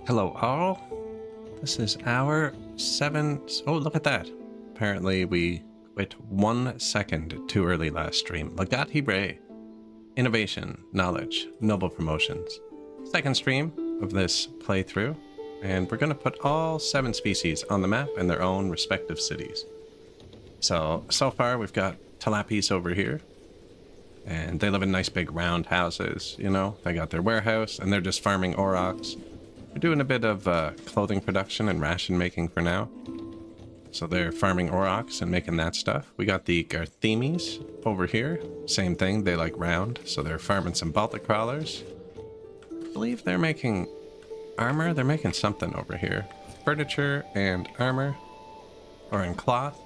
Hello all. This is our 7. Oh, look at that. Apparently we went 1 second too early last stream. Lagati Ray. Innovation, knowledge, noble promotions. Second stream of this playthrough. And we're going to put all 7 species on the map in their own respective cities. So far we've got tilapis over here. And they live in nice big round houses, you know. They got their warehouse and they're just farming aurochs. We're doing a bit of clothing production and ration making for now. So they're farming aurochs and making that stuff. We got the Garthemes over here. Same thing, they like round. So they're farming some Baltic crawlers. I believe they're making armor. They're making something over here. Furniture and armor. Or in cloth.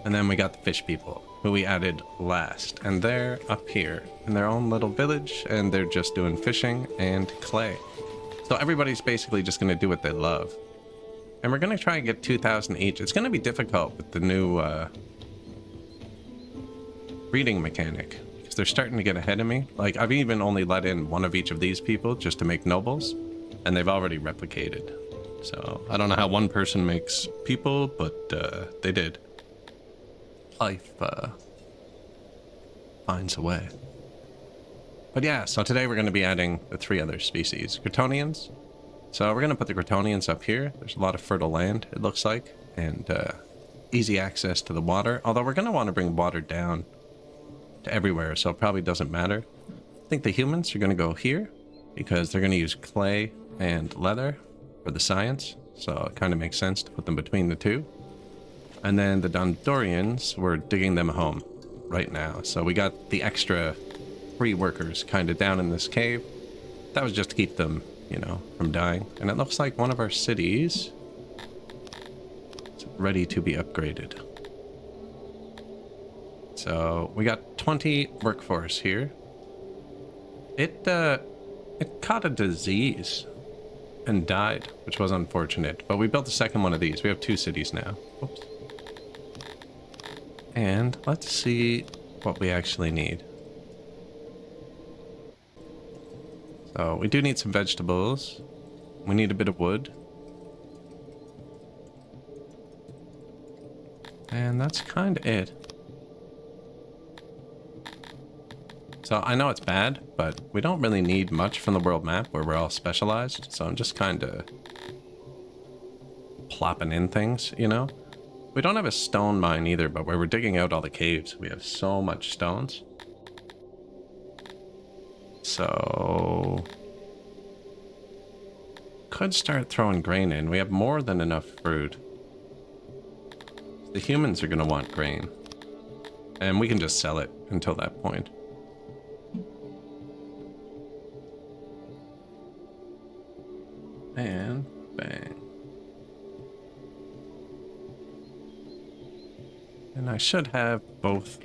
And then we got the fish people, who we added last. And they're up here in their own little village. And they're just doing fishing and clay. So everybody's basically just going to do what they love. And we're going to try and get 2,000 each. It's going to be difficult with the new breeding mechanic. Because they're starting to get ahead of me. Like, I've even only let in one of each of these people just to make nobles. And they've already replicated. So, I don't know how one person makes people, but they did. Life finds a way. But yeah, so today we're going to be adding the 3 other species. Gratonians. So we're going to put the Gratonians up here. There's a lot of fertile land, it looks like. And easy access to the water. Although we're going to want to bring water down to everywhere, so it probably doesn't matter. I think the humans are going to go here. Because they're going to use clay and leather for the science. So it kind of makes sense to put them between the two. And then the Dondorians, we're digging them a home right now. So we got the extra 3 workers kind of down in this cave. That was just to keep them, you know, from dying. And it looks like one of our cities is ready to be upgraded. So we got 20 workforce here. It caught a disease and died, which was unfortunate. But we built the second one of these. We have 2 cities now. Oops. And let's see what we actually need. So we do need some vegetables. We need a bit of wood. And that's kind of it. So I know it's bad, but we don't really need much from the world map where we're all specialized. So I'm just kind of plopping in things, you know? We don't have a stone mine either, but where we're digging out all the caves, we have so much stones. So could start throwing grain in. We have more than enough fruit. The humans are going to want grain. And we can just sell it until that point. And bang. And I should have both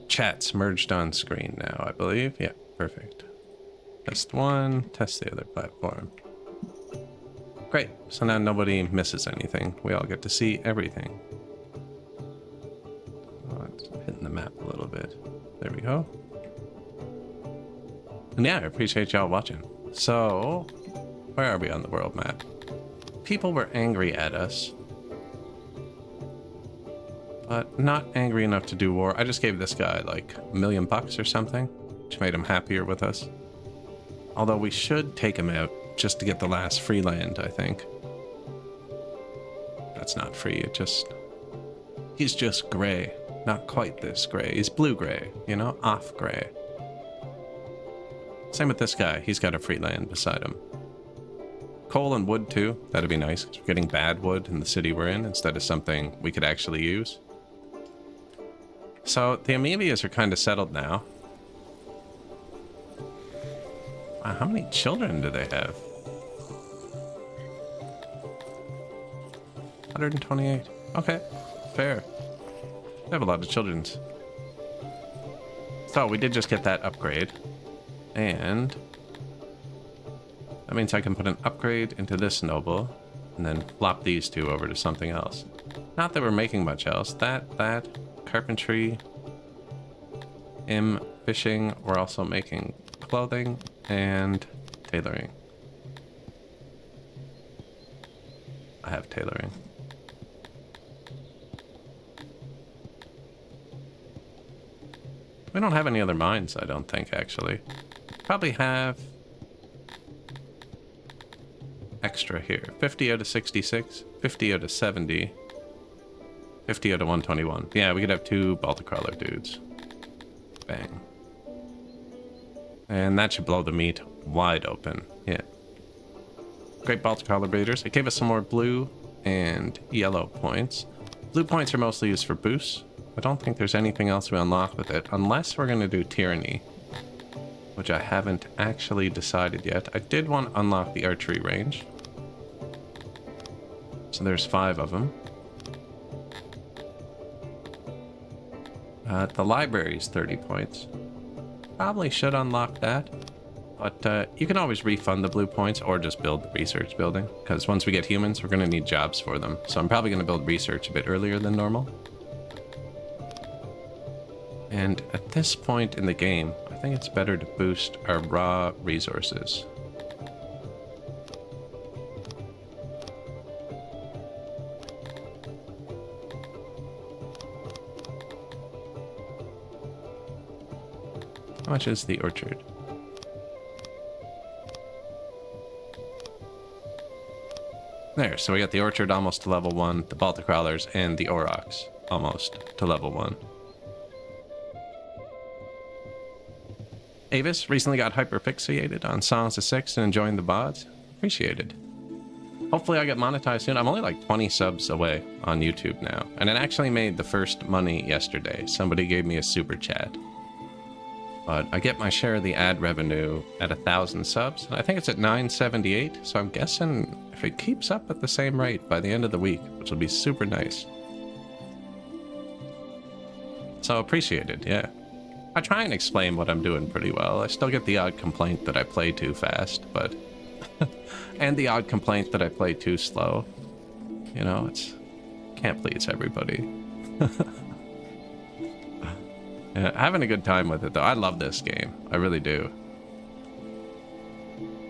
chats merged on screen now, I believe. Yeah, perfect. Test 1, test the other platform. Great. So now nobody misses anything. We all get to see everything. Oh, it's hitting the map a little bit. There we go. And yeah, I appreciate y'all watching. So, where are we on the world map? People were angry at us. But not angry enough to do war. I just gave this guy like $1 million or something, which made him happier with us. Although we should take him out just to get the last free land, I think. That's not free, it just... He's just gray. Not quite this gray. He's blue-gray, you know? Off-gray. Same with this guy. He's got a free land beside him. Coal and wood too. That'd be nice, because we're getting bad wood in the city we're in instead of something we could actually use. So the amoebias are kind of settled now. Wow, how many children do they have? 128. Okay, fair. They have a lot of children's. So we did just get that upgrade. And that means I can put an upgrade into this noble and then flop these 2 over to something else. Not that we're making much else. That, carpentry, fishing. We're also making clothing and tailoring. I have tailoring. We don't have any other mines, I don't think, actually. Probably have extra here. 50 out of 66, 50 out of 70, 50 out of 121. Yeah, we could have 2 Baltic crawler dudes. Bang. And that should blow the meat wide open. Yeah. Great Baltic crawler breeders. It gave us some more blue and yellow points. Blue points are mostly used for boosts. I don't think there's anything else we unlock with it, unless we're going to do Tyranny, which I haven't actually decided yet. I did want to unlock the archery range. So there's 5 of them. The library's 30 points. Probably should unlock that. But you can always refund the blue points or just build the research building. Because once we get humans, we're going to need jobs for them. So I'm probably going to build research a bit earlier than normal. And at this point in the game, I think it's better to boost our raw resources. How much is the orchard? There, so we got the orchard almost to level 1, the Baltic crawlers, and the aurochs almost to level 1. Avis recently got hyperfixated on Songs of Six and enjoying the VODs. Appreciated. Hopefully I get monetized soon. I'm only like 20 subs away on YouTube now. And it actually made the first money yesterday. Somebody gave me a super chat. But I get my share of the ad revenue at 1,000 subs. And I think it's at 978. So I'm guessing if it keeps up at the same rate by the end of the week, which will be super nice. So appreciated, yeah. I try and explain what I'm doing pretty well. I still get the odd complaint that I play too fast, but... and the odd complaint that I play too slow. You know, it's... can't please everybody. Yeah, having a good time with it, though. I love this game. I really do.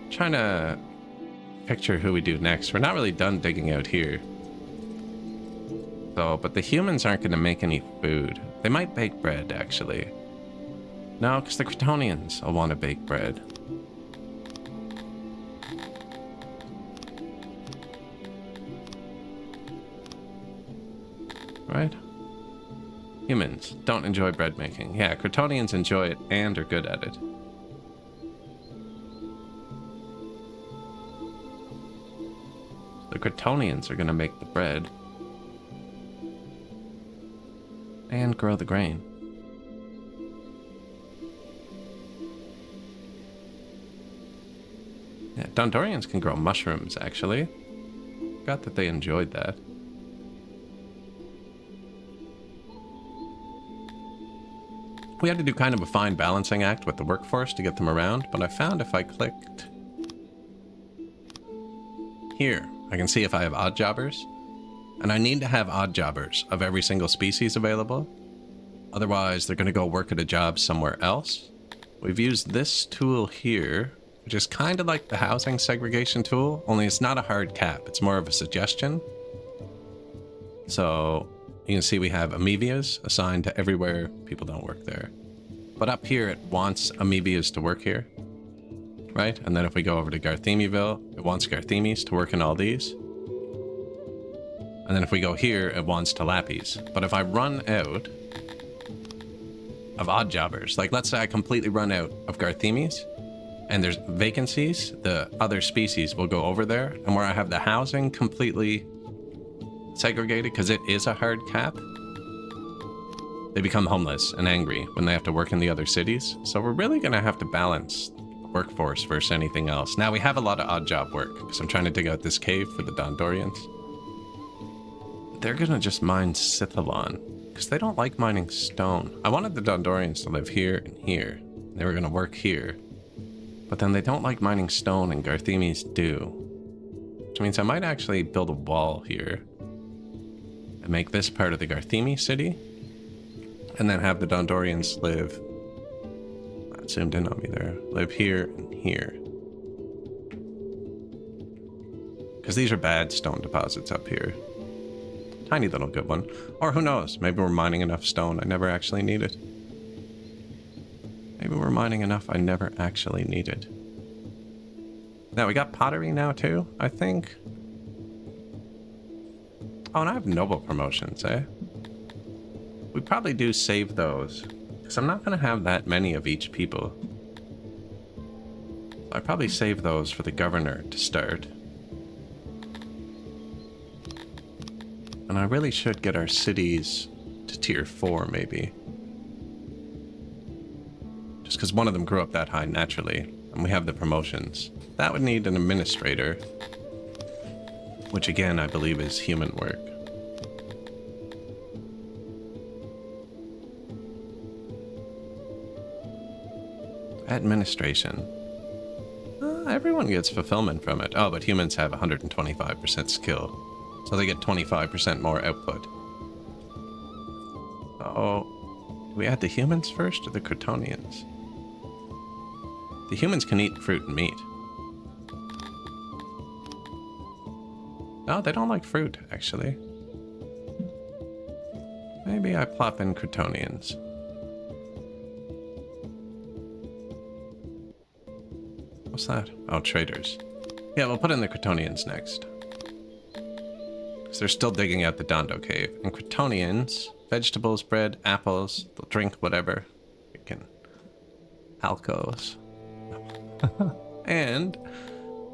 Trying to picture who we do next. We're not really done digging out here. So, but the humans aren't going to make any food. They might bake bread, actually. No, because the Cretonians will want to bake bread. Right? Humans don't enjoy bread making. Yeah, Cretonians enjoy it and are good at it. The Cretonians are going to make the bread. And grow the grain. Yeah, Dondorians can grow mushrooms, actually. Forgot that they enjoyed that. We had to do kind of a fine balancing act with the workforce to get them around, but I found if I clicked here, I can see if I have odd jobbers. And I need to have odd jobbers of every single species available. Otherwise, they're going to go work at a job somewhere else. We've used this tool here, which is kind of like the housing segregation tool, only it's not a hard cap. It's more of a suggestion. So you can see we have amoebias assigned to everywhere people don't work there. But up here, it wants amoebias to work here, right? And then if we go over to Garthemiville, it wants Garthemis to work in all these. And then if we go here, it wants Talapis. But if I run out of odd jobbers, like let's say I completely run out of Garthemis, and there's vacancies, the other species will go over there, and where I have the housing completely segregated, because it is a hard cap, they become homeless and angry when they have to work in the other cities. So we're really going to have to balance the workforce versus anything else. Now we have a lot of odd job work, because I'm trying to dig out this cave for the Dondorians. They're going to just mine Sithalon, because they don't like mining stone. I wanted the Dondorians to live here and here. They were going to work here. But then they don't like mining stone, and Garthemis do. Which means I might actually build a wall here and make this part of the Garthemi city, and then have the Dondorians live, that zoomed in on me there, live here and here. Because these are bad stone deposits up here. Tiny little good one. Or who knows? Maybe we're mining enough stone I never actually need it. Maybe we're mining enough I never actually needed. Now, we got pottery now, too, I think. Oh, and I have noble promotions, eh? We probably do save those. Because I'm not going to have that many of each people. I probably save those for the governor to start. And I really should get our cities to tier 4, maybe. Just because one of them grew up that high naturally, and we have the promotions. That would need an administrator, which again, I believe is human work. Administration. Everyone gets fulfillment from it. Oh, but humans have 125% skill. So they get 25% more output. Oh, do we add the humans first or the Crotonians? The humans can eat fruit and meat. No, they don't like fruit, actually. Maybe I plop in Crotonians. What's that? Oh, traders. Yeah, we'll put in the Crotonians next. Because they're still digging out the Dondo Cave. And Crotonians, vegetables, bread, apples, they'll drink whatever. You can... alcos. And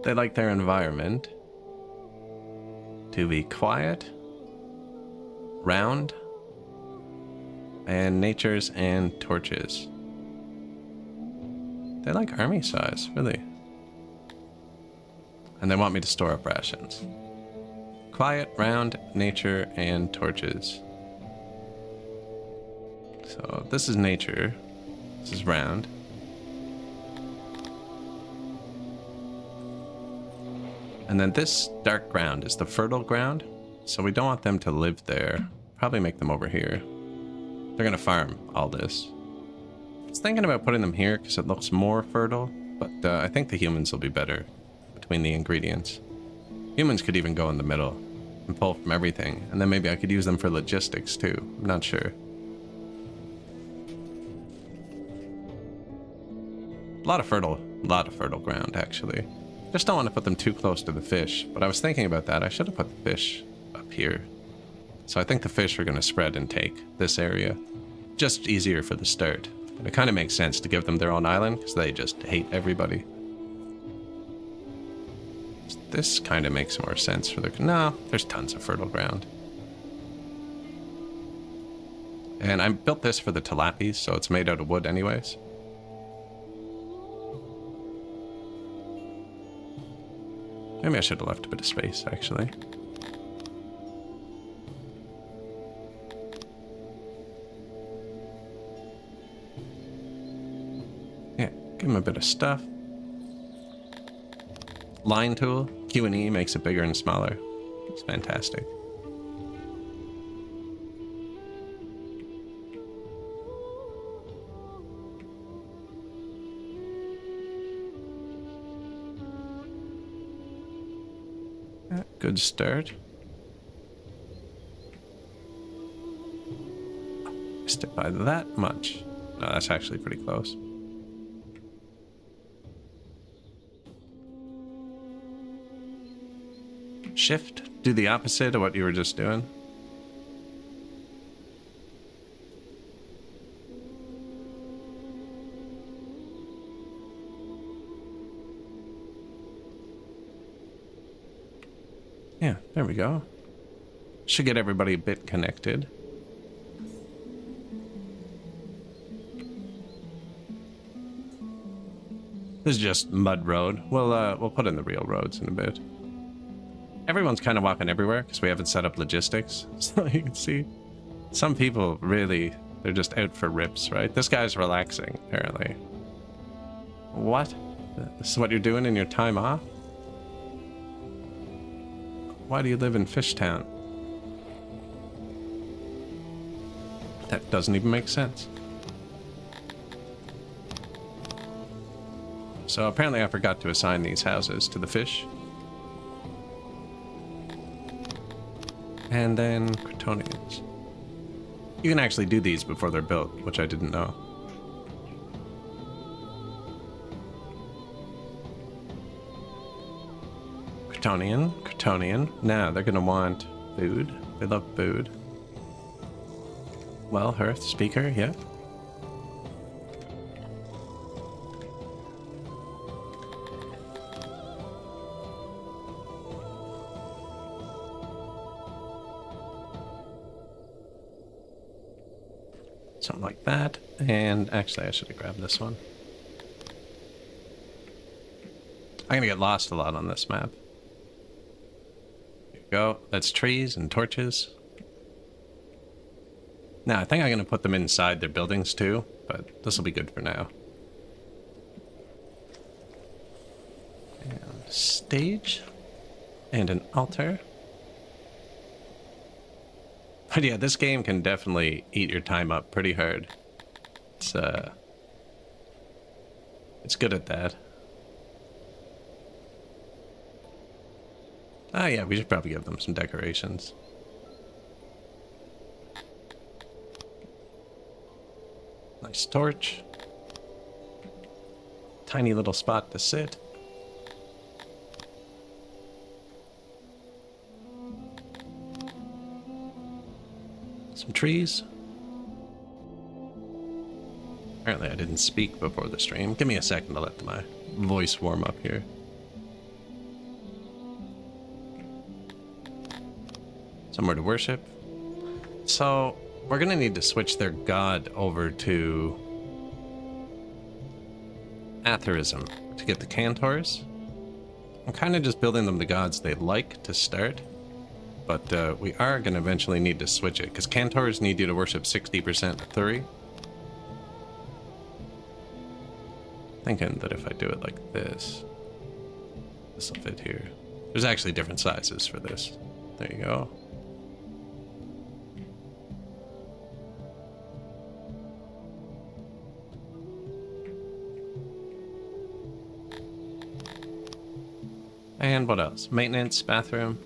they like their environment to be quiet, round, and natures and torches. They like army size, really. And they want me to store up rations. Quiet, round, nature, and torches. So this is nature. This is round. And then this dark ground is the fertile ground. So we don't want them to live there. Probably make them over here. They're gonna farm all this. I was thinking about putting them here because it looks more fertile. But I think the humans will be better between the ingredients. Humans could even go in the middle and pull from everything. And then maybe I could use them for logistics too. I'm not sure. A lot of fertile ground actually. Just don't want to put them too close to the fish. But I was thinking about that. I should have put the fish up here. So I think the fish are going to spread and take this area. Just easier for the start. And it kind of makes sense to give them their own island because they just hate everybody. This kind of makes more sense for the... No, there's tons of fertile ground. And I built this for the tilapies, so it's made out of wood anyways. Maybe I should have left a bit of space, actually. Yeah, give him a bit of stuff. Line tool, Q&E makes it bigger and smaller. It's fantastic. Good start. Missed it by that much. No, that's actually pretty close. Shift, do the opposite of what you were just doing. Yeah, there we go. Should get everybody a bit connected. This is just mud road. We'll put in the real roads in a bit. Everyone's kind of walking everywhere because we haven't set up logistics. So you can see some people really, they're just out for rips, right? This guy's relaxing, apparently. What? This is what you're doing in your time off? Why do you live in Fishtown? That doesn't even make sense. So apparently I forgot to assign these houses to the fish. And then Kryptonians. You can actually do these before they're built, which I didn't know. Kryptonian. Now they're gonna want food. They love food. Well, Hearth, speaker, yeah. Something like that. And actually, I should have grabbed this one. I'm gonna get lost a lot on this map. Here we go. That's trees and torches. Now, I think I'm gonna put them inside their buildings too, but this will be good for now. And stage. And an altar. But yeah, this game can definitely eat your time up pretty hard. It's good at that. Ah, yeah, we should probably give them some decorations. Nice torch. Tiny little spot to sit. Some trees. Apparently I didn't speak before the stream. Give me a second to let my voice warm up here. Somewhere to worship. So, we're gonna need to switch their god over to atherism to get the cantors. I'm kind of just building them the gods they like to start. But we are going to eventually need to switch it, because cantors need you to worship 60% Thuri. Thinking that if I do it like this, this will fit here. There's actually different sizes for this. There you go. And what else? Maintenance, bathroom.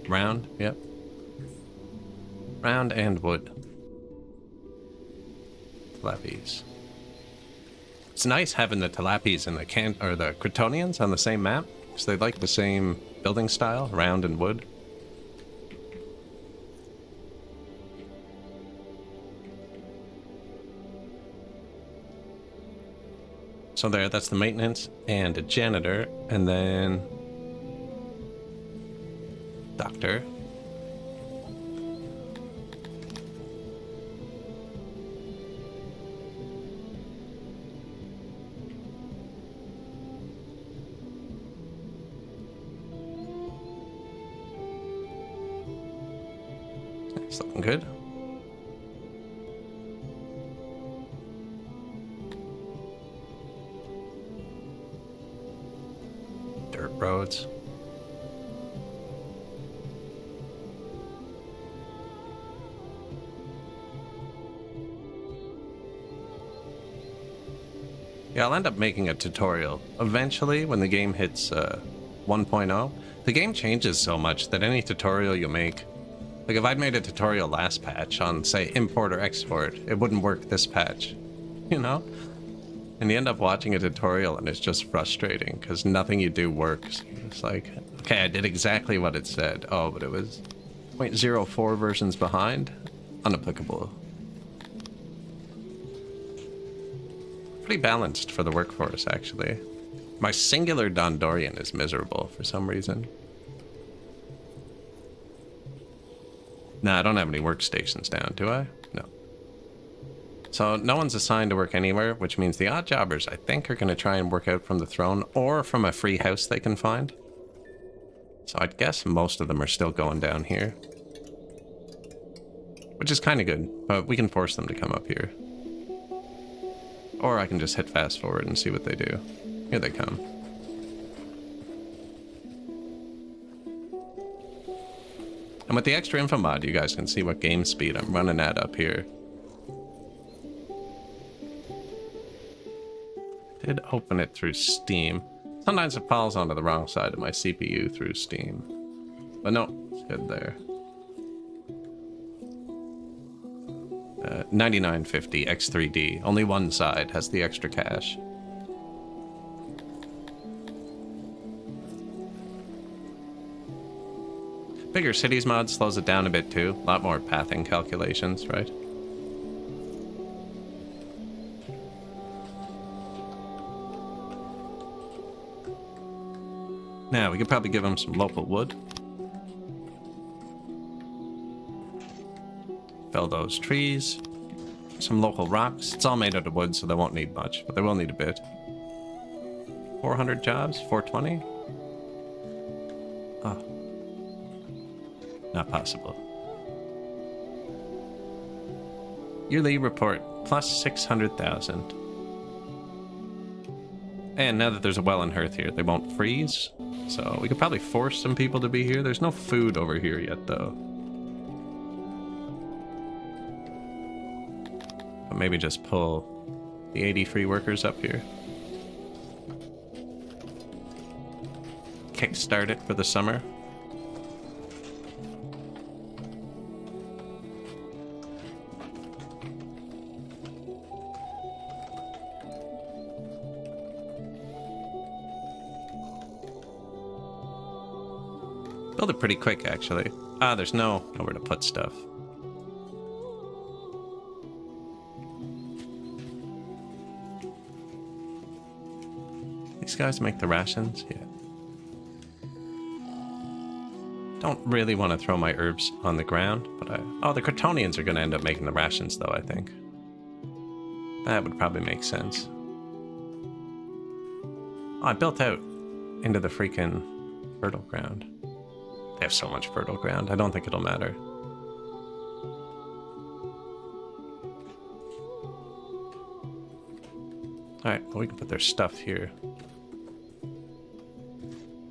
Round, yep. Round and wood. Tilapis. It's nice having the tilapis and the Kryptonians on the same map, because they like the same building style, round and wood. So there, that's the maintenance and a janitor, and then doctor. It's looking good. Dirt roads. Yeah, I'll end up making a tutorial. Eventually, when the game hits 1.0, the game changes so much that any tutorial you make... Like, if I'd made a tutorial last patch on, say, import or export, it wouldn't work this patch. You know? And you end up watching a tutorial and it's just frustrating, because nothing you do works. It's like, okay, I did exactly what it said. Oh, but it was 0.04 versions behind? Unapplicable. Pretty balanced for the workforce, actually. My singular Dondorian is miserable for some reason. Nah, I don't have any workstations down, do I? No. So no one's assigned to work anywhere, which means the odd jobbers, I think, are going to try and work out from the throne or from a free house they can find. So I'd guess most of them are still going down here. Which is kind of good, but we can force them to come up here. Or I can just hit fast forward and see what they do. Here they come. And with the extra info mod, you guys can see what game speed I'm running at up here. Did open it through Steam. Sometimes it falls onto the wrong side of my CPU through Steam. But no, it's good there. 99.50 X3D. Only one side has the extra cash. Bigger cities mod slows it down a bit too. A lot more pathing calculations, right? Now, we could probably give him some local wood. Fell those trees. Some local rocks. It's all made out of wood, so they won't need much, but they will need a bit. 400 jobs? 420? Oh. Not possible. Yearly report, plus 600,000. And now that there's a well in Hearth here, they won't freeze. So we could probably force some people to be here. There's no food over here yet, though. But maybe just pull the 80 free workers up here. Kickstart it for the summer. Build it pretty quick, actually. Ah, there's nowhere to put stuff. These guys make the rations? Yeah. Don't really want to throw my herbs on the ground, but oh, the Kryptonians are going to end up making the rations, though, I think. That would probably make sense. Oh, I built out into the freaking fertile ground. They have so much fertile ground, I don't think it'll matter. Alright, well, we can put their stuff here.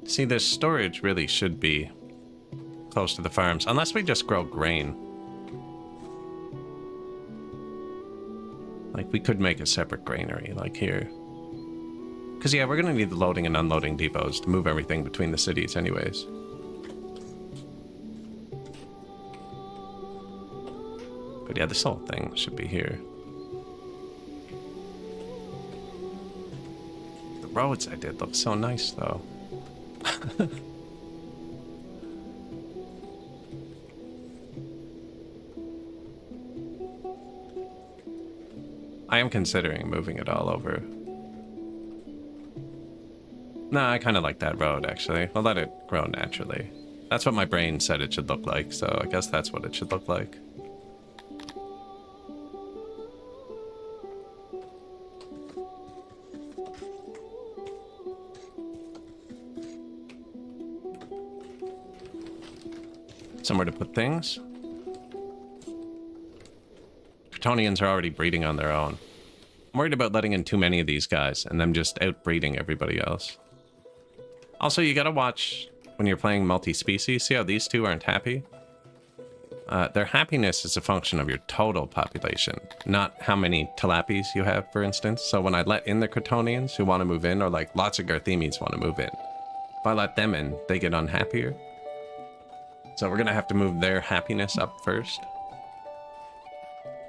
See, this storage really should be close to the farms, unless we just grow grain. Like, we could make a separate granary, like here. Because, yeah, we're going to need the loading and unloading depots to move everything between the cities anyways. But yeah, this whole thing should be here. The roads I did look so nice, though. I am considering moving it all over. Nah, I kind of like that road, actually. I'll let it grow naturally. That's what my brain said it should look like, so I guess that's what it should look like. Somewhere to put things. Kryptonians are already breeding on their own. I'm worried about letting in too many of these guys and them just outbreeding everybody else. Also, you gotta watch when you're playing multi-species. See how these two aren't happy? Their happiness is a function of your total population, not how many Tilapis you have, for instance. So when I let in the Kryptonians who want to move in, or like lots of Garthemis want to move in, if I let them in, they get unhappier. So we're gonna have to move their happiness up first.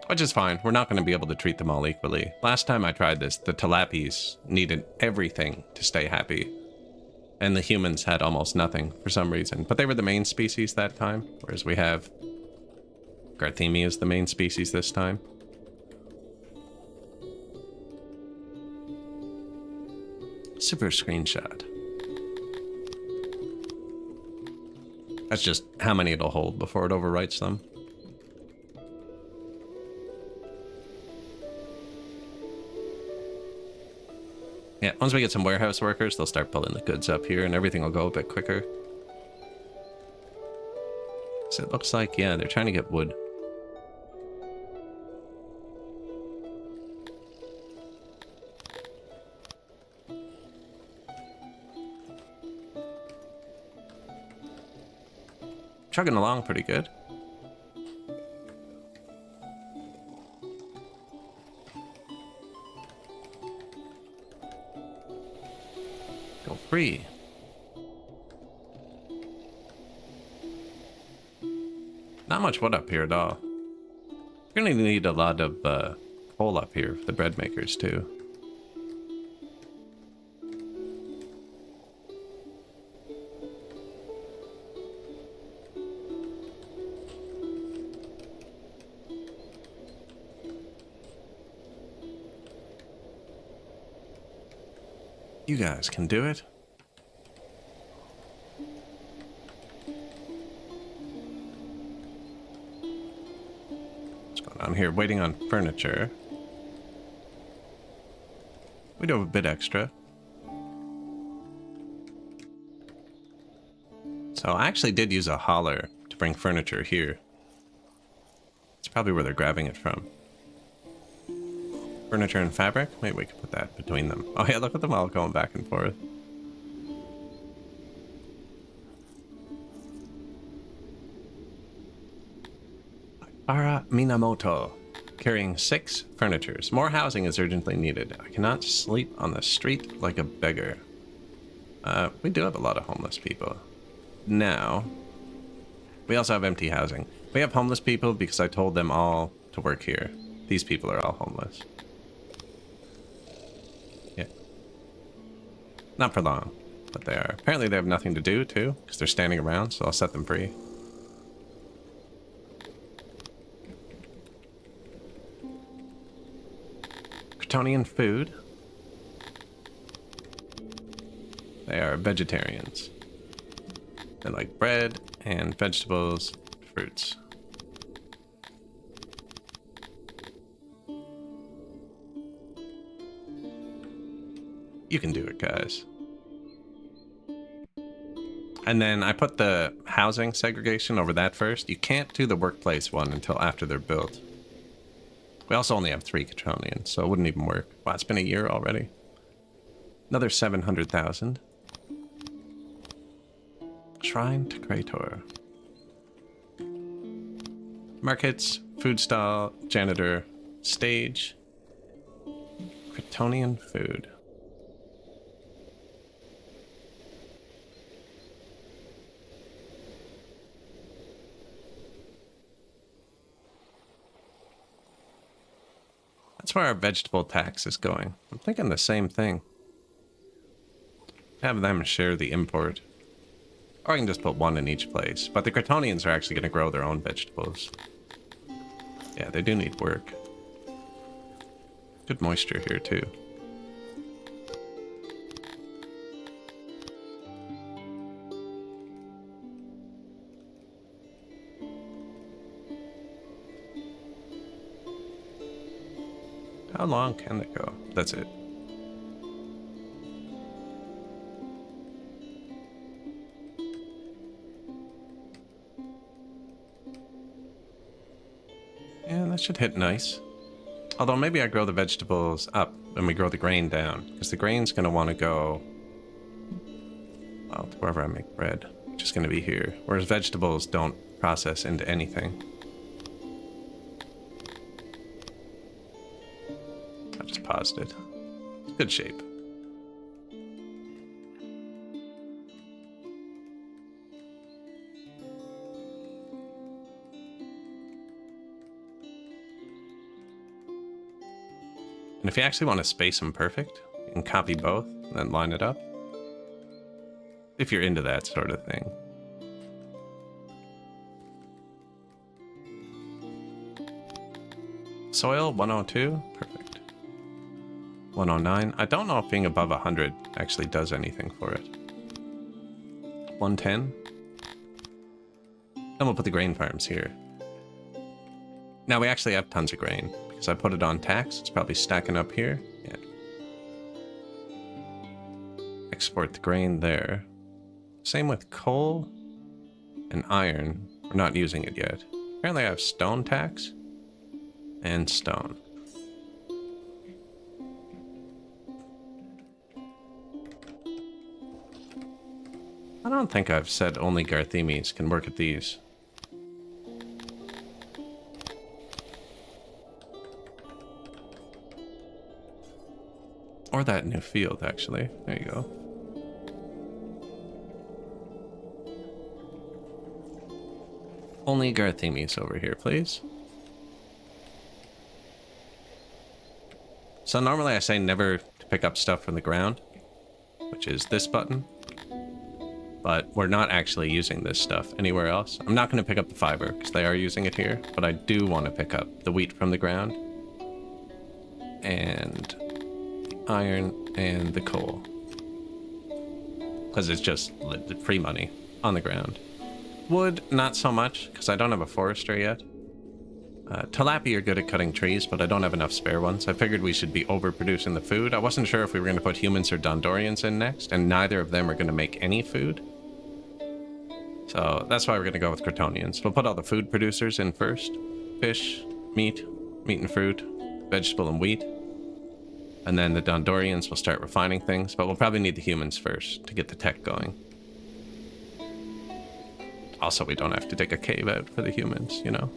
Which is fine, we're not gonna be able to treat them all equally. Last time I tried this, the Tilapis needed everything to stay happy. And the humans had almost nothing for some reason. But they were the main species that time, whereas we have Garthemi as the main species this time. Super screenshot. That's just how many it'll hold before it overwrites them. Yeah, once we get some warehouse workers, they'll start pulling the goods up here and everything will go a bit quicker. So it looks like, yeah, they're trying to get wood. Chugging along pretty good. Go free. Not much wood up here at all. We're gonna need a lot of coal up here for the bread makers too. You guys can do it. What's going on here? Waiting on furniture. We do have a bit extra. So I actually did use a hauler to bring furniture here. It's probably where they're grabbing it from. Furniture and fabric? Maybe we could put that between them. Oh yeah, look at them all going back and forth. Ara Minamoto. Carrying 6 furnitures. More housing is urgently needed. I cannot sleep on the street like a beggar. We do have a lot of homeless people. Now, we also have empty housing. We have homeless people because I told them all to work here. These people are all homeless. Yeah. Not for long, but they are. Apparently they have nothing to do, too, because they're standing around, so I'll set them free. Kryptonian food. They are vegetarians. They like bread and vegetables, fruits. You can do it, guys. And then I put the housing segregation over that first. You can't do the workplace one until after they're built. We also only have 3 Kryptonians, so it wouldn't even work. Wow, it's been a year already. Another 700,000. Shrine to Krator. Markets, food stall, janitor, stage. Kryptonian food. That's where our vegetable tax is going. I'm thinking the same thing. Have them share the import. Or I can just put 1 in each place. But the Kryptonians are actually going to grow their own vegetables. Yeah, they do need work. Good moisture here, too. How long can they go? That's it. Yeah, that should hit nice. Although maybe I grow the vegetables up and we grow the grain down. Because the grain's going to want to go, well, to wherever I make bread. Which is going to be here. Whereas vegetables don't process into anything. I just paused it. It's good shape. And if you actually want to space them perfect, you can copy both and then line it up. If you're into that sort of thing. Soil 102, perfect. 109. I don't know if being above 100 actually does anything for it. 110. Then we'll put the grain farms here. Now we actually have tons of grain. So I put it on tax. It's probably stacking up here. Yeah. Export the grain there. Same with coal and iron. We're not using it yet. Apparently I have stone tax and stone. I don't think I've said only Garthemis can work at these. Or that new field, actually. There you go. Only Garthemis over here, please. So normally I say never to pick up stuff from the ground, which is this button. But we're not actually using this stuff anywhere else. I'm not going to pick up the fiber because they are using it here, but I do want to pick up the wheat from the ground and the iron and the coal because it's just free money on the ground. Wood, not so much because I don't have a forester yet. Tilapia are good at cutting trees, but I don't have enough spare ones. I figured we should be overproducing the food. I wasn't sure if we were going to put humans or Dondorians in next, and neither of them are going to make any food. So that's why we're going to go with Crotonians. We'll put all the food producers in first. Fish, meat and fruit, vegetable and wheat. And then the Dondorians will start refining things, but we'll probably need the humans first to get the tech going. Also, we don't have to dig a cave out for the humans, you know?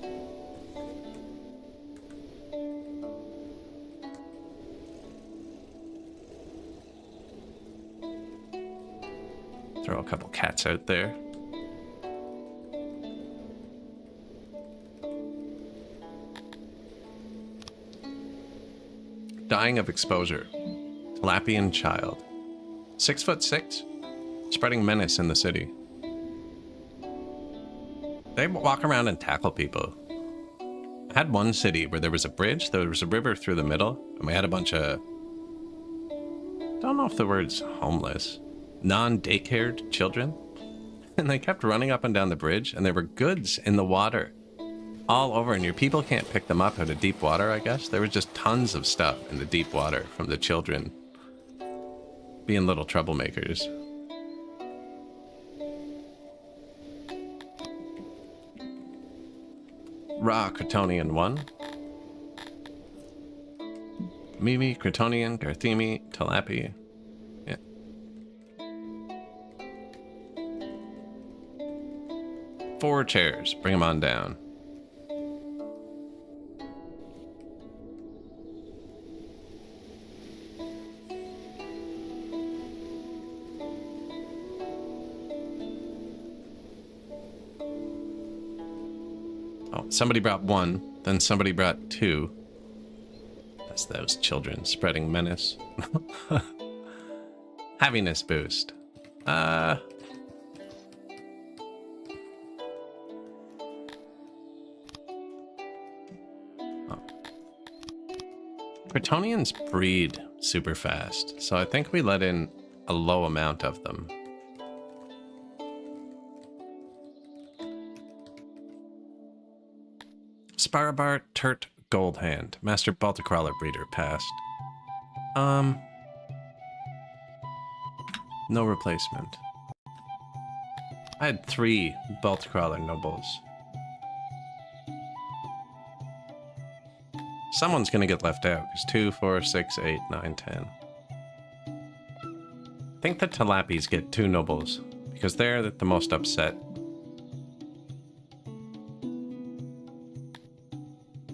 Throw a couple cats out there. Dying of exposure. Tilapian child. 6'6", spreading menace in the city. They walk around and tackle people. I had one city where there was a bridge, there was a river through the middle, and we had a bunch of... don't know if the word's homeless. Non-daycared children. And they kept running up and down the bridge, and there were goods in the water. All over, and your people can't pick them up out of deep water, I guess. There was just tons of stuff in the deep water from the children being little troublemakers. Ra Crotonian 1. Mimi, Crotonian, Garthemi, Tilapi. Yeah. Four chairs. Bring them on down. Somebody brought one, then somebody brought two. That's those children spreading menace. Happiness boost. Oh. Crotonians breed super fast, so I think we let in a low amount of them. Sparabar Turt Goldhand. Master Balticrawler Breeder passed. No replacement. I had 3 Balticrawler nobles. Someone's gonna get left out, because 2, 4, 6, 8, 9, 10. I think the Tilapis get 2 nobles, because they're the most upset.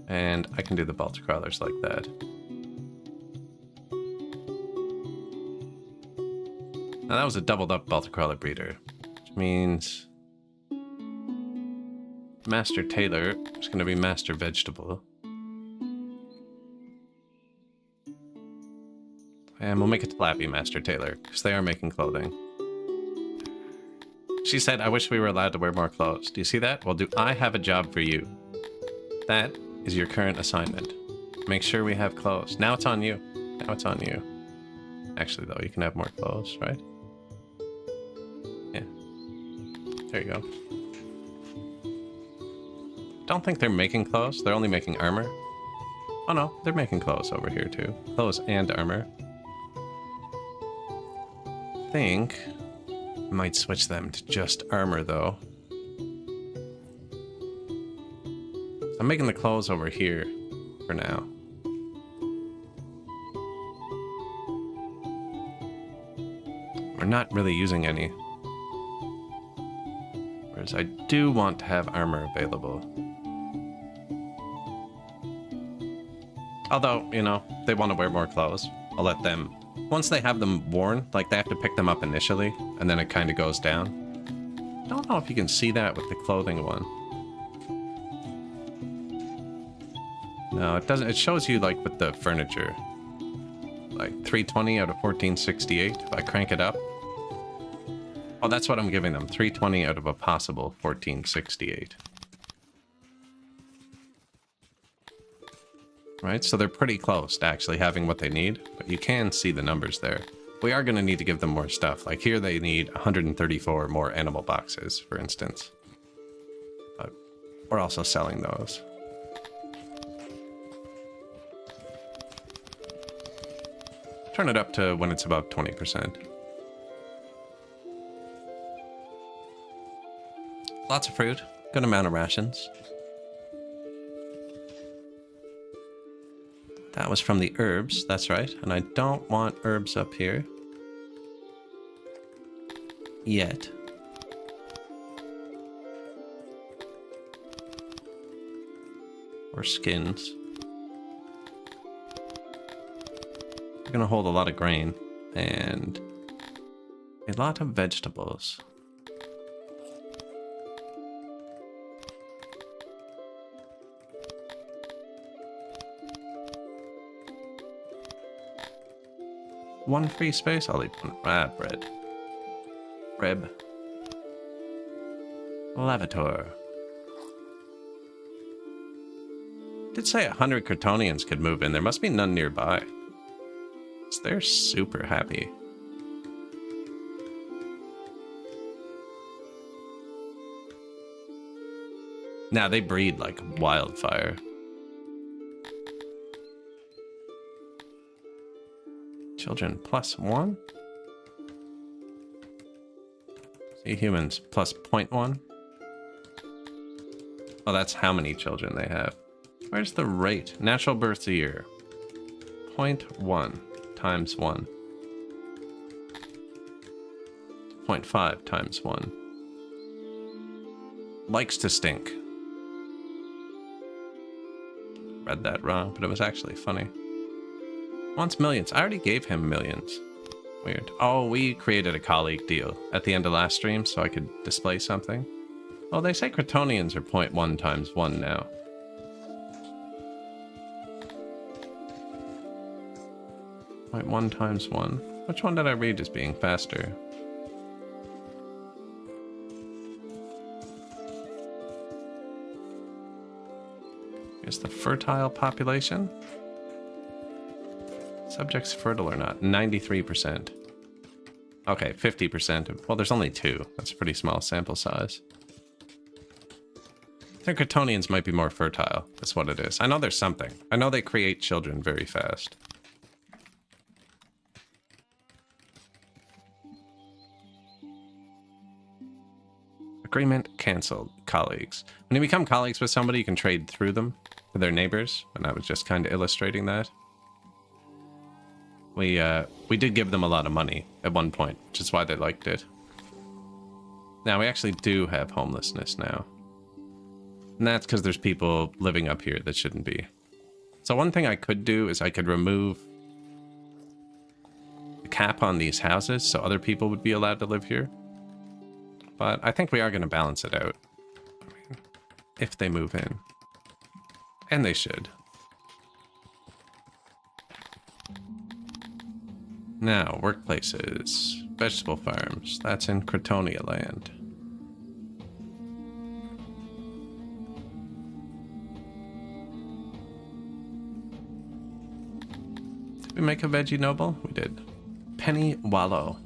And I can do the Balticrawlers like that. Now that was a doubled up Balticrawler breeder, which means Master Tailor is going to be Master Vegetable. And we'll make it Tilapia Master Tailor, because they are making clothing. She said, I wish we were allowed to wear more clothes. Do you see that? Well, do I have a job for you? That is your current assignment. Make sure we have clothes. Now it's on you. Now it's on you. Actually, though, you can have more clothes, right? Yeah. There you go. Don't think they're making clothes. They're only making armor. Oh, no. They're making clothes over here, too. Clothes and armor. I think I might switch them to just armor, though. I'm making the clothes over here for now. We're not really using any. Whereas I do want to have armor available. Although, you know, they want to wear more clothes. I'll let them... Once they have them worn, like they have to pick them up initially, and then it kind of goes down. I don't know if you can see that with the clothing one. No, it doesn't. It shows you like with the furniture. Like 320 out of 1468 if I crank it up. Oh, that's what I'm giving them. 320 out of a possible 1468. Right, so they're pretty close to actually having what they need, but you can see the numbers there. We are going to need to give them more stuff. Like here they need 134 more animal boxes, for instance. But we're also selling those. Turn it up to when it's about 20%. Lots of fruit, good amount of rations. That was from the herbs, that's right. And I don't want herbs up here. Yet. Or skins. We're gonna hold a lot of grain and a lot of vegetables. One free space? I'll leave one. Bread. Reb. Levator. Did say 100 Kryptonians could move in. There must be none nearby. So they're super happy. Now they breed like wildfire. Children +1. See humans +0.1. Oh, that's how many children they have. Where's the rate? Natural birth year. 0.1 times 1. 0.5 times 1. Likes to stink. Read that wrong, but it was actually funny. Wants millions. I already gave him millions. Weird. Oh, we created a colleague deal at the end of last stream so I could display something. Oh, they say Kryptonians are 0.1 times 1 now. Point 1 times 1. Which one did I read as being faster? Here's the fertile population. Subjects fertile or not? 93%. Okay, 50%. Well, there's only 2. That's a pretty small sample size. I think Kryptonians might be more fertile. That's what it is. I know there's something. I know they create children very fast. Agreement canceled. Colleagues. When you become colleagues with somebody, you can trade through them to their neighbors. And I was just kind of illustrating that. We did give them a lot of money at one point, which is why they liked it. Now, we actually do have homelessness now. And that's because there's people living up here that shouldn't be. So one thing I could do is I could remove the cap on these houses so other people would be allowed to live here. But I think we are going to balance it out. I mean, if they move in. And they should. Now, workplaces, vegetable farms, that's in Kryptonia land. Did we make a veggie noble? We did. Penny Wallow.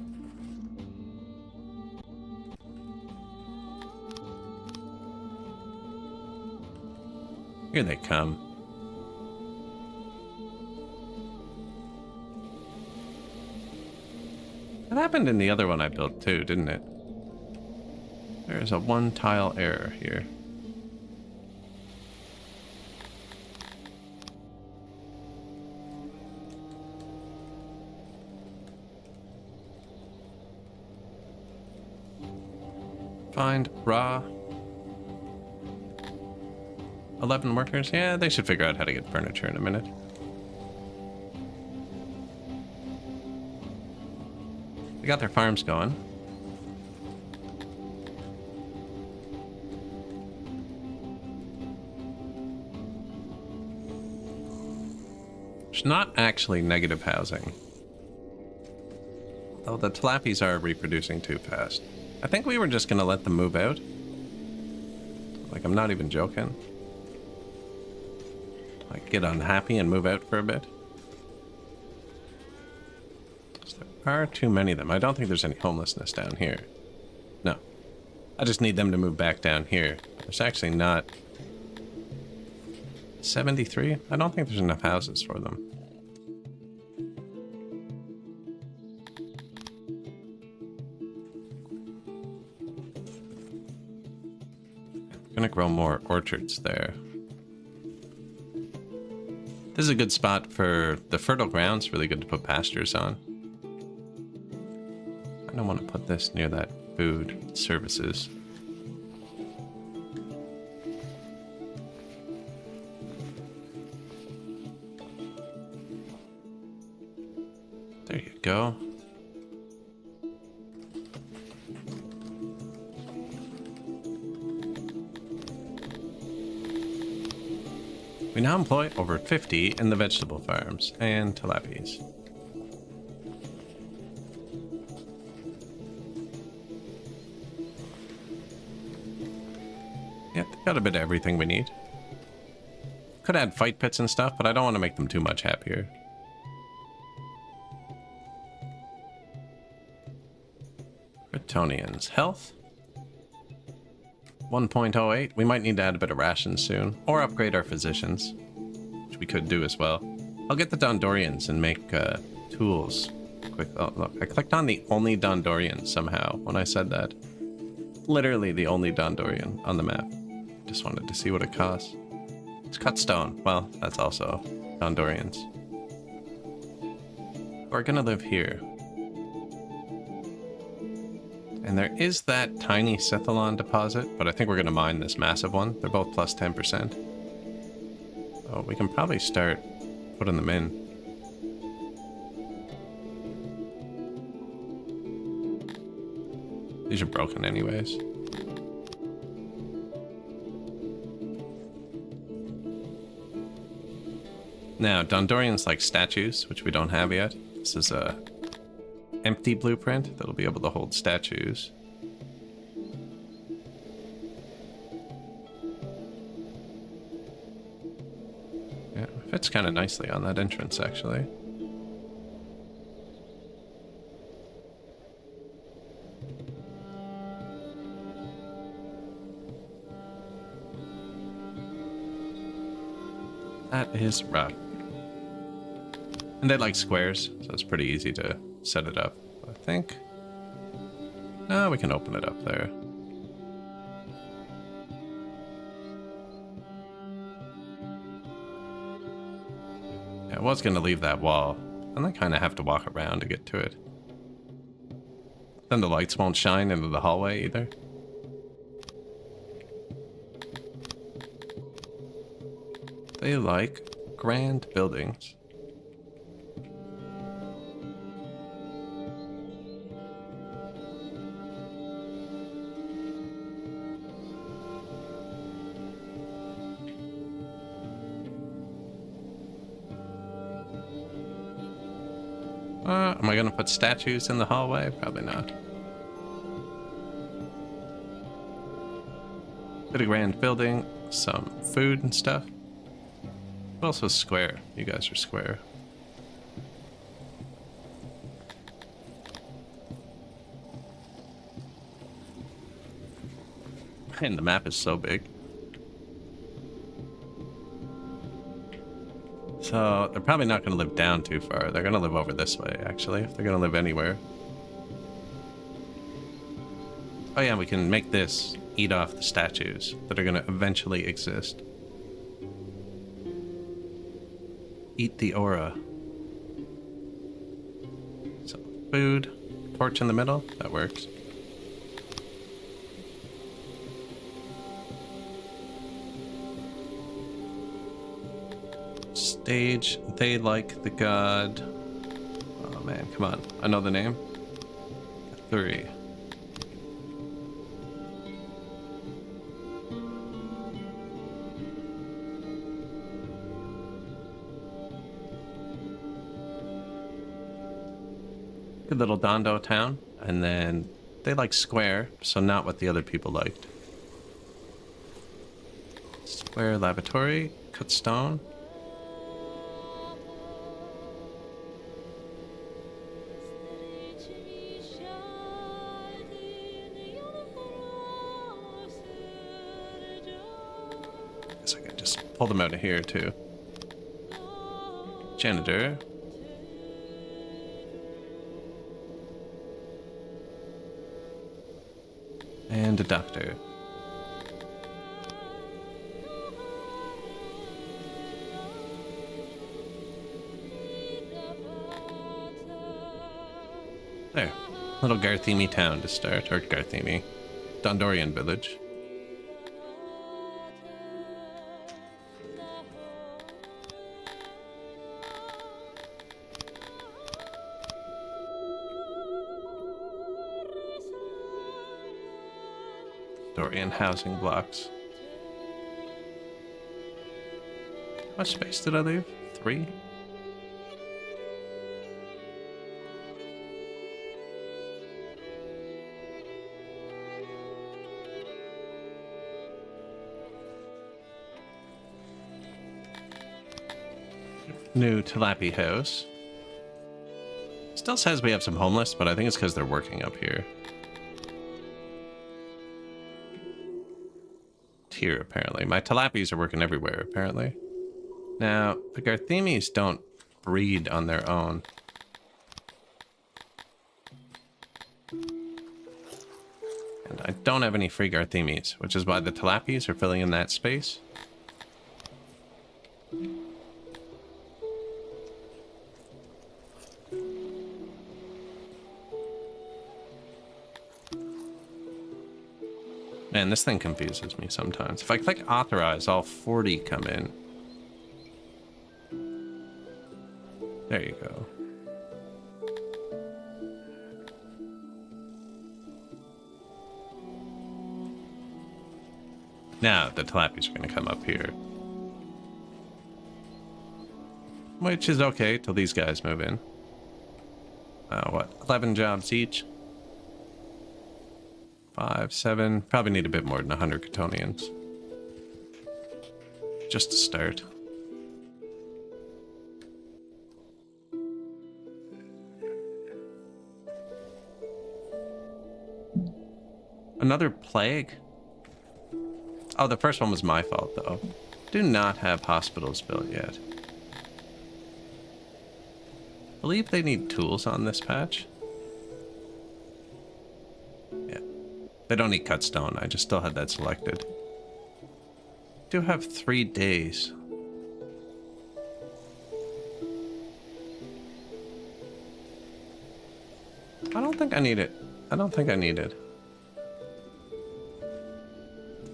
Here they come. That happened in the other one I built too, didn't it? There's a 1 tile error here. Find raw. 11 workers? Yeah, they should figure out how to get furniture in a minute. They got their farms going. not actually negative housing. Though the Talapies are reproducing too fast. I think we were just gonna let them move out. Like, I'm not even joking. Like, get unhappy and move out for a bit. There are too many of them. I don't think there's any homelessness down here. No. I just need them to move back down here. There's actually not... 73? I don't think there's enough houses for them. I'm gonna grow more orchards there. This is a good spot for the fertile ground's really good to put pastures on. I don't want to put this near that food services. There you go. We now employ over 50 in the vegetable farms and tilapies. Yep, got a bit of everything we need. Could add fight pits and stuff, but I don't want to make them too much happier. Bretonians. Health? 1.08. We might need to add a bit of rations soon, or upgrade our physicians, which we could do as well. I'll get the Dondorians and make tools. Quick. Oh, look, I clicked on the only Dondorian somehow when I said that. Literally the only Dondorian on the map. Just wanted to see what it costs. It's cut stone. Well, that's also Dondorians. We're gonna live here. And there is that tiny Cithalon deposit, but I think we're gonna mine this massive one. They're both plus 10%. Oh, we can probably start putting them in. These are broken anyways. Now, Dondorians like statues, which we don't have yet. This is a empty blueprint that'll be able to hold statues. Yeah, it fits kind of nicely on that entrance, actually. That is rough. And they like squares, so it's pretty easy to set it up, I think. No, we can open it up there. Yeah, I was going to leave that wall, and I kind of have to walk around to get to it. Then the lights won't shine into the hallway either. They like grand buildings. Am I gonna put statues in the hallway? Probably not. Bit of grand building, some food and stuff. Also square. You guys are square. And the map is so big. So they're probably not going to live down too far. They're going to live over this way, actually, if they're going to live anywhere. Oh yeah, we can make this eat off the statues that are going to eventually exist. Eat the aura. So, food, torch in the middle, that works. Stage, they like the god. Oh man, come on. I know the name. 3. Good little Dondo town. And then they like square, so not what the other people liked. Square lavatory, cut stone. Guess I can just pull them out of here too. Janitor. And a doctor. There. Little Garthimi town to start, or Garthimi. Dondorian village. Dorian housing blocks. How much space did I leave? 3? New Tilapia house. Still says we have some homeless, but I think it's because they're working up here. Here, apparently. My tilapias are working everywhere, apparently. Now, the Garthimis don't breed on their own. And I don't have any free Garthimis, which is why the tilapias are filling in that space. Man, this thing confuses me sometimes. If I click authorize, all 40 come in. There you go. Now the tilapias are going to come up here. Which is okay till these guys move in. What? 11 jobs each? 5, 7. Probably need a bit more than 100 Catonians. Just to start. Another plague? Oh, the first one was my fault, though. Do not have hospitals built yet. I believe they need tools on this patch. Yeah. They don't need cut stone. I just still had that selected. Do have 3 days. I don't think I need it. I don't think I need it.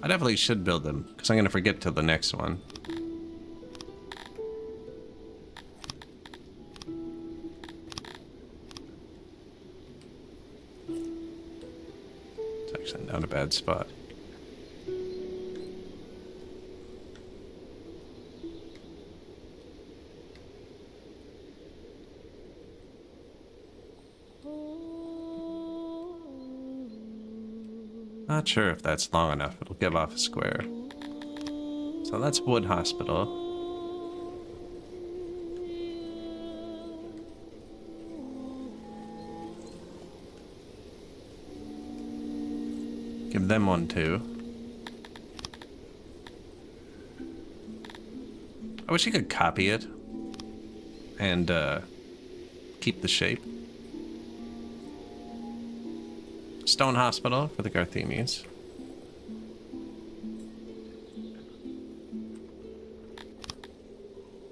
I definitely should build them, because I'm going to forget till the next one. It's actually not a bad spot. Not sure if that's long enough. It'll give off a square. So that's Wood Hospital. Give them one too. I wish you could copy it and keep the shape. Stone Hospital for the Garthimis.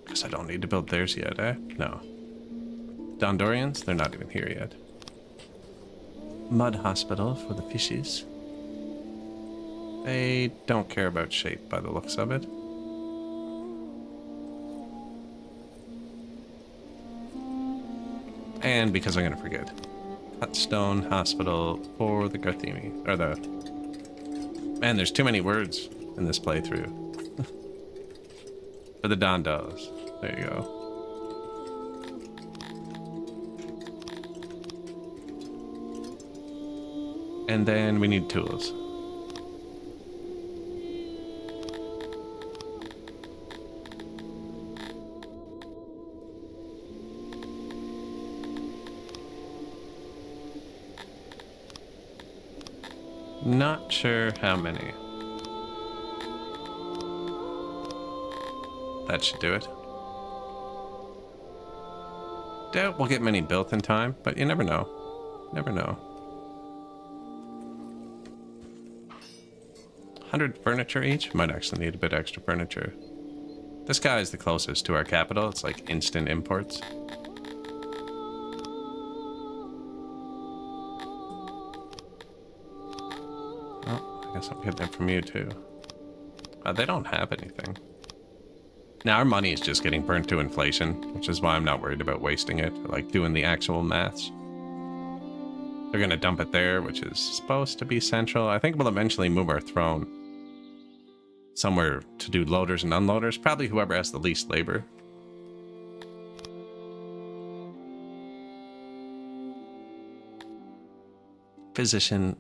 Guess I don't need to build theirs yet, eh? No. Dondorians? They're not even here yet. Mud Hospital for the fishes. They don't care about shape by the looks of it. And because I'm gonna forget. Stone Hospital for the Garthimi. Or the... Man, there's too many words in this playthrough. For the Dondos. There you go. And then we need tools. Not sure how many. That should do it. Doubt we'll get many built in time, but you never know. Never know. 100 furniture each? Might actually need a bit extra furniture. This guy is the closest to our capital. It's like instant imports. Oh, I guess I'll get that from you too. They don't have anything. Now our money is just getting burnt to inflation, which is why I'm not worried about wasting it, or like doing the actual maths. They're gonna dump it there, which is supposed to be central. I think we'll eventually move our throne somewhere to do loaders and unloaders. Probably whoever has the least labor. Physician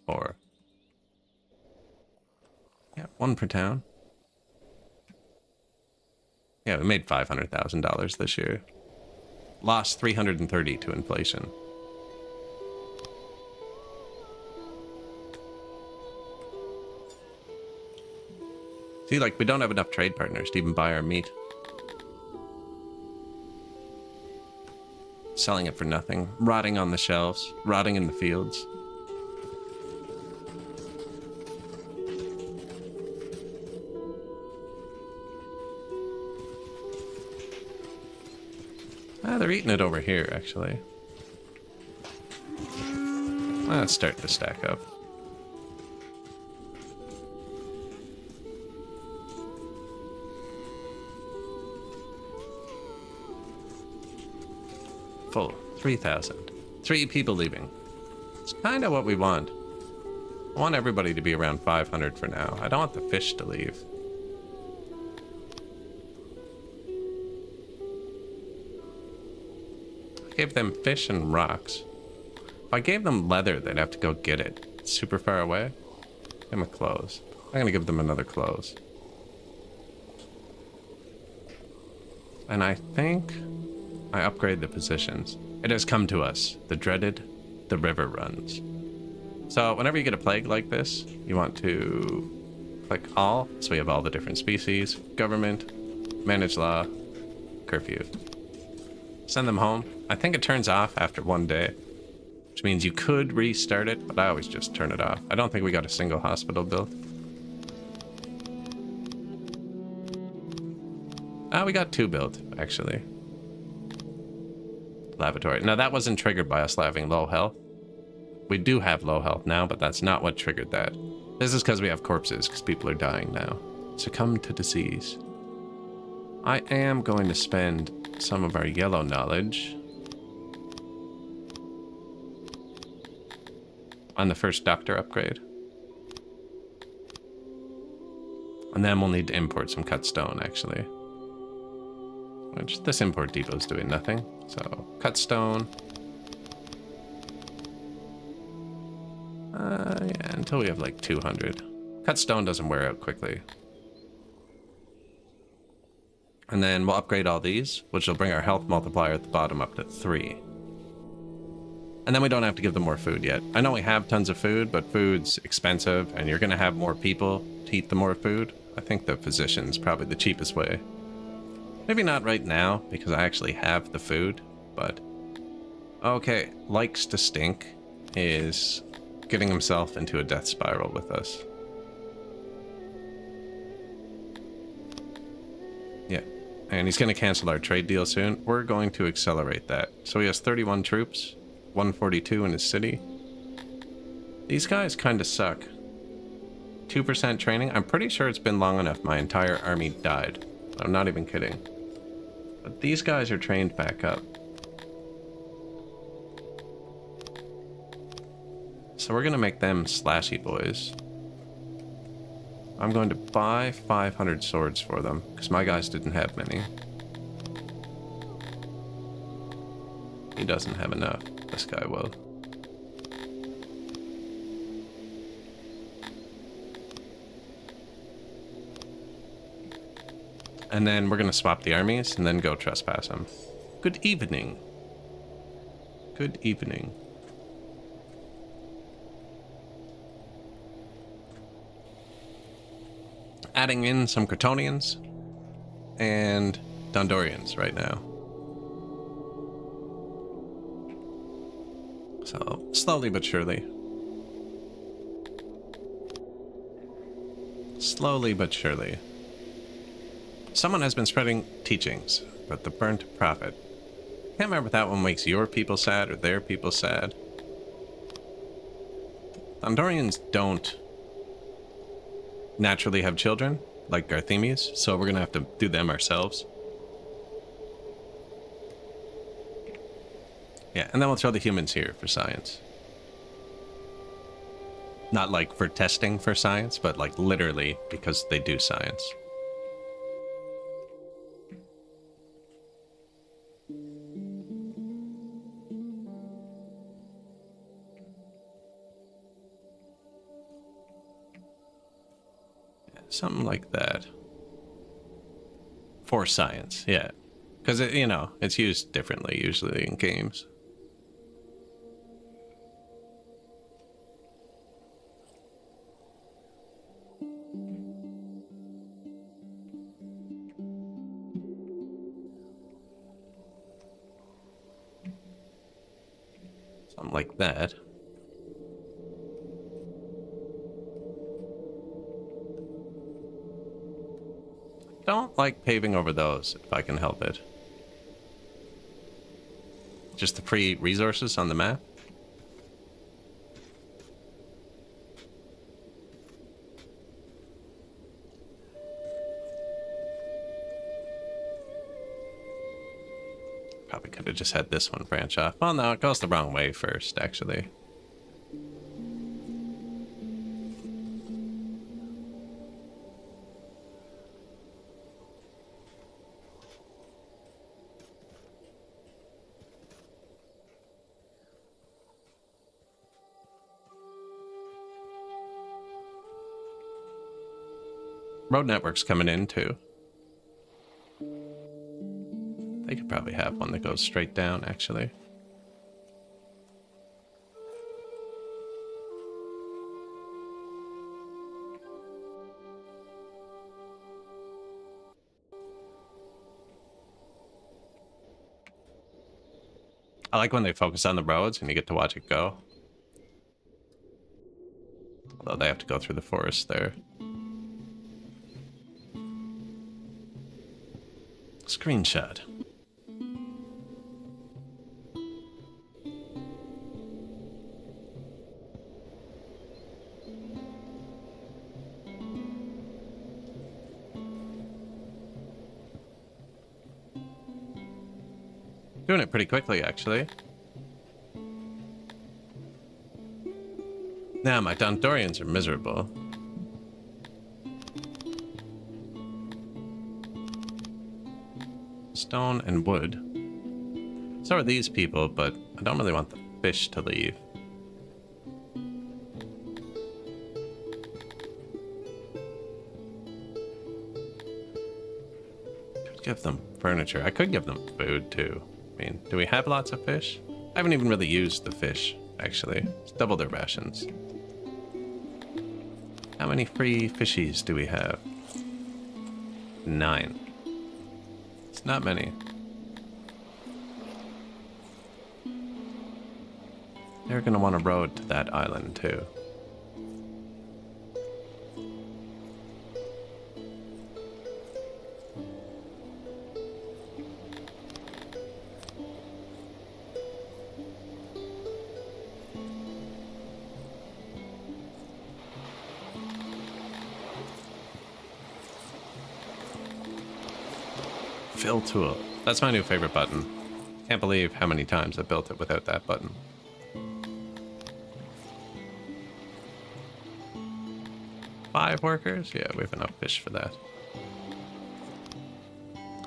4. Yeah, 1 per town. Yeah, we made $500,000 this year. Lost 330 to inflation. See, like, we don't have enough trade partners to even buy our meat. Selling it for nothing. Rotting on the shelves. Rotting in the fields. Ah, they're eating it over here, actually. Let's start to stack up. Full. 3,000. 3 people leaving. It's kind of what we want. I want everybody to be around 500 for now. I don't want the fish to leave. I gave them fish and rocks. If I gave them leather, they'd have to go get it. It's super far away. Give them a clothes. I'm gonna give them another clothes. And I think I upgrade the positions. It has come to us, the dreaded, the river runs. So whenever you get a plague like this, you want to click all, so we have all the different species, government, manage law, curfew. Send them home. I think it turns off after 1 day, which means you could restart it, but I always just turn it off. I don't think we got a single hospital built. We got 2 built, actually. Lavatory. Now, that wasn't triggered by us having low health. We do have low health now, but that's not what triggered that. This is because we have corpses, because people are dying now. Succumb to disease. I am going to spend some of our yellow knowledge on the first doctor upgrade. And then we'll need to import some cut stone, actually. Which this import depot is doing nothing. So, cut stone. Yeah, until we have like 200. Cut stone doesn't wear out quickly. And then we'll upgrade all these, which will bring our health multiplier at the bottom up to 3. And then we don't have to give them more food yet. I know we have tons of food, but food's expensive, and you're going to have more people to eat the more food. I think the physician's probably the cheapest way. Maybe not right now, because I actually have the food, but... Okay, likes to stink is getting himself into a death spiral with us. Yeah, and he's going to cancel our trade deal soon. We're going to accelerate that. So he has 31 troops, 142 in his city. These guys kind of suck. 2% training. I'm pretty sure it's been long enough my entire army died. I'm not even kidding. But these guys are trained back up. So we're going to make them slashy boys. I'm going to buy 500 swords for them, because my guys didn't have many. He doesn't have enough. This guy will. And then we're gonna swap the armies and then go trespass them. Good evening. Good evening. Adding in some Kryptonians and Dondorians right now. So, slowly but surely. Slowly but surely. Someone has been spreading teachings about the burnt prophet. Can't remember if that one makes your people sad or their people sad. Dondorians don't naturally have children, like Garthemius, so we're gonna have to do them ourselves. Yeah, and then we'll throw the humans here for science. Not like for testing for science, but like literally because they do science. Something like that. For science, yeah. Because, you know, it's used differently usually in games. Something like that. Don't like paving over those if I can help it. Just the free resources on the map. Probably could have just had this one branch off. Well, no, it goes the wrong way first, actually. Road network's coming in, too. They could probably have one that goes straight down, actually. I like when they focus on the roads and you get to watch it go. Although they have to go through the forest there. Screenshot. Doing it pretty quickly, actually. Now, my Dondorians are miserable. Stone and wood. So are these people, but I don't really want the fish to leave. Could give them furniture. I could give them food, too. I mean, do we have lots of fish? I haven't even really used the fish, actually. It's double their rations. How many free fishies do we have? 9. It's not many. They're gonna want a road to that island, too. Fill tool. That's my new favorite button. Can't believe how many times I built it without that button. Five workers? Yeah, we have enough fish for that.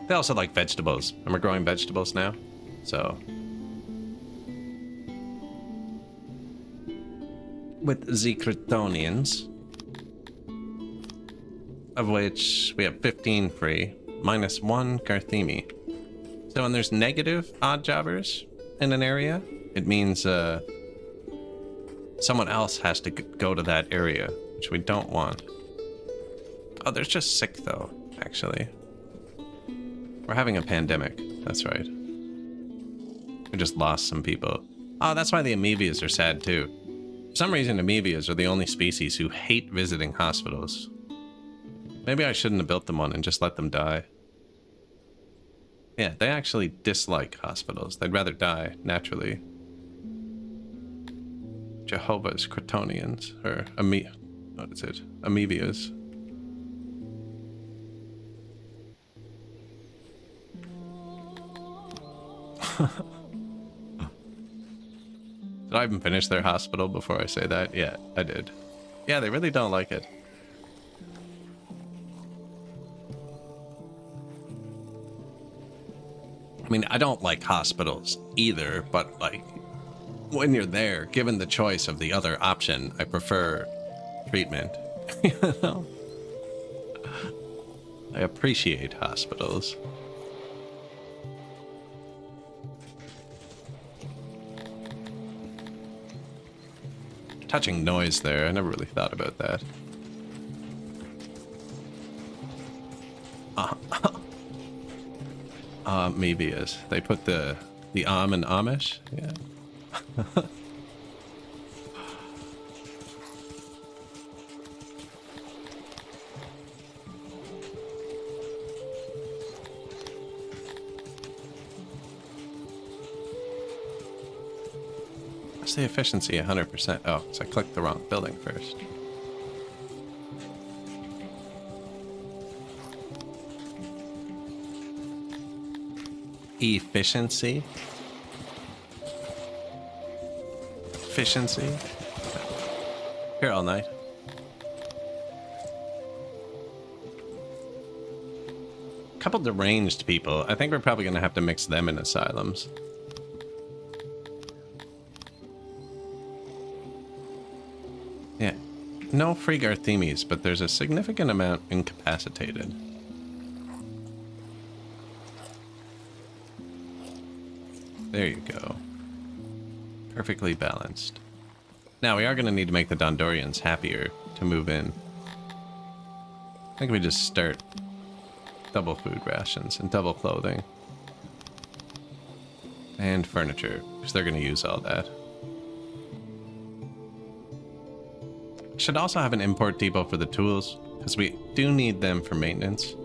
They also like vegetables, and we're growing vegetables now, so. With the Kryptonians, of which we have 15 free. -1 Garthemi. So when there's negative odd jobbers in an area, it means someone else has to go to that area, which we don't want. Oh, there's just sick though, actually. We're having a pandemic, that's right. We just lost some people. Oh, that's why the amoebias are sad too. For some reason, amoebias are the only species who hate visiting hospitals. Maybe I shouldn't have built them one and just let them die. Yeah, they actually dislike hospitals. They'd rather die naturally. Jehovah's Cretonians, or what is it? Amoebias. Did I even finish their hospital before I say that? Yeah, I did. Yeah, they really don't like it. I mean, I don't like hospitals either, but like, when you're there, given the choice of the other option, I prefer treatment. You know? I appreciate hospitals. Touching noise there, I never really thought about that. Maybe is. They put the in Amish? Yeah. What's the efficiency? 100%. Oh, so I clicked the wrong building first. Efficiency. Efficiency. Here all night. A couple deranged people. I think we're probably going to have to mix them in asylums. Yeah. No free Garthemis, but there's a significant amount incapacitated. There you go. Perfectly balanced. Now, we are going to need to make the Dondorians happier to move in. I think we just start double food rations and double clothing. And furniture, because they're going to use all that. Should also have an import depot for the tools, because we do need them for maintenance.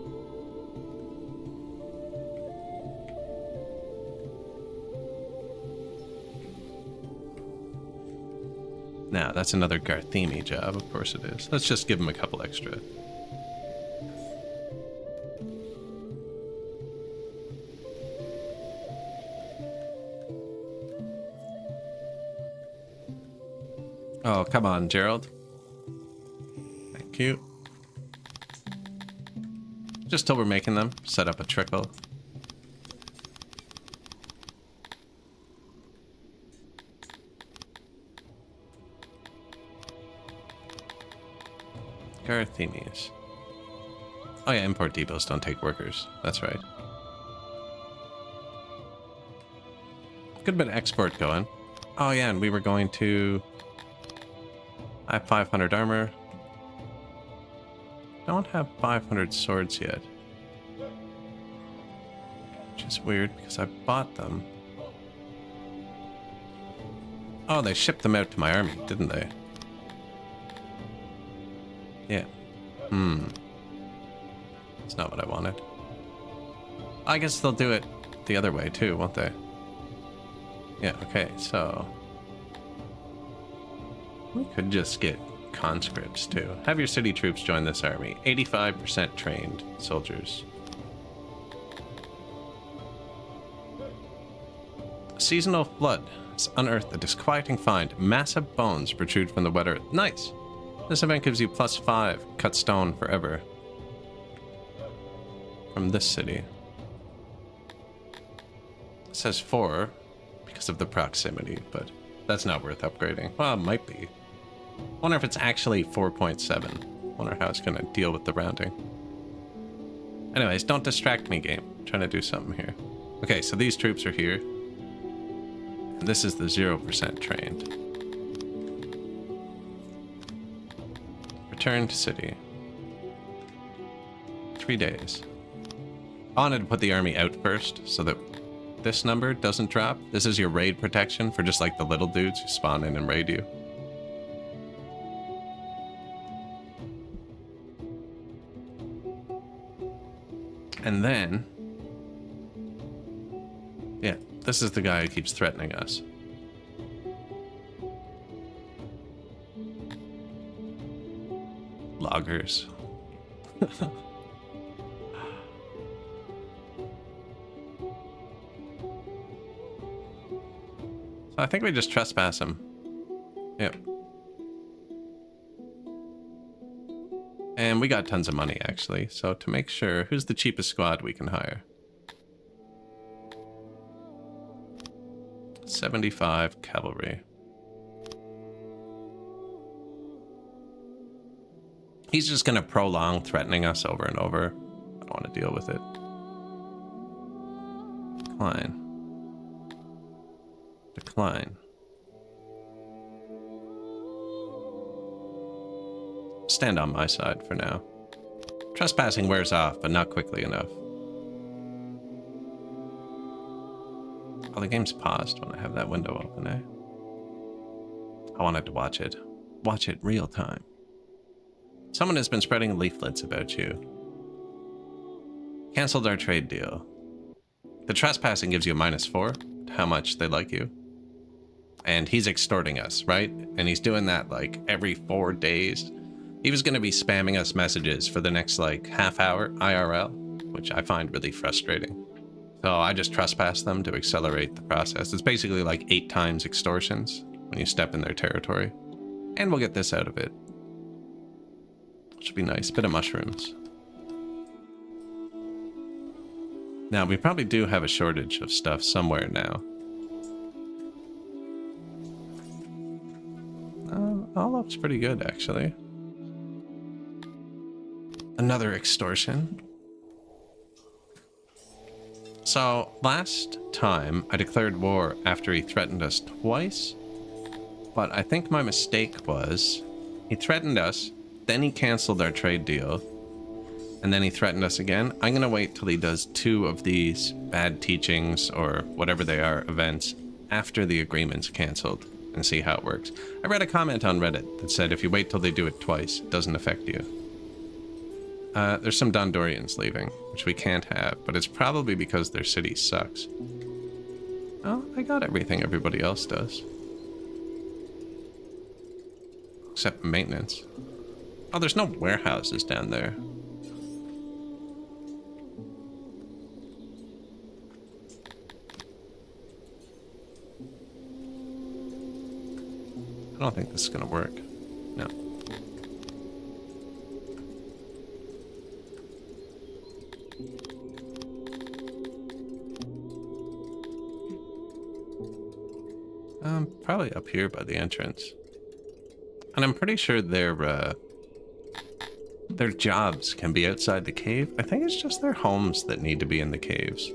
Now, that's another Garthemi job, of course it is. Let's just give him a couple extra. Oh, come on, Gerald. Thank you. Just till we're making them, set up a trickle. Garthemis. Oh yeah, import depots don't take workers. That's right. Good bit of export going. Oh yeah, and we were going to... I have 500 armor. Don't have 500 swords yet. Which is weird because I bought them. Oh, they shipped them out to my army, didn't they? Yeah. That's not what I wanted. I guess they'll do it the other way too, won't they? Yeah, okay, so... we could just get conscripts too. Have your city troops join this army. 85% trained soldiers. Seasonal flood has unearthed a disquieting find. Massive bones protrude from the wet earth. Nice! This event gives you +5 cut stone forever. From this city. It says 4 because of the proximity, but that's not worth upgrading. Well, it might be. Wonder if it's actually 4.7. Wonder how it's going to deal with the rounding. Anyways, don't distract me, game. I'm trying to do something here. Okay, so these troops are here. And this is the 0% trained. Return to city. 3 days. I wanted to put the army out first so that this number doesn't drop. This is your raid protection for just like the little dudes who spawn in and raid you. And then, yeah, this is the guy who keeps threatening us. Loggers. So I think we just trespass him. Yep. And we got tons of money, actually. So to make sure, who's the cheapest squad we can hire? 75 cavalry. He's just going to prolong threatening us over and over. I don't want to deal with it. Decline. Decline. Stand on my side for now. Trespassing wears off, but not quickly enough. Oh, the game's paused when I have that window open, eh? I wanted to watch it. Watch it real time. Someone has been spreading leaflets about you. Cancelled our trade deal. The trespassing gives you a -4 to how much they like you. And he's extorting us, right? And he's doing that like every 4 days. He was going to be spamming us messages for the next like half hour IRL, which I find really frustrating. So I just trespass them to accelerate the process. It's basically like 8 times extortions when you step in their territory. And we'll get this out of it. Should be nice. Bit of mushrooms. Now, we probably do have a shortage of stuff somewhere now. All looks pretty good, actually. Another extortion. So, last time I declared war after he threatened us twice. But I think my mistake was he threatened us, then he canceled our trade deal, and then he threatened us again. I'm going to wait till he does 2 of these bad teachings or whatever they are events after the agreement's canceled and see how it works. I read a comment on Reddit that said if you wait till they do it twice, it doesn't affect you. There's some Dondorians leaving, which we can't have, but it's probably because their city sucks. Oh, I got everything everybody else does. Except maintenance. Oh, there's no warehouses down there. I don't think this is gonna work. No. Probably up here by the entrance. And I'm pretty sure their jobs can be outside the cave. I think it's just their homes that need to be in the caves.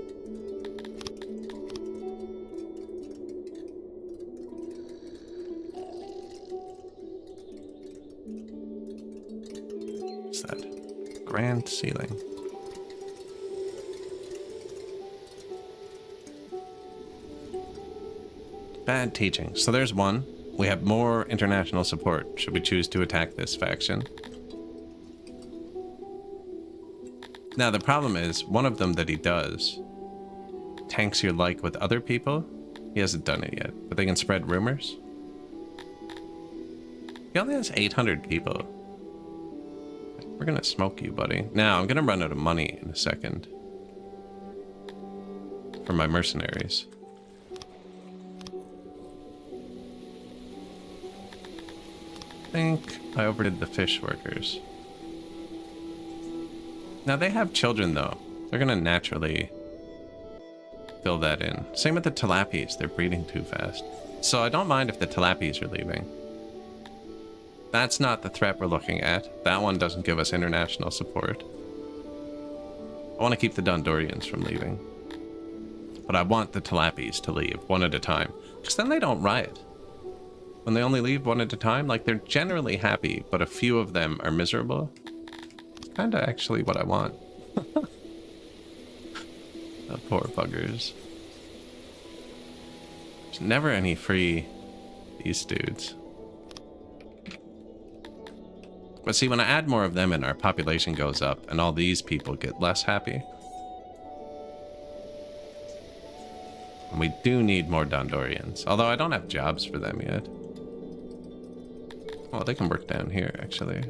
What's that? Grand ceiling. Bad teaching. So there's one. We have more international support should we choose to attack this faction. Now the problem is, one of them that he does tanks your like with other people. He hasn't done it yet, but they can spread rumors. He only has 800 people. We're gonna smoke you, buddy. Now, I'm gonna run out of money in a second for my mercenaries. I think I overdid the fish workers. Now they have children though. They're gonna naturally fill that in. Same with the tilapies, they're breeding too fast. So I don't mind if the tilapies are leaving. That's not the threat we're looking at. That one doesn't give us international support. I want to keep the Dondorians from leaving. But I want the Talapis to leave one at a time. Because then they don't riot. When they only leave one at a time, like, they're generally happy, but a few of them are miserable. It's kind of actually what I want. The poor buggers. There's never any free these dudes. But see, when I add more of them in, our population goes up, and all these people get less happy. And we do need more Dondorians, although I don't have jobs for them yet. Well, they can work down here, actually.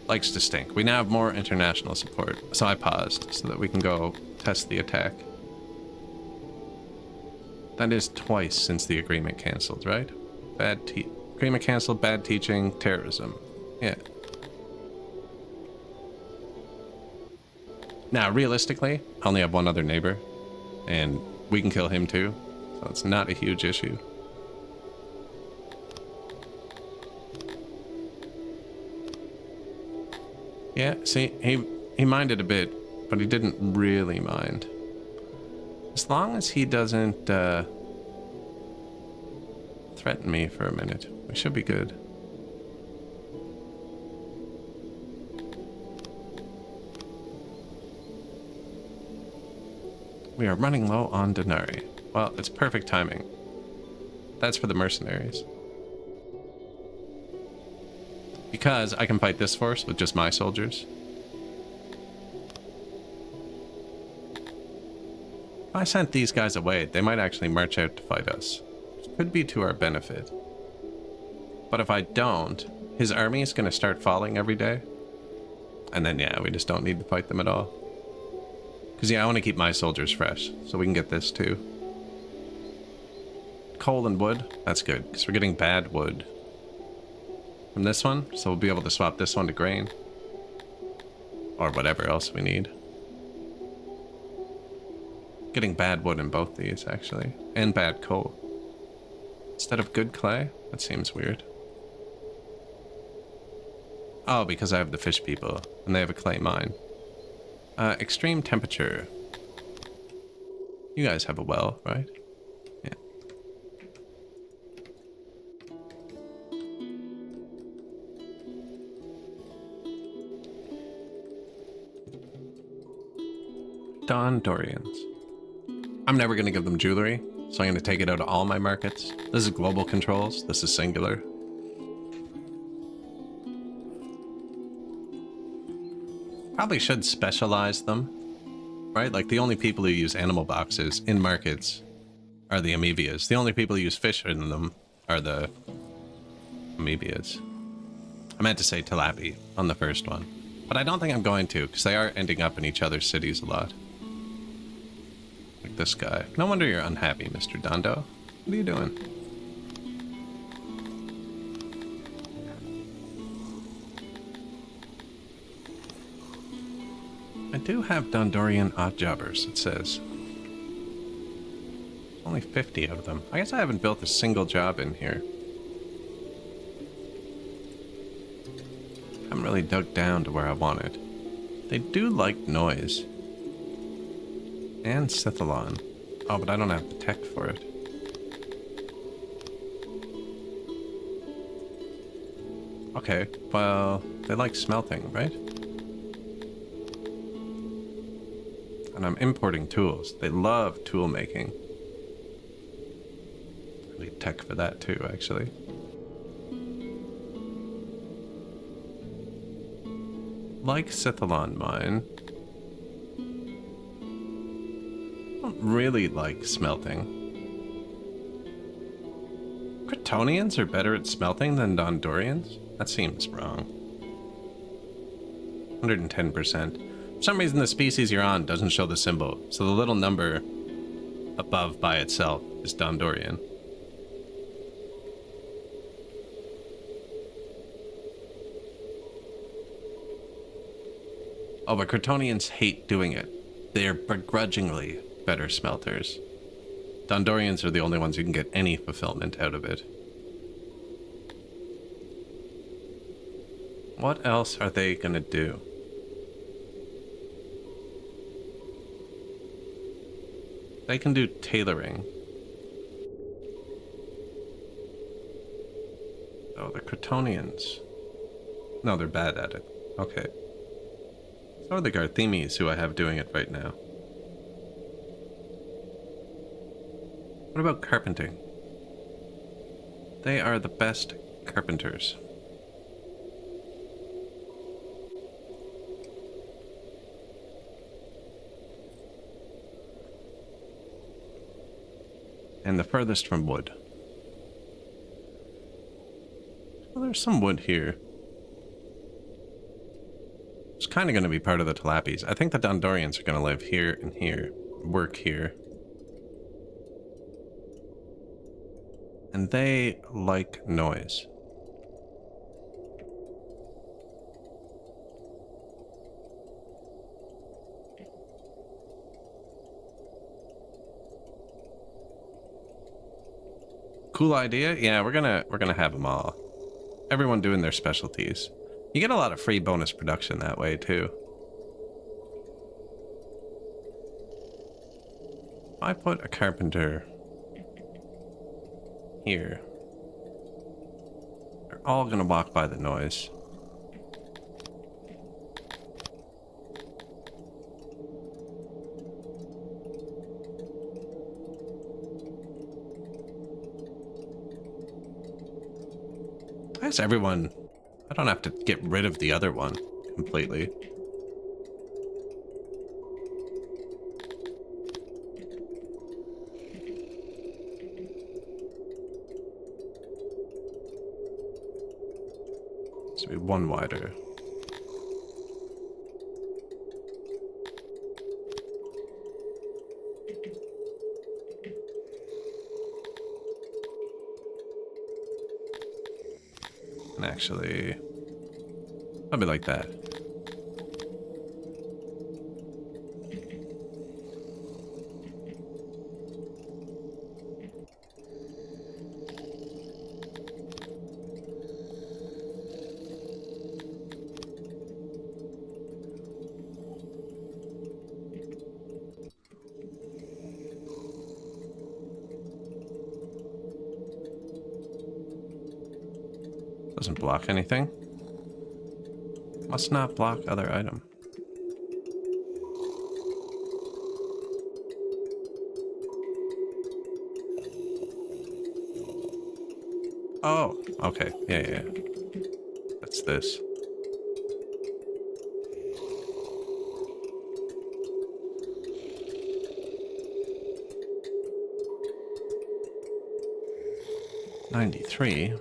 Likes to stink. We now have more international support, so I paused so that we can go test the attack. That is twice since the agreement canceled, right? Agreement canceled, bad teaching, terrorism. Yeah. Now, realistically, I only have one other neighbor, and we can kill him too, so it's not a huge issue. Yeah, see, he minded a bit, but he didn't really mind. As long as he doesn't threaten me for a minute, we should be good. We are running low on Denari. Well, it's perfect timing. That's for the mercenaries. Because I can fight this force with just my soldiers. If I sent these guys away, they might actually march out to fight us. Which could be to our benefit. But if I don't, his army is going to start falling every day. And then, yeah, we just don't need to fight them at all. Because, yeah, I want to keep my soldiers fresh, so we can get this too. Coal and wood, that's good, because we're getting bad wood from this one, so we'll be able to swap this one to grain. Or whatever else we need. Getting bad wood in both these, actually. And bad coal. Instead of good clay? That seems weird. Oh, because I have the fish people, and they have a clay mine. Extreme temperature. You guys have a well, right? Yeah. Dondorians. I'm never going to give them jewelry, so I'm going to take it out of all my markets. This is global controls. This is singular. Probably should specialize them, right? Like, the only people who use animal boxes in markets are the amoebias. The only people who use fish in them are the amoebias. I meant to say tilapia on the first one, but I don't think I'm going to, because they are ending up in each other's cities a lot. Like this guy. No wonder you're unhappy, Mr. Dondo. What are you doing? I do have Dondorian oddjobbers, it says. Only 50 of them. I guess I haven't built a single job in here. Haven't really dug down to where I want it. They do like noise. And Scythalon. Oh, but I don't have the tech for it. Okay, well, they like smelting, right? And I'm importing tools. They love tool making. I need tech for that too, actually. Like Scythalon mine. I don't really like smelting. Kryptonians are better at smelting than Dondorians? That seems wrong. 110%. For some reason, the species you're on doesn't show the symbol, so the little number above by itself is Dondorian. Oh, but Kryptonians hate doing it. They are begrudgingly better smelters. Dondorians are the only ones who can get any fulfillment out of it. What else are they gonna do? They can do tailoring. Oh, the Crotonians. No, they're bad at it. Okay. So are the Garthemes, who I have doing it right now. What about carpenting? They are the best carpenters. And the furthest from wood. Well, there's some wood here. It's kind of going to be part of the Talapis. I think the Dondorians are going to live here and here, work here. And they like noise. Cool idea. Yeah, we're gonna have them all. Everyone doing their specialties. You get a lot of free bonus production that way too. If I put a carpenter here, they're all gonna walk by the noise. Why is everyone... I don't have to get rid of the other one completely. This will be one wider. And actually, probably like that. Doesn't block anything. Must not block other item. Oh, okay. Yeah. That's this. $93.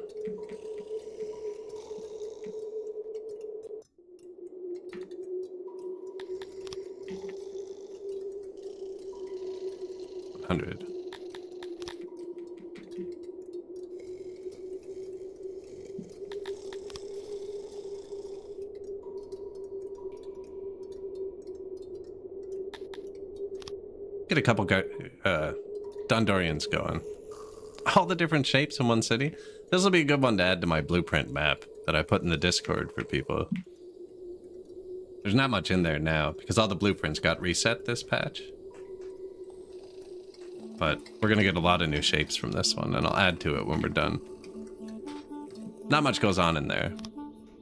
$100. Get a couple Dondorians going. All the different shapes in one city. This will be a good one to add to my blueprint map that I put in the Discord for people. There's not much in there now because all the blueprints got reset this patch. But we're going to get a lot of new shapes from this one, and I'll add to it when we're done. Not much goes on in there.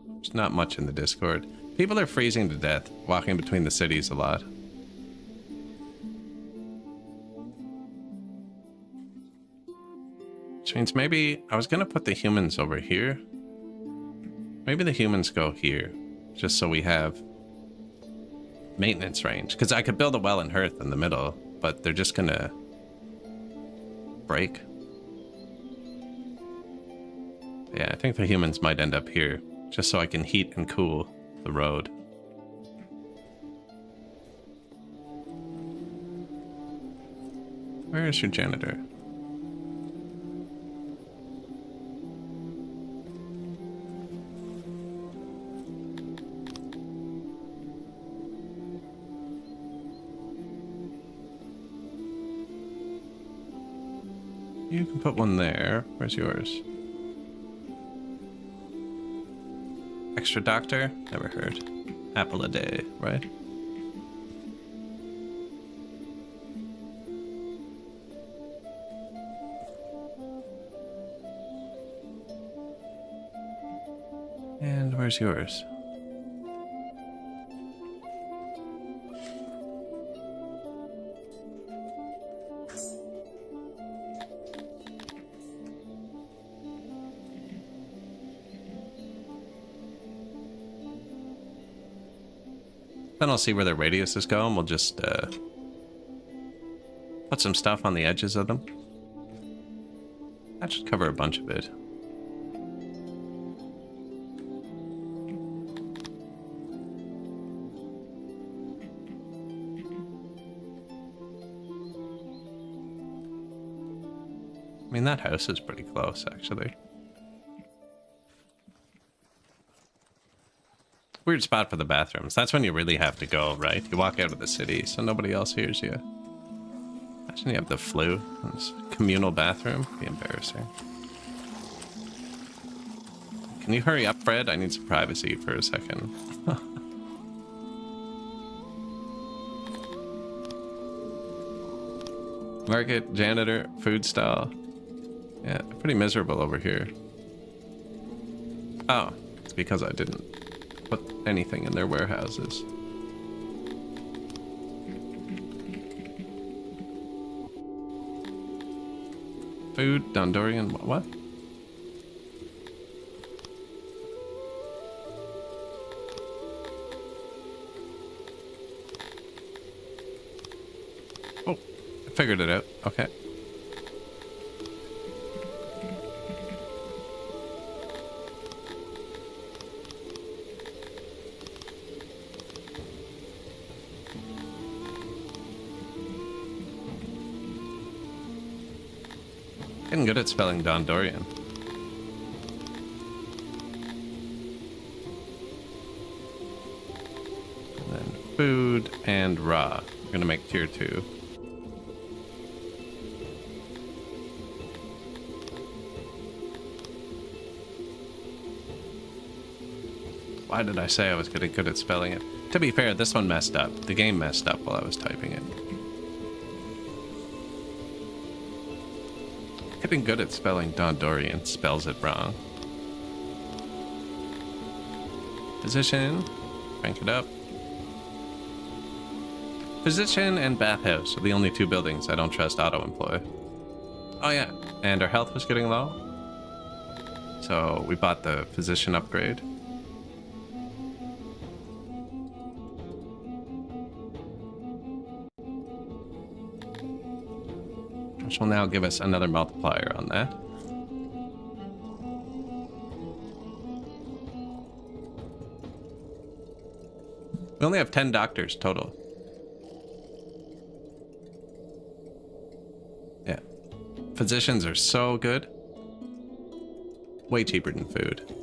There's not much in the Discord. People are freezing to death, walking between the cities a lot. Which means maybe I was going to put the humans over here. Maybe the humans go here, just so we have maintenance range. Because I could build a well and hearth in the middle, but they're just going to break. Yeah, I think the humans might end up here, just so I can heat and cool the road. Where is your janitor? You can put one there. Where's yours? Extra doctor? Never heard. Apple a day, right? And where's yours? Then I'll see where the radius is going. We'll just put some stuff on the edges of them. That should cover a bunch of it. I mean, that house is pretty close, actually. Weird spot for the bathrooms. That's when you really have to go, right? You walk out of the city, so nobody else hears you. Imagine you have the flu. This communal bathroom. Be embarrassing. Can you hurry up, Fred? I need some privacy for a second. Market, janitor, food stall. Yeah, pretty miserable over here. Oh, it's because I didn't put anything in their warehouses. Food, Dondorian, what? Oh, I figured it out. Okay. Getting good at spelling Dondorian. And then food and raw. We're gonna make tier 2. Why did I say I was getting good at spelling it? To be fair, this one messed up. The game messed up while I was typing it. Getting good at spelling Dondorian spells it wrong. Physician, crank it up. Physician and bathhouse are the only 2 buildings I don't trust auto-employ. Oh yeah, and our health was getting low. So we bought the physician upgrade. Which will now give us another multiplier on that. We only have 10 doctors total. Yeah. Physicians are so good. Way cheaper than food.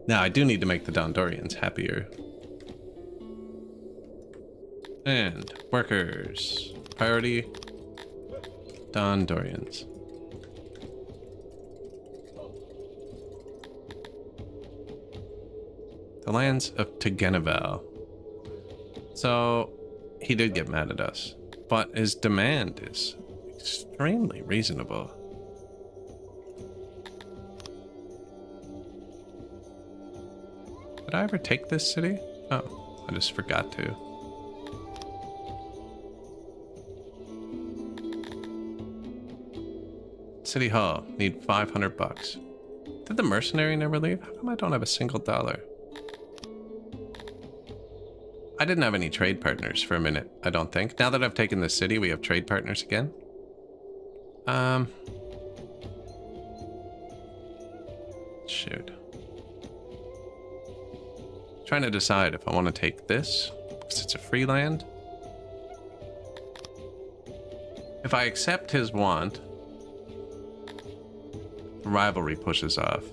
Now, I do need to make the Dondorians happier. And workers. Priority. Dondorians. The lands of Tegeneval. So, he did get mad at us. But his demand is extremely reasonable. Did I ever take this city? Oh, I just forgot to. City Hall, need 500 bucks. Did the mercenary never leave? How come I don't have a single dollar? I didn't have any trade partners for a minute, I don't think. Now that I've taken the city, we have trade partners again. Shoot. Trying to decide if I want to take this, because it's a free land. If I accept his want, rivalry pushes off.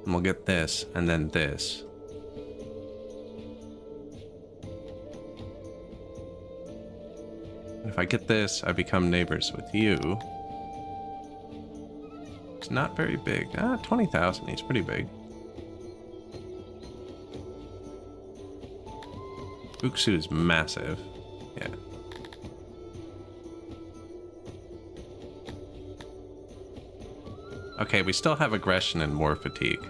And we'll get this, and then this. And if I get this, I become neighbors with you. not very big. 20,000. He's pretty big. Uksu's massive. Yeah. Okay, we still have aggression and war fatigue.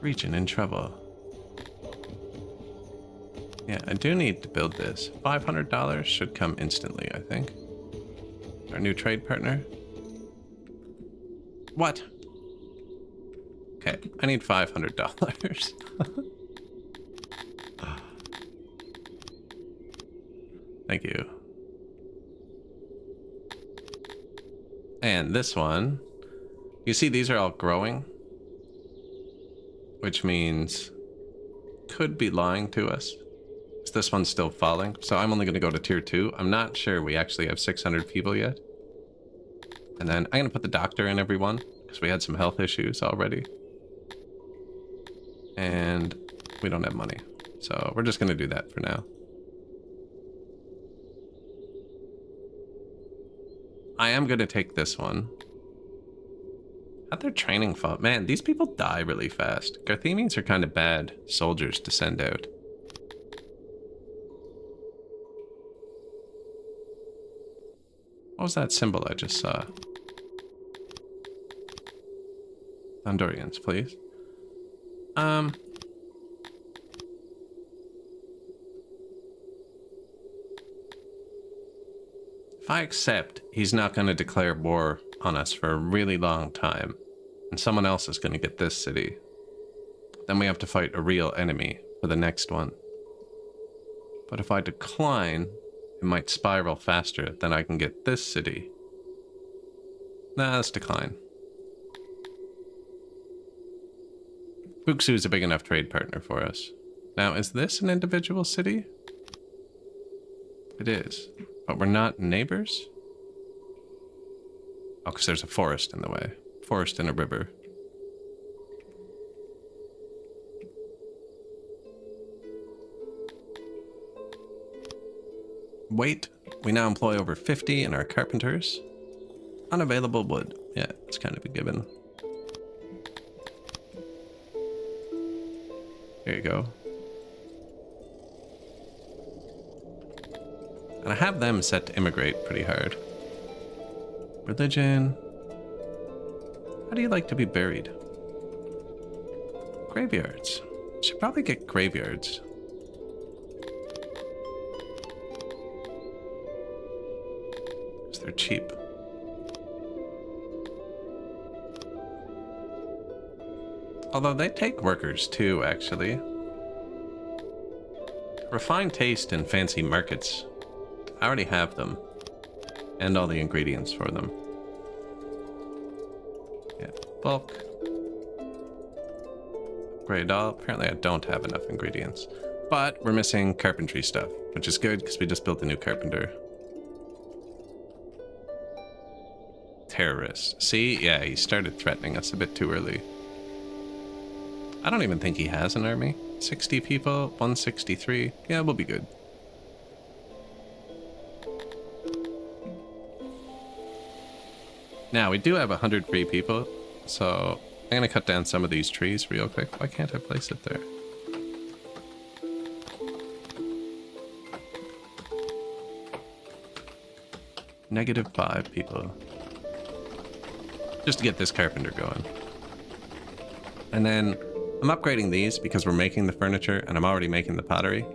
Region in trouble. Yeah, I do need to build this. $500 should come instantly, I think. Our new trade partner. What? Okay, I need $500. Thank you. And this one, you see these are all growing, which means could be lying to us. This one's still falling, so I'm only going to go to tier 2. I'm not sure we actually have 600 people yet. And then I'm going to put the doctor in everyone, because we had some health issues already. And we don't have money, so we're just going to do that for now. I am going to take this one. How'd their training fall? Man, these people die really fast. Garthemians are kind of bad soldiers to send out. What was that symbol I just saw? Andorians, please. If I accept, he's not going to declare war on us for a really long time, and someone else is going to get this city. Then we have to fight a real enemy for the next one. But if I decline, it might spiral faster than I can get this city. Nah, let's decline. Buksu is a big enough trade partner for us. Now, is this an individual city? It is. But we're not neighbors? Oh, because there's a forest in the way. Forest and a river. Weight. We now employ over 50 in our carpenters. Unavailable wood. Yeah, it's kind of a given. Here you go. And I have them set to immigrate pretty hard. Religion. How do you like to be buried? Graveyards. Should probably get graveyards. Because they're cheap. Although they take workers too, actually. Refined taste and fancy markets. I already have them. And all the ingredients for them. Yeah, bulk. Upgrade all. Apparently I don't have enough ingredients. But we're missing carpentry stuff, which is good because we just built a new carpenter. Terrorist. See? Yeah, he started threatening us a bit too early. I don't even think he has an army. 60 people, 163. Yeah, we'll be good. Now, we do have 100 free people, so I'm going to cut down some of these trees real quick. Why can't I place it there? -5 people. Just to get this carpenter going. And then I'm upgrading these because we're making the furniture and I'm already making the pottery.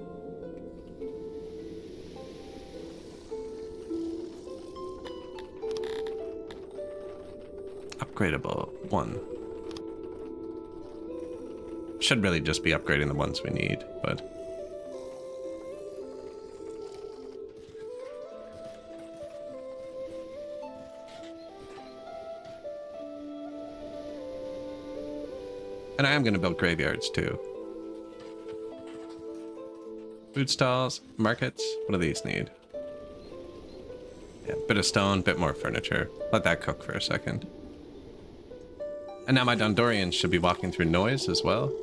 Upgradable 1. Should really just be upgrading the ones we need, but... And I am going to build graveyards too. Food stalls, markets, what do these need? Yeah, bit of stone, bit more furniture. Let that cook for a second. And now my Dondorians should be walking through noise as well.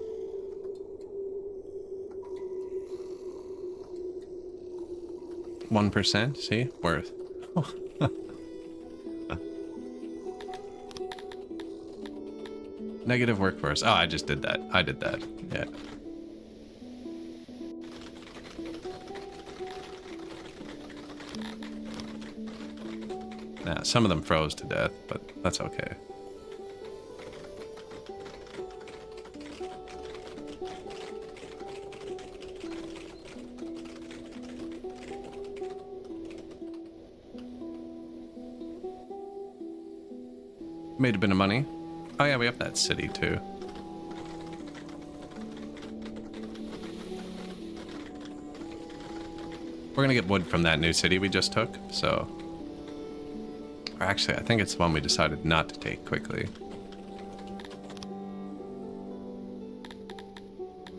%, see? Worth. Negative workforce. Oh, I just did that. I did that. Yeah. Nah, some of them froze to death, but that's okay. Made a bit of money. Oh yeah, we have that city too. We're gonna get wood from that new city we just took, so... Or actually, I think it's the one we decided not to take quickly.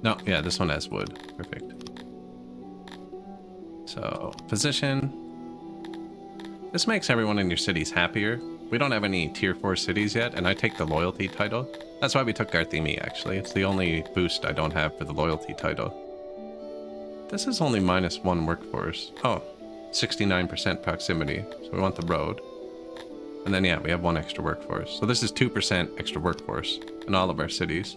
No, yeah, this one has wood. Perfect. So, position. This makes everyone in your cities happier. We don't have any tier 4 cities yet, and I take the loyalty title. That's why we took Garthemi, actually. It's the only boost I don't have for the loyalty title. This is only -1 workforce. Oh, 69% proximity. So we want the road. And then, yeah, we have 1 extra workforce. So this is 2% extra workforce in all of our cities.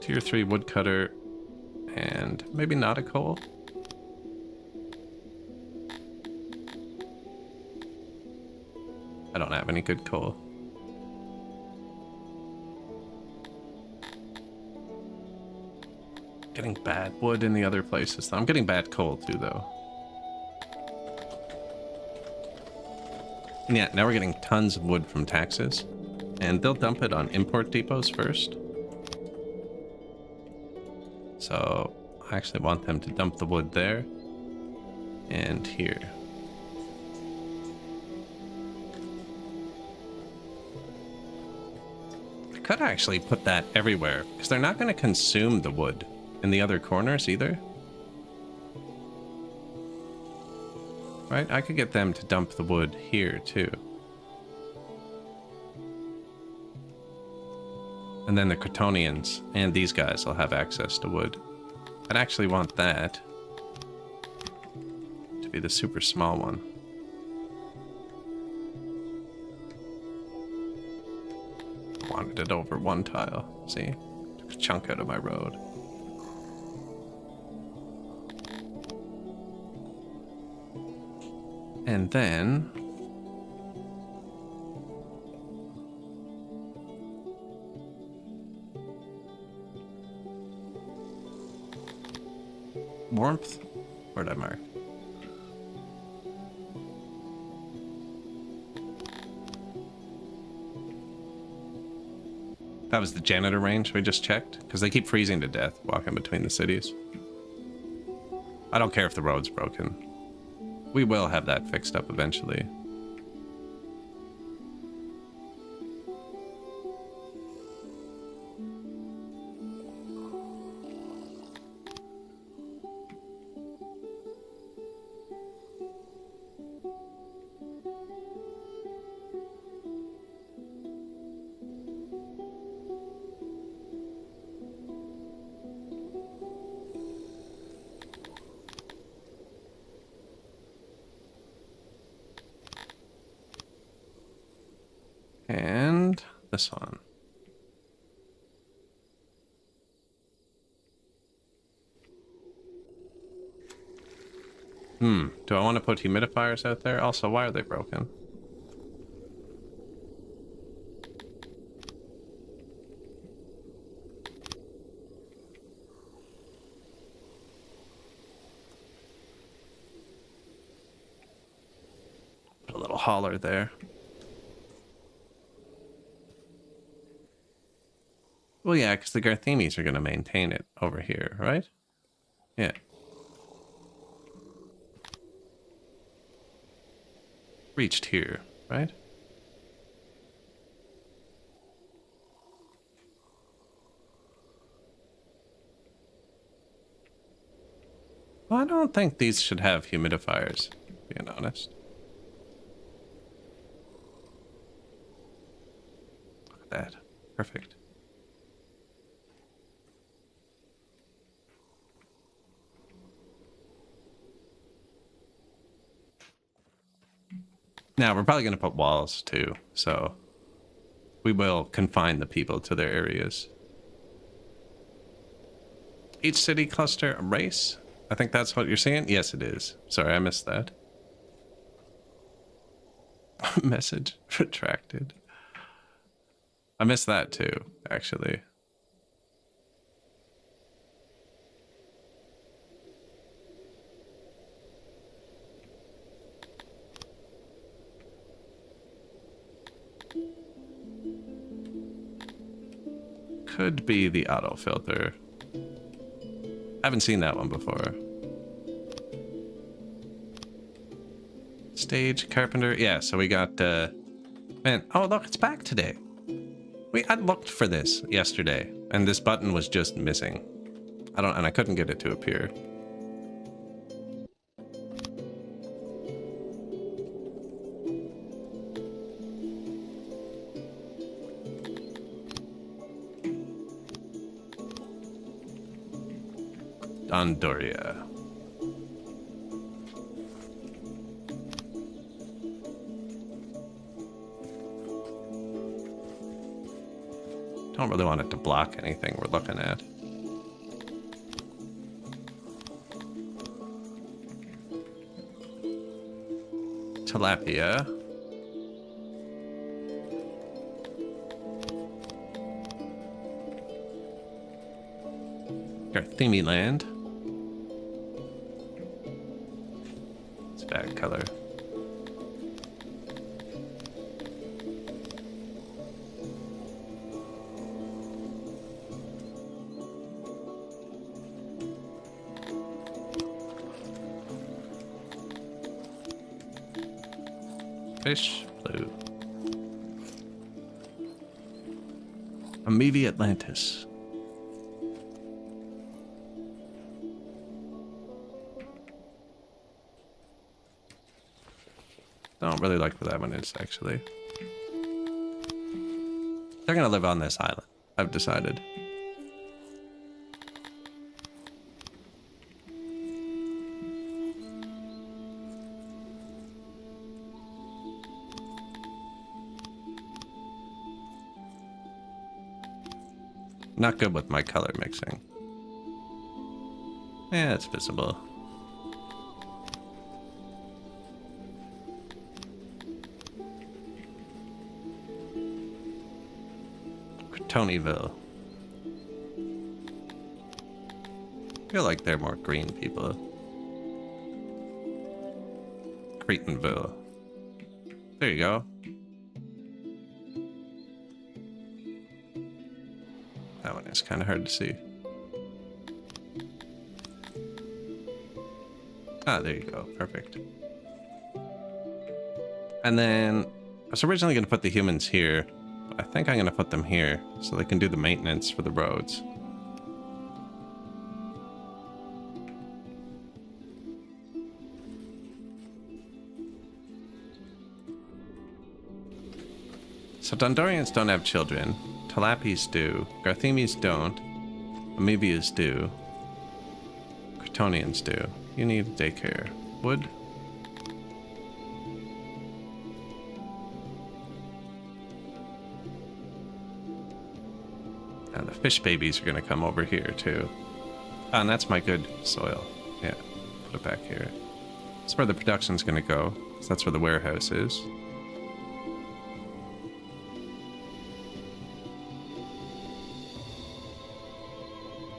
Tier 3 woodcutter and maybe not a coal. I don't have any good coal. Getting bad wood in the other places. I'm getting bad coal too, though. And yeah, now we're getting tons of wood from taxes. And they'll dump it on import depots first. So I actually want them to dump the wood there and here. I could actually put that everywhere because they're not going to consume the wood in the other corners either. Right? I could get them to dump the wood here too. And then the Crotonians and these guys will have access to wood. I'd actually want that to be the super small one. Wanted it over 1 tile. See? Took a chunk out of my road. And then... warmth? Where did I mark? That was the janitor range we just checked, because they keep freezing to death walking between the cities. I don't care if the road's broken. We will have that fixed up eventually. And this one. Do I want to put humidifiers out there? Also, why are they broken? Put a little holler there. Well, yeah, because the Garthemis are going to maintain it over here, right? Yeah. Reached here, right? Well, I don't think these should have humidifiers, being honest. Look at that. Perfect. Now, we're probably going to put walls too, so we will confine the people to their areas. Each city cluster a race? I think that's what you're saying? Yes, it is. Sorry, I missed that. Message retracted. I missed that too, actually. Could be the auto filter. Haven't seen that one before. Stage, carpenter. Yeah, so we got, man, oh look, it's back today. I looked for this yesterday, and this button was just missing. And I couldn't get it to appear. Dondoria. Don't really want it to block anything we're looking at. Tilapia. Garthemi land. It's a bad color. Fish blue. Amelia Atlantis. Don't really like where that one is, actually. They're gonna live on this island, I've decided. Not good with my color mixing. Yeah, it's visible. Tonyville. I feel like they're more green people. Cretanville. There you go. That one is kind of hard to see. Ah, there you go. Perfect. And then I was originally going to put the humans here. I think I'm going to put them here so they can do the maintenance for the roads. So Dondorians don't have children. Talapis do. Garthemis don't. Amoebias do. Cretonians do. You need daycare. Wood? And the fish babies are going to come over here too. Ah, and that's my good soil. Yeah, put it back here. That's where the production's going to go. So that's where the warehouse is.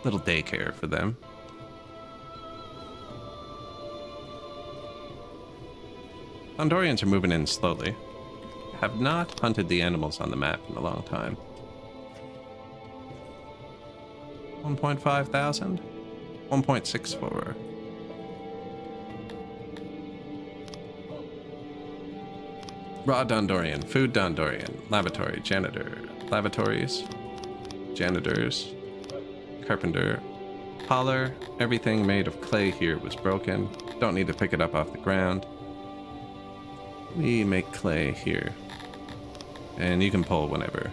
Little daycare for them. Dondorians are moving in slowly. Have not hunted the animals on the map in a long time. 1.5 thousand? 1.64. Raw Dondorian, food Dondorian, lavatory, janitor, lavatories, janitors, carpenter, holler. Everything made of clay here was broken. Don't need to pick it up off the ground. We make clay here. And you can pull whenever.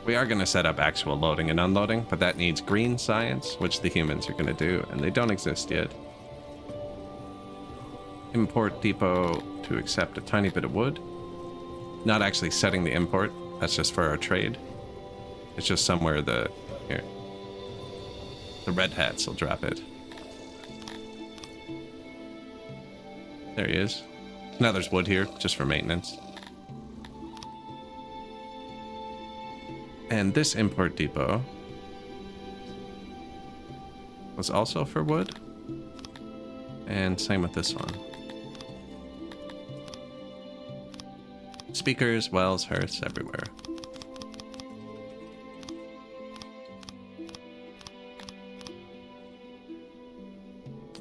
We are going to set up actual loading and unloading, but that needs green science, which the humans are going to do, and they don't exist yet. import depot to accept a tiny bit of wood. Not actually setting the import. That's just for our trade. It's just somewhere here. The red hats will drop it. There he is. Now there's wood here, just for maintenance. And this import depot was also for wood. And same with this one. Speakers, wells, hearths, everywhere.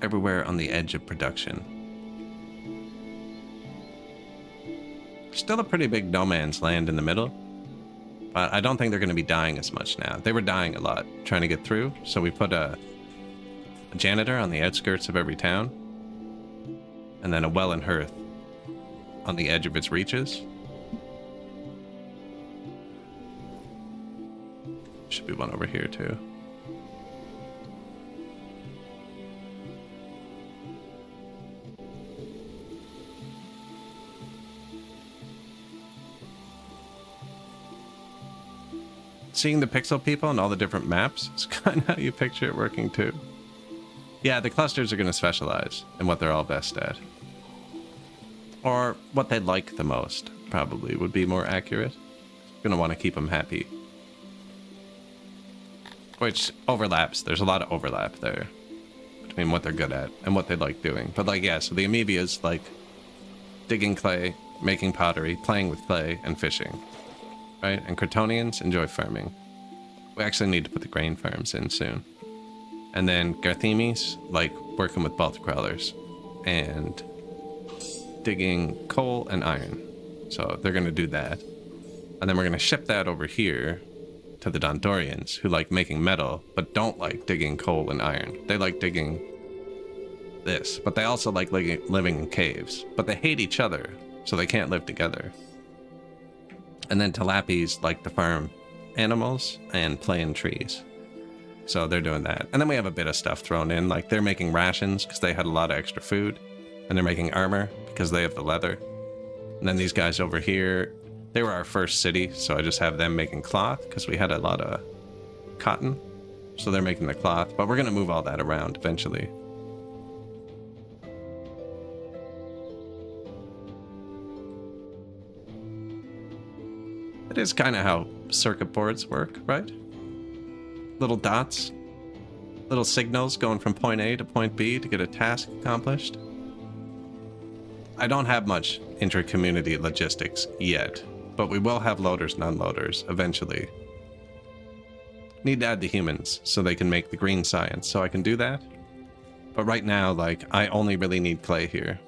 Everywhere on the edge of production. Still a pretty big no man's land in the middle. But I don't think they're going to be dying as much now. They were dying a lot trying to get through. So we put a janitor on the outskirts of every town. And then a well and hearth on the edge of its reaches. Should be one over here too. Seeing the pixel people and all the different maps is kind of how you picture it working too. Yeah, the clusters are going to specialize in what they're all best at. Or what they like the most, probably, would be more accurate. Going to want to keep them happy. Which overlaps. There's a lot of overlap there between what they're good at and what they like doing. But like, yeah, so the amoebias like digging clay, making pottery, playing with clay, and fishing. Right? And Crotonians enjoy farming. We actually need to put the grain farms in soon. And then Garthemes like working with bolt crawlers and digging coal and iron. So they're going to do that. And then we're going to ship that over here to the Dondorians, who like making metal, but don't like digging coal and iron. They like digging this, but they also like living in caves. But they hate each other, so they can't live together. And then Talapis like to farm animals and play in trees. So they're doing that. And then we have a bit of stuff thrown in, like they're making rations because they had a lot of extra food. And they're making armor because they have the leather. And then these guys over here, they were our first city, so I just have them making cloth because we had a lot of cotton. So they're making the cloth, but we're going to move all that around eventually. It is kind of how circuit boards work, right? Little dots, little signals going from point A to point B to get a task accomplished. I don't have much inter-community logistics yet, but we will have loaders and unloaders eventually. Need to add the humans so they can make the green science, so I can do that. But right now, like, I only really need clay here.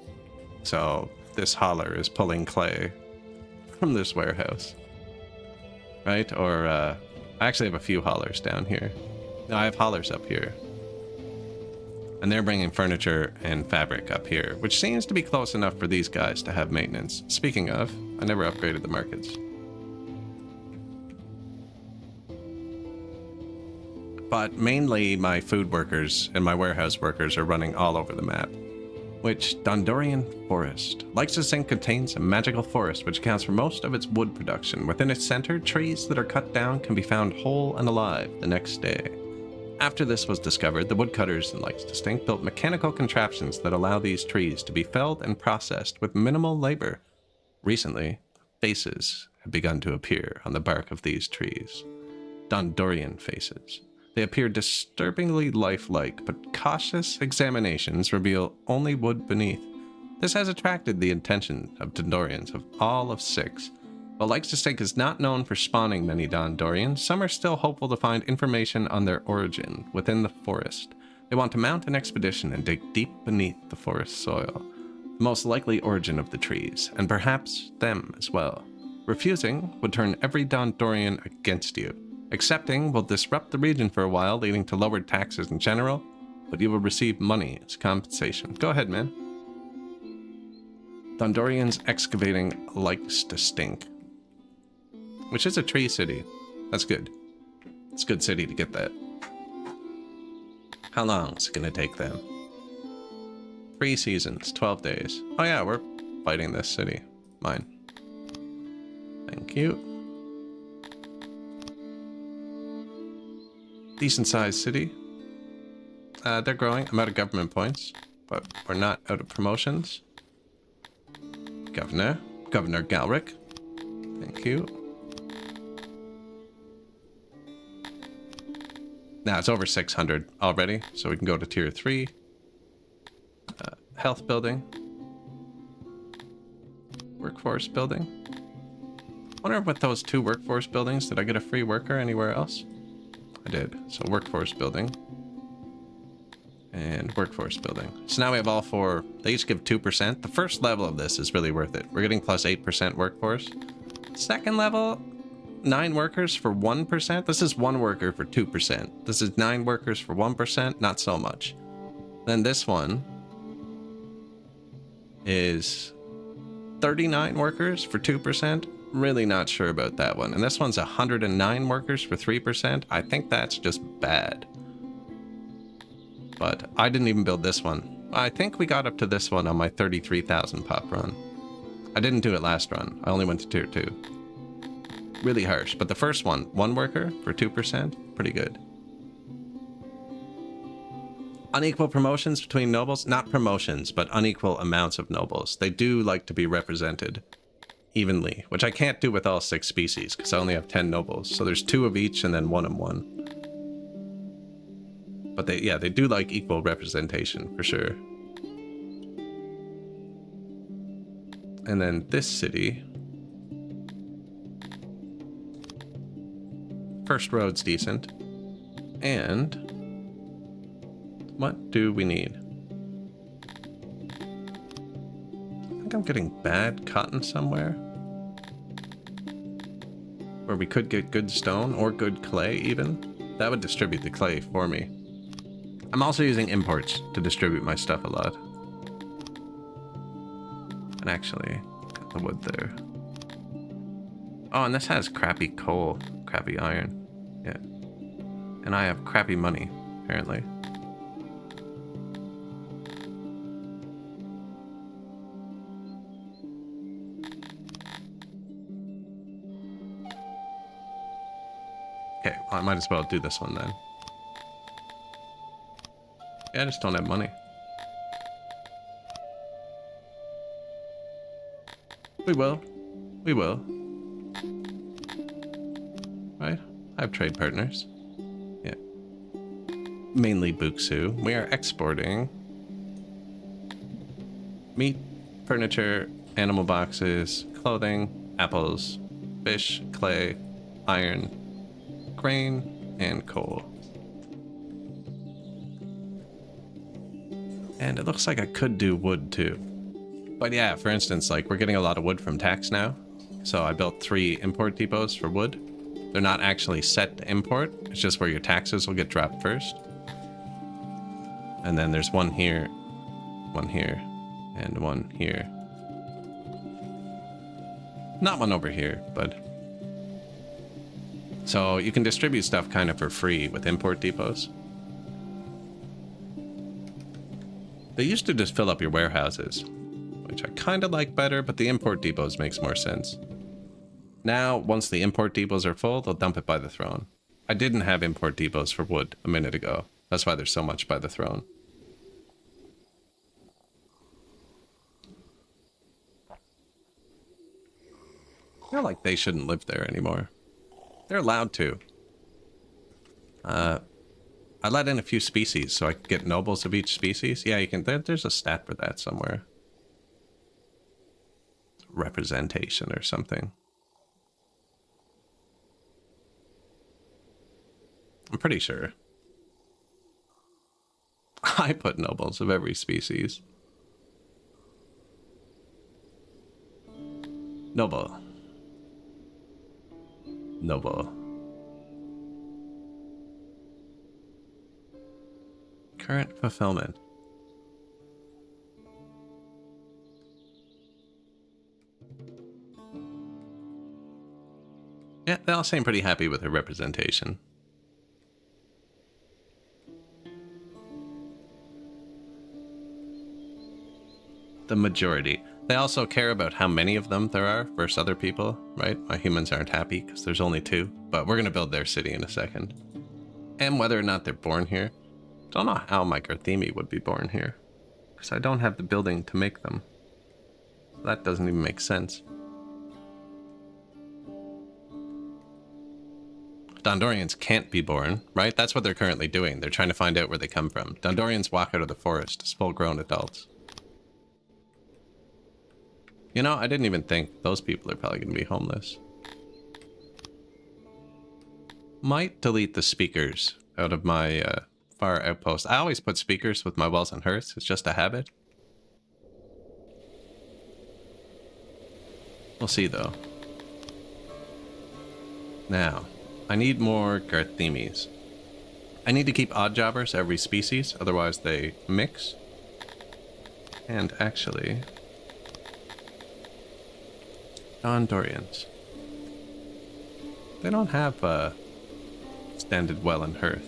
So this hauler is pulling clay from this warehouse. Right? Or, I actually have a few haulers down here. No, I have haulers up here. And they're bringing furniture and fabric up here, which seems to be close enough for these guys to have maintenance. Speaking of, I never upgraded the markets. But mainly my food workers and my warehouse workers are running all over the map. Which Dondorian Forest. Leixisink contains a magical forest which accounts for most of its wood production. Within its center, trees that are cut down can be found whole and alive the next day. After this was discovered, the woodcutters in Leixisink built mechanical contraptions that allow these trees to be felled and processed with minimal labor. Recently, faces have begun to appear on the bark of these trees. Dondorian faces. They appear disturbingly lifelike, but cautious examinations reveal only wood beneath. This has attracted the attention of Dondorians of all of 6. While Leixisink is not known for spawning many Dondorians, some are still hopeful to find information on their origin within the forest. They want to mount an expedition and dig deep beneath the forest soil. The most likely origin of the trees, and perhaps them as well. Refusing would turn every Dondorian against you. Accepting will disrupt the region for a while, leading to lowered taxes in general, but you will receive money as compensation. Go ahead, man. Dondorians excavating Leixisink, which is a tree city. That's good. It's a good city to get that. How long is it going to take them? 3 seasons, 12 days. Oh yeah, we're fighting this city. Mine. Thank you. Decent sized city. They're growing. I'm out of government points, but we're not out of promotions. Governor Galric. Thank you. Now it's over 600 already, so we can go to tier 3. Health building. Workforce building. Wonder with those 2 workforce buildings, did I get a free worker anywhere else? I did. So workforce building. And workforce building. So now we have all 4. They each give 2%. The first level of this is really worth it. We're getting plus 8% workforce. Second level, 9 workers for 1%. This is 1 worker for 2%. This is 9 workers for 1%. Not so much. Then this one is 39 workers for 2%. Really not sure about that one. And this one's 109 workers for 3%. I think that's just bad. But I didn't even build this one. I think we got up to this one on my 33,000 pop run. I didn't do it last run. I only went to tier 2. Really harsh. But the first one, 1 worker for 2%, pretty good. Unequal promotions between nobles. Not promotions, but unequal amounts of nobles. They do like to be represented evenly, which I can't do with all 6 species because I only have 10 nobles. So there's 2 of each and then 1 and 1. But they do like equal representation for sure. And then this city. First road's decent. And what do we need? I think I'm getting bad cotton somewhere. Where we could get good stone or good clay even. That would distribute the clay for me. I'm also using imports to distribute my stuff a lot. And actually, got the wood there. Oh, and this has crappy coal, crappy iron. Yeah. And I have crappy money, apparently. Okay, well, I might as well do this one then. Yeah, I just don't have money. We will. We will. Right? I have trade partners. Yeah. Mainly Buksu. We are exporting meat, furniture, animal boxes, clothing, apples, fish, clay, iron, grain, and coal. And it looks like I could do wood too. But yeah, for instance, like we're getting a lot of wood from tax now. So I built 3 import depots for wood. They're not actually set to import. It's just where your taxes will get dropped first. And then there's one here, and one here. Not one over here, but... So you can distribute stuff kind of for free with import depots. They used to just fill up your warehouses, which I kind of like better, but the import depots makes more sense. Now, once the import depots are full, they'll dump it by the throne. I didn't have import depots for wood a minute ago. That's why there's so much by the throne. I feel like they shouldn't live there anymore. They're allowed to. I let in a few species so I could get nobles of each species. Yeah, you can. There's a stat for that somewhere. Representation or something. I'm pretty sure. I put nobles of every species. Noble. Noble. Current fulfillment. Yeah, they all seem pretty happy with her representation. the majority. They also care about how many of them there are versus other people, right? My humans aren't happy because there's only 2, but we're going to build their city in a second. And whether or not they're born here. Don't know how my Garthemi would be born here, because I don't have the building to make them. That doesn't even make sense. Dondorians can't be born, right? That's what they're currently doing. They're trying to find out where they come from. Dondorians walk out of the forest as full-grown adults. You know, I didn't even think those people are probably going to be homeless. Might delete the speakers out of my far outpost. I always put speakers with my wells and hearths. It's just a habit. We'll see, though. Now, I need more Garthemis. I need to keep odd jobbers every species, otherwise they mix. And actually... Dondorians. They don't have a standard well and hearth.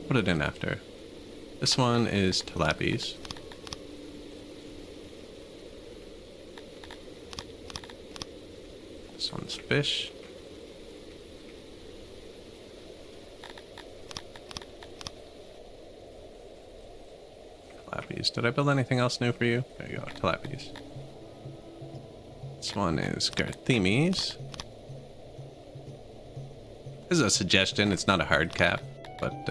Put it in after. This one is tilapis. This one's fish. Tilapis. Did I build anything else new for you? There you go, tilapis. This one is Garthemis. This is a suggestion, it's not a hard cap, but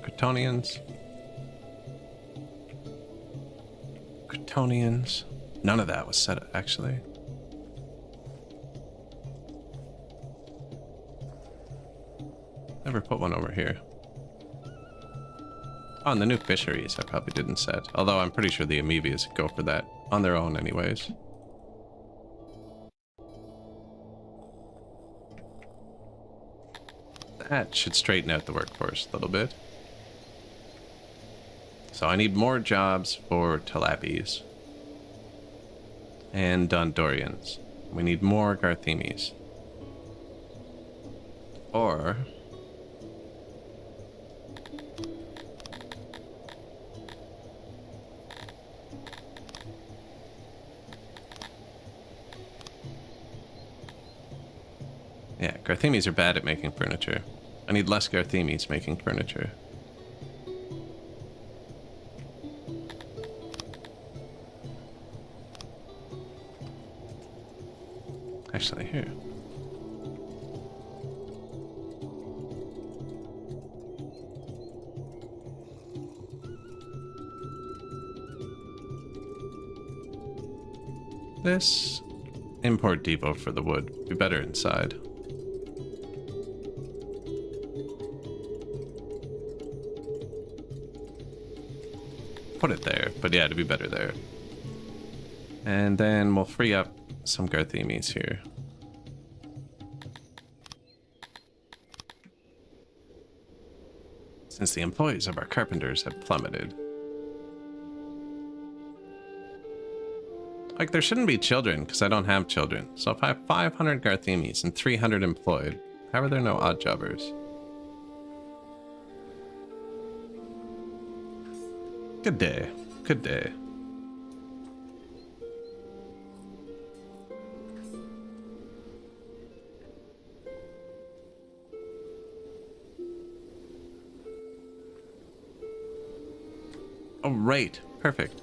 Cretonians. Cretonians. None of that was set up, actually. Never put one over here. Oh, and the new fisheries I probably didn't set. Although I'm pretty sure the amoebias go for that on their own anyways. That should straighten out the workforce a little bit. So I need more jobs for tilapis. And Dondorians. We need more Garthemis. Or... yeah, Garthemis are bad at making furniture. I need less Garthemis making furniture. Actually, here. This import depot for the wood would be better inside. Put it there, but yeah, it'd be better there. And then we'll free up some Garthemis here. Since the employees of our carpenters have plummeted. Like, there shouldn't be children, because I don't have children. So if I have 500 Garthemis and 300 employed, how are there no odd jobbers? Good day. Good day. Oh, right. Perfect.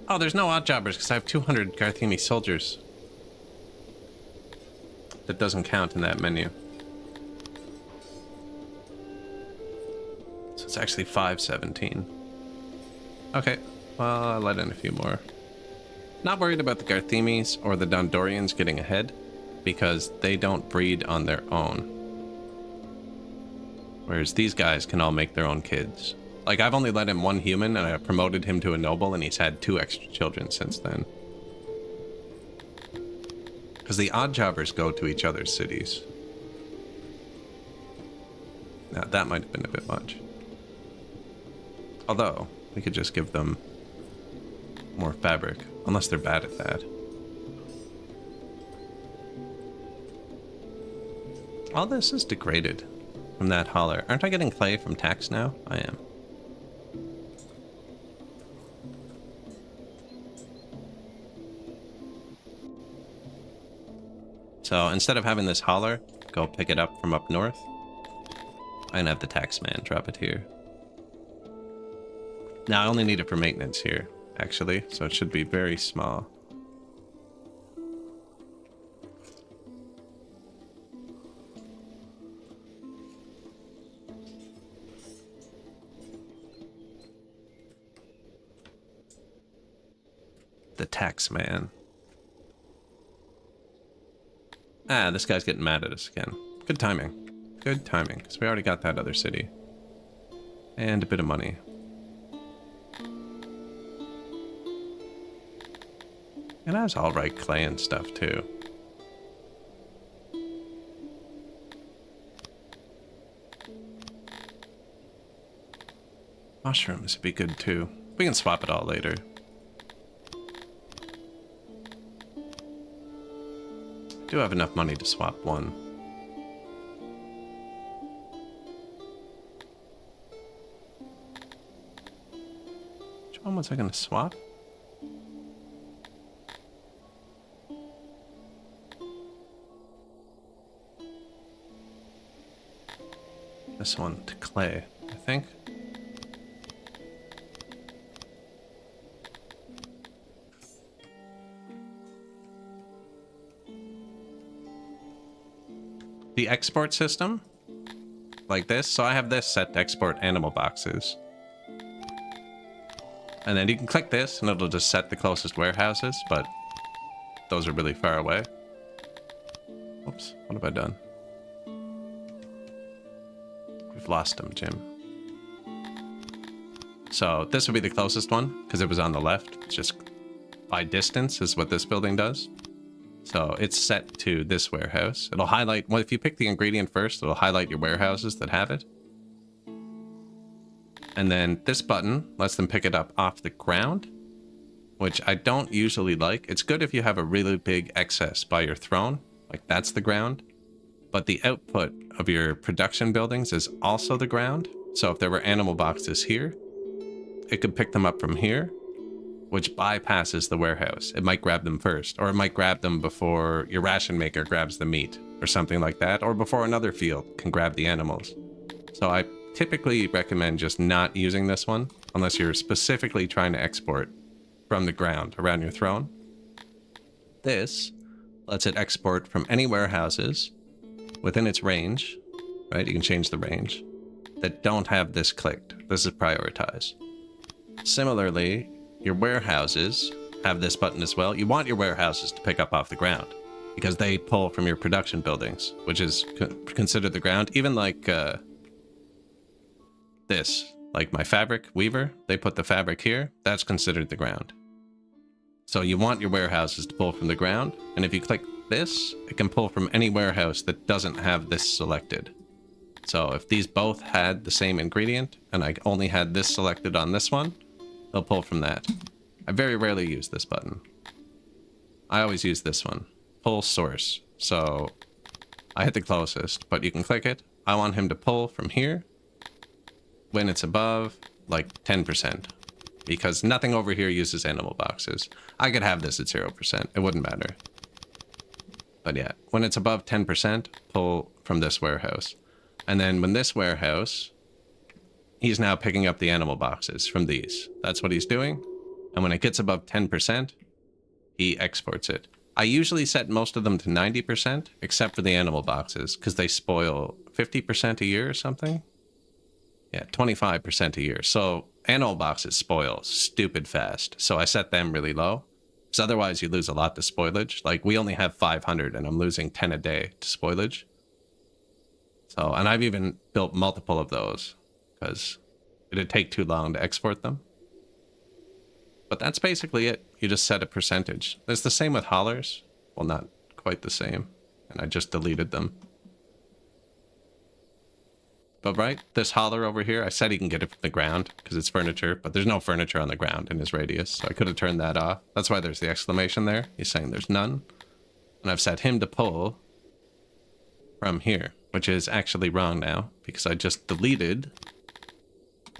Oh, there's no odd jobbers because I have 200 Garthemi soldiers. That doesn't count in that menu. So it's actually 517. Okay, well, I'll let in a few more. Not worried about the Garthemis or the Dondorians getting ahead because they don't breed on their own. Whereas these guys can all make their own kids. Like, I've only let in one human, and I promoted him to a noble, and he's had 2 extra children since then. Because the odd jobbers go to each other's cities. Now, that might have been a bit much. Although, we could just give them more fabric, unless they're bad at that. All this is degraded. from that hauler. Aren't I getting clay from tax now? I am. So instead of having this hauler go pick it up from up north, I can have the tax man drop it here. Now I only need it for maintenance here, actually, so it should be very small. The tax man. Ah, this guy's getting mad at us again. Good timing. Good timing, because we already got that other city. And a bit of money. And that's alright clay and stuff, too. Mushrooms would be good, too. We can swap it all later. Do have enough money to swap one. Which one was I gonna swap? This one to clay, I think. The export system, like this. So I have this set to export animal boxes. And then you can click this and it'll just set the closest warehouses, but those are really far away. Oops, what have I done? We've lost them, Jim. So this would be the closest one because it was on the left. It's just by distance is what this building does. So it's set to this warehouse. It'll highlight, well, if you pick the ingredient first, it'll highlight your warehouses that have it. And then this button lets them pick it up off the ground, which I don't usually like. It's good if you have a really big excess by your throne, like that's the ground. But the output of your production buildings is also the ground. So if there were animal boxes here, it could pick them up from here, which bypasses the warehouse. It might grab them first, or it might grab them before your ration maker grabs the meat, or something like that, or before another field can grab the animals. So I typically recommend just not using this one, unless you're specifically trying to export from the ground around your throne. This lets it export from any warehouses within its range, right? You can change the range, that don't have this clicked. This is prioritized. Similarly, your warehouses have this button as well. You want your warehouses to pick up off the ground because they pull from your production buildings, which is considered the ground. Even like this, like my fabric weaver, they put the fabric here. That's considered the ground. So you want your warehouses to pull from the ground. And if you click this, it can pull from any warehouse that doesn't have this selected. So if these both had the same ingredient and I only had this selected on this one, they'll pull from that. I very rarely use this button. I always use this one. Pull source. So I hit the closest, but you can click it. I want him to pull from here when it's above like 10%, because nothing over here uses animal boxes. I could have this at 0%. It wouldn't matter. But yeah, when it's above 10%, pull from this warehouse. And then when this warehouse, he's now picking up the animal boxes from these. That's what he's doing. And when it gets above 10%, he exports it. I usually set most of them to 90%, except for the animal boxes, because they spoil 50% a year or something. Yeah, 25% a year. So animal boxes spoil stupid fast. So I set them really low, because otherwise you lose a lot to spoilage. Like we only have 500 and I'm losing 10 a day to spoilage. So, and I've even built multiple of those because it'd take too long to export them. But that's basically it. You just set a percentage. It's the same with haulers. Well, not quite the same. And I just deleted them. But right, this hauler over here, I said he can get it from the ground because it's furniture, but there's no furniture on the ground in his radius. So I could have turned that off. That's why there's the exclamation there. He's saying there's none. And I've set him to pull from here. which is actually wrong now because I just deleted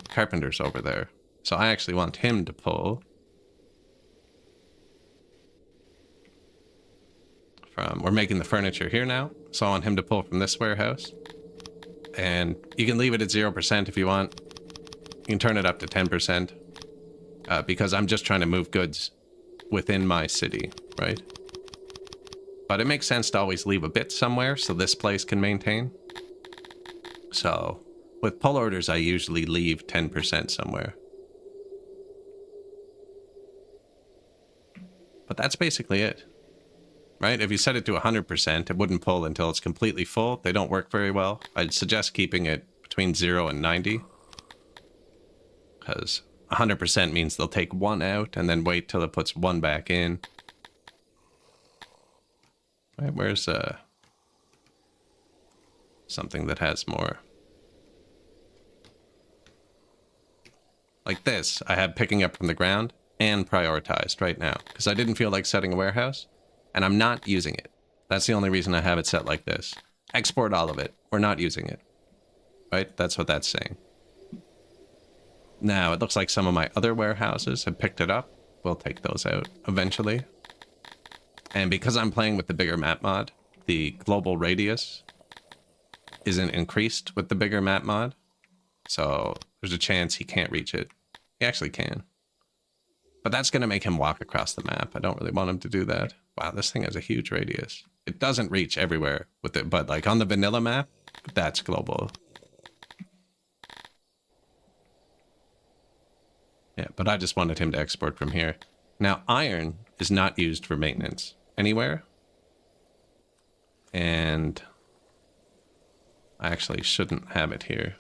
Carpenter's over there. So I actually want him to pull from, we're making the furniture here now. So I want him to pull from this warehouse. And you can leave it at 0% if you want. You can turn it up to 10%. Because I'm just trying to move goods within my city, right? But it makes sense to always leave a bit somewhere so this place can maintain. So with pull orders, I usually leave 10% somewhere. But that's basically it, right? If you set it to 100%, it wouldn't pull until it's completely full. They don't work very well. I'd suggest keeping it between 0 and 90. Because 100% means they'll take one out and then wait till it puts one back in. Right, where's something that has more? Like this, I have picking up from the ground and prioritized right now because I didn't feel like setting a warehouse and I'm not using it. That's the only reason I have it set like this. Export all of it. We're not using it. Right? That's what that's saying. Now, it looks like some of my other warehouses have picked it up. We'll take those out eventually. And because I'm playing with the bigger map mod, the global radius isn't increased with the bigger map mod. So there's a chance he can't reach it. He actually can. But that's going to make him walk across the map. I don't really want him to do that. Wow, this thing has a huge radius. It doesn't reach everywhere with it, but like on the vanilla map, that's global. Yeah, but I just wanted him to export from here. Now, iron is not used for maintenance anywhere. And I actually shouldn't have it here.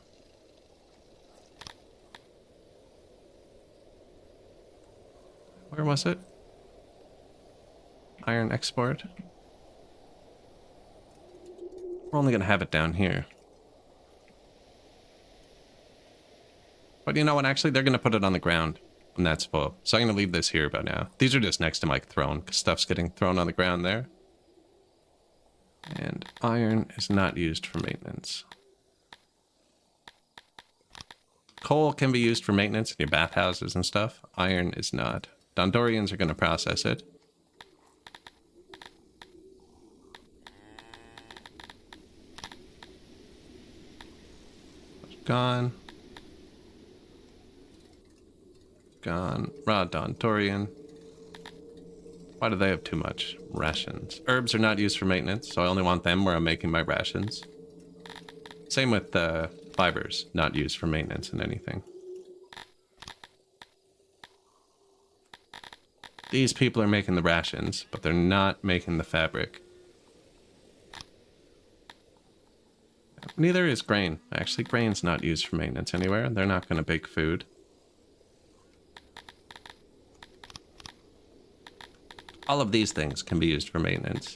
Where was it? Iron export. We're only going to have it down here. But you know what? Actually, they're going to put it on the ground when that's full. So I'm going to leave this here about now. These are just next to my throne because stuff's getting thrown on the ground there. And iron is not used for maintenance. Coal can be used for maintenance in your bathhouses and stuff. Iron is not. Dondorians are going to process it. Gone. Gone. Raw Dondorian. Why do they have too much? Rations. Herbs are not used for maintenance, so I only want them where I'm making my rations. Same with fibers, not used for maintenance in anything. These people are making the rations, but they're not making the fabric. Neither is grain. Actually, grain's not used for maintenance anywhere. They're not going to bake food. All of these things can be used for maintenance.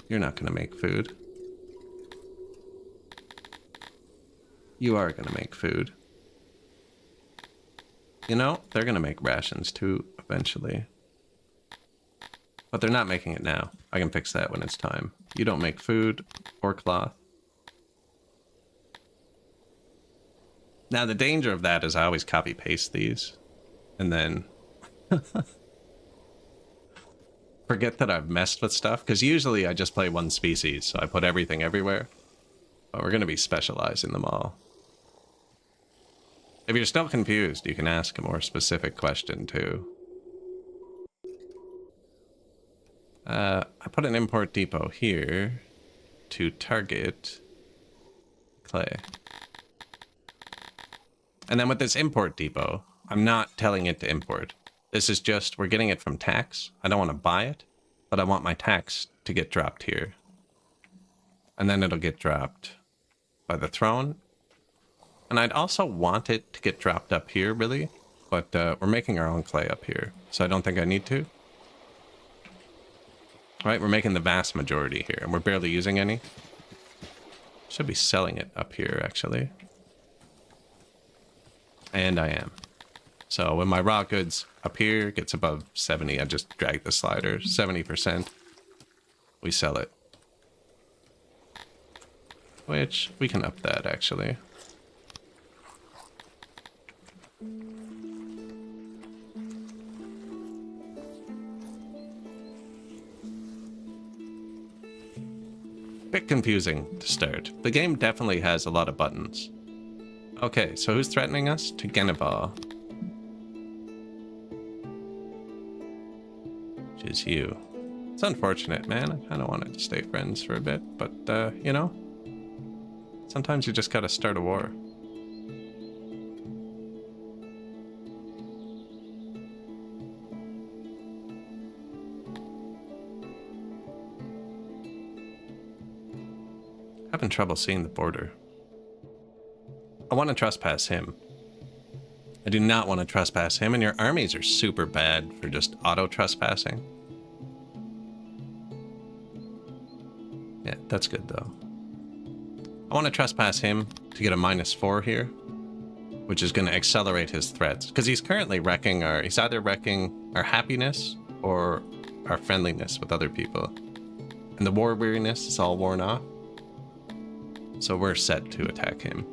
You're not going to make food. You are going to make food. You know, they're going to make rations too, eventually. But they're not making it now. I can fix that when it's time. You don't make food or cloth. Now, the danger of that is I always copy-paste these. And then forget that I've messed with stuff. Because usually I just play one species, so I put everything everywhere. But we're going to be specializing them all. If you're still confused, you can ask a more specific question too. I put an import depot here to target clay. And then with this import depot, I'm not telling it to import. This is just, we're getting it from tax. I don't want to buy it, but I want my tax to get dropped here. And then it'll get dropped by the throne. And I'd also want it to get dropped up here, really. But we're making our own clay up here, so I don't think I need to. Right, we're making the vast majority here, and we're barely using any. Should be selling it up here, actually. And I am. So when my raw goods up here gets above 70, I just drag the slider, 70%. We sell it. which we can up that actually. Bit confusing to start. The game definitely has a lot of buttons. Okay, so who's threatening us? To Geneva. Which is you. It's unfortunate, man. I kind of wanted to stay friends for a bit, but, you know, sometimes you just gotta start a war. Having trouble seeing the border. I want to trespass him. I do not want to trespass him, and your armies are super bad for just auto-trespassing. Yeah, that's good, though. I want to trespass him to get a -4 here, which is going to accelerate his threats, because he's currently wrecking our... He's either wrecking our happiness or our friendliness with other people. And the war weariness is all worn off. So we're set to attack him.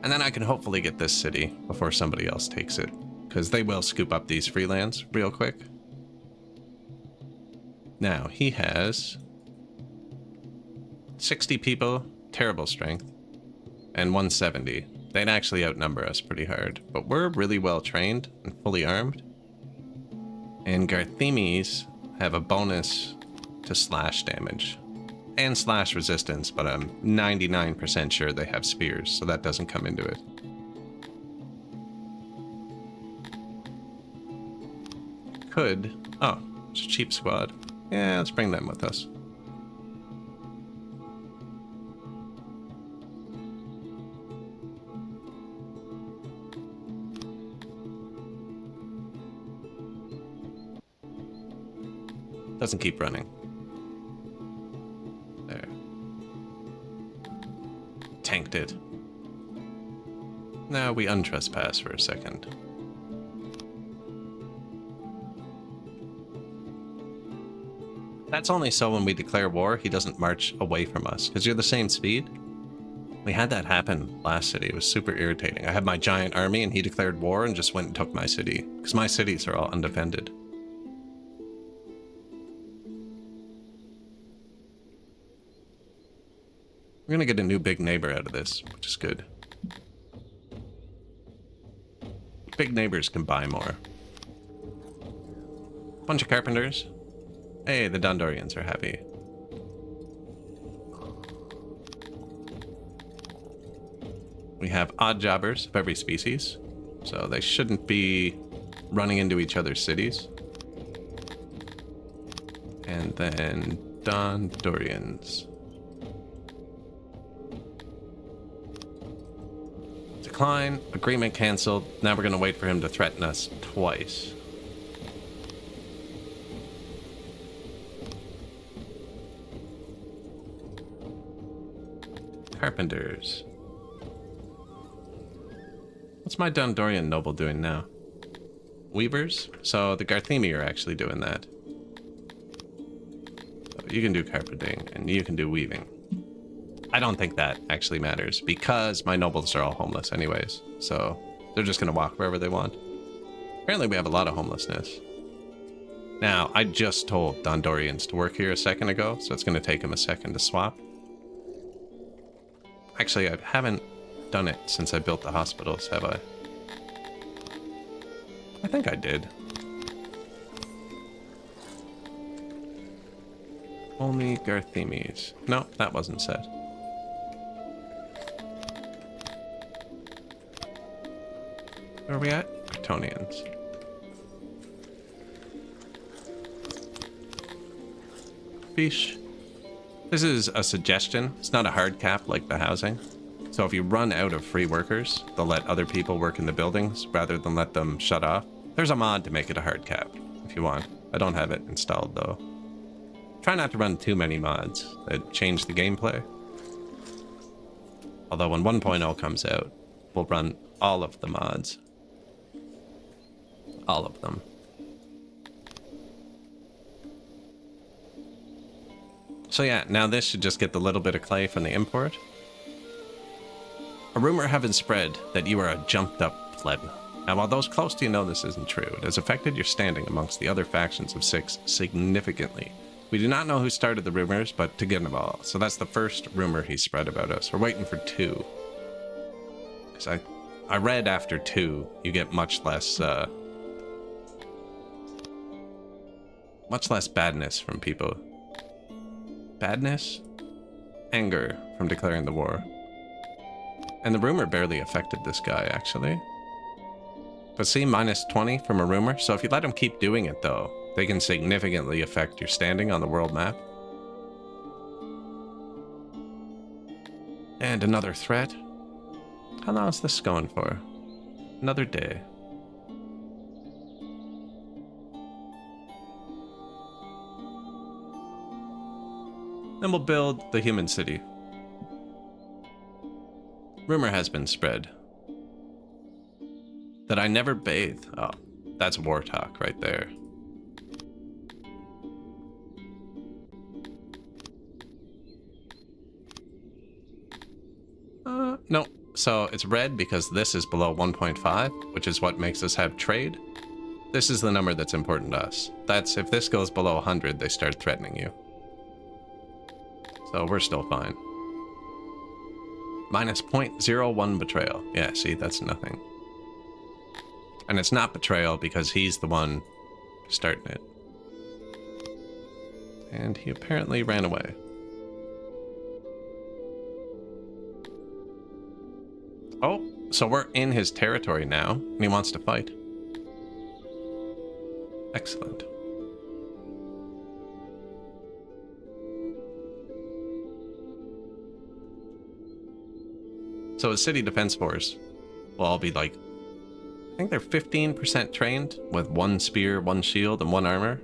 And then I can hopefully get this city before somebody else takes it, because they will scoop up these free lands real quick. Now, he has 60 people, terrible strength, and 170. They'd actually outnumber us pretty hard, but we're really well trained and fully armed. And Garthemes have a bonus to slash damage. And slash resistance, but I'm 99% sure they have spears, so that doesn't come into it. Could... Oh, it's a cheap squad. Yeah, let's bring them with us. Doesn't keep running. Tanked it. Now we untrespass for a second. That's only so when we declare war, he doesn't march away from us, because you're the same speed. We had that happen last city. It was super irritating. I had my giant army and he declared war and just went and took my city, because my cities are all undefended. We're gonna get a new big neighbor out of this, which is good. Big neighbors can buy more. Bunch of carpenters. Hey, the Dondorians are happy. We have odd jobbers of every species, so they shouldn't be running into each other's cities. And then Dondorians. Decline, agreement canceled. Now we're going to wait for him to threaten us twice. Carpenters. What's my Dondorian noble doing now? Weavers? So the Garthemi are actually doing that. So you can do carpenting and you can do weaving. I don't think that actually matters, because my nobles are all homeless anyways, so they're just going to walk wherever they want. Apparently we have a lot of homelessness. Now, I just told Dondorians to work here a second ago, so it's going to take them a second to swap. Actually, I haven't done it since I built the hospitals, have I? I think I did. Only Garthemes. No, that wasn't set. Where are we at? Bretonians. Fish. This is a suggestion. It's not a hard cap like the housing. So if you run out of free workers, they'll let other people work in the buildings rather than let them shut off. There's a mod to make it a hard cap if you want. I don't have it installed though. Try not to run too many mods that change the gameplay. Although when 1.0 comes out, we'll run all of the mods. All of them. So yeah, now this should just get the little bit of clay from the import. A rumor having spread that you are a jumped-up pleb. Now, while those close to you know this isn't true, it has affected your standing amongst the other factions of Six significantly. We do not know who started the rumors, but to get them all. So that's the first rumor he spread about us. We're waiting for 2. Because I read after 2, you get much less badness from people. Badness? Anger from declaring the war. And the rumor barely affected this guy, actually. But see, minus 20 from a rumor. So if you let them keep doing it, though, they can significantly affect your standing on the world map. And another threat. How long is this going for? Another day. Then we'll build the human city. Rumor has been spread that I never bathe. Oh, that's war talk right there. No. So it's red because this is below 1.5, which is what makes us have trade. This is the number that's important to us. That's if this goes below 100, they start threatening you. So we're still fine. Minus 0.01 betrayal. Yeah, see, that's nothing. And it's not betrayal because he's the one starting it. And he apparently ran away. Oh, so we're in his territory now, and he wants to fight. Excellent. So his city defense force will all be like, I think they're 15% trained with 1 spear, 1 shield, and 1 armor.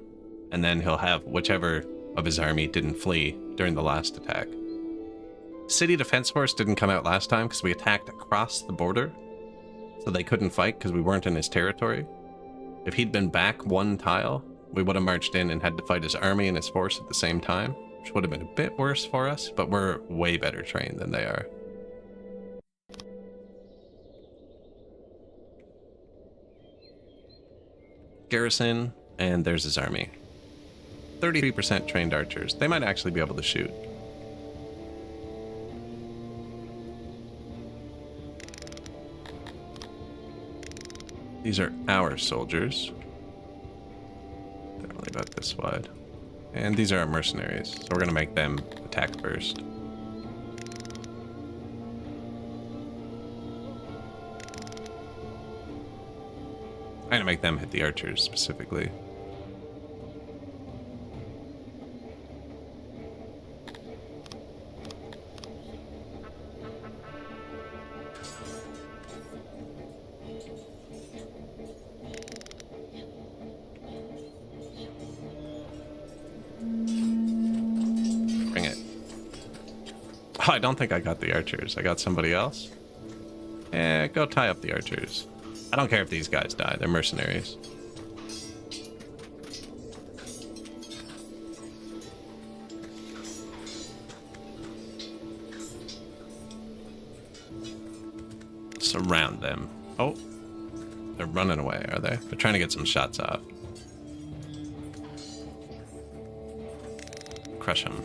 And then he'll have whichever of his army didn't flee during the last attack. City defense force didn't come out last time because we attacked across the border. So they couldn't fight because we weren't in his territory. If he'd been back 1 tile, we would have marched in and had to fight his army and his force at the same time, which would have been a bit worse for us, but we're way better trained than they are. Garrison, and there's his army. 33% trained archers. They might actually be able to shoot. These are our soldiers. They're only about this wide. And these are our mercenaries, so we're going to make them attack first. I'm going to make them hit the archers specifically. Bring it. Oh, I don't think I got the archers. I got somebody else. Yeah, go tie up the archers. I don't care if these guys die. They're mercenaries. Surround them. Oh, they're running away, are they? They're trying to get some shots off. Crush them.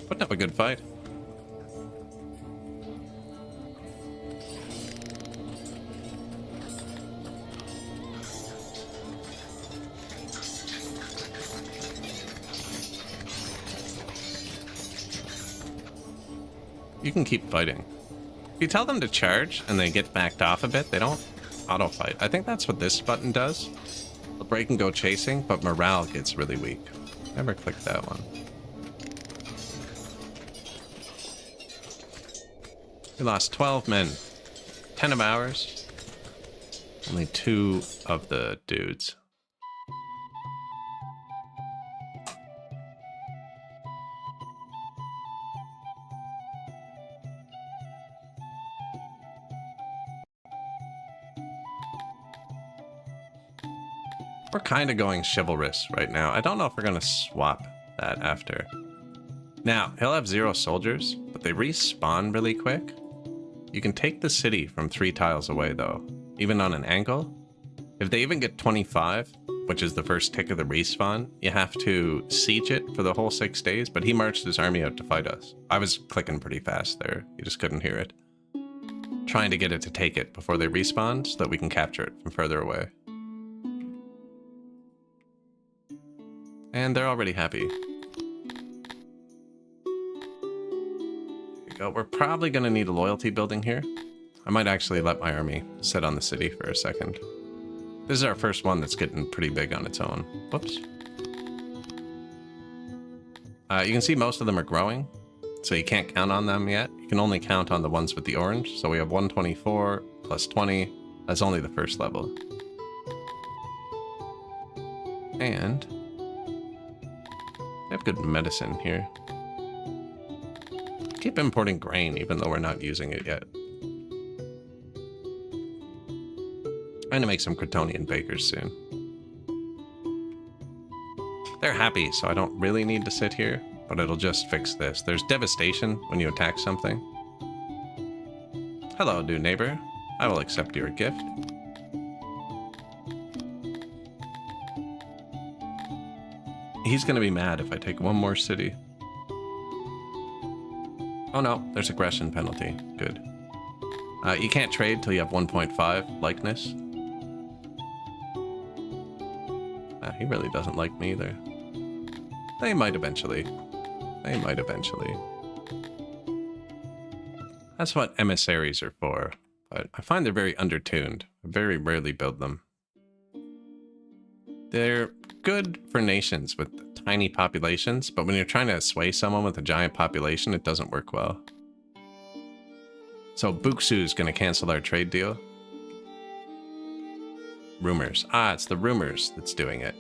Putting up a good fight. You can keep fighting. If you tell them to charge and they get backed off a bit, they don't auto-fight. I think that's what this button does. The break and go chasing, but morale gets really weak. Never clicked that one. We lost 12 men. 10 of ours. Only 2 of the dudes. We're kind of going chivalrous right now. I don't know if we're going to swap that after. Now, he'll have 0 soldiers, but they respawn really quick. You can take the city from 3 tiles away, though, even on an angle. If they even get 25, which is the first tick of the respawn, you have to siege it for the whole 6 days, but he marched his army out to fight us. I was clicking pretty fast there. You just couldn't hear it. Trying to get it to take it before they respawn so that we can capture it from further away. And they're already happy. Go. We're probably going to need a loyalty building here. I might actually let my army sit on the city for a second. This is our first one that's getting pretty big on its own. Whoops. You can see most of them are growing, so you can't count on them yet. You can only count on the ones with the orange. So we have 124 plus 20. That's only the first level. And we have good medicine here. Keep importing grain even though we're not using it yet. I'm gonna make some Crotonian bakers soon. They're happy, so I don't really need to sit here, but it'll just fix this. There's devastation when you attack something. Hello, new neighbor. I will accept your gift. He's gonna be mad if I take one more city. Oh no, there's aggression penalty. Good. You can't trade till you have 1.5 likeness. He really doesn't like me either. They might eventually. They might eventually. That's what emissaries are for. But I find they're very undertuned. I very rarely build them. They're good for nations with tiny populations, but when you're trying to sway someone with a giant population, it doesn't work well. So Buxu's going to cancel our trade deal. Rumors. Ah, it's the rumors that's doing it.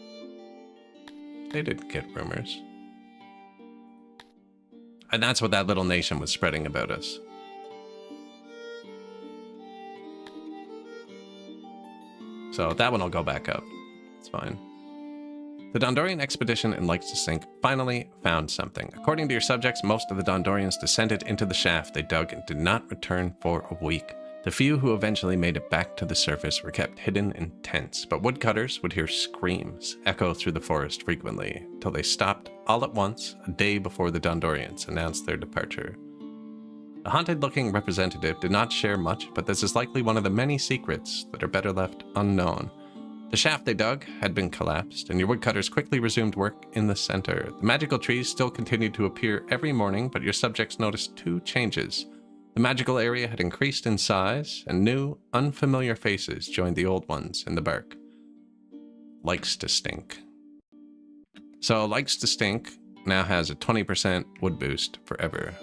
They didn't get rumors. And that's what that little nation was spreading about us. So that one will go back up. It's fine. The Dondorian expedition in Likes to Sink finally found something. According to your subjects, most of the Dondorians descended into the shaft they dug and did not return for a week. The few who eventually made it back to the surface were kept hidden in tents, but woodcutters would hear screams echo through the forest frequently, till they stopped all at once a day before the Dondorians announced their departure. The haunted-looking representative did not share much, but this is likely one of the many secrets that are better left unknown. The shaft they dug had been collapsed, and your woodcutters quickly resumed work in the center. The magical trees still continued to appear every morning, but your subjects noticed 2 changes. The magical area had increased in size, and new, unfamiliar faces joined the old ones in the bark. Likes to Stink. So, Likes to Stink now has a 20% wood boost forever,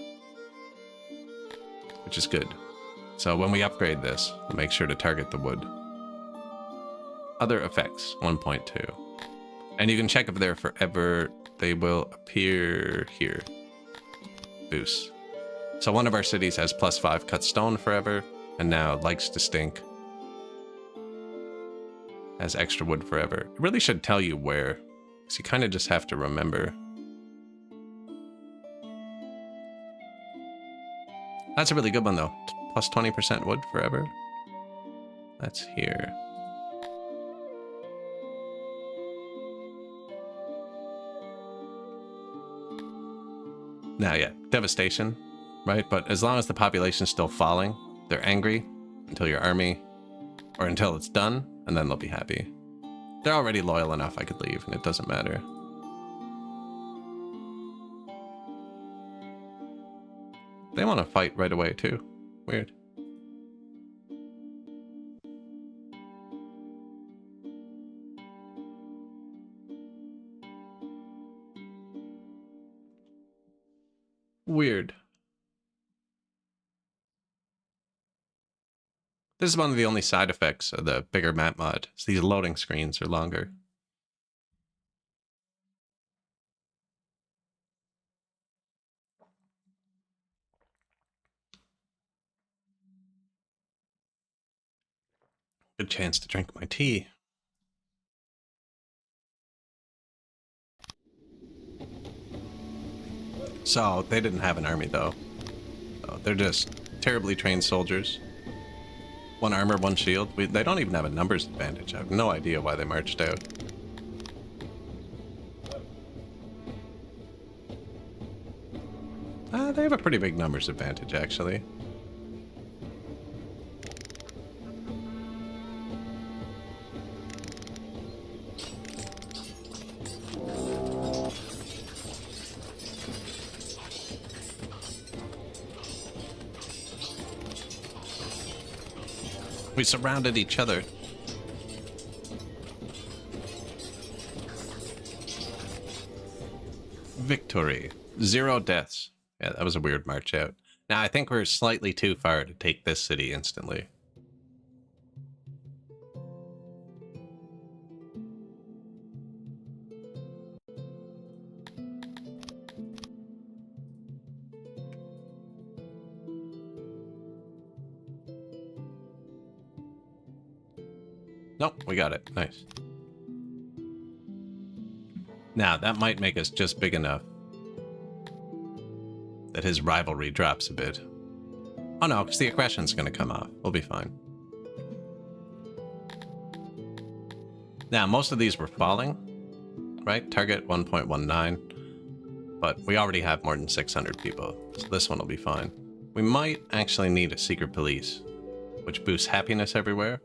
which is good. So when we upgrade this, we'll make sure to target the wood. Other effects, 1.2. And you can check if they're forever. They will appear here. Boost. So one of our cities has +5 cut stone forever, and now Likes to Stink has extra wood forever. It really should tell you where, because you kind of just have to remember. That's a really good one though. Plus 20% wood forever. That's here. Now, yeah, devastation, right? But as long as the population's still falling, they're angry until your army, or until it's done, and then they'll be happy. They're already loyal enough I could leave, and it doesn't matter. They want to fight right away, too. Weird. Weird. This is one of the only side effects of the bigger map mod. So these loading screens are longer. Good chance to drink my tea. So they didn't have an army though. So they're just terribly trained soldiers. One armor, one shield. They don't even have a numbers advantage. I have no idea why they marched out. They have a pretty big numbers advantage, actually. We surrounded each other. Victory. 0 deaths. Yeah, that was a weird march out. Now, I think we're slightly too far to take this city instantly. Nope, we got it. Nice. Now, that might make us just big enough that his rivalry drops a bit. Oh no, because the aggression's going to come off. We'll be fine. Now, most of these were falling, right? Target 1.19. But we already have more than 600 people, so this one will be fine. We might actually need a secret police, which boosts happiness everywhere.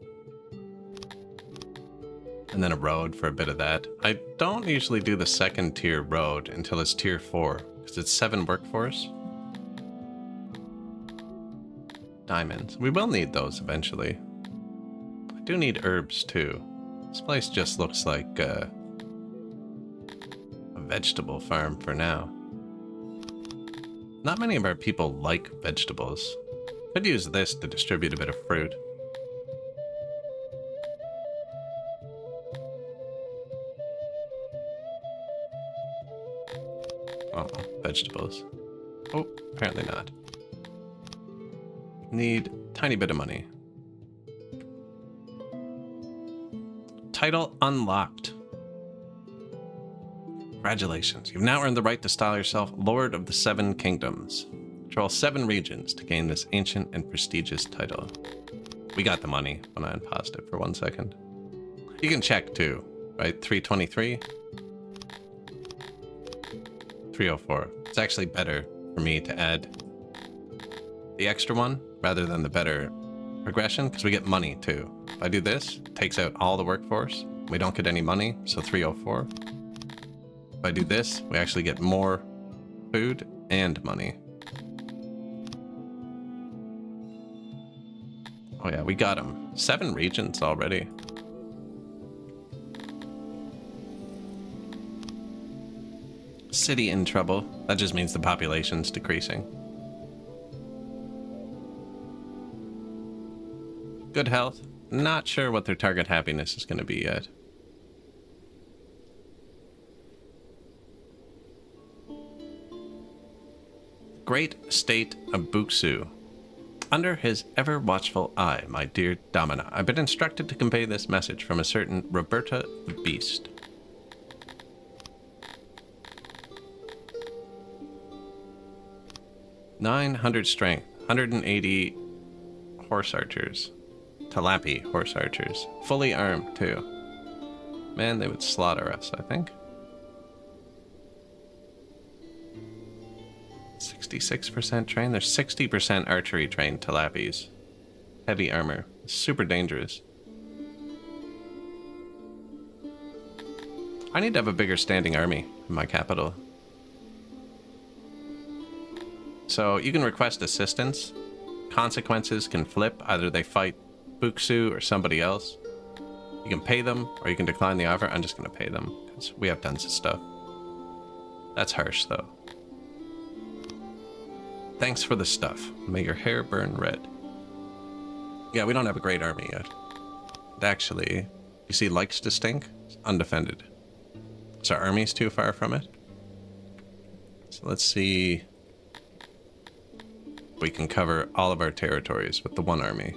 And then a road for a bit of that. I don't usually do the second tier road until it's tier 4, because it's 7 workforce. Diamonds. We will need those eventually. I do need herbs too. This place just looks like a vegetable farm for now. Not many of our people like vegetables. Could use this to distribute a bit of fruit. Oh, vegetables. Oh, apparently not. Need a tiny bit of money. Title unlocked. Congratulations. You've now earned the right to style yourself Lord of the 7 Kingdoms. Control 7 regions to gain this ancient and prestigious title. We got the money when I unpaused it for 1 second. You can check too, right? 323. 304. It's actually better for me to add the extra one rather than the better progression because we get money too. If I do this, it takes out all the workforce. We don't get any money, so 304. If I do this, we actually get more food and money. Oh yeah, we got them. 7 regions already. City in trouble. That just means the population's decreasing. Good health. Not sure what their target happiness is going to be yet. Great State of Buksu. Under his ever-watchful eye, my dear Domina, I've been instructed to convey this message from a certain Roberta the Beast. "900 strength, 180 horse archers. Talapi horse archers. Fully armed, too. Man, they would slaughter us, I think. 66% trained. There's 60% archery trained Talapis. Heavy armor. Super dangerous. I need to have a bigger standing army in my capital. So you can request assistance. Consequences can flip. Either they fight Buksu or somebody else. You can pay them or you can decline the offer. I'm just going to pay them because we have tons of stuff. That's harsh though. Thanks for the stuff. May your hair burn red. Yeah, we don't have a great army yet. It actually, you see, likes to stink. It's undefended. So our army's too far from it. So let's see. We can cover all of our territories with the one army.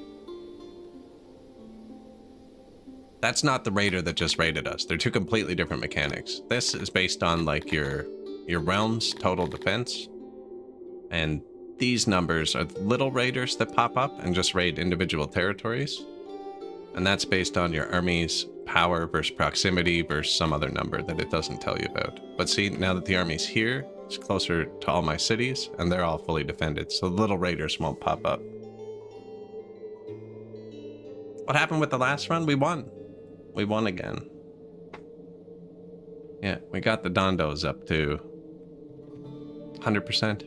That's not the raider that just raided us. They're two completely different mechanics. This is based on like your your realm's total defense. And these numbers are the little raiders that pop up and just raid individual territories. And that's based on your army's power versus proximity versus some other number that it doesn't tell you about. But see, now that the army's here, it's closer to all my cities, and they're all fully defended, so the little raiders won't pop up. What happened with the last run? We won. We won again. Yeah, we got the Dondos up to 100%.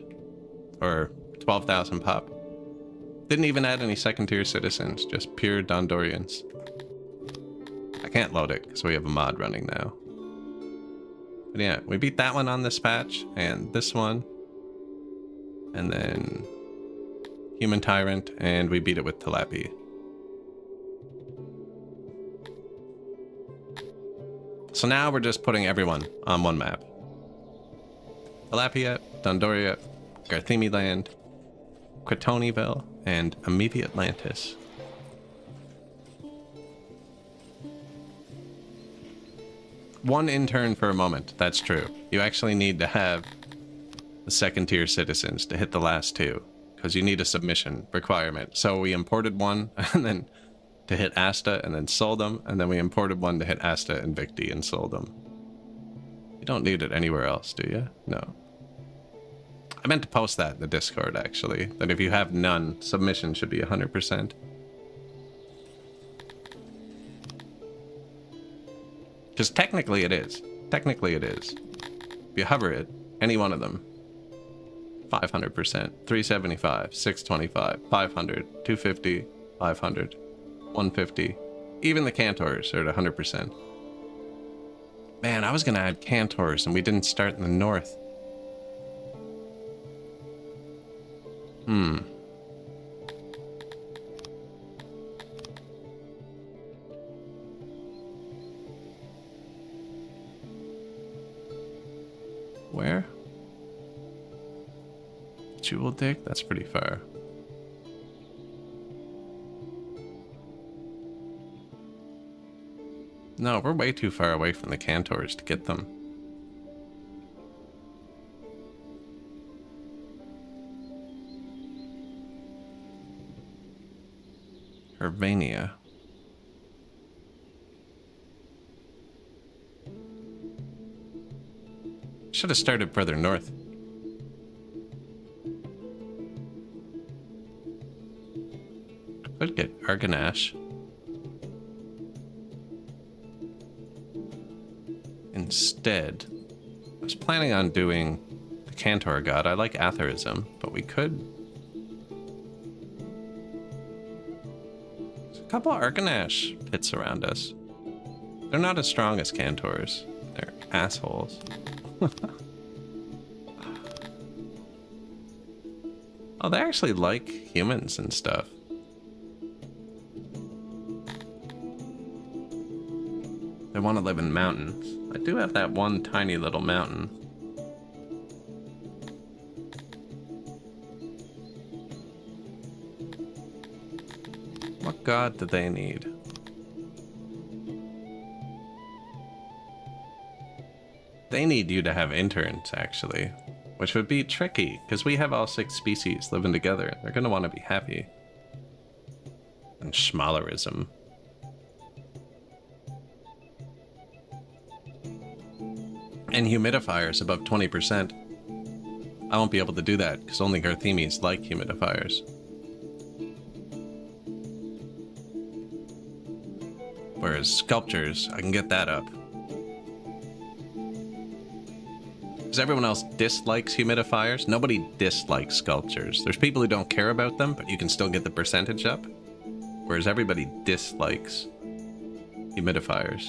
Or 12,000 pop. Didn't even add any second-tier citizens, just pure Dondorians. I can't load it because we have a mod running now. But yeah, we beat that one on this patch, and this one. And then Human Tyrant, and we beat it with Telepi. So now we're just putting everyone on one map. Telapia, Dondoria, Garthemi Land, Quitonieville, and Amivi Atlantis. One intern for a moment, that's true. You actually need to have the second tier citizens to hit the last two, because you need a submission requirement. So we imported one, and then to hit Asta, and then sold them, and then we imported one to hit Asta and Victi and sold them. You don't need it anywhere else, do you? No. I meant to post that in the Discord, actually, that if you have none, submission should be 100%. Because technically it is. Technically it is. If you hover it, any one of them, 500%, 375, 625, 500, 250, 500, 150. Even the cantors are at 100%. Man, I was going to add cantors and we didn't start in the north. Where? Jewel Dig? That's pretty far. No, we're way too far away from the cantors to get them. Urbania. Should have started further north. Could get Arganash. Instead, I was planning on doing the Cantor God. I like Atherism, but we could. There's a couple Arganash pits around us. They're not as strong as Cantors. They're assholes. Oh, they actually like humans and stuff. They want to live in mountains. I do have that one tiny little mountain. What god do they need? They need you to have interns, actually. Which would be tricky, because we have all 6 species living together. They're going to want to be happy. And Schmalerism. And humidifiers above 20%. I won't be able to do that, because only Garthemis like humidifiers. Whereas sculptures, I can get that up. Because everyone else dislikes humidifiers. Nobody dislikes sculptures. There's people who don't care about them, but you can still get the percentage up. Whereas everybody dislikes humidifiers.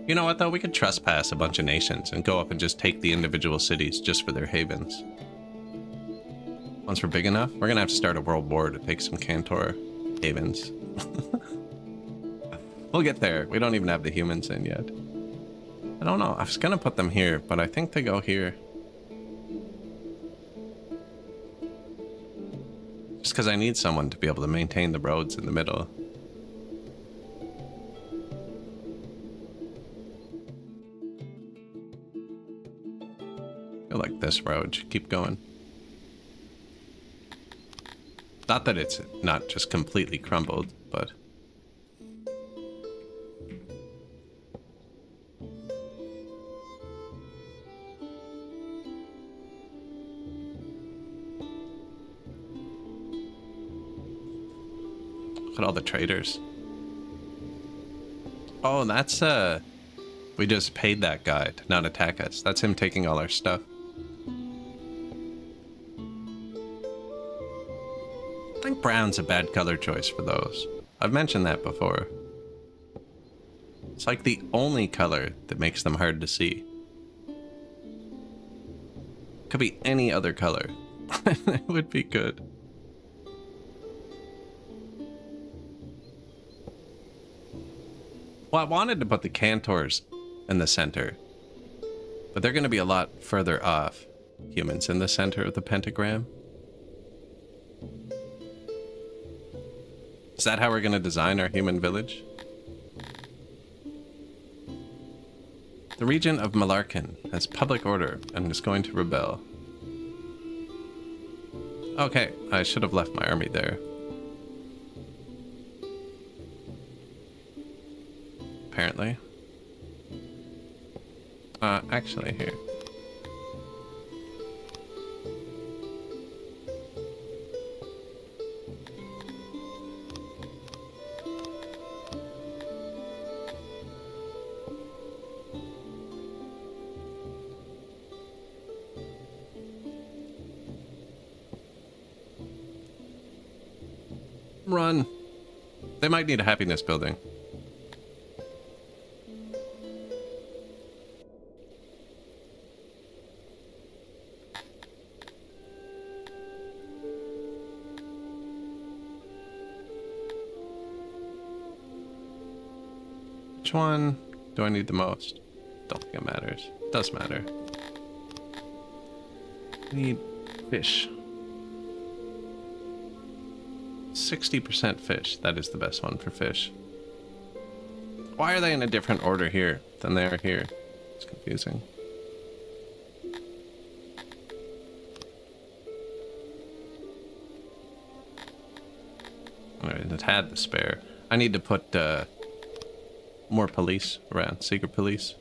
You know what, though? We could trespass a bunch of nations and go up and just take the individual cities just for their havens. Once we're big enough, we're going to have to start a world war to take some Cantor havens. We'll get there. We don't even have the humans in yet. I don't know. I was going to put them here, but I think they go here. Just because I need someone to be able to maintain the roads in the middle. I like this road should keep going. Not that it's not just completely crumbled, but... Look at all the traders. Oh, that's, we just paid that guy to not attack us. That's him taking all our stuff. I think brown's a bad color choice for those. I've mentioned that before. It's like the only color that makes them hard to see. Could be any other color. It would be good. Well, I wanted to put the cantors in the center, but they're going to be a lot further off. Humans in the center of the pentagram. Is that how we're going to design our human village? The region of Malarkin has public order and is going to rebel. Okay, I should have left my army there. Apparently. Actually, here. Run. They might need a happiness building. Which one do I need the most? Don't think it matters. It does matter. I need fish. 60% fish. That is the best one for fish. Why are they in a different order here than they are here? It's confusing. Alright, it had the spare. I need to put more police around. Secret police.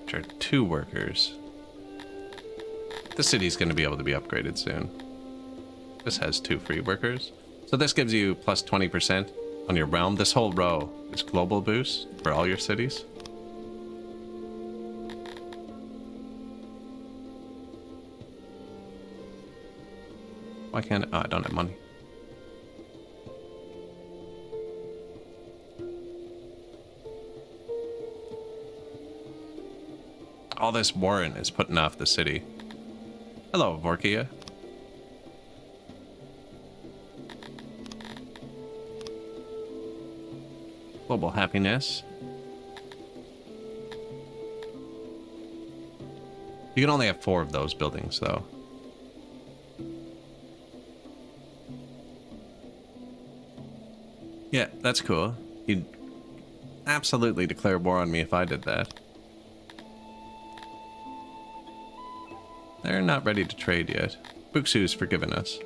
Which are 2 workers. The city's going to be able to be upgraded soon. This has 2 free workers. So this gives you plus 20% on your realm. This whole row is global boost for all your cities. Why can't I don't have money. All this Warren is putting off the city. Hello, Vorkia. Global happiness. You can only have 4 of those buildings, though. Yeah, that's cool. You'd absolutely declare war on me if I did that. They're not ready to trade yet. Buxu's forgiven us.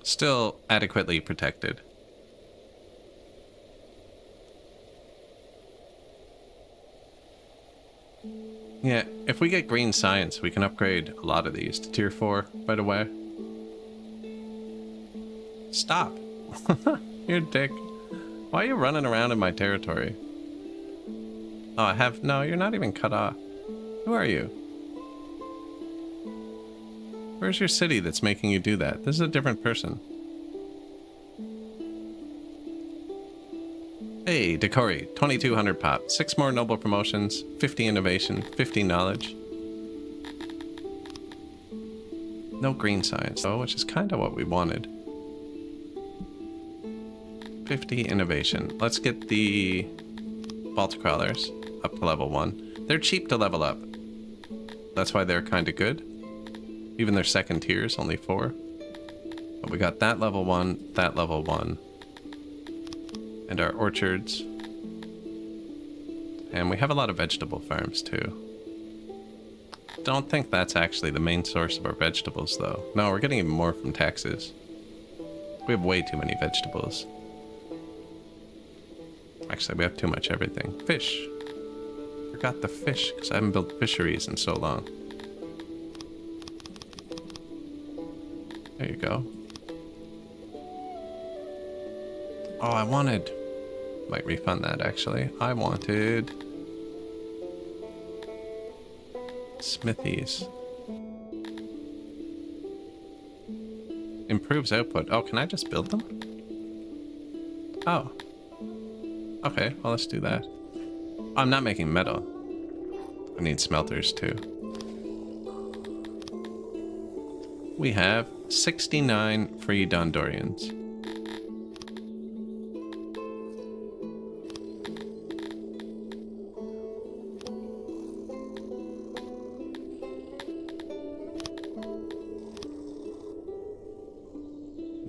Still adequately protected. Yeah, if we get green science, we can upgrade a lot of these to tier 4 right away. Stop. You're a dick. Why are you running around in my territory? Oh, I have... No, you're not even cut off. Who are you? Where's your city that's making you do that? This is a different person. Hey, Dekori, 2200 pop, 6 more noble promotions, 50 innovation, 50 knowledge. No green science, though, which is kind of what we wanted. 50 innovation. Let's get the vault crawlers up to level 1. They're cheap to level up. That's why they're kind of good. Even their second tier is only 4. But we got that level 1, that level 1. And our orchards. And we have a lot of vegetable farms too. Don't think that's actually the main source of our vegetables though. No, we're getting even more from taxes. We have way too many vegetables. Actually, we have too much everything. Fish. Forgot the fish because I haven't built fisheries in so long. There you go. Oh, I wanted... Might refund that actually. I wanted... smithies. Improves output. Oh, can I just build them? Oh. Okay, well let's do that. I'm not making metal. I need smelters too. We have 69 free Dondorians.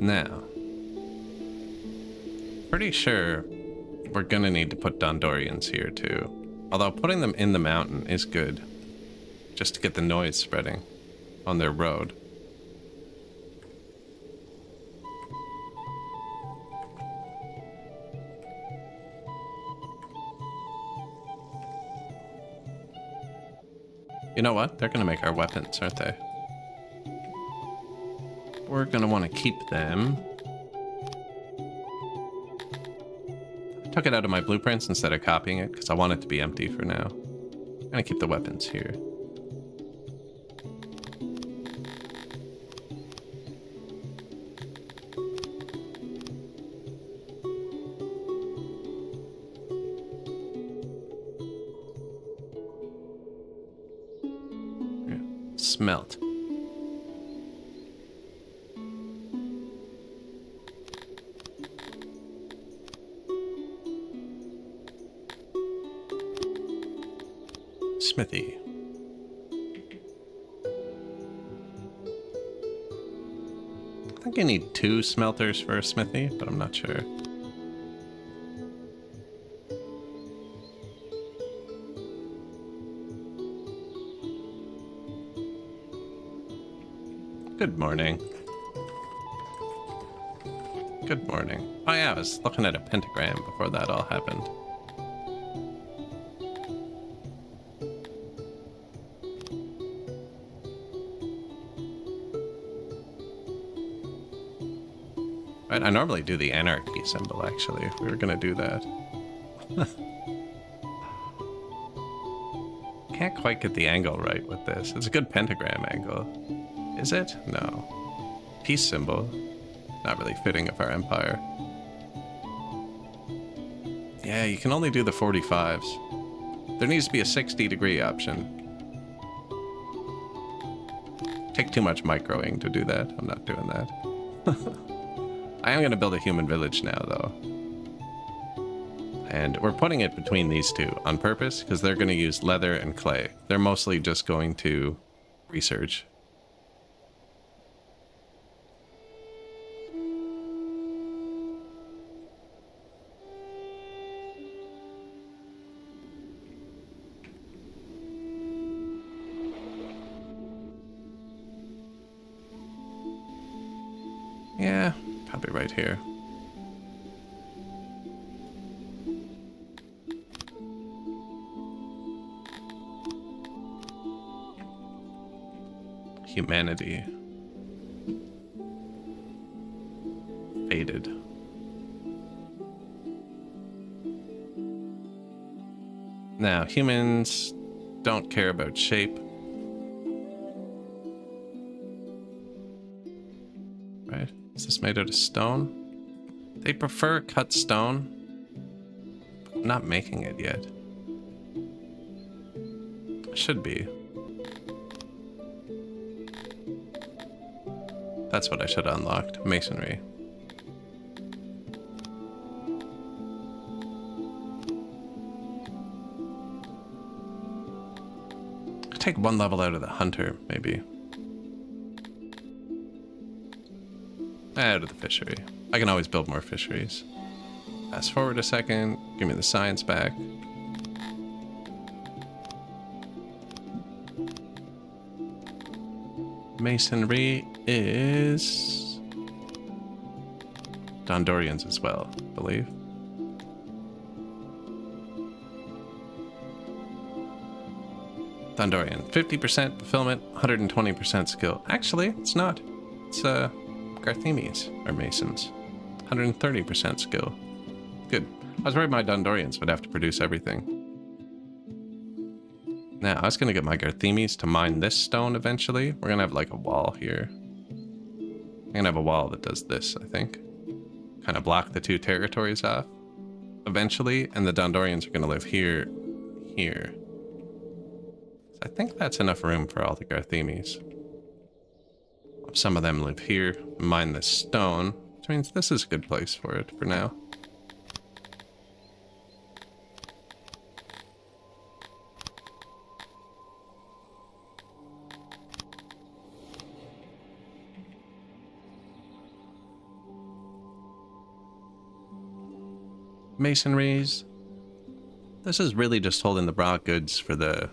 Now, pretty sure we're gonna need to put Dondorians here too. Although putting them in the mountain is good. Just to get the noise spreading on their road. You know what? They're gonna make our weapons, aren't they? We're gonna want to keep them. I took it out of my blueprints instead of copying it because I want it to be empty for now. I'm gonna keep the weapons here. Yeah. Smelt. Smithy. I think I need 2 smelters for a smithy, but I'm not sure. Good morning. Good morning. Oh yeah, I was looking at a pentagram before that all happened. Right, I normally do the anarchy symbol, actually, if we were gonna do that. Can't quite get the angle right with this. It's a good pentagram angle. Is it? No. Peace symbol. Not really fitting of our empire. Yeah, you can only do the 45s. There needs to be a 60-degree option. Take too much microing to do that. I'm not doing that. I am going to build a human village now, though. And we're putting it between these two on purpose, because they're going to use leather and clay. They're mostly just going to research. Yeah, probably right here. Humanity. Faded. Now, humans don't care about shape. Right? Is this made out of stone? They prefer cut stone. I'm not making it yet. Should be. That's what I should have unlocked. Masonry. Could take one level out of the hunter, maybe. Out of the fishery. I can always build more fisheries. Fast forward a second. Give me the science back. Masonry is Dondorians as well, I believe. Dondorian, 50% fulfillment, 120% skill. Actually, it's not. It's Garthemes are masons. 130% skill. Good. I was worried my Dondorians would have to produce everything. Now, I was going to get my Garthemes to mine this stone eventually. We're going to have like a wall here. I'm going to have a wall that does this, I think. Kind of block the two territories off eventually, and the Dondorians are going to live here, here. So I think that's enough room for all the Garthemes. Some of them live here, mine this stone, which means this is a good place for it for now. Masonries. This is really just holding the raw goods for the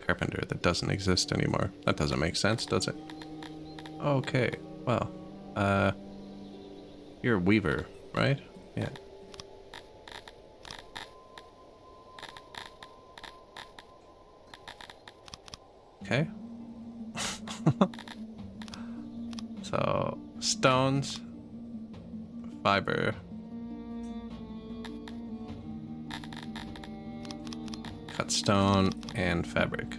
carpenter that doesn't exist anymore. That doesn't make sense, does it? Okay, well, you're a weaver, right? Yeah. Okay. So, stones, fiber, cut stone, and fabric.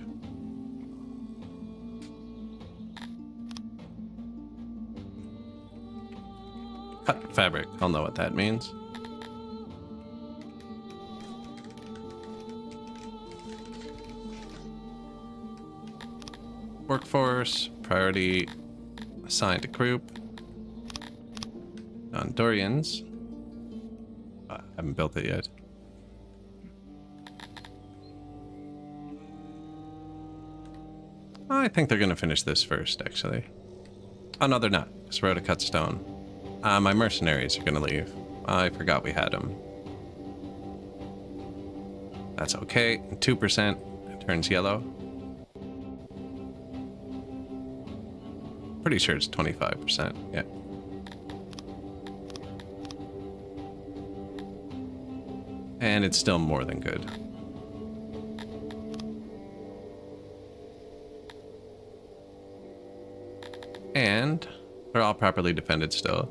Cut fabric, I'll know what that means. Workforce, priority assigned to group. Dondorians. I haven't built it yet. I think they're going to finish this first, actually. Oh, no, they're not. Because we're out of cut stone. My mercenaries are going to leave. I forgot we had them. That's okay. 2%. It turns yellow. Pretty sure it's 25%. Yeah. And it's still more than good. And they're all properly defended still.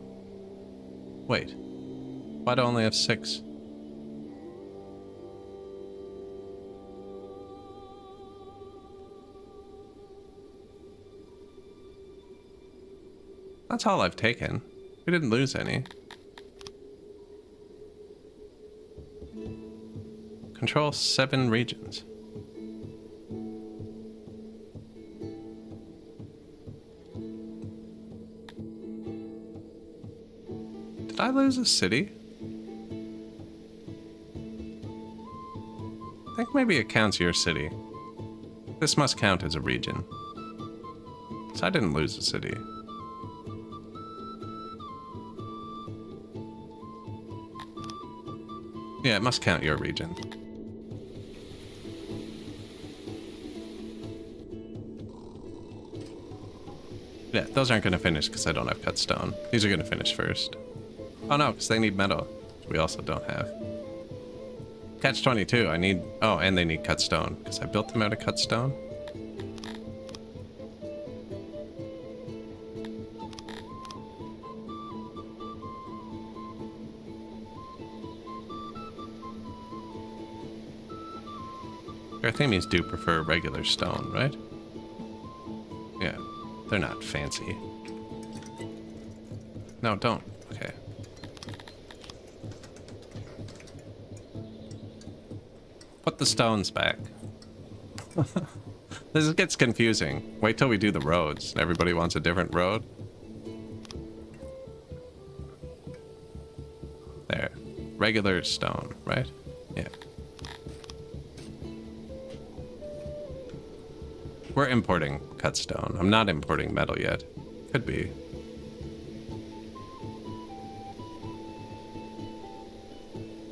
Wait. Why do I only have 6? That's all I've taken. We didn't lose any. Control 7 regions. Did I lose a city? I think maybe it counts your city. This must count as a region. So I didn't lose a city. Yeah, it must count your region. Yeah, those aren't going to finish because I don't have cut stone. These are going to finish first. Oh no, because they need metal, which we also don't have. Catch 22, I need... Oh, and they need cut stone, because I built them out of cut stone. Garthemes do prefer regular stone, right? Yeah, they're not fancy. No, don't. Okay. Put the stones back. This gets confusing. Wait till we do the roads. Everybody wants a different road. There. Regular stone, right? Yeah. we're importing cut stone. I'm not importing metal yet. Could be.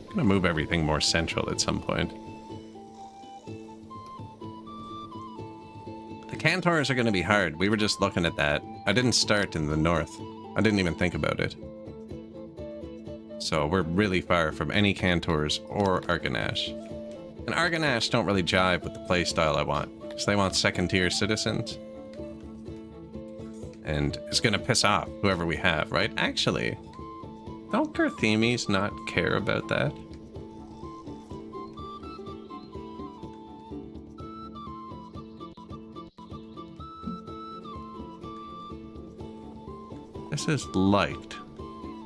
Gonna move everything more central at some point. The cantors are gonna be hard. We were just looking at that. I didn't start in the north. I didn't even think about it. So we're really far from any cantors or Arganash. And Arganash don't really jive with the playstyle I want, because they want second-tier citizens. And it's gonna piss off whoever we have, right? Actually, don't Garthemis not care about that? This is liked.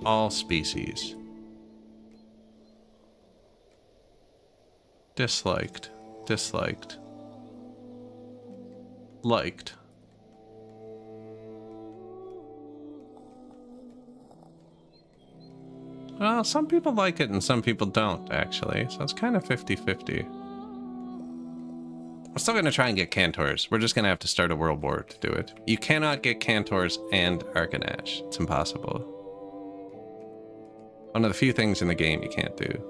All species. Disliked. Disliked. Liked. Well, some people like it and some people don't, actually. So it's kind of 50-50. I'm still going to try and get cantors. We're just going to have to start a world war to do it. You cannot get cantors and Arganash. It's impossible. One of the few things in the game you can't do.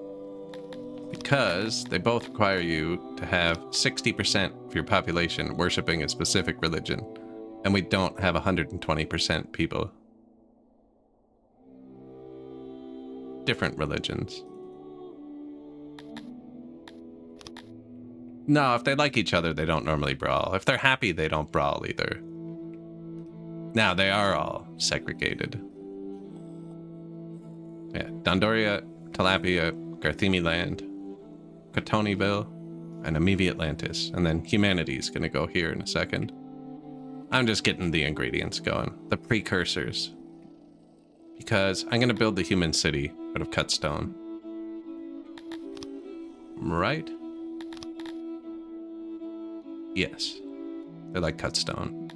Because they both require you to have 60% of your population worshipping a specific religion. And we don't have 120% people. Different religions. No, if they like each other, they don't normally brawl. If they're happy, they don't brawl either. Now, they are all segregated. Yeah, Dondoria, Tilapia, Garthemi Land, Cotoniville, and Amivi Atlantis. And then humanity's gonna go here in a second. I'm just getting the ingredients going. The precursors. Because I'm gonna build the human city out of cut stone. Right? Yes. They like cut stone.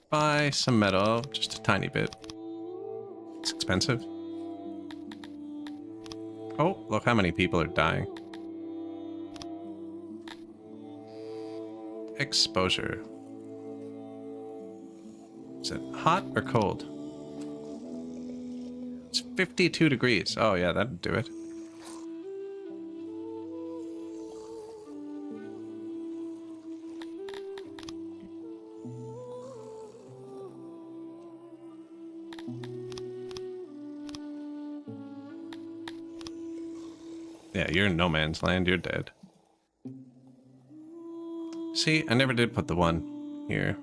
Buy some metal, just a tiny bit. It's expensive. Oh, look how many people are dying. Exposure. Is it hot or cold? It's 52 degrees. Oh yeah, that'd do it. Yeah, you're in no man's land. You're dead. See, I never did put the one here.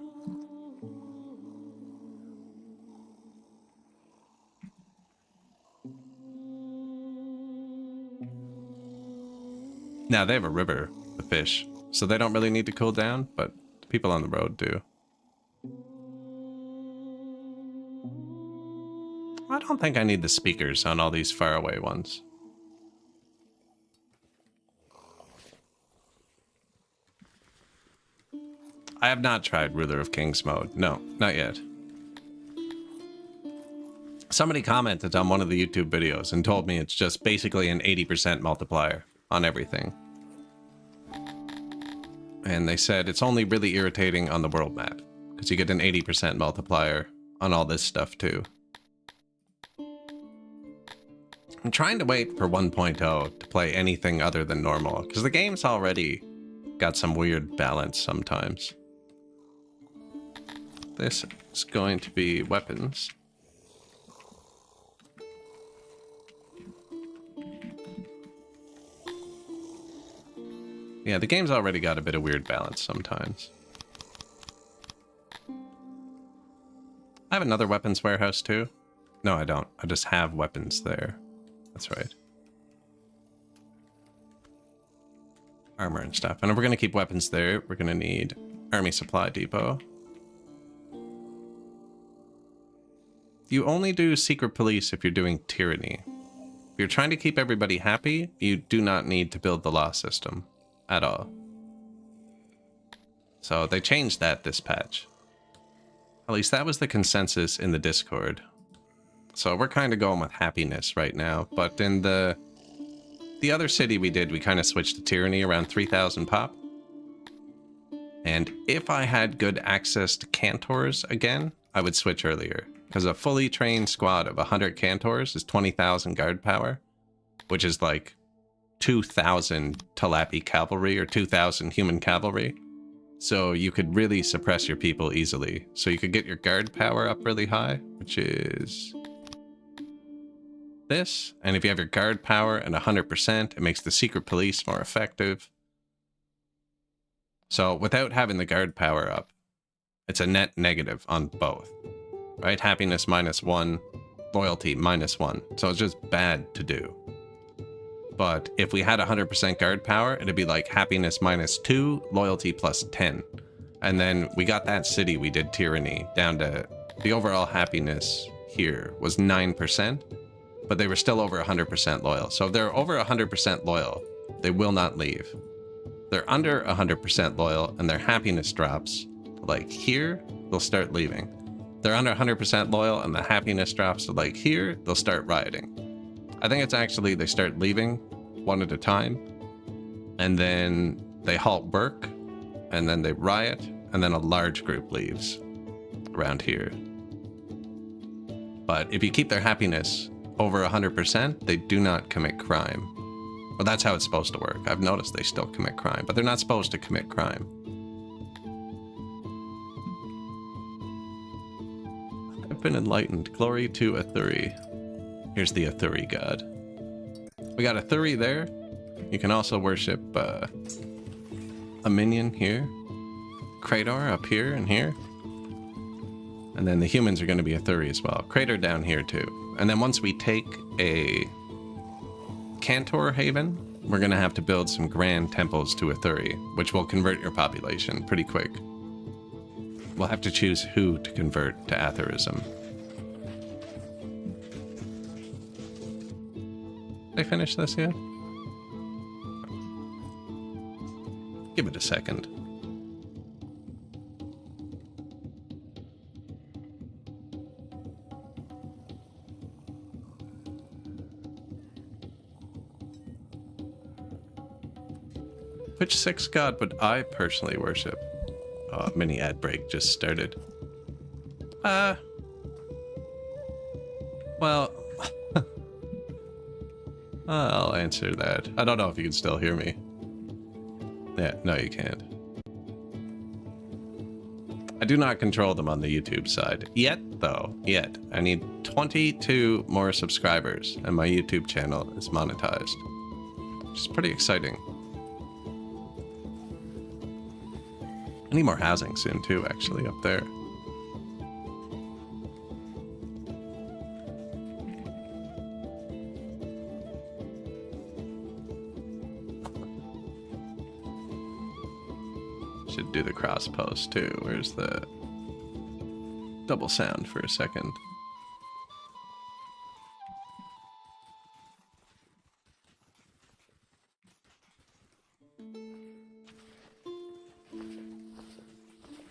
Now, they have a river, the fish, so they don't really need to cool down, but the people on the road do. I don't think I need the speakers on all these faraway ones. I have not tried Ruler of Kings mode. No, not yet. Somebody commented on one of the YouTube videos and told me it's just basically an 80% multiplier on everything. And they said it's only really irritating on the world map, because you get an 80% multiplier on all this stuff too. I'm trying to wait for 1.0 to play anything other than normal, because the game's already got some weird balance sometimes. This is going to be weapons. Yeah, the game's already got a bit of weird balance sometimes. I have another weapons warehouse too. No, I don't. I just have weapons there. That's right. Armor and stuff. And if we're going to keep weapons there, we're going to need Army Supply Depot. You only do secret police if you're doing tyranny. If you're trying to keep everybody happy, you do not need to build the law system at all. So they changed that this patch. At least that was the consensus in the Discord. So we're kind of going with happiness right now. But in the other city we did, we kind of switched to tyranny around 3,000 pop. And if I had good access to cantors again, I would switch earlier. Because a fully trained squad of 100 cantors is 20,000 guard power, which is like 2,000 Talapi cavalry or 2,000 human cavalry. So you could really suppress your people easily. So you could get your guard power up really high, which is this. And if you have your guard power at 100%, it makes the secret police more effective. So without having the guard power up, it's a net negative on both, right? Happiness -1, loyalty -1. So it's just bad to do. But if we had 100% guard power, it'd be like happiness -2, loyalty +10. And then we got that city, we did tyranny, down to the overall happiness here was 9%, but they were still over 100% loyal. So if they're over 100% loyal, they will not leave. They're under 100% loyal and their happiness drops to like here, they'll start leaving. They're under 100% loyal and the happiness drops to like here, they'll start rioting. I think it's actually they start leaving one at a time, and then they halt work, and then they riot, and then a large group leaves around here. But if you keep their happiness over 100%, they do not commit crime. Well, that's how it's supposed to work. I've noticed they still commit crime, but they're not supposed to commit crime. I've been enlightened. Glory to Athuri. Here's the Athuri god. We got Athuri there. You can also worship a minion here. Krator up here and here. And then the humans are going to be Athuri as well. Krator down here too. And then once we take a Cantor Haven, we're going to have to build some grand temples to Athuri, which will convert your population pretty quick. We'll have to choose who to convert to Athurism. Did I finish this yet? Give it a second. Which 6 god would I personally worship? Oh, mini ad break just started. Well, I'll answer that. I don't know if you can still hear me. Yeah, no, you can't. I do not control them on the YouTube side. Yet, though. Yet. I need 22 more subscribers, and my YouTube channel is monetized. Which is pretty exciting. I need more housing soon, too, actually, up there. Should do the cross post too. Where's the double sound for a second?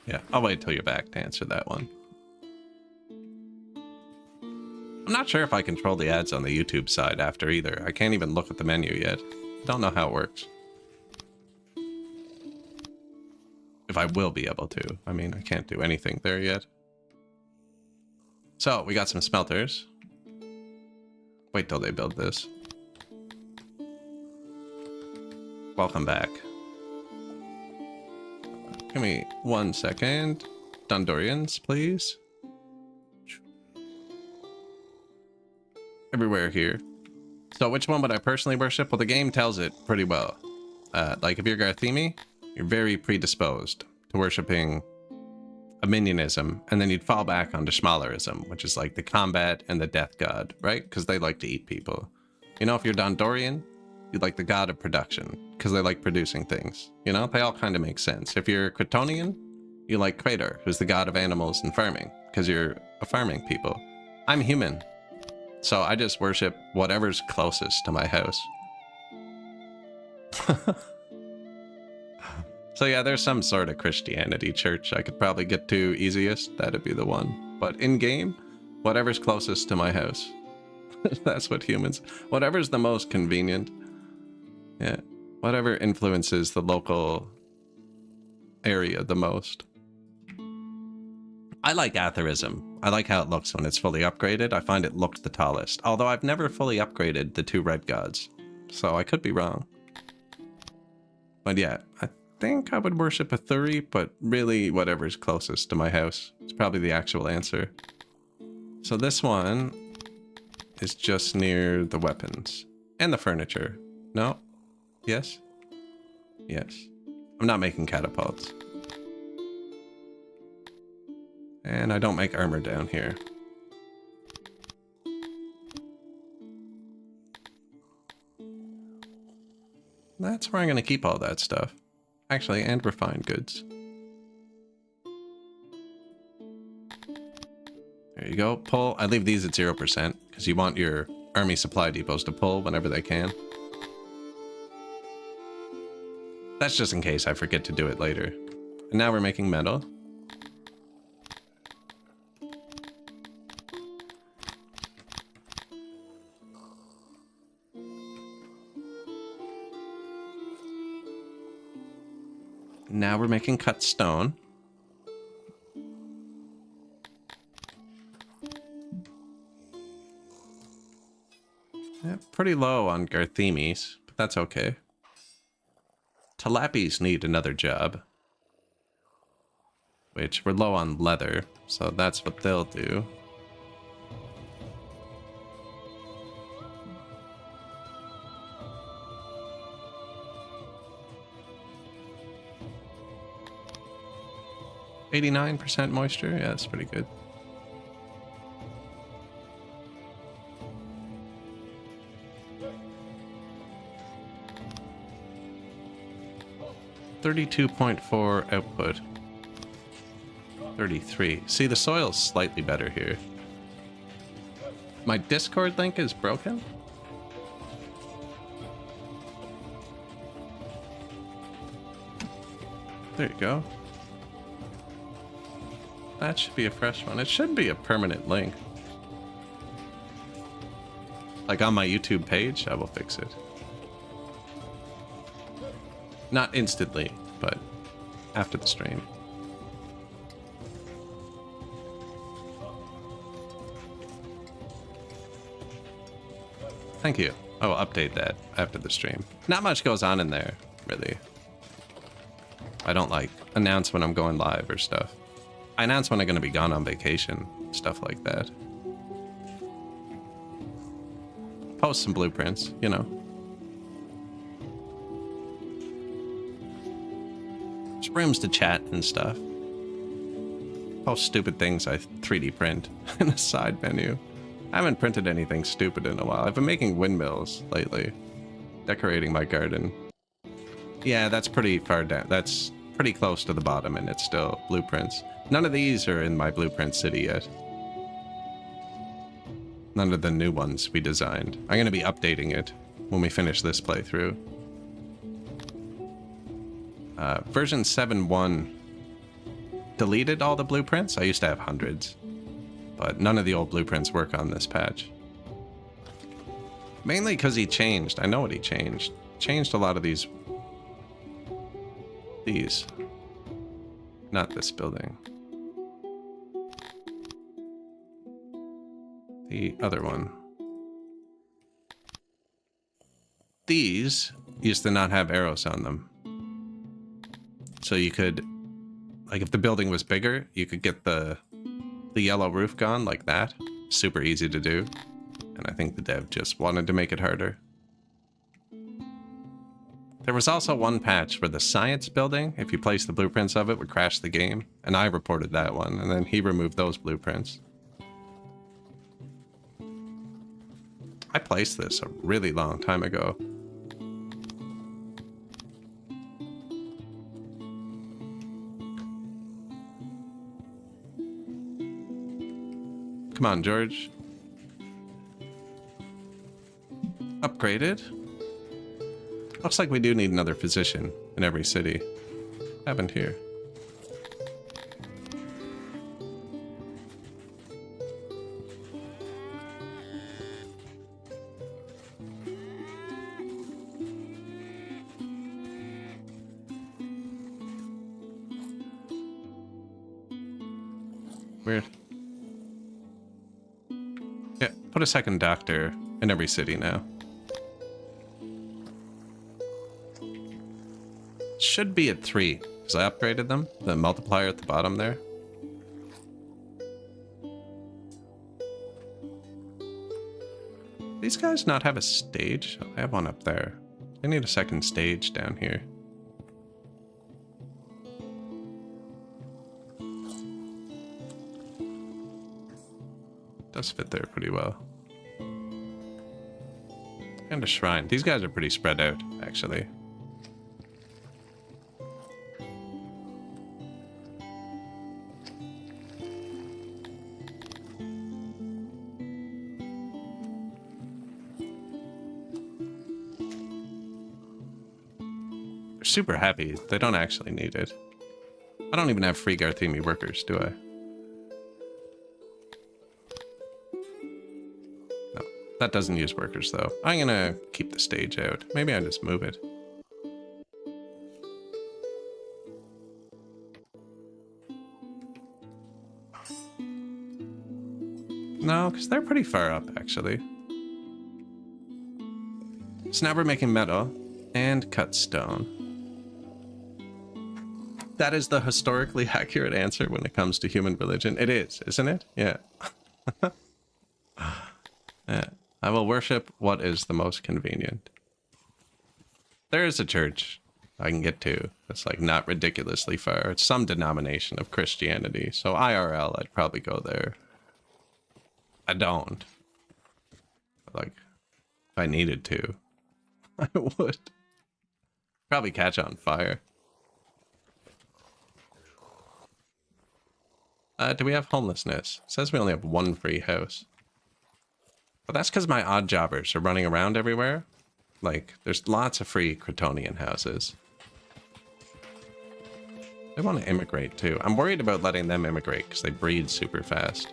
Yeah, I'll wait till you're back to answer that one. I'm not sure if I control the ads on the YouTube side after either. I can't even look at the menu yet. Don't know how it works. If I will be able to. I mean, I can't do anything there yet. So, we got some smelters. Wait till they build this. Welcome back. Give me 1 second. Dondorians, please. Everywhere here. So, which one would I personally worship? Well, the game tells it pretty well. Like, if you're Garthemi, you're very predisposed to worshipping a minionism, and then you'd fall back onto Schmalerism, which is like the combat and the death god, right? Because they like to eat people. You know, if you're Dondorian, you'd like the god of production, because they like producing things. You know, they all kind of make sense. If you're Cretonian, you like Krator, who's the god of animals and farming, because you're a farming people. I'm human, so I just worship whatever's closest to my house. So yeah, there's some sort of Christianity church I could probably get to easiest. That'd be the one. But in game, Whatever's closest to my house. That's what humans... Whatever's the most convenient. Yeah. Whatever influences the local area the most. I like Atherism. I like how it looks when it's fully upgraded. I find it looked the tallest. Although I've never fully upgraded the 2 red gods. So I could be wrong. But yeah, I think I would worship a Thuri, but really whatever's closest to my house. It's probably the actual answer. So this one is just near the weapons. And the furniture. No? Yes? Yes. I'm not making catapults. And I don't make armor down here. That's where I'm going to keep all that stuff. Actually, and refined goods. There you go. Pull. I leave these at 0% because you want your army supply depots to pull whenever they can. That's just in case I forget to do it later. And now we're making metal. Now we're making cut stone. Yeah, pretty low on Garthemes, but that's okay. Talapis need another job. Which we're low on leather, so that's what they'll do. %89 moisture, yeah, that's pretty good. $32.4 output. 33. See, the soil's slightly better here. My Discord link is broken? There you go. That should be a fresh one. It should be a permanent link. Like on my YouTube page, I will fix it. Not instantly, but after the stream. Thank you. I will update that after the stream. Not much goes on in there, really. I don't like announce when I'm going live or stuff. I announce when I'm going to be gone on vacation, stuff like that. Post some blueprints, you know. There's rooms to chat and stuff. Post stupid things I 3D print in a side menu. I haven't printed anything stupid in a while. I've been making windmills lately. Decorating my garden. Yeah, that's pretty far down. That's pretty close to the bottom and it's still blueprints. None of these are in my blueprint city yet. None of the new ones we designed. I'm going to be updating it when we finish this playthrough. Version 7.1 deleted all the blueprints. I used to have hundreds, but none of the old blueprints work on this patch. Mainly because he changed. I know what he changed. Changed a lot of these. Not this building. The other one. These used to not have arrows on them. So you could, like if the building was bigger, you could get the yellow roof gone like that. Super easy to do. And I think the dev just wanted to make it harder. There was also one patch where the science building, if you place the blueprints of it, would crash the game. And I reported that one, and then he removed those blueprints. I placed this a really long time ago. Come on, George. Upgraded. Looks like we do need another physician in every city. Happened here. Weird. Yeah, put a second doctor in every city now. Should be at 3, because I upgraded them. The multiplier at the bottom there. These guys not have a stage? I have one up there. I need a second stage down here. Does fit there pretty well. And a shrine. These guys are pretty spread out, actually. They're super happy. They don't actually need it. I don't even have free Garthemi workers, do I? That doesn't use workers, though. I'm gonna keep the stage out. Maybe I just move it. No, because they're pretty far up, actually. So now we're making metal and cut stone. That is the historically accurate answer when it comes to human religion. It is, isn't it? Yeah. Yeah. I will worship what is the most convenient. There is a church I can get to. It's like not ridiculously far. It's some denomination of Christianity. So IRL, I'd probably go there. I don't. Like, if I needed to, I would. Probably catch on fire. Do we have homelessness? It says we only have 1 free house. But that's because my odd jobbers are running around everywhere. Like, there's lots of free Cretonian houses. They want to immigrate, too. I'm worried about letting them immigrate, because they breed super fast.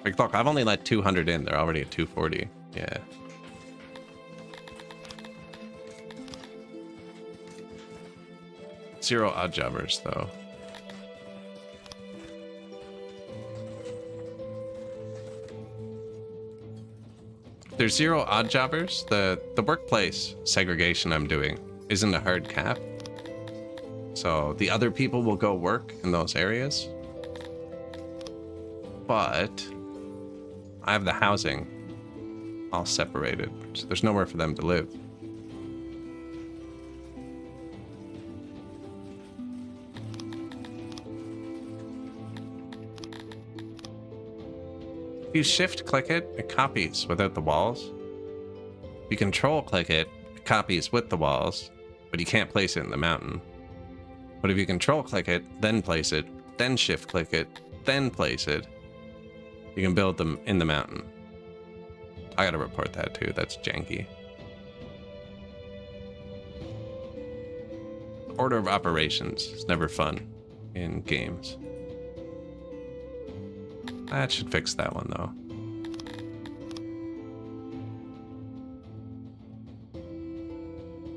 Like, look, I've only let 200 in. They're already at 240. Yeah. Zero odd jobbers, though. There's 0 odd jobbers. The workplace segregation I'm doing isn't a hard cap. So the other people will go work in those areas. But I have the housing all separated. So there's nowhere for them to live. If you shift click it, it copies without the walls. If you control click it, it copies with the walls, but you can't place it in the mountain. But if you control click it, then place it, then shift click it, then place it, you can build them in the mountain. I gotta report that too, that's janky. Order of operations is never fun in games. That should fix that one, though.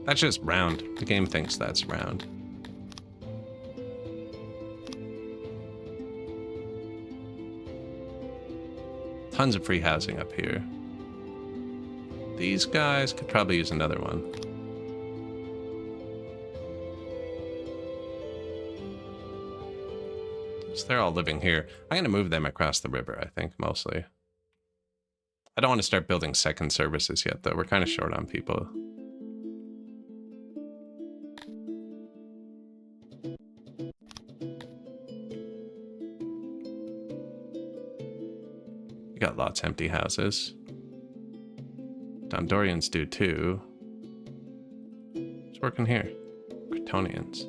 That's just round. The game thinks that's round. Tons of free housing up here. These guys could probably use another one. So they're all living here. I'm going to move them across the river, I think, mostly. I don't want to start building second services yet, though. We're kind of short on people. We got lots of empty houses. Dondorians do, too. Who's working here? Cretonians.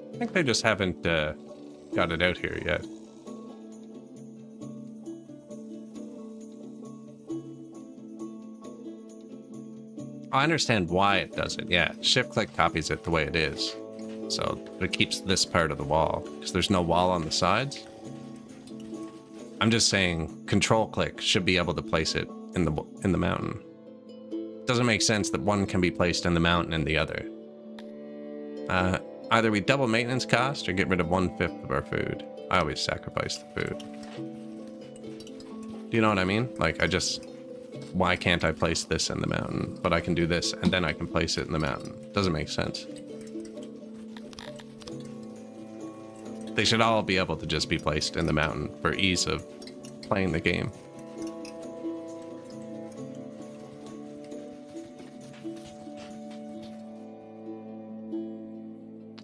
I think they just haven't got it out here yet. I understand why it does it. Yeah, shift-click copies it the way it is. So it keeps this part of the wall, because there's no wall on the sides. I'm just saying control click should be able to place it in the mountain. Doesn't make sense that one can be placed in the mountain and the other. Either we double maintenance cost or get rid of 1/5 of our food. I always sacrifice the food. Do you know what I mean? Like, why can't I place this in the mountain? But I can do this and then I can place it in the mountain. Doesn't make sense. They should all be able to just be placed in the mountain for ease of playing the game.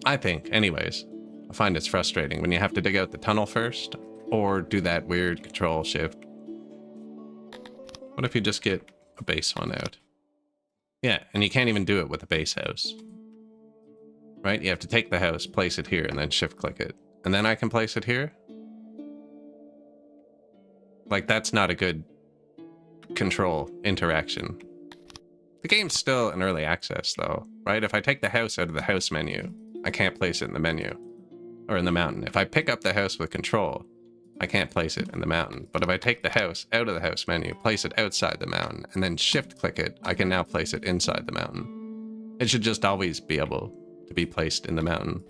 I think, anyways. I find it's frustrating when you have to dig out the tunnel first or do that weird control shift. What if you just get a base one out? Yeah, and you can't even do it with a base house. Right? You have to take the house, place it here, and then shift click it. And then I can place it here? Like, that's not a good control interaction. The game's still in early access, though, right? If I take the house out of the house menu, I can't place it in the menu. Or in the mountain. If I pick up the house with control, I can't place it in the mountain. But if I take the house out of the house menu, place it outside the mountain, and then shift click it, I can now place it inside the mountain. It should just always be able to be placed in the mountain.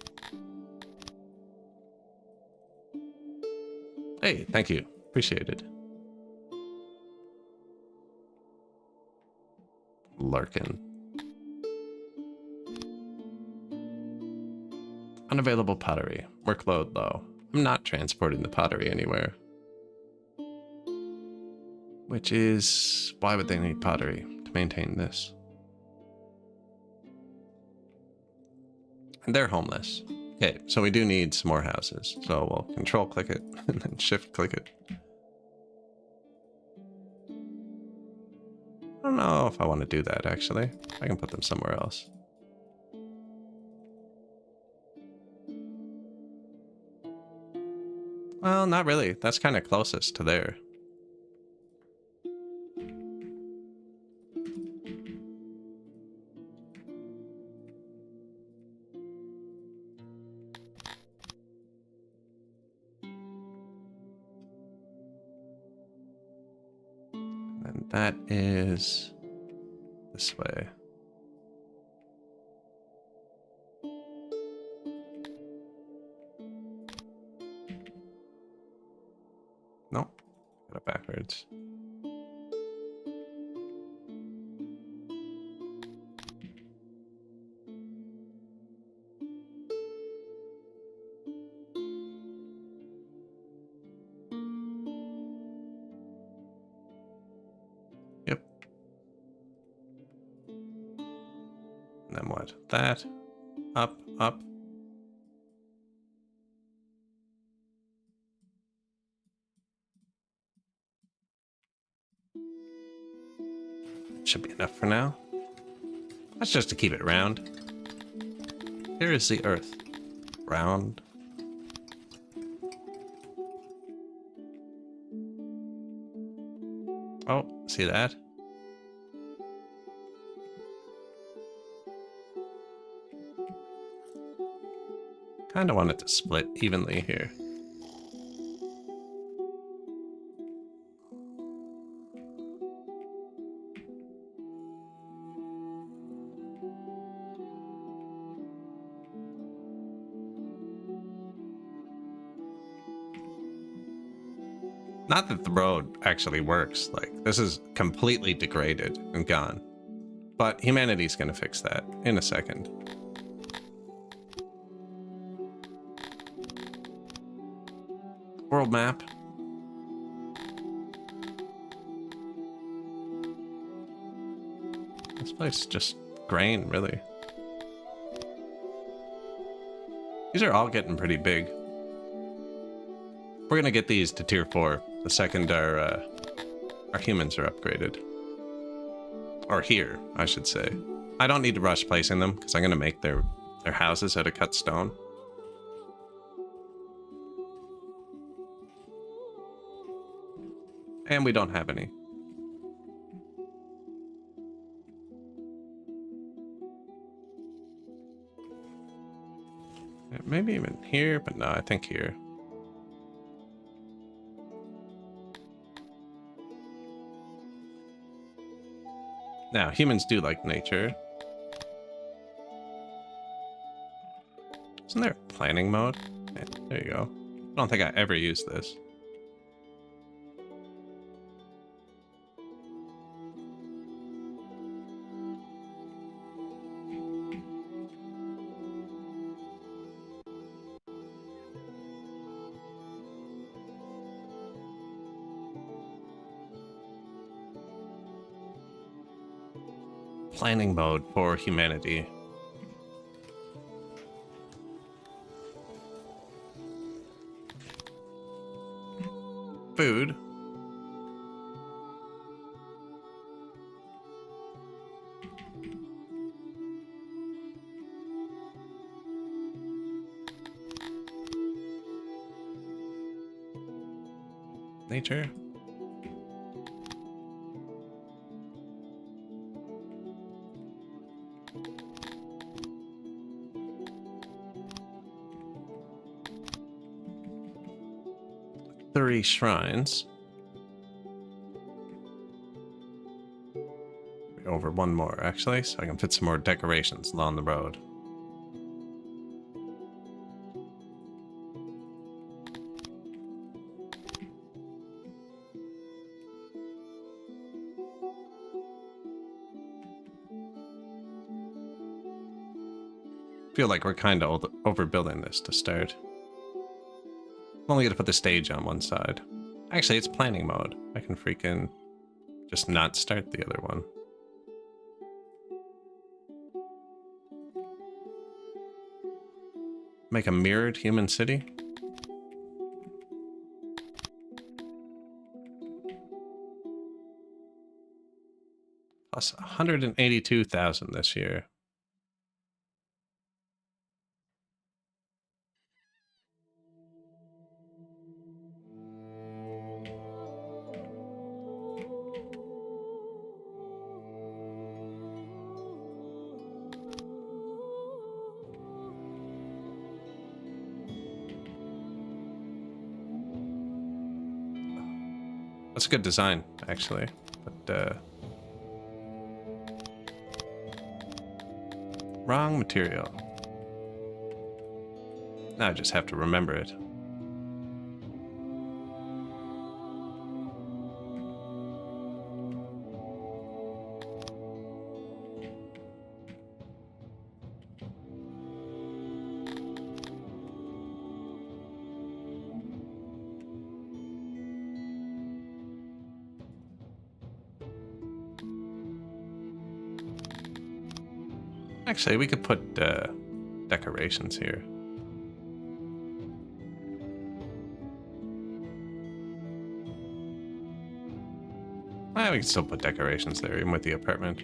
Hey, thank you. Appreciate it. Larkin. Unavailable pottery. Workload low. I'm not transporting the pottery anywhere. Which is... why would they need pottery to maintain this? And they're homeless. Okay, so we do need some more houses. So we'll control click it and then shift click it. I don't know if I want to do that, actually. I can put them somewhere else. Well, not really. That's kind of closest to there. And that is this way. No, got it backwards. Yep. And then what? That. Up, up. Should be enough for now. That's just to keep it round. Here is the earth. Round. Oh, see that? Kind of want it to split evenly here. Not that the road actually works. Like, this is completely degraded and gone. But humanity's gonna fix that in a second. World map. This place is just grain, really. These are all getting pretty big. We're gonna get these to tier 4 the second our humans are upgraded. Or here, I should say. I don't need to rush placing them because I'm gonna make their houses out of cut stone. And we don't have any. Maybe even here, but no, I think here. Now, humans do like nature. Isn't there a planning mode? Yeah, there you go. I don't think I ever used this. Planning mode for humanity. Food. Nature. Three shrines. Over one more, actually, so I can fit some more decorations along the road. Feel like we're kind of overbuilding this to start. I'm only gonna put the stage on one side. Actually, it's planning mode. I can freaking just not start the other one. Make a mirrored human city? Plus 182,000 this year. That's a good design, actually, but wrong material. Now I just have to remember it. Actually, we could put decorations here. Well, we can still put decorations there, even with the apartment.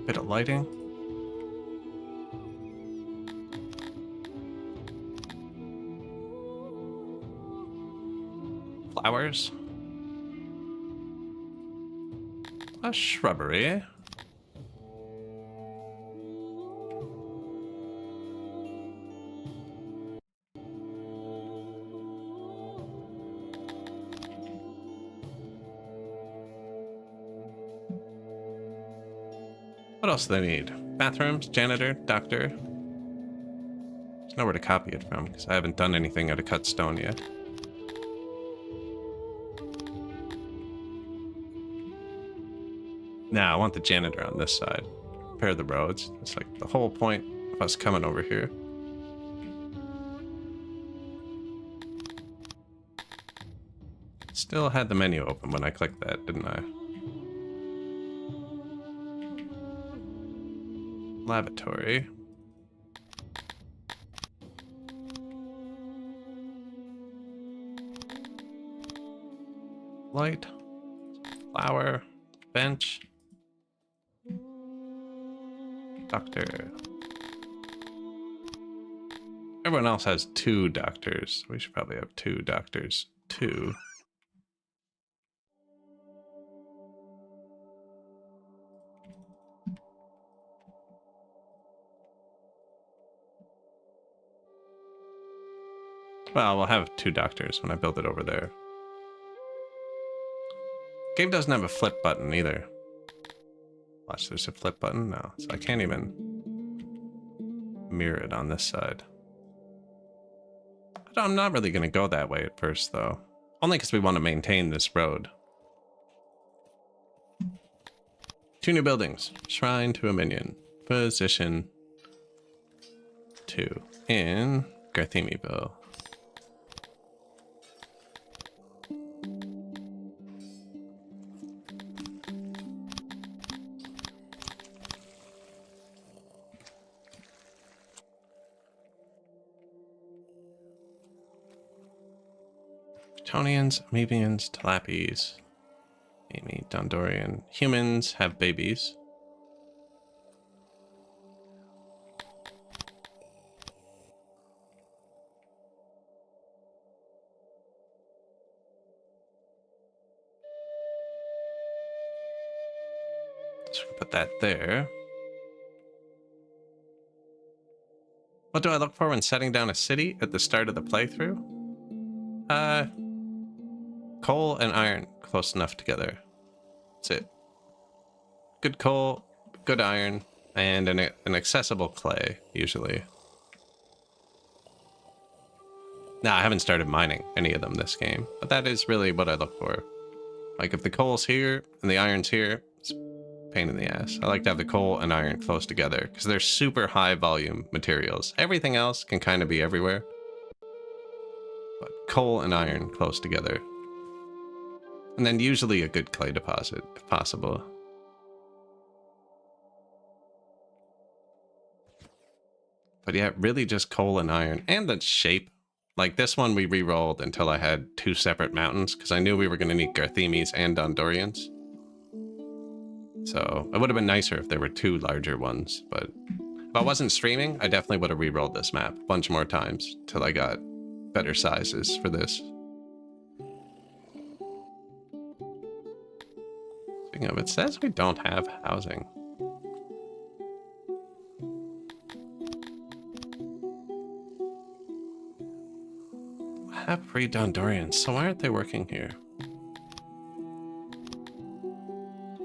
Bit of lighting. Flowers. A shrubbery. What else do they need? Bathrooms, janitor, doctor. There's nowhere to copy it from because I haven't done anything out of cut stone yet. Now, I want the janitor on this side. Repair the roads. It's like the whole point of us coming over here. Still had the menu open when I clicked that, didn't I? Lavatory. Light. Flower. Bench. Doctor. Everyone else has 2 doctors. We should probably have 2 doctors too. Well, we'll have 2 doctors when I build it over there. Game doesn't have a flip button either. Watch, there's a flip button? No, so I can't even mirror it on this side. I'm not really going to go that way at first, though. Only because we want to maintain this road. 2 new buildings. Shrine to a minion. Position 2 in Garthemiville. Tonians, Amoebians, Talapies, Amy, Dondorian. Humans have babies. So we can put that there. What do I look for when setting down a city at the start of the playthrough? Coal and iron close enough together. That's it. Good coal, good iron, and an accessible clay, usually. Nah, I haven't started mining any of them this game, but that is really what I look for. Like, if the coal's here and the iron's here, it's a pain in the ass. I like to have the coal and iron close together, because they're super high volume materials. Everything else can kind of be everywhere. But coal and iron close together. And then usually a good clay deposit, if possible. But yeah, really just coal and iron. And the shape. Like this one we re-rolled until I had 2 separate mountains, because I knew we were going to need Garthemes and Dondorians. So it would have been nicer if there were 2 larger ones. But if I wasn't streaming, I definitely would have re-rolled this map a bunch more times till I got better sizes for this. Speaking of, it says we don't have housing. I have 3 Dondorians, so why aren't they working here?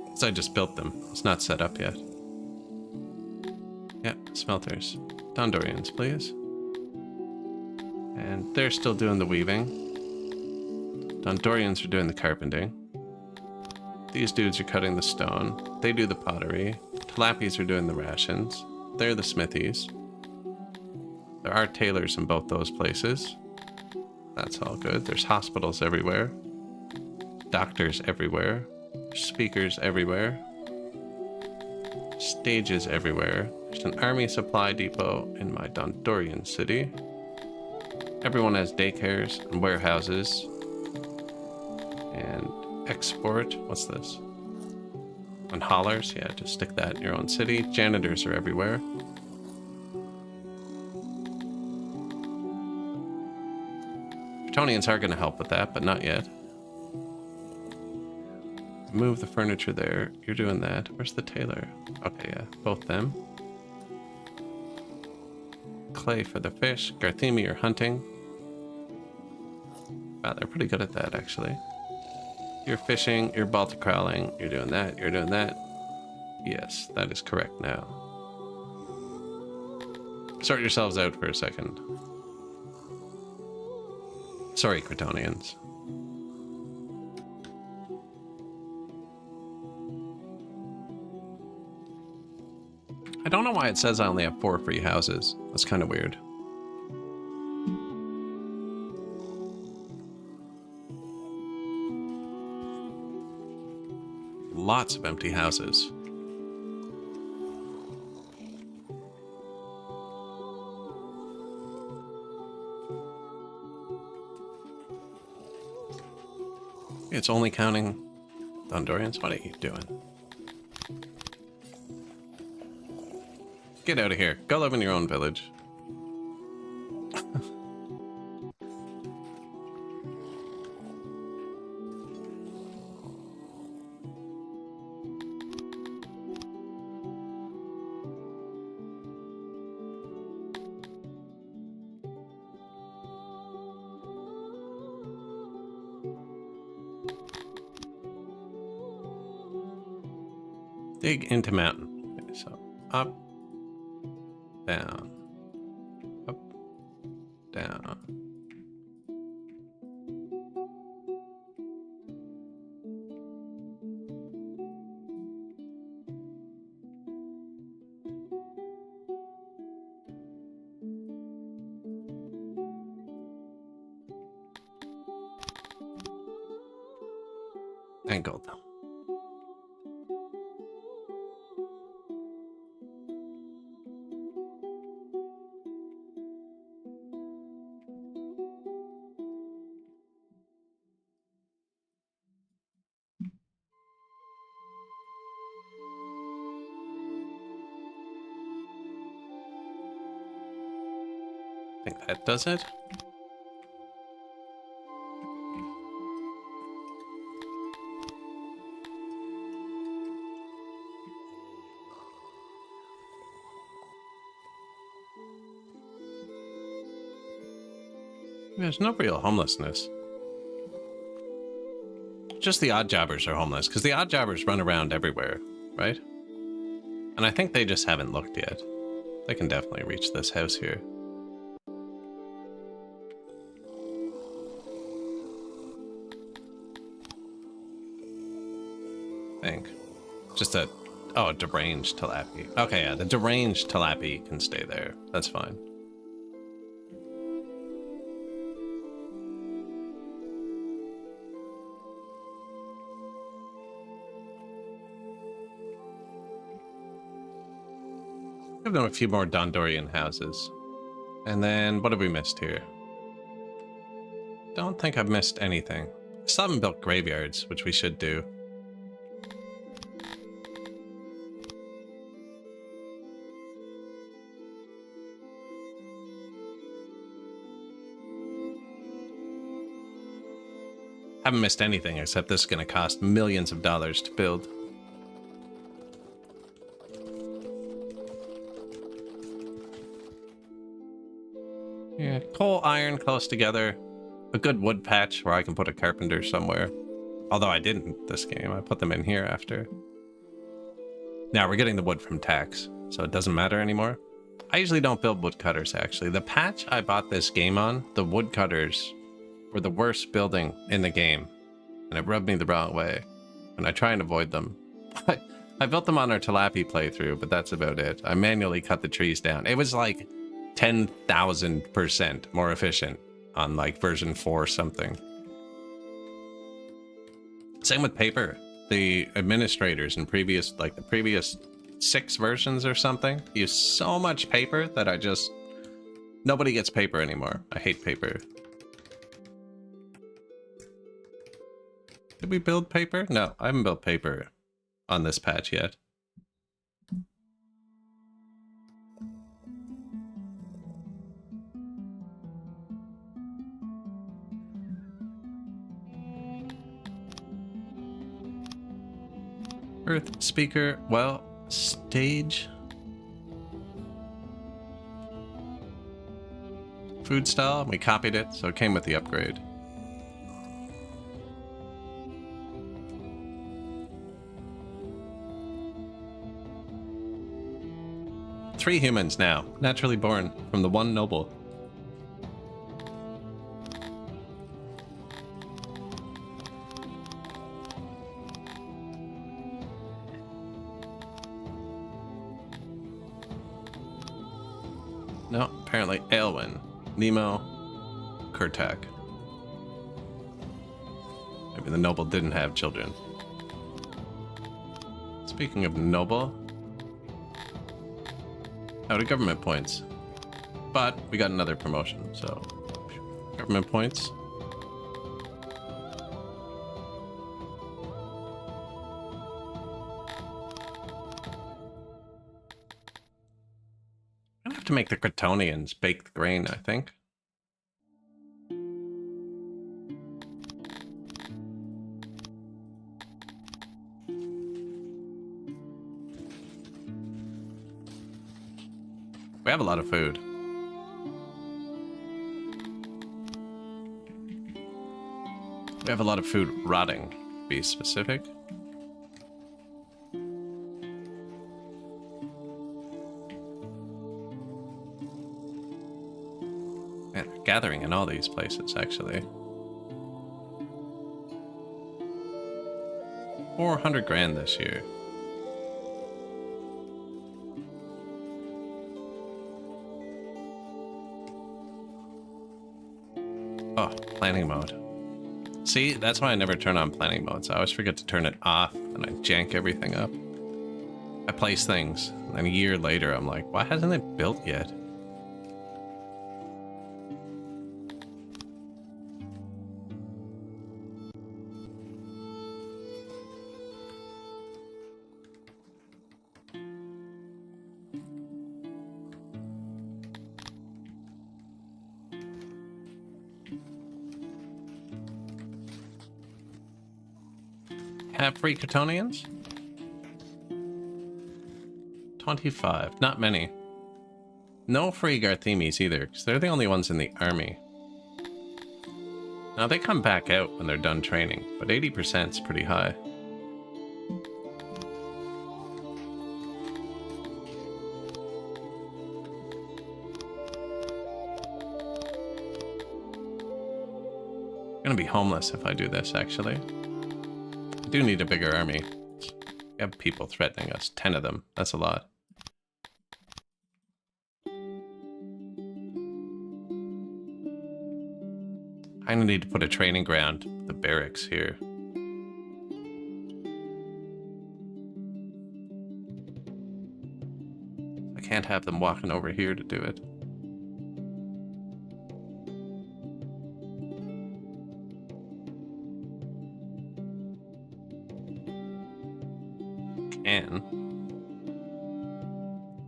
Because I just built them. It's not set up yet. Yep, smelters. Dondorians, please. And they're still doing the weaving. Dondorians are doing the carpenting. These dudes are cutting the stone. They do the pottery. Talapies are doing the rations. They're the smithies. There are tailors in both those places. That's all good. There's hospitals everywhere. Doctors everywhere. Speakers everywhere. Stages everywhere. There's an army supply depot in my Dondorian city. Everyone has daycares and warehouses. And export. What's this? On haulers? Yeah, just stick that in your own city. Janitors are everywhere. Bretonians are going to help with that, but not yet. Move the furniture there. You're doing that. Where's the tailor? Okay, yeah, both them. Clay for the fish. Garthemi are hunting. Wow, they're pretty good at that, actually. You're fishing, you're Baltic crawling, you're doing that, you're doing that. Yes, that is correct now. Sort yourselves out for a second. Sorry, Cretonians. I don't know why it says I only have 4 free houses. That's kind of weird. Lots of empty houses. It's only counting Dondorians. What are you doing? Get out of here. Go live in your own village. Dig into mountain. Okay, so up, down, up, down. And gold. I think that does it. There's no real homelessness. Just the odd jobbers are homeless, because the odd jobbers run around everywhere, right? And I think they just haven't looked yet. They can definitely reach this house here. I think. Just a... Oh, a deranged tilapia. Okay, yeah, the deranged tilapia can stay there. That's fine. Give them a few more Dondorian houses. And then, what have we missed here? Don't think I've missed anything. Still haven't built graveyards, which we should do. Haven't missed anything, except this is going to cost millions of dollars to build. Yeah, coal, iron close together. A good wood patch where I can put a carpenter somewhere. Although I didn't this game. I put them in here after. Now we're getting the wood from tax, so it doesn't matter anymore. I usually don't build woodcutters, actually. The patch I bought this game on, the woodcutters were the worst building in the game. And it rubbed me the wrong way. And I try and avoid them. I built them on our tilapia playthrough, but that's about it. I manually cut the trees down. It was like 10,000% more efficient on like version 4 something. Same with paper. The administrators in previous, like the previous 6 versions or something, use so much paper that I just... Nobody gets paper anymore. I hate paper. Did we build paper? No, I haven't built paper on this patch yet. Earth, speaker, well, stage. Food style, we copied it, so it came with the upgrade. Three humans now, naturally born from the one noble. No, apparently Aelwyn, Nemo, Kurtak. Maybe the noble didn't have children. Speaking of noble, out of government points. But we got another promotion, so government points. I'm gonna have to make the Cretonians bake the grain, I think. We have a lot of food. We have a lot of food rotting, to be specific. in all these places, actually. 400 grand this year. Oh, planning mode. See, that's why I never turn on planning modes. I always forget to turn it off and I jank everything up. I place things, and a year later I'm like, why hasn't it built yet? Have free Cantonians? 25. Not many. No free Garthemis either, because they're the only ones in the army. Now, they come back out when they're done training, but 80% is pretty high. I'm gonna be homeless if I do this, actually. I do need a bigger army. We have people threatening us. 10 of them. That's a lot. I need to put a training ground, the barracks here. I can't have them walking over here to do it.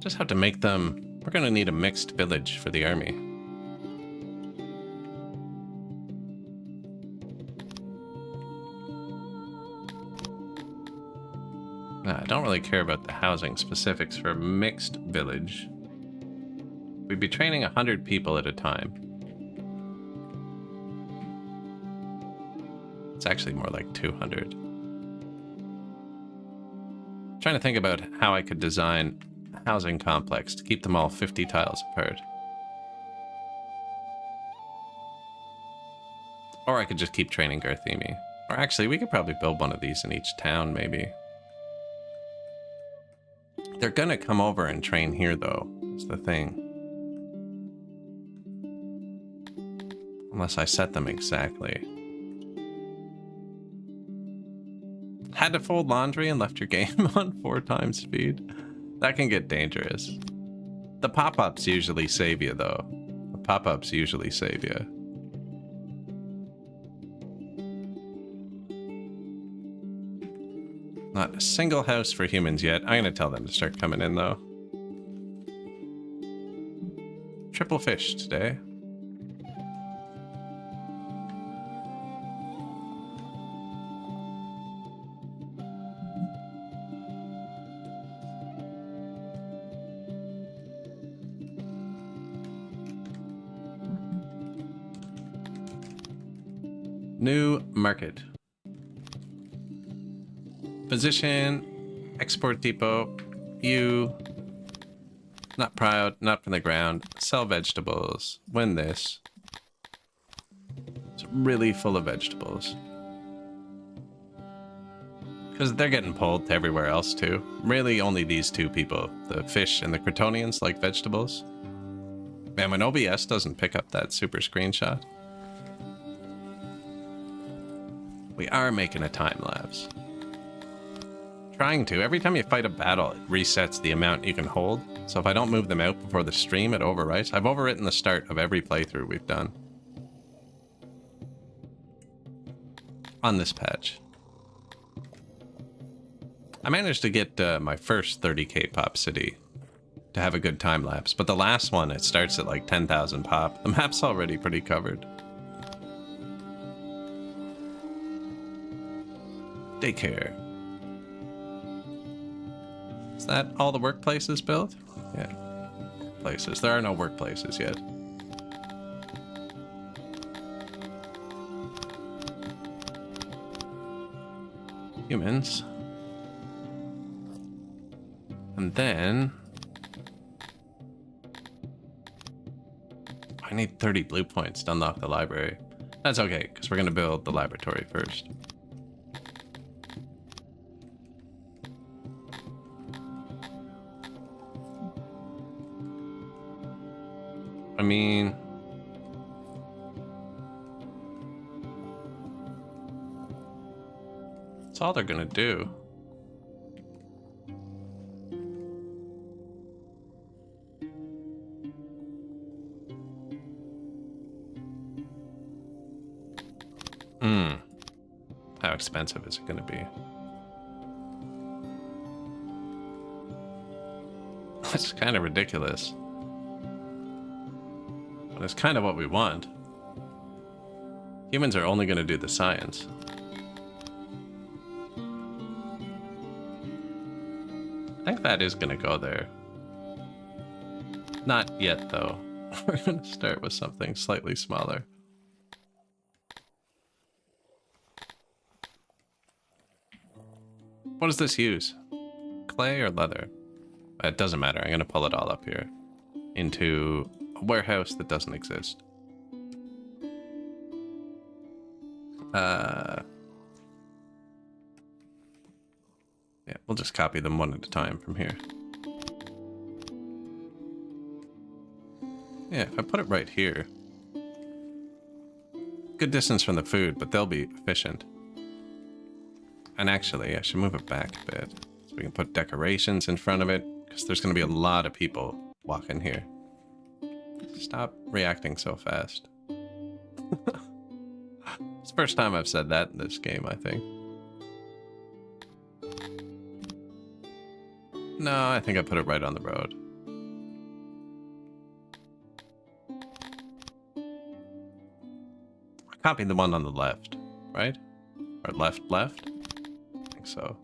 Just have to make them... We're gonna need a mixed village for the army. I don't really care about the housing specifics for a mixed village. We'd be training 100 people at a time. It's actually more like 200. Trying to think about how I could design a housing complex to keep them all 50 tiles apart. Or I could just keep training Garthemi. Or actually, we could probably build one of these in each town, maybe. They're gonna come over and train here, though, is the thing. Unless I set them exactly. Had to fold laundry and left your game on 4 times speed. That can get dangerous. The pop-ups usually save you, though. The pop-ups usually save you. Not a single house for humans yet. I'm gonna tell them to start coming in, though. Triple fish today. New market. Position, export depot, you, not proud, not from the ground, sell vegetables, win this. It's really full of vegetables. Because they're getting pulled to everywhere else too. Really only these 2 people, the fish and the Cretonians, like vegetables. Man, when OBS doesn't pick up that super screenshot. We are making a time lapse. Trying to. Every time you fight a battle, it resets the amount you can hold. So if I don't move them out before the stream, it overwrites. I've overwritten the start of every playthrough we've done. On this patch. I managed to get my first 30k pop city to have a good time lapse. But the last one, it starts at like 10,000 pop. The map's already pretty covered. Daycare. Is that all the workplaces built? Yeah. Places. There are no workplaces yet. Humans. And then... I I need 30 blue points to unlock the library. That's okay, because we're going to build the laboratory first. I mean... that's all they're going to do. How expensive is it going to be? That's kind of ridiculous. But it's kind of what we want. Humans are only going to do the science. I think that is going to go there. Not yet, though. We're going to start with something slightly smaller. What does this use? Clay or leather? It doesn't matter. I'm going to pull it all up here into a warehouse that doesn't exist. Yeah, we'll just copy them one at a time from here. Yeah, if I put it right here. Good distance from the food, but they'll be efficient. And actually, I should move it back a bit. So we can put decorations in front of it, because there's going to be a lot of people walking here. Stop reacting so fast. It's the first time I've said that in this game, I think. No, I think I put it right on the road. I copied the one on the left, right? Or left? I think so.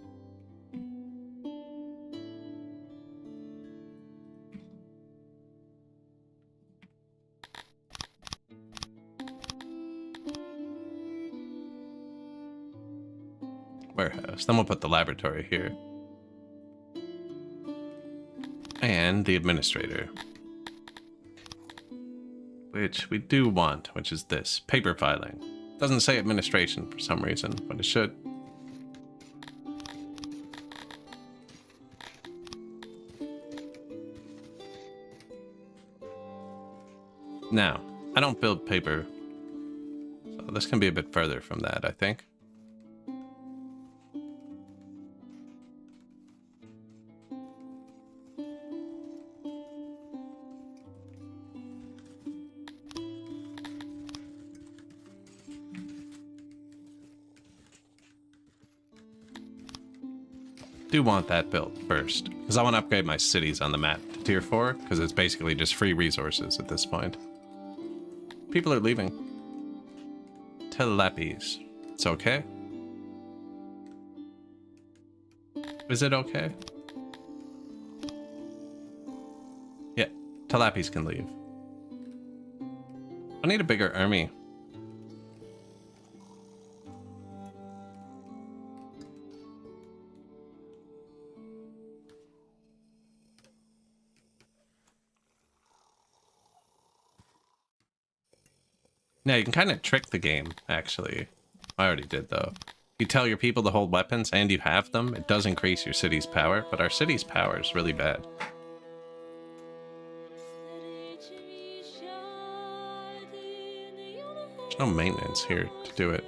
Warehouse. Then we'll put the laboratory here. And the administrator. Which we do want, which is this. Paper filing. Doesn't say administration for some reason, but it should. Now, I don't build paper. So this can be a bit further from that, I think. Do want that built first, because I want to upgrade my cities on the map to tier 4, because it's basically just free resources at this point. People are leaving. Telepes. It's okay? Is it okay? Yeah, Telepes can leave. I need a bigger army. Yeah, you can kind of trick the game, actually. I already did, though. You tell your people to hold weapons, and you have them, it does increase your city's power, but our city's power is really bad. There's no maintenance here to do it.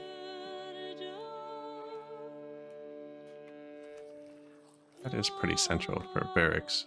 That is pretty central for barracks.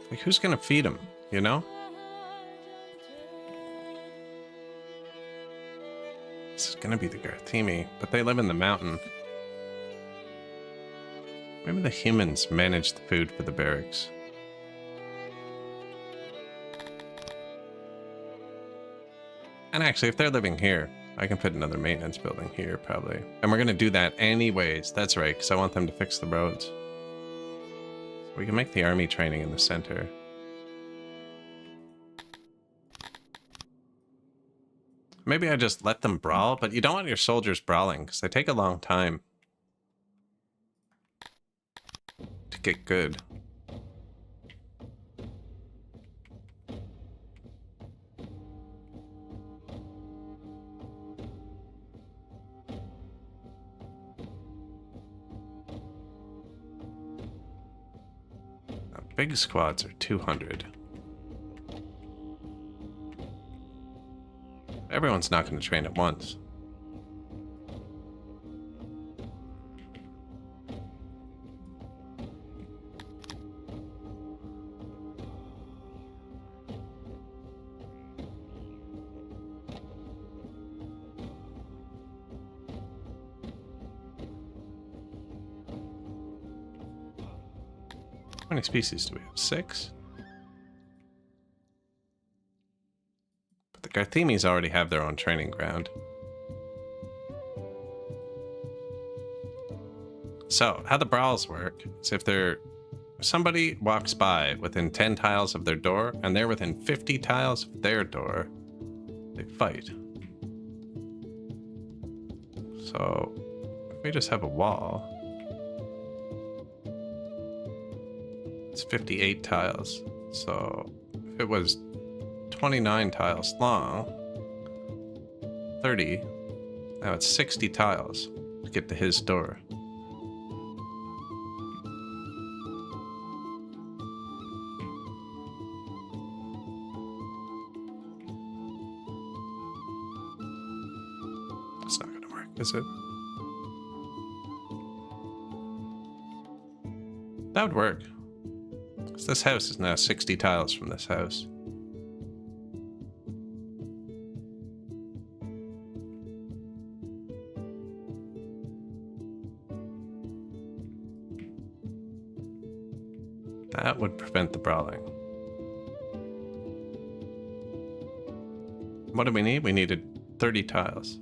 Like, who's gonna feed them, you know? This is gonna be the Garthimi, but they live in the mountain. Maybe the humans manage the food for the barracks. And actually, if they're living here, I can put another maintenance building here, probably. And we're going to do that anyways. That's right, because I want them to fix the roads. So we can make the army training in the center. Maybe I just let them brawl, but you don't want your soldiers brawling, because they take a long time to get good. Big squads are 200. Everyone's not going to train at once. How many species do we have? 6? But the Garthemis already have their own training ground. So, how the brawls work is if somebody walks by within 10 tiles of their door, and they're within 50 tiles of their door, they fight. So, if we just have a wall, it's 58 tiles. So if it was 29 tiles long, 30, now it's 60 tiles to get to his door. It's not gonna work, is it? That would work. This house is now 60 tiles from this house. That would prevent the brawling. What do we need? We needed 30 tiles.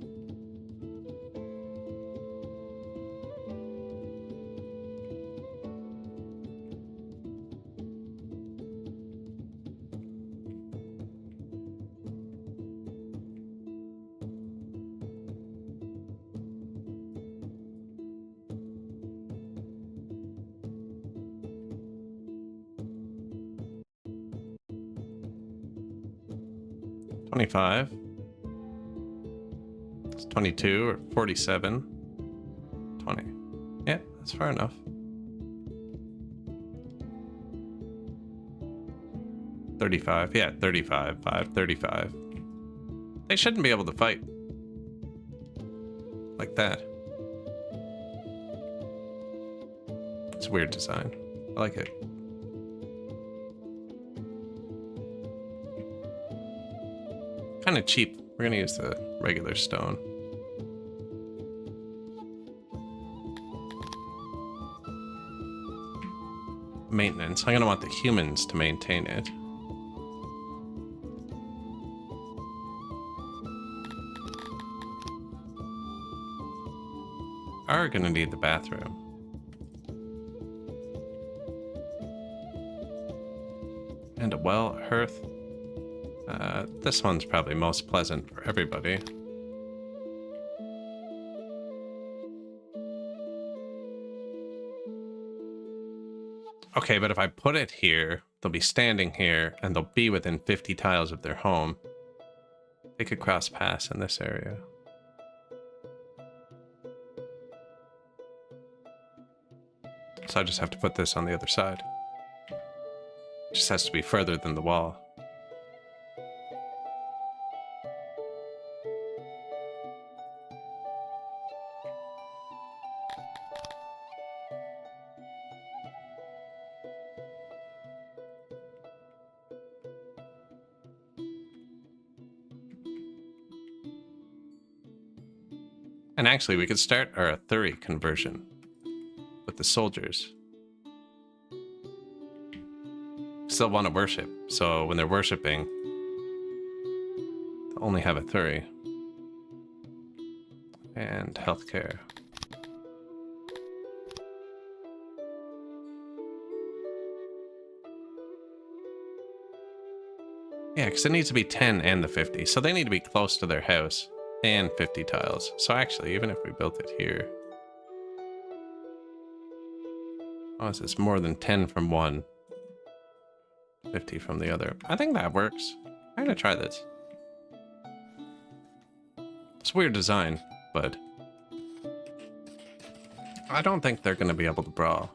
$25. It's 22 or 47. 20. Yeah, that's far enough. $35. Yeah, 35. 5, 35. They shouldn't be able to fight like that. It's a weird design. I like it. Kind of cheap. We're gonna use the regular stone. Maintenance. I'm gonna want the humans to maintain it. Are gonna need the bathroom. And a well, a hearth. This one's probably most pleasant for everybody. Okay, but if I put it here, they'll be standing here, and they'll be within 50 tiles of their home. They could cross paths in this area. So I just have to put this on the other side. It just has to be further than the wall. And actually, we could start our Thuri conversion with the soldiers. still want to worship. So when they're worshiping, they'll only have a 3. And healthcare. Yeah, because it needs to be 10 and the 50. So they need to be close to their house and 50 tiles. So actually, even if we built it here. Oh, is this more than 10 from one? 50 from the other. I think that works. I'm gonna try this. It's weird design, but I don't think they're gonna be able to brawl.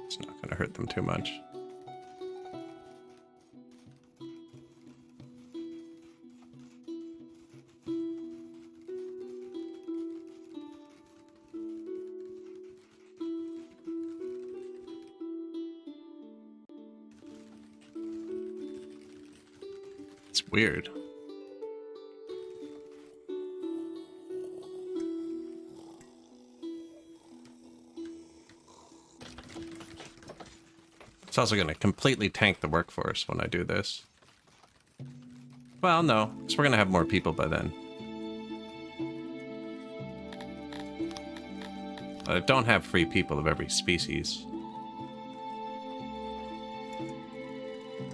It's not gonna hurt them too much. It's weird. It's also going to completely tank the workforce when I do this. Well, no, because we're going to have more people by then. But I don't have free people of every species.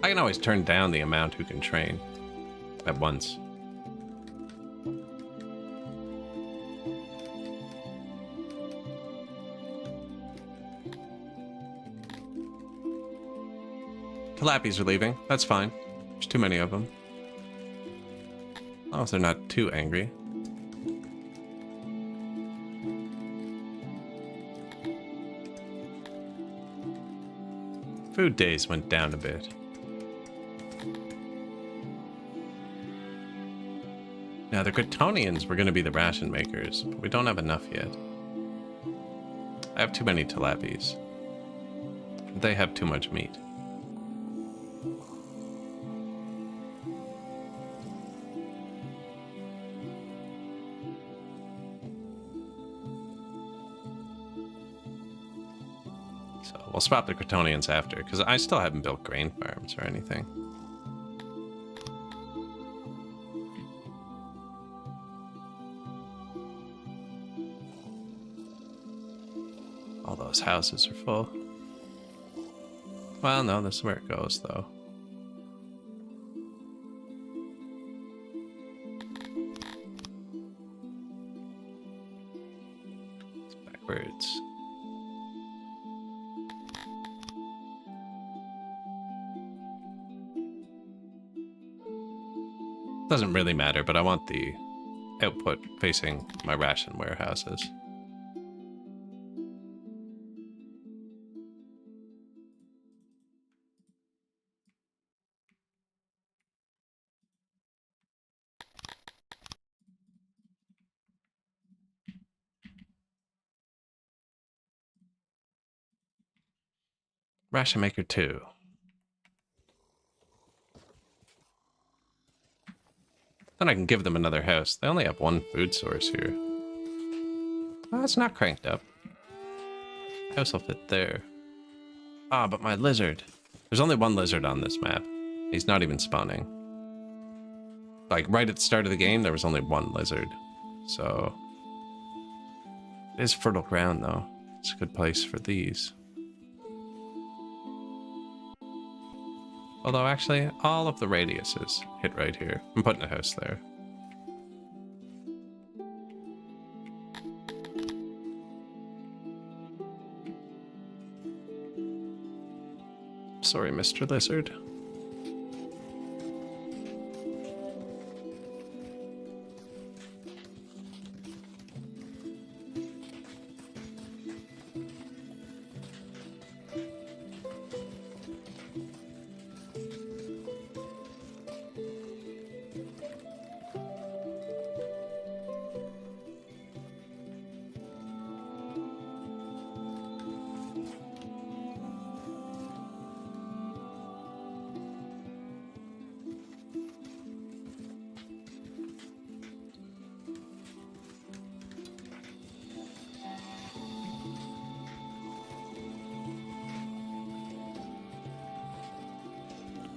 I can always turn down the amount who can train at once. Tilapis are leaving. That's fine. There's too many of them. Oh, if they're not too angry. Food days went down a bit. Now, the Gratonians were going to be the ration makers, but we don't have enough yet. I have too many tilapis. They have too much meat. So we'll swap the Gratonians after, because I still haven't built grain farms or anything. All those houses are full. Well, no, this is where it goes, though. It's backwards. Doesn't really matter, but I want the output facing my ration warehouses. Ration Maker 2. Then I can give them another house. They only have one food source here. Oh, it's not cranked up. House will fit there. Ah, but my lizard. There's only one lizard on this map. He's not even spawning. Like, right at the start of the game, there was only one lizard. So... it is fertile ground, though. It's a good place for these. Although, actually, all of the radiuses hit right here. I'm putting a house there. Sorry, Mr. Lizard.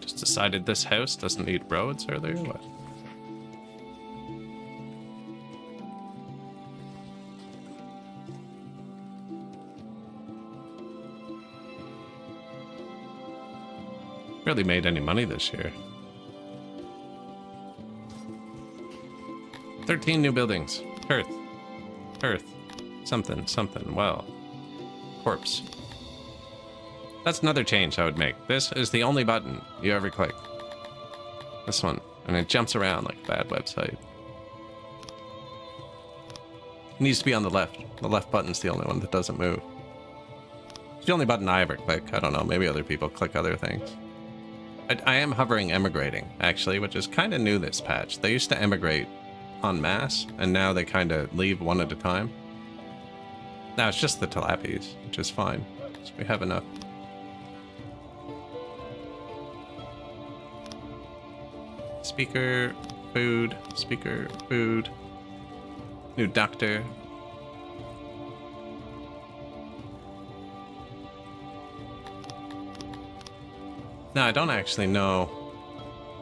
Just decided this house doesn't need roads earlier? What? Barely made any money this year. 13 new buildings. Earth. Earth. Something, something. Well. Corpse. That's another change I would make. This is the only button you ever click. This one. And it jumps around like a bad website. It needs to be on the left. The left button's the only one that doesn't move. It's the only button I ever click. I don't know. Maybe other people click other things. I am hovering emigrating, actually, which is kind of new this patch. They used to emigrate en masse, and now they kind of leave one at a time. Now it's just the tilapies, which is fine. So we have enough. Speaker, food, speaker, food. New doctor. No, I don't actually know.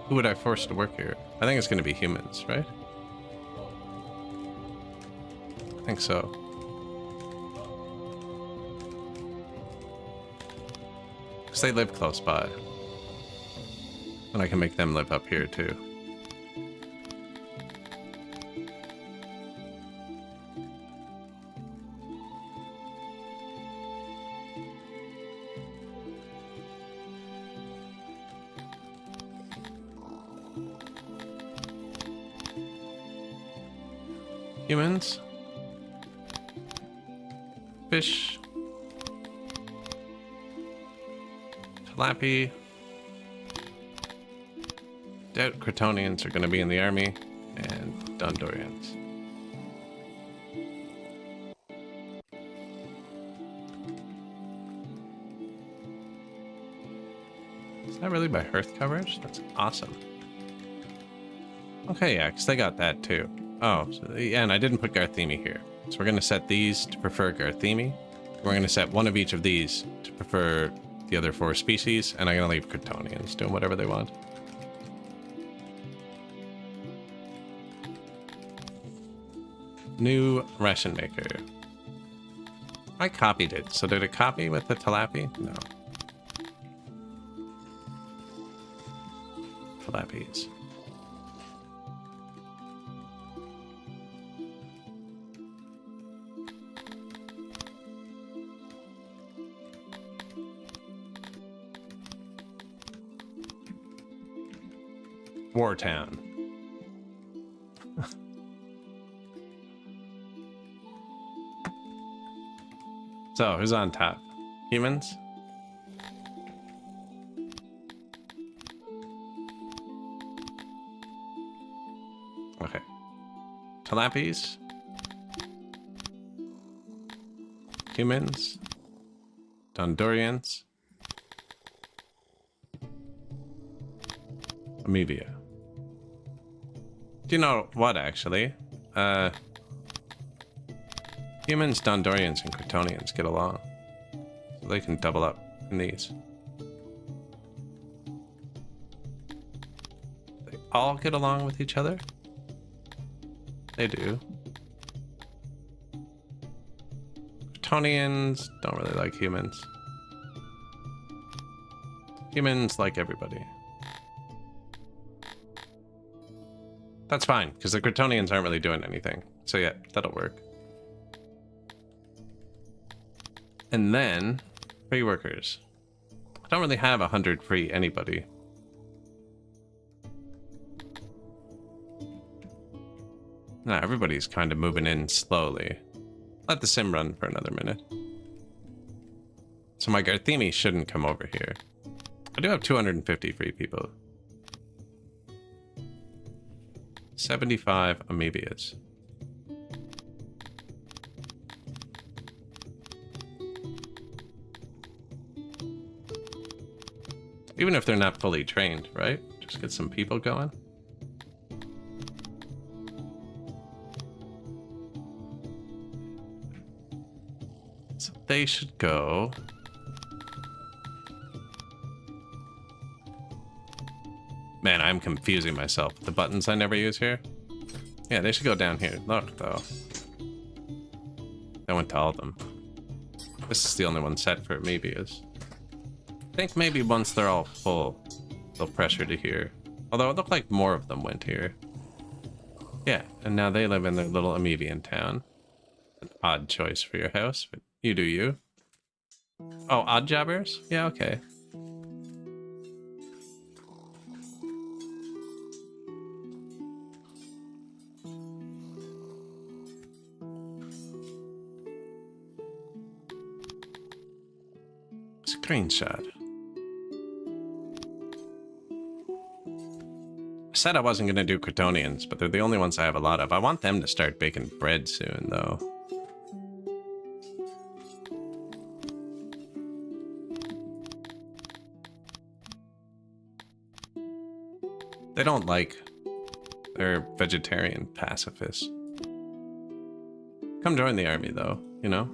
Who would I force to work here? I think it's going to be humans, right? I think so. Because they live close by. And I can make them live up here too. Humans. Fish. Tilapia. Doubt Cretonians are going to be in the army. And Dondorians. Is that really by hearth coverage? That's awesome. Okay, yeah, because they got that too. Oh, so, yeah, and I didn't put Garthemi here. So we're going to set these to prefer Garthemi. We're going to set one of each of these to prefer the other 4 species, and I'm going to leave Cretonians doing whatever they want. New ration maker. I copied it, so did it copy with the tilapia? No. Tilapias. Wartown. So, who's on top? Humans? Okay. Tilapies? Humans? Dondorians? Amebia. Do you know what, actually? Humans, Dondorians, and Cretonians get along. So they can double up in these. They all get along with each other? They do. Cretonians don't really like humans. Humans like everybody. That's fine, because the Cretonians aren't really doing anything. So yeah, that'll work. And then, free workers. I don't really have 100 free anybody. Nah, everybody's kind of moving in slowly. Let the sim run for another minute. So my Garthemi shouldn't come over here. I do have 250 free people. 75 amoebias. Even if they're not fully trained, right? Just get some people going. So they should go Man, I'm confusing myself. The buttons I never use here. Yeah, they should go down here. Look, though. I went to all of them. This is the only one set for Moebius. I think maybe once they're all full, they'll pressure to here. Although it looked like more of them went here. Yeah, and now they live in their little Amoebian town. An odd choice for your house, but you do you. Oh, odd jobbers? Yeah, okay. Screenshot. I said I wasn't going to do Kryptonians, but they're the only ones I have a lot of. I want them to start baking bread soon, though. They don't like... They're vegetarian pacifists. Come join the army, though, you know?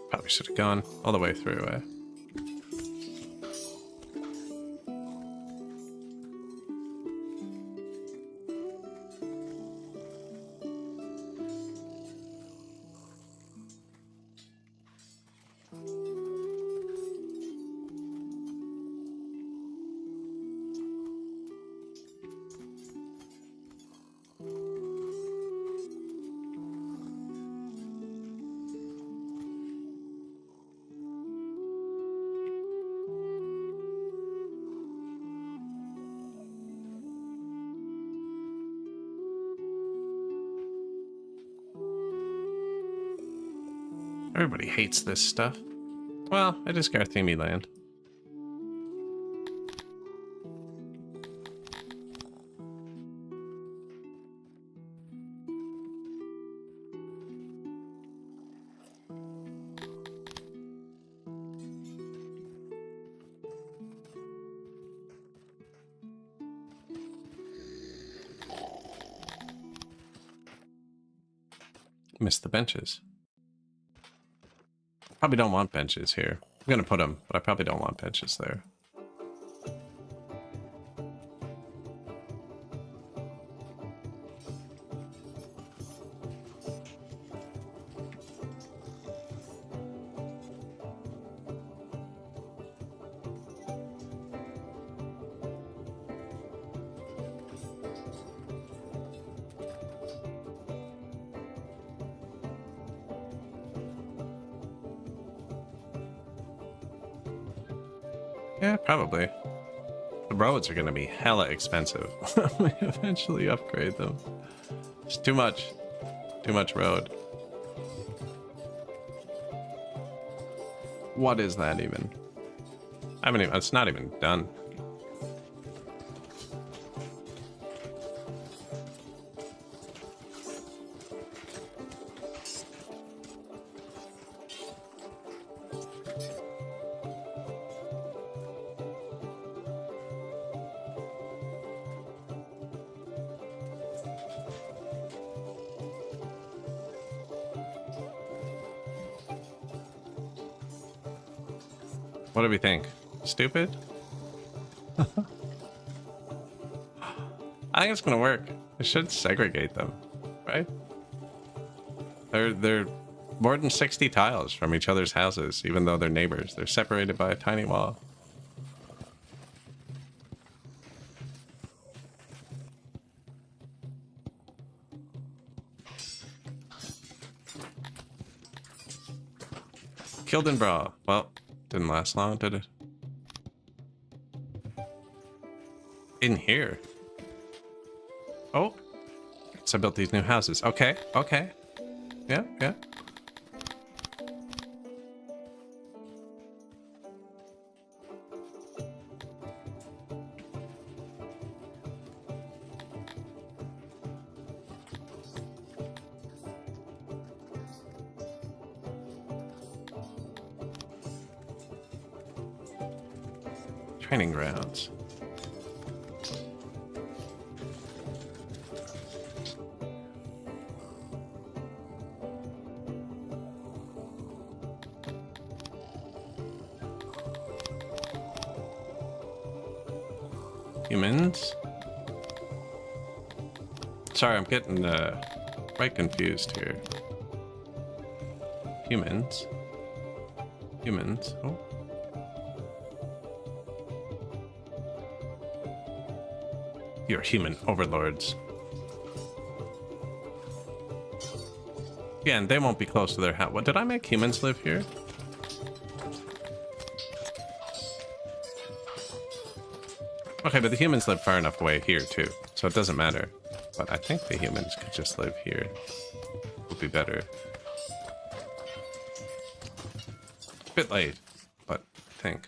Probably should have gone all the way through, Everybody hates this stuff. Well, it is Garthemi land. Missed the benches. Probably don't want benches here. I'm gonna put them, but I probably don't want benches there. Yeah, probably. The roads are gonna be hella expensive when we eventually upgrade them. It's too much. Too much road. What is that even? I haven't even, it's not even done. What do we think? Stupid? I think it's gonna work. I should segregate them, right? They're more than 60 tiles from each other's houses, even though they're neighbors. They're separated by a tiny wall. Killed in Brawl. Well, didn't last long, did it? In here. Oh. So I built these new houses. Okay, okay. Yeah, yeah. Training grounds. Humans. Sorry, I'm getting quite confused here. Humans. Humans. Oh. You're human overlords. Yeah, and they won't be close to their house. What, did I make humans live here? Okay, but the humans live far enough away here, too. So it doesn't matter. But I think the humans could just live here. Would be better. It's a bit late, but I think.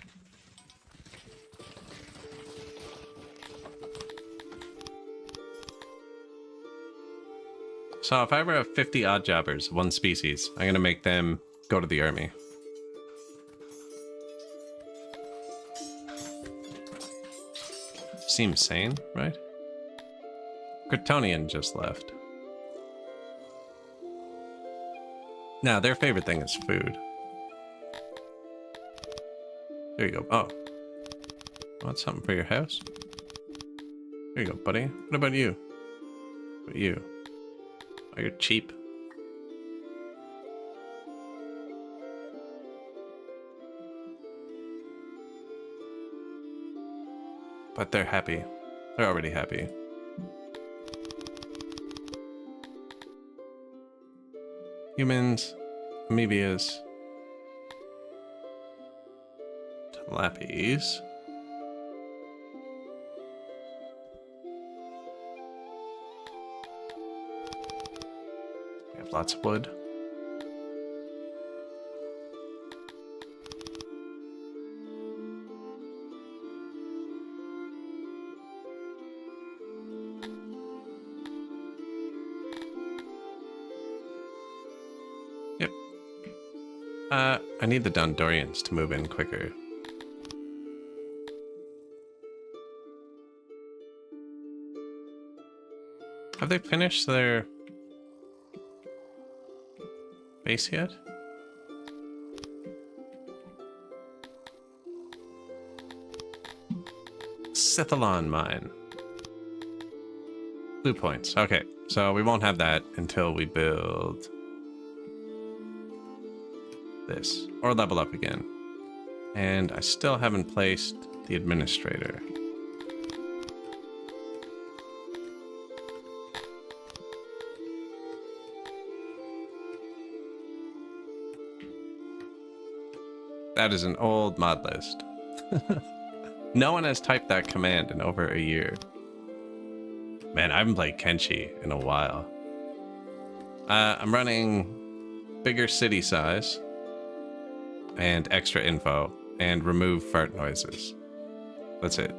So if I ever have 50 odd jobbers, one species, I'm gonna make them go to the army. Seems sane, right? Kryptonian just left. Now, their favorite thing is food. There you go. Oh. Want something for your house? There you go, buddy. What about you? What about you? Oh, you're cheap. But they're happy. They're already happy. Humans, amoebias, tilappies. We have lots of wood. I need the Dondorians to move in quicker. Have they finished their base yet? Sithalon mine. Blue points. Okay, so we won't have that until we build this or level up again. And I still haven't placed the administrator. That is an old mod list. No one has typed that command in over a year. Man, I haven't played Kenshi in a while. I'm running bigger city size and extra info and remove fart noises. That's it.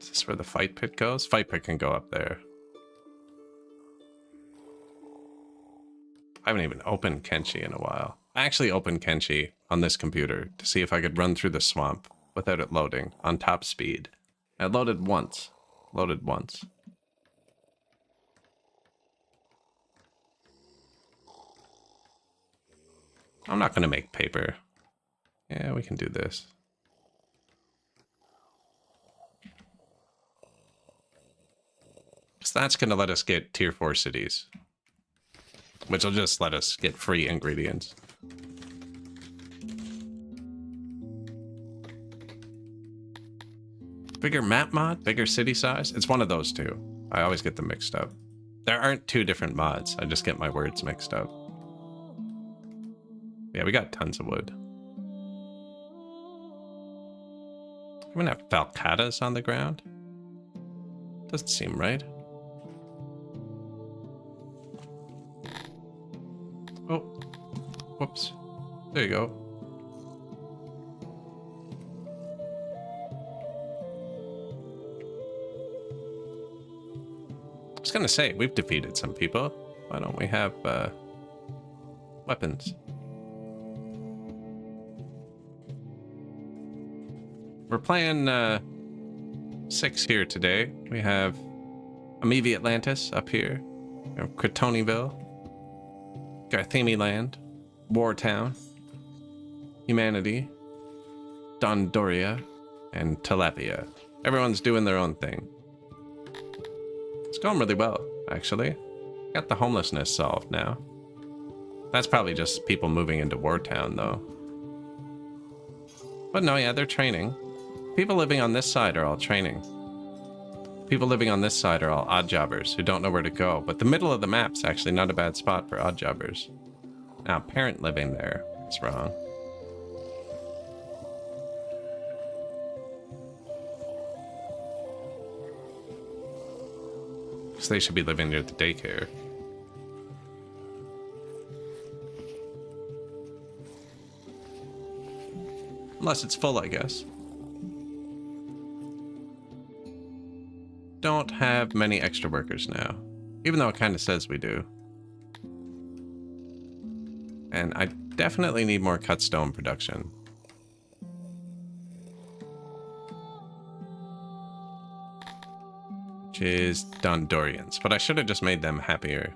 Is this where the fight pit goes? Fight pit can go up there. I haven't even opened Kenshi in a while. I actually opened Kenshi on this computer to see if I could run through the swamp without it loading on top speed. I loaded once. Loaded once. I'm not going to make paper. Yeah, we can do this. So that's going to let us get tier 4 cities. Which will just let us get free ingredients. Bigger map mod? Bigger city size? It's one of those two. I always get them mixed up. There aren't two different mods. I just get my words mixed up. Yeah, we got tons of wood. We're gonna have falcatas on the ground. Doesn't seem right. Oh, whoops. There you go. I was gonna say, we've defeated some people. Why don't we have weapons? We're playing 6 here today. We have Amevi Atlantis up here. We have Cretonyville, Garthemi Land, Wartown, Humanity, Dondoria, and Tilapia. Everyone's doing their own thing. It's going really well, actually. Got the homelessness solved now. That's probably just people moving into Wartown, though. But no, yeah, they're training. People living on this side are all training. People living on this side are all odd jobbers who don't know where to go. But the middle of the map's actually not a bad spot for odd jobbers. Now, parent living there is wrong. Because they should be living near the daycare. Unless it's full, I guess. Don't have many extra workers now. Even though it kind of says we do. And I definitely need more cut stone production. Which is Dondorians. But I should have just made them happier.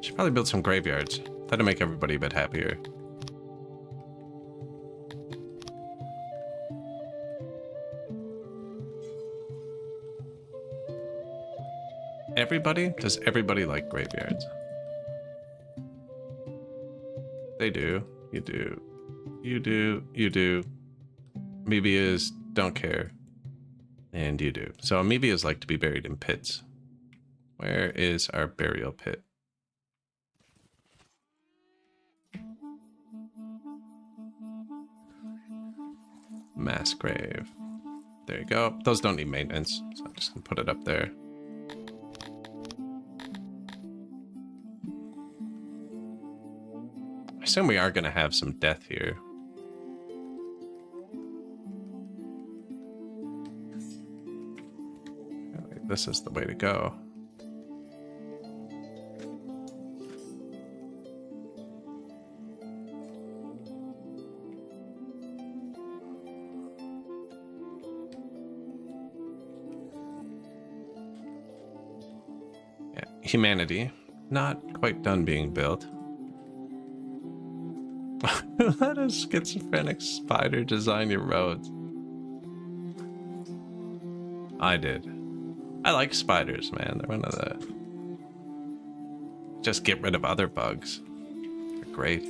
Should probably build some graveyards. That'll make everybody a bit happier. Everybody? Does everybody like graveyards? They do. You do. You do. You do. Amoebias don't care. And you do. So amoebias like to be buried in pits. Where is our burial pit? Mass grave. There you go. Those don't need maintenance, so I'm just gonna put it up there. I assume we are gonna have some death here. This is the way to go. Humanity, not quite done being built. Let a schizophrenic spider design your roads. I did. I like spiders, man. They're one of the... Just get rid of other bugs. They're great.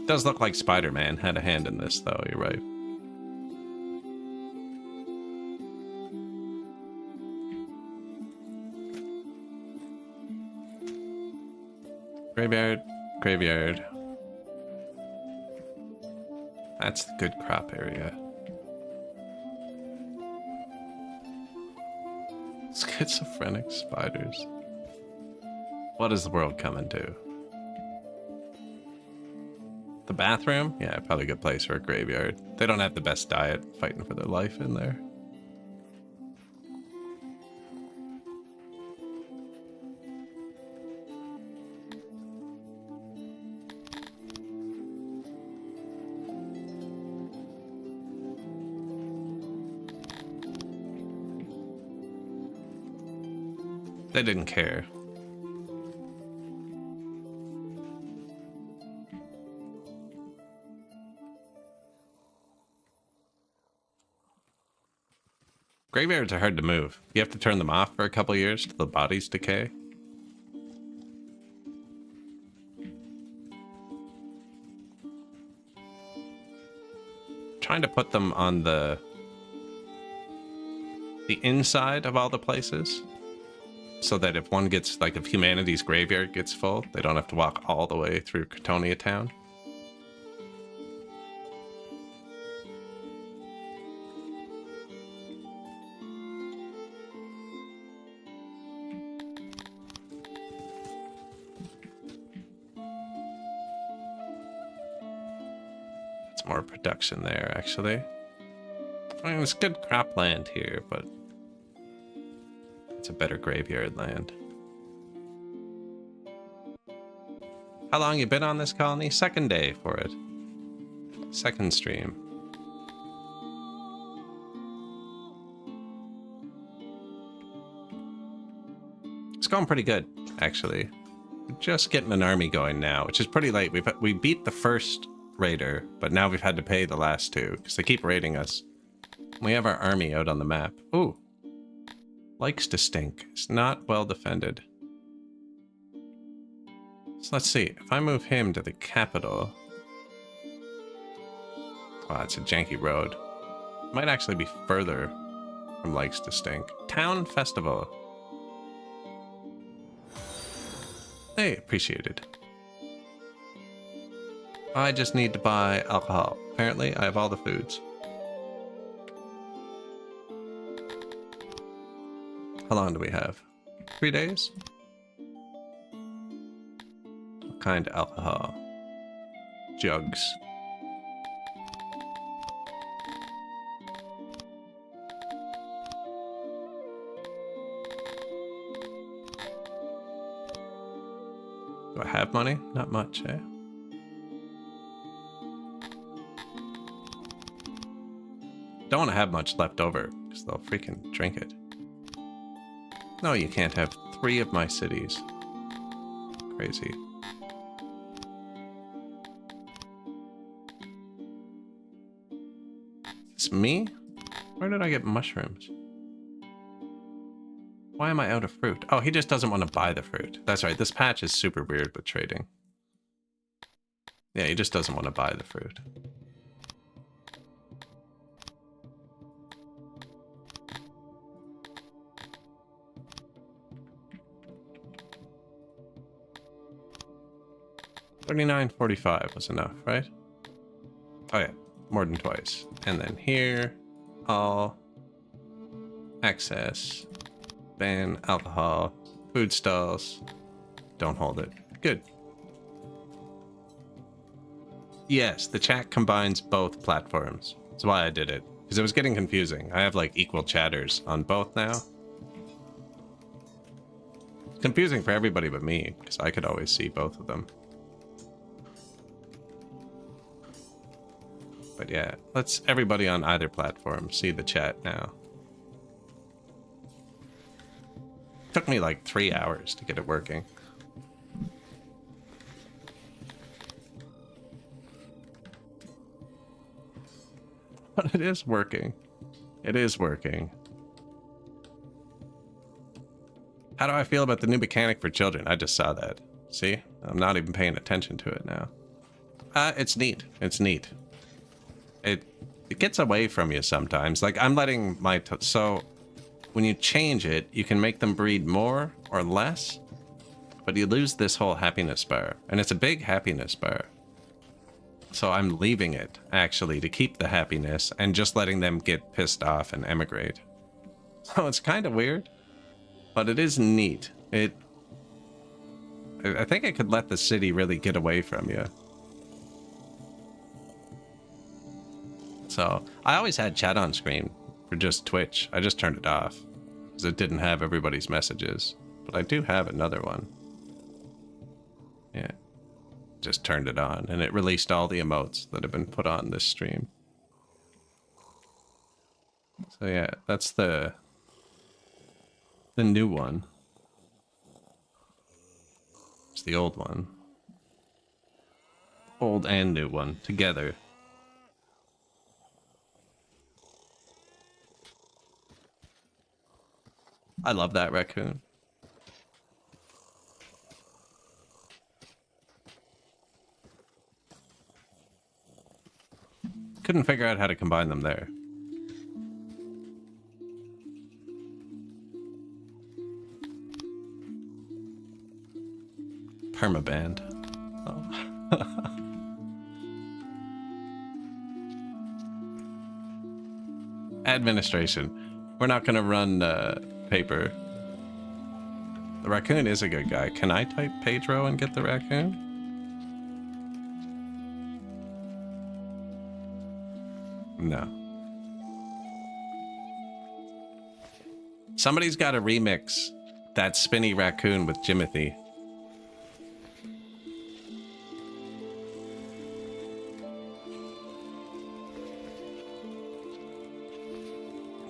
Does look like Spider-Man had a hand in this, though. You're right. Graveyard, graveyard. That's the good crop area. Schizophrenic spiders. What is the world coming to? The bathroom? Yeah, probably a good place for a graveyard. They don't have the best diet, fighting for their life in there. They didn't care. Graveyards are hard to move. You have to turn them off for a couple years till the bodies decay. Trying to put them on the inside of all the places, so that if one gets, like, if humanity's graveyard gets full, they don't have to walk all the way through Cretonia town. It's more production there, actually. I mean, it's good cropland here, but it's a better graveyard land. How long you been on this colony? Second day for it. Second stream. It's going pretty good, actually. We're just getting an army going now, which is pretty late. We beat the first raider, but now we've had to pay the last two because they keep raiding us. We have our army out on the map. Ooh. Likes to stink. It's not well defended. So let's see. If I move him to the capital... Wow, it's a janky road. Might actually be further from Likes to Stink. Town Festival. Hey, appreciated. I just need to buy alcohol. Apparently, I have all the foods. How long do we have? 3 days? What kind of alcohol? Jugs. Do I have money? Not much, eh? Don't want to have much left over, because they'll freaking drink it. No, you can't have 3 of my cities. Crazy. It's me? Where did I get mushrooms? Why am I out of fruit? Oh, he just doesn't want to buy the fruit. That's right, this patch is super weird with trading. Yeah, he just doesn't want to buy the fruit. $39.45 was enough, right? Oh yeah, more than twice. And then here, all, access, ban, alcohol, food stalls, don't hold it. Good. Yes, the chat combines both platforms. That's why I did it, because it was getting confusing. I have like equal chatters on both now. It's confusing for everybody but me, because I could always see both of them. But yeah, let's everybody on either platform see the chat now. Took me like 3 hours to get it working. But it is working. It is working. How do I feel about the new mechanic for children? I just saw that. See? I'm not even paying attention to it now. It's neat. It's neat. It gets away from you sometimes. Like, I'm letting my... So, when you change it, you can make them breed more or less, but you lose this whole happiness bar. And it's a big happiness bar. So I'm leaving it, actually, to keep the happiness and just letting them get pissed off and emigrate. So it's kind of weird, but it is neat. I think it could let the city really get away from you. So, I always had chat on screen for just Twitch. I just turned it off because it didn't have everybody's messages. But I do have another one. Yeah. Just turned it on and it released all the emotes that have been put on this stream. So yeah, that's the new one. It's the old one. Old and new one together. I love that raccoon. Couldn't figure out how to combine them there. Permaband. Oh. Administration. We're not gonna run paper. The raccoon is a good guy. Can I type Pedro and get the raccoon? No. Somebody's got to remix that spinny raccoon with Jimothy.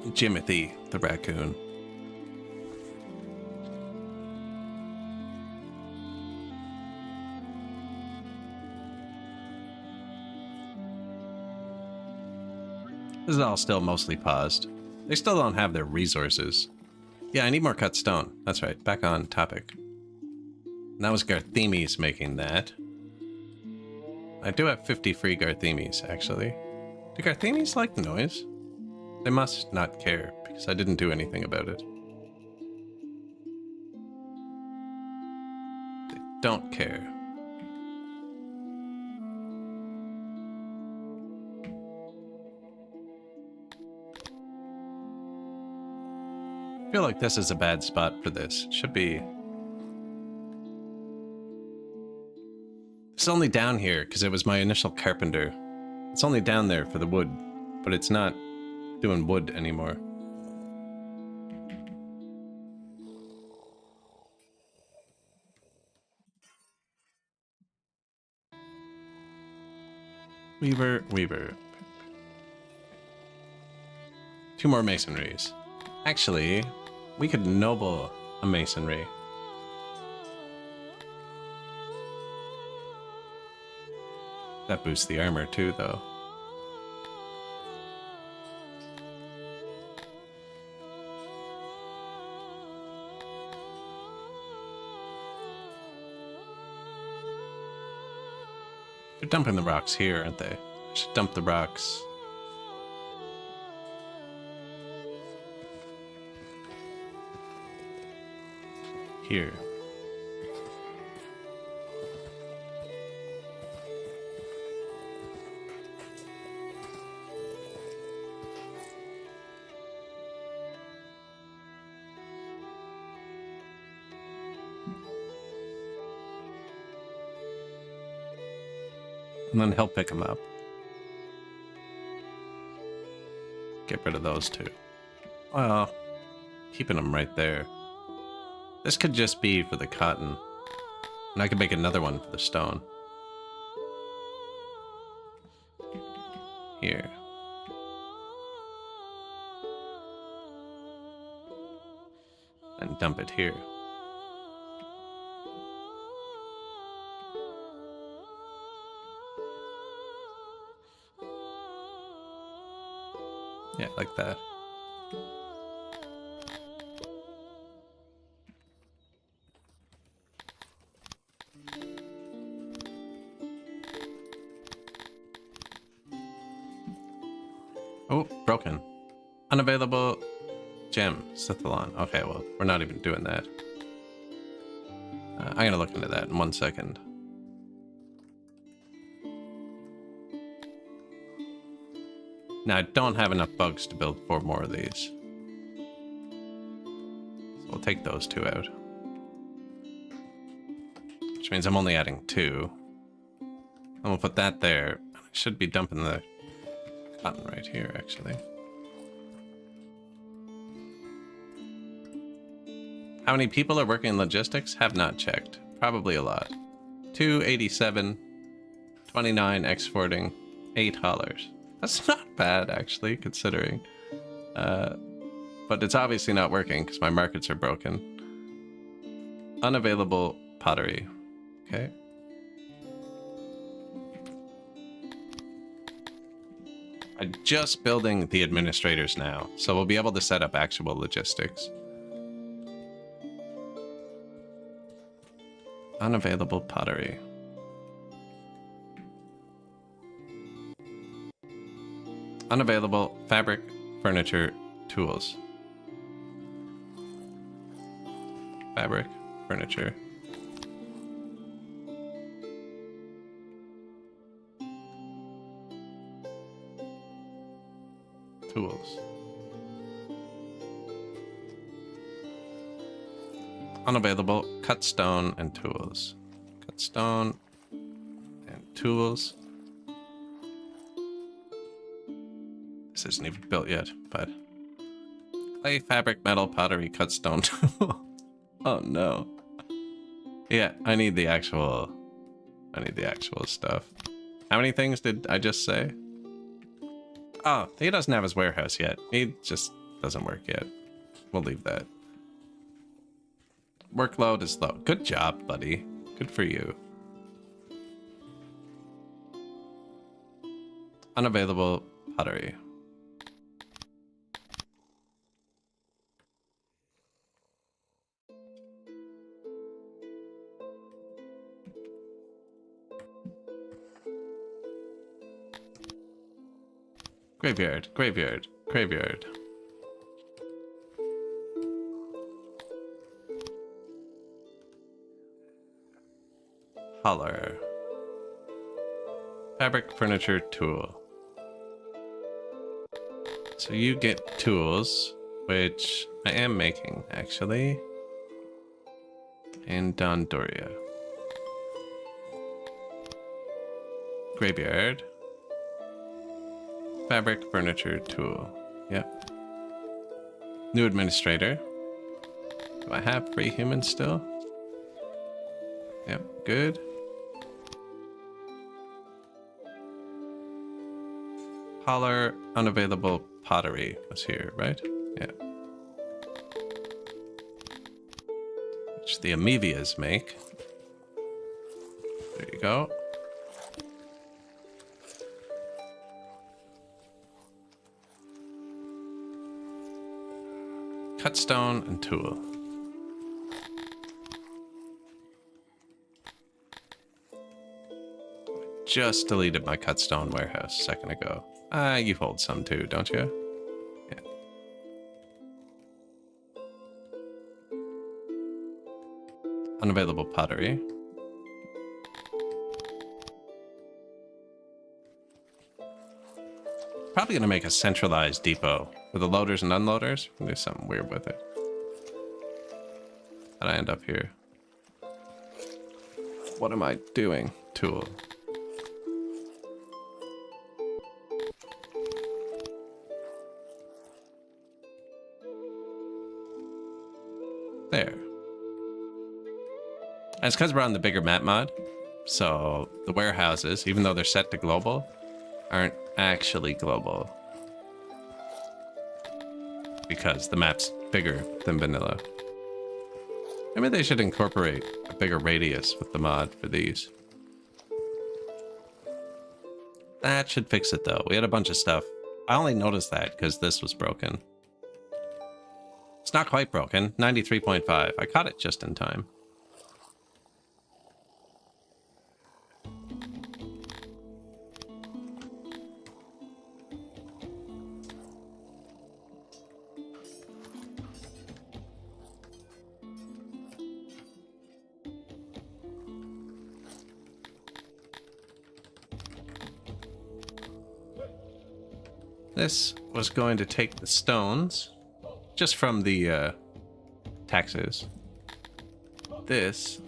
Jimothy, the raccoon. This is all still mostly paused. They still don't have their resources. Yeah, I need more cut stone. That's right, back on topic. And that was Garthemes making that. I do have 50 free Garthemes, actually. Do Garthemes like the noise? They must not care, because I didn't do anything about it. They don't care. I feel like this is a bad spot for this. It should be... It's only down here, because it was my initial carpenter. It's only down there for the wood, but it's not doing wood anymore. Weaver. 2 more masonries. Actually, we could noble a masonry. That boosts the armor too, though. They're dumping the rocks here, aren't they? I should dump the rocks. Here. And then he'll pick them up. Get rid of those 2. Well, keeping them right there. This could just be for the cotton. And I could make another one for the stone. Here. And dump it here. Yeah, like that. Oh, broken. Unavailable gem, Sithalon. Okay, well, we're not even doing that. I'm gonna look into that in 1 second. Now, I don't have enough bugs to build 4 more of these. So we'll take those 2 out. Which means I'm only adding 2. And we'll put that there. I should be dumping the cotton right here, actually. How many people are working in logistics? Have not checked. Probably a lot. 287, 29 exporting, 8 haulers. That's not bad, actually, considering. But it's obviously not working because my markets are broken. Unavailable pottery. Okay. I'm just building the administrators now, so we'll be able to set up actual logistics. Unavailable pottery. Unavailable fabric, furniture, tools. Fabric, furniture. Tools. Unavailable cut stone and tools. Cut stone and tools. This isn't even built yet, but clay, fabric, metal, pottery, cut stone tool. Oh no. Yeah, I need the actual stuff. How many things did I just say? Oh, he doesn't have his warehouse yet. He just doesn't work yet. We'll leave that. Workload is low. Good job, buddy. Good for you. Unavailable pottery. Graveyard, graveyard, graveyard. Holler. Fabric, furniture, tool. So you get tools, which I am making, actually. In Dondoria. Graveyard. Fabric, furniture, tool. Yep. New administrator. Do I have 3 humans still? Yep, good. Holler, unavailable pottery was here, right? Yeah. Which the Amevias make. There you go. Cut stone and tool. Just deleted my cut stone warehouse a second ago. You hold some too, don't you? Yeah. Unavailable pottery. Probably gonna make a centralized depot with the loaders and unloaders. Do something weird with it. How'd I end up here? What am I doing? Tool. There. And it's because we're on the bigger map mod. So the warehouses, even though they're set to global, aren't actually global. Because the map's bigger than vanilla. Maybe they should incorporate a bigger radius with the mod for these. That should fix it though. We had a bunch of stuff. I only noticed that because this was broken. It's not quite broken. 93.5. I caught it just in time. This was going to take the stones just from the taxes. This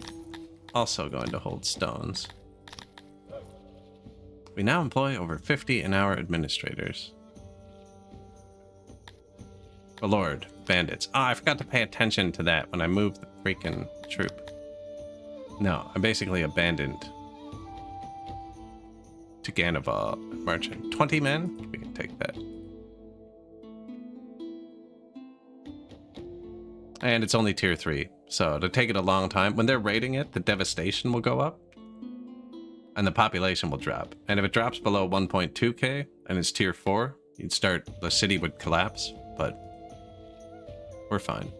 also going to hold stones. We now employ over 50 in our administrators. Oh Lord, bandits. Oh, I forgot to pay attention to that when I moved the freaking troop. No, I basically abandoned to Ganaval Merchant. 20 men? We can take that. And it's only tier 3, so it'll take it a long time. When they're raiding it, the devastation will go up. And the population will drop. And if it drops below 1.2k and it's tier 4, the city would collapse, but we're fine.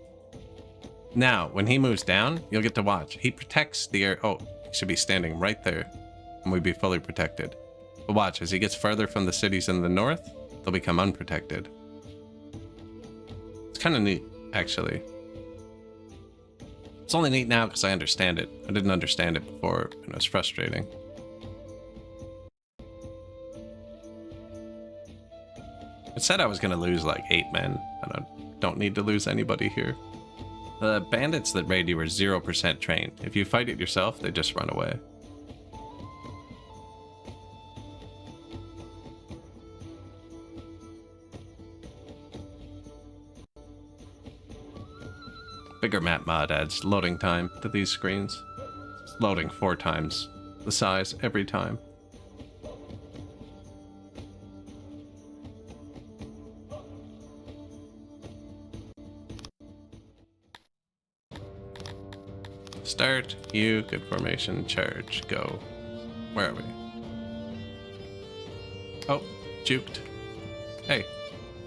Now, when he moves down, you'll get to watch. He protects the air. Oh, he should be standing right there, and we'd be fully protected. But watch, as he gets further from the cities in the north, they'll become unprotected. It's kind of neat, actually. It's only neat now because I understand it. I didn't understand it before, and it was frustrating. It said I was going to lose like 8 men, and I don't need to lose anybody here. The bandits that raid you are 0% trained. If you fight it yourself, they just run away. Bigger map mod adds loading time to these screens. It's loading 4 times the size every time. Start, you, good formation, charge, go. Where are we? Oh, juked. Hey,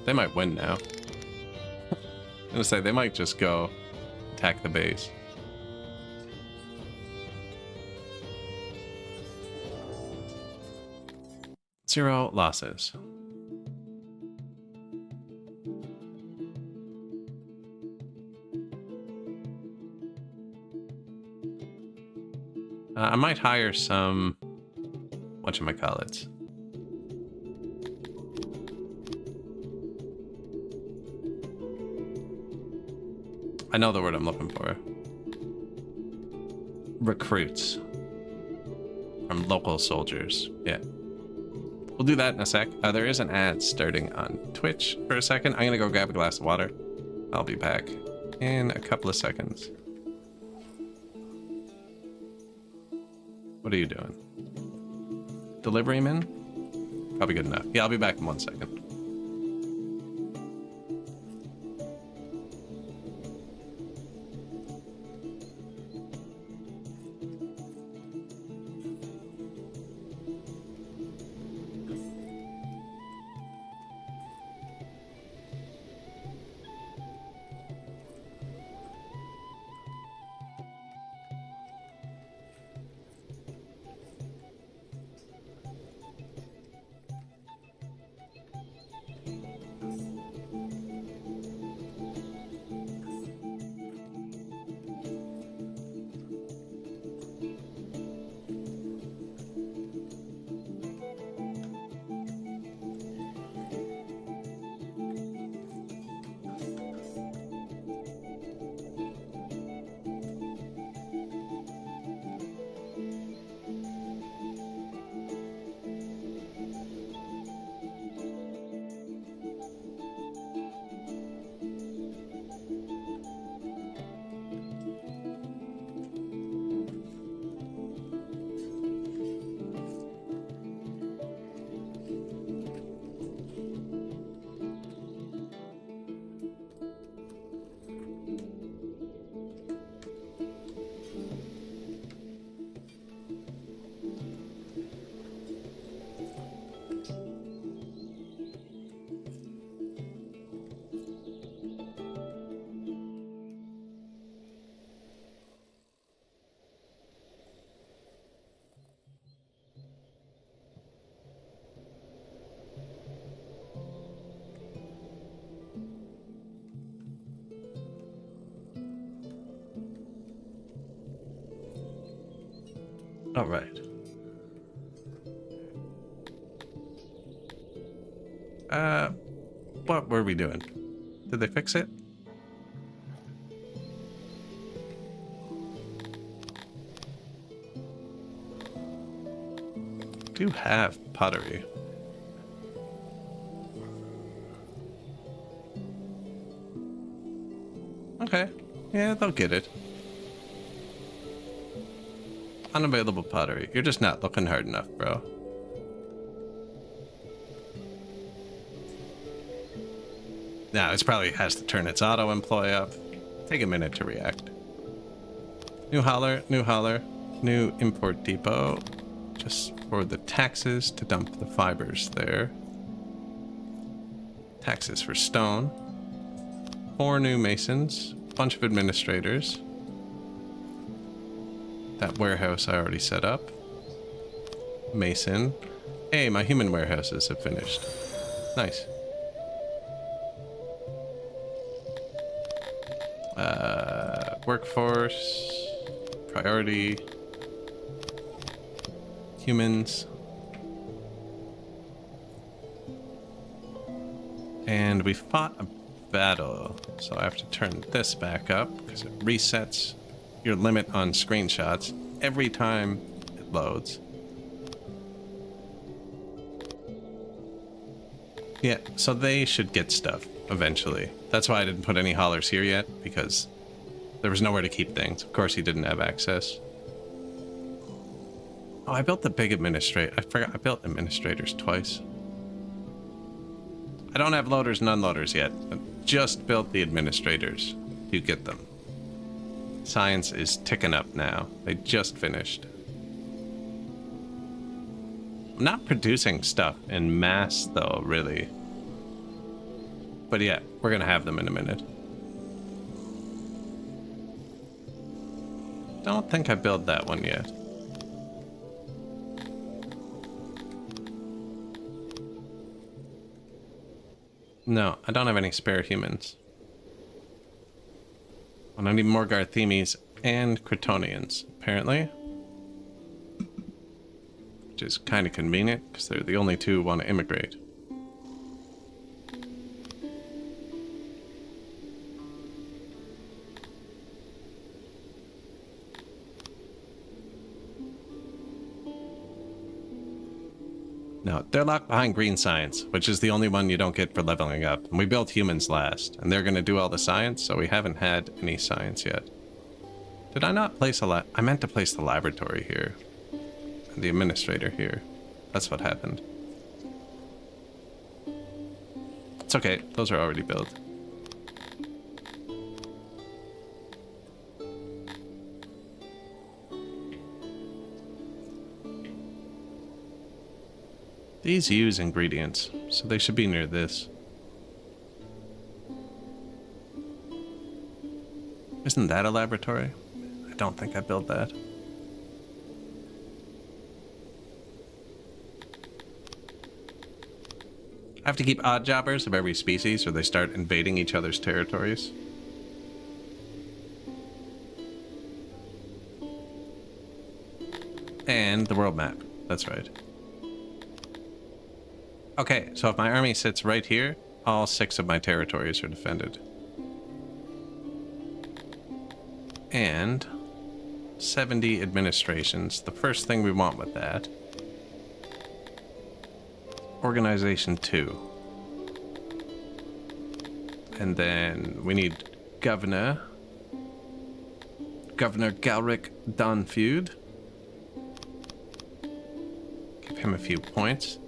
they might win now. I'm gonna say they might just go attack the base. Zero losses. I might hire some whatchamacallits. I know the word I'm looking for. Recruits. From local soldiers. Yeah. We'll do that in a sec. There is an ad starting on Twitch for a second. I'm gonna go grab a glass of water. I'll be back in a couple of seconds. What are you doing? Deliveryman? Probably good enough. Yeah, I'll be back in 1 second. All right. What were we doing? Did they fix it? Do have pottery. Okay. Yeah, they'll get it. Unavailable pottery. You're just not looking hard enough, bro. Now, this probably has to turn its auto-employ up. Take a minute to react. New hauler, new import depot. Just for the taxes to dump the fibers there. Taxes for stone. 4 new masons. bunch of administrators. That warehouse I already set up. Mason. Hey, my human warehouses have finished. Nice. Workforce. Priority. Humans. And we fought a battle, so I have to turn this back up because it resets your limit on screenshots every time it loads. Yeah, so they should get stuff eventually. That's why I didn't put any haulers here yet, because there was nowhere to keep things. Of course he didn't have access. Oh, I built the big administrator. I forgot I built administrators twice. I don't have loaders and unloaders yet. I just built the administrators. You get them. Science is ticking up now. They just finished. I'm not producing stuff in mass though, really. But yeah, we're gonna have them in a minute. Don't think I built that one yet. No, I don't have any spare humans. And I need more Garthemes and Kryptonians, apparently. Which is kind of convenient, because they're the only two who want to immigrate. No, they're locked behind green science, which is the only one you don't get for leveling up. And we built humans last, and they're going to do all the science, so we haven't had any science yet. Did I not place a I meant to place the laboratory here. And the administrator here. That's what happened. It's okay, those are already built. These use ingredients, so they should be near this. Isn't that a laboratory? I don't think I built that. I have to keep odd jobbers of every species or they start invading each other's territories. And the world map, that's right. Okay, so if my army sits right here, all 6 of my territories are defended. And 70 administrations. The first thing we want with that. Organization 2. And then we need Governor. Governor Galric Donfeud. Give him a few points.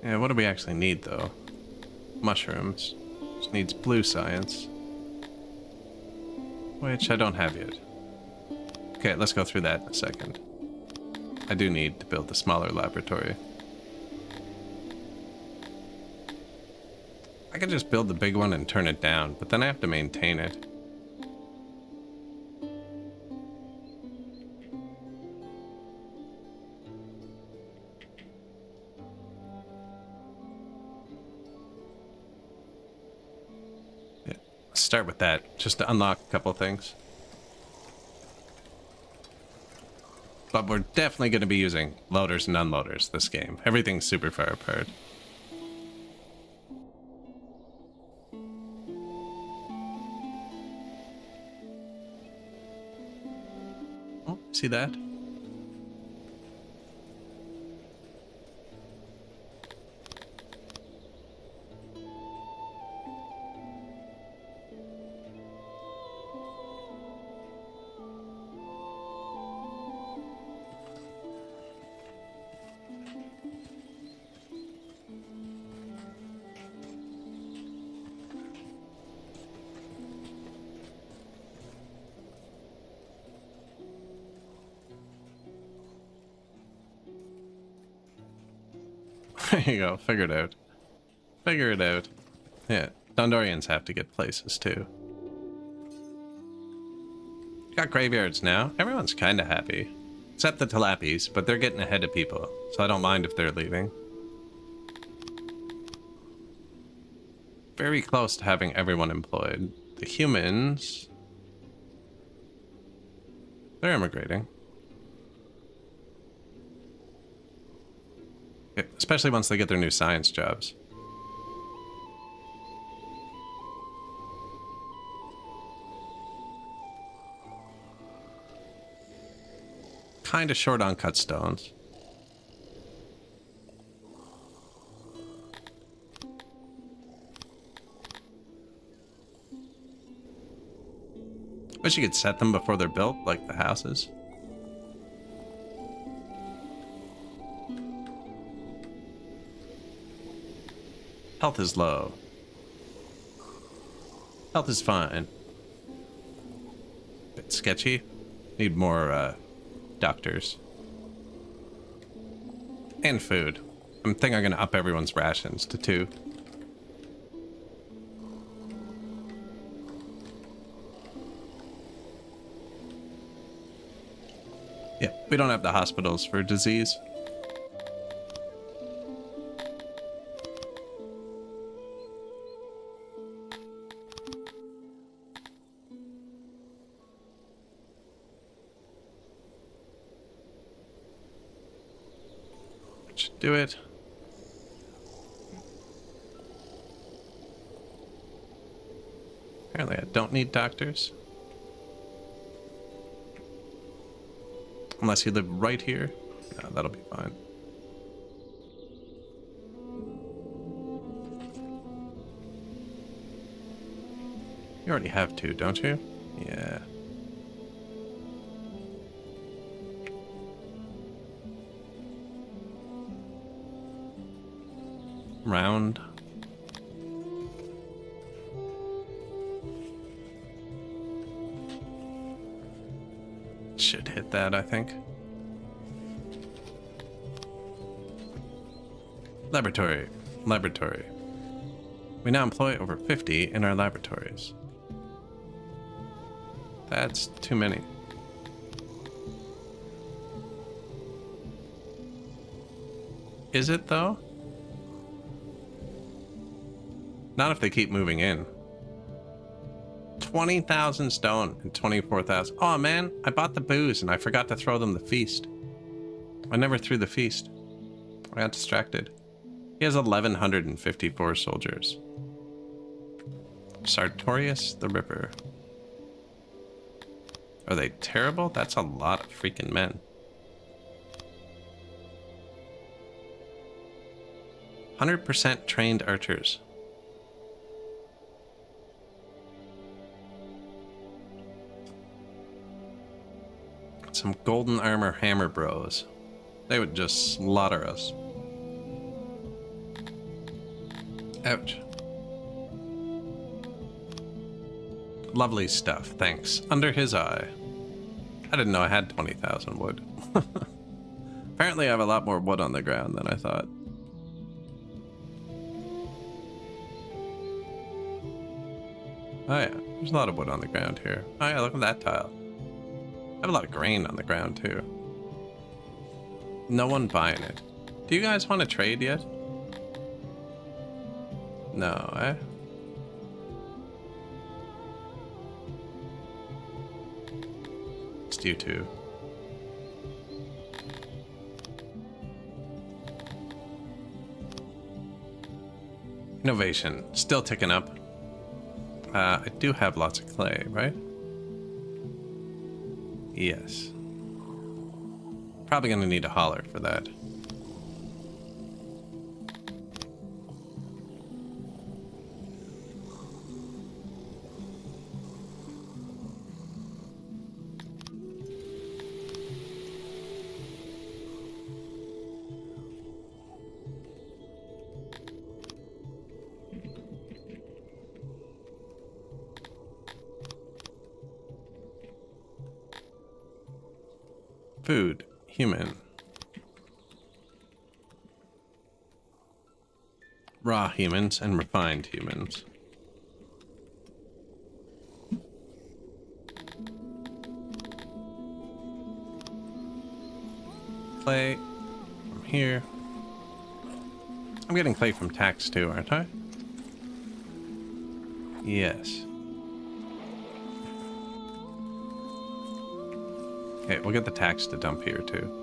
Yeah, what do we actually need, though? Mushrooms. Which needs blue science. Which I don't have yet. Okay, let's go through that in a second. I do need to build a smaller laboratory. I could just build the big one and turn it down, but then I have to maintain it. Start with that, just to unlock a couple things. But we're definitely going to be using loaders and unloaders this game. Everything's super far apart. Oh, see that? There you go. Figure it out. Figure it out. Yeah. Dondorians have to get places too. Got graveyards now. Everyone's kind of happy. Except the Talapis, but they're getting ahead of people. So I don't mind if they're leaving. Very close to having everyone employed. The humans... they're immigrating. Yeah, especially once they get their new science jobs. Kind of short on cut stones. Wish you could set them before they're built, like the houses. Health is low. Health is fine. Bit sketchy. Need more, doctors. And food. I'm thinking I'm gonna up everyone's rations to 2. Yeah, we don't have the hospitals for disease. Should do it. Apparently I don't need doctors. Unless you live right here. No, that'll be fine. You already have 2, don't you? Yeah. Round. Should hit that, I think. Laboratory. Laboratory. We now employ over 50 in our laboratories. That's too many. Is it, though? Not if they keep moving in. 20,000 stone and 24,000. Oh man, I bought the booze and I forgot to throw them the feast. I never threw the feast. I got distracted. He has 1,154 soldiers. Sartorius the Ripper. Are they terrible? That's a lot of freaking men. 100% trained archers. Some golden armor hammer bros. They would just slaughter us. Ouch. Lovely stuff, thanks. Under his eye. I didn't know I had 20,000 wood. Apparently I have a lot more wood on the ground than I thought. Oh yeah, there's a lot of wood on the ground here. Oh yeah, look at that tile. I have a lot of grain on the ground too. No one buying it. Do you guys want to trade yet? No, eh? It's you two. Innovation, still ticking up. I do have lots of clay, right? Yes. Probably gonna need a hauler for that. Food, human. raw humans and refined humans. Clay from here. I'm getting clay from tax too, aren't I? Yes. Okay, we'll get the tax to dump here too.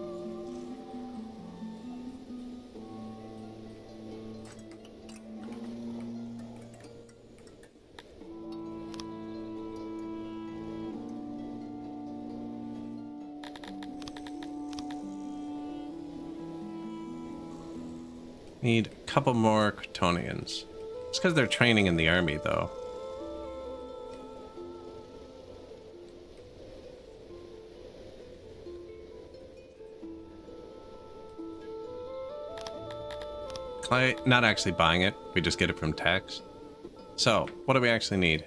Need a couple more Kryptonians. It's because they're training in the army, though. Clay, not actually buying it. We just get it from tax. So, what do we actually need?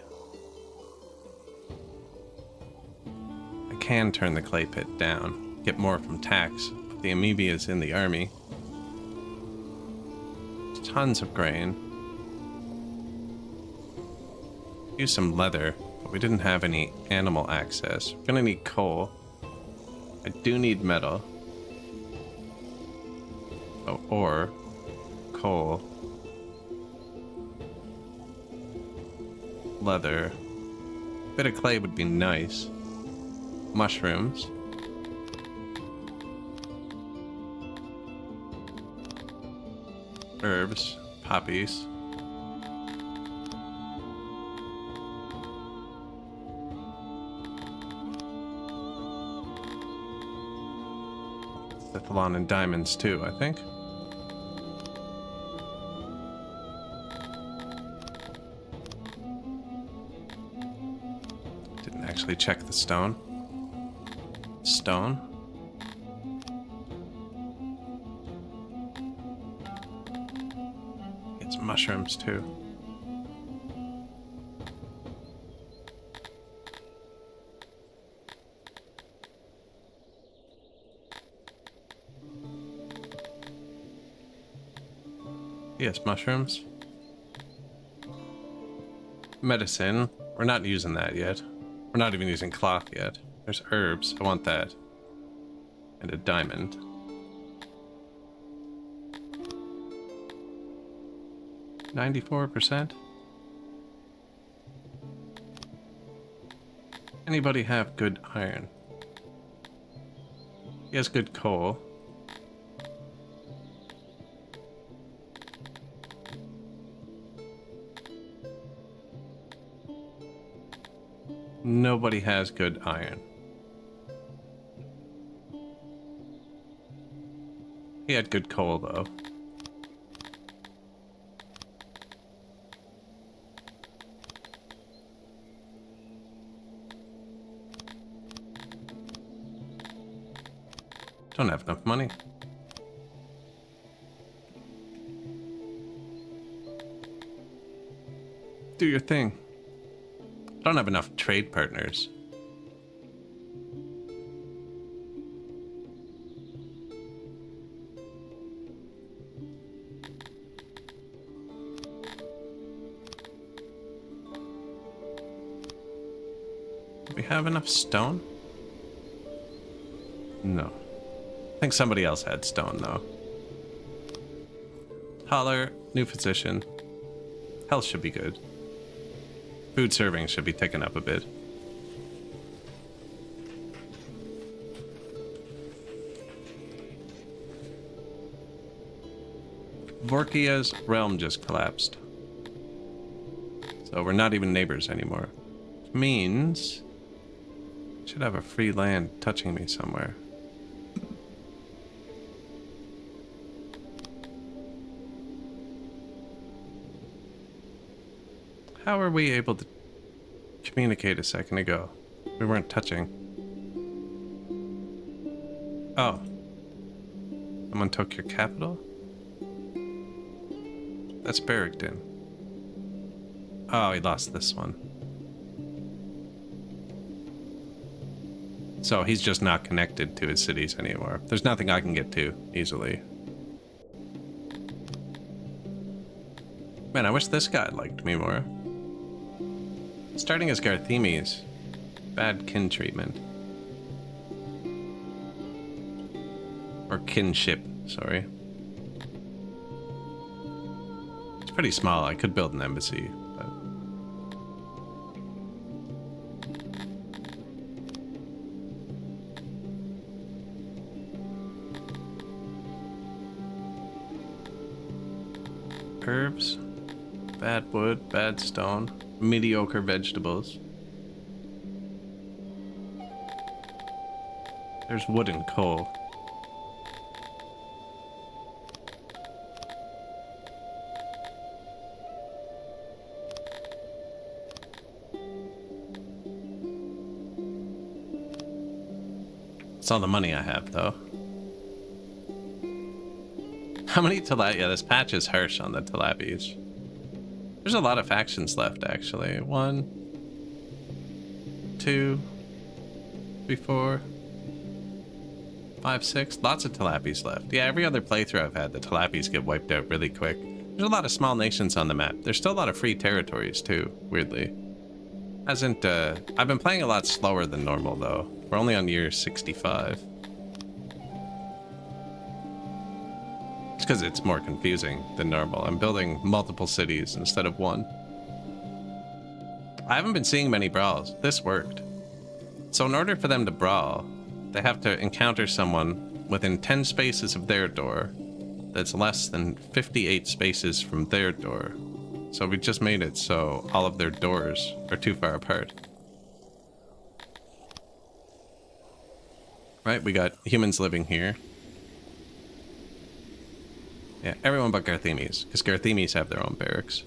I can turn the clay pit down. Get more from tax. The amoeba is in the army. Tons of grain. Use some leather, but we didn't have any animal access. We're gonna need coal. I do need metal. Oh, ore. Coal. Leather. Bit of clay would be nice. Mushrooms. Herbs, poppies. Cephalon and diamonds too, I think. Didn't actually check the stone. Stone. Mushrooms too. Yes, mushrooms. Medicine. We're not using that yet. We're not even using cloth yet. There's herbs. I want that. And a diamond. 94%. Anybody have good iron? He has good coal. Nobody has good iron. He had good coal though. Don't have enough money. Do your thing. I don't have enough trade partners. Do we have enough stone? No. I think somebody else had stone, though. Holler, new physician. Health should be good. Food serving should be ticking up a bit. Vorkia's realm just collapsed. So we're not even neighbors anymore. Which means I should have a free land touching me somewhere. How were we able to communicate a second ago? We weren't touching. Oh. Someone took your capital? That's Barrington. Oh, he lost this one. So he's just not connected to his cities anymore. There's nothing I can get to easily. Man, I wish this guy liked me more. Starting as Garthemes. Bad kin treatment. Or kinship, sorry. It's pretty small. I could build an embassy, but... Herbs. Bad wood, bad stone. Mediocre vegetables. There's wood and coal. That's all the money I have, though. How many tilapia? Yeah, this patch is harsh on the tilapies. There's a lot of factions left, actually. 1, 2, 3, 4, 5, 6. Lots of tilapies left. Yeah, every other playthrough I've had, the tilapies get wiped out really quick. There's a lot of small nations on the map. There's still a lot of free territories, too, weirdly. Hasn't, I've been playing a lot slower than normal, though. We're only on year 65. It's because it's more confusing than normal. I'm building multiple cities instead of one. I haven't been seeing many brawls. This worked. So in order for them to brawl, they have to encounter someone within 10 spaces of their door that's less than 58 spaces from their door. So we just made it so all of their doors are too far apart. Right, we got humans living here. Yeah, everyone but Garthemes, because Garthemes have their own barracks.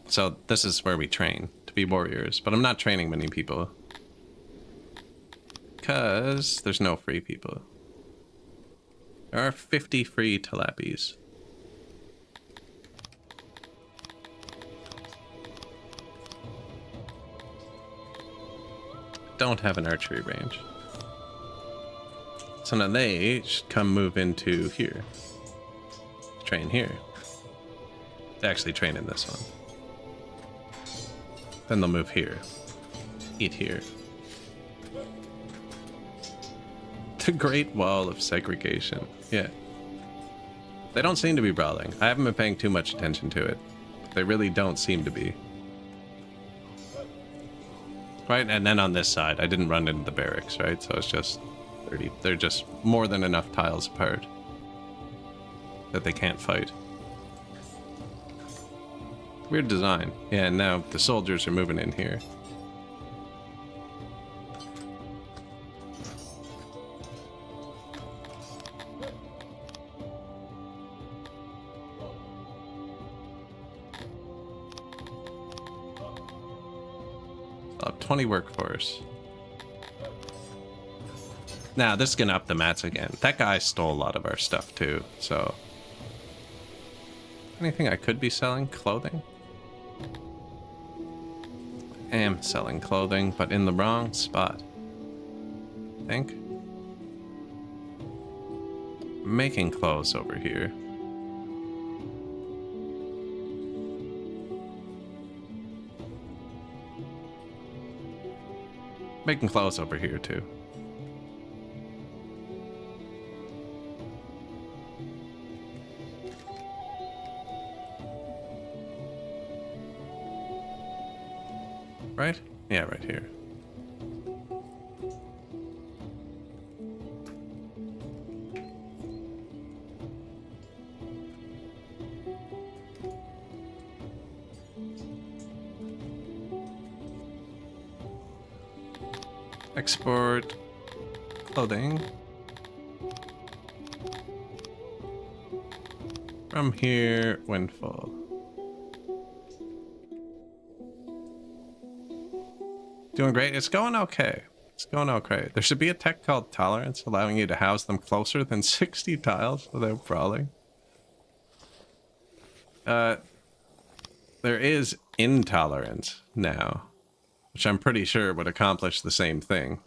So this is where we train to be warriors, but I'm not training many people. Because there's no free people. There are 50 free tilapies. Don't have an archery range. So now they should come move into here. Train here. They actually train in this one. Then they'll move here. Eat here. The Great Wall of Segregation. Yeah. They don't seem to be brawling. I haven't been paying too much attention to it. They really don't seem to be. Right, and then on this side, I didn't run into the barracks, right? So it's just 30. They're just more than enough tiles apart that they can't fight. Weird design. Yeah, and now the soldiers are moving in here. Up 20 workforce. Now, this is gonna up the mats again. That guy stole a lot of our stuff too, so. Anything I could be selling? Clothing? I am selling clothing, but in the wrong spot. I think. Making clothes over here. Making clothes over here too. Right? Yeah, right here. Export clothing from here when full. Doing great. It's going okay. It's going okay. There should be a tech called tolerance, allowing you to house them closer than 60 tiles without brawling. There is intolerance now, which I'm pretty sure would accomplish the same thing.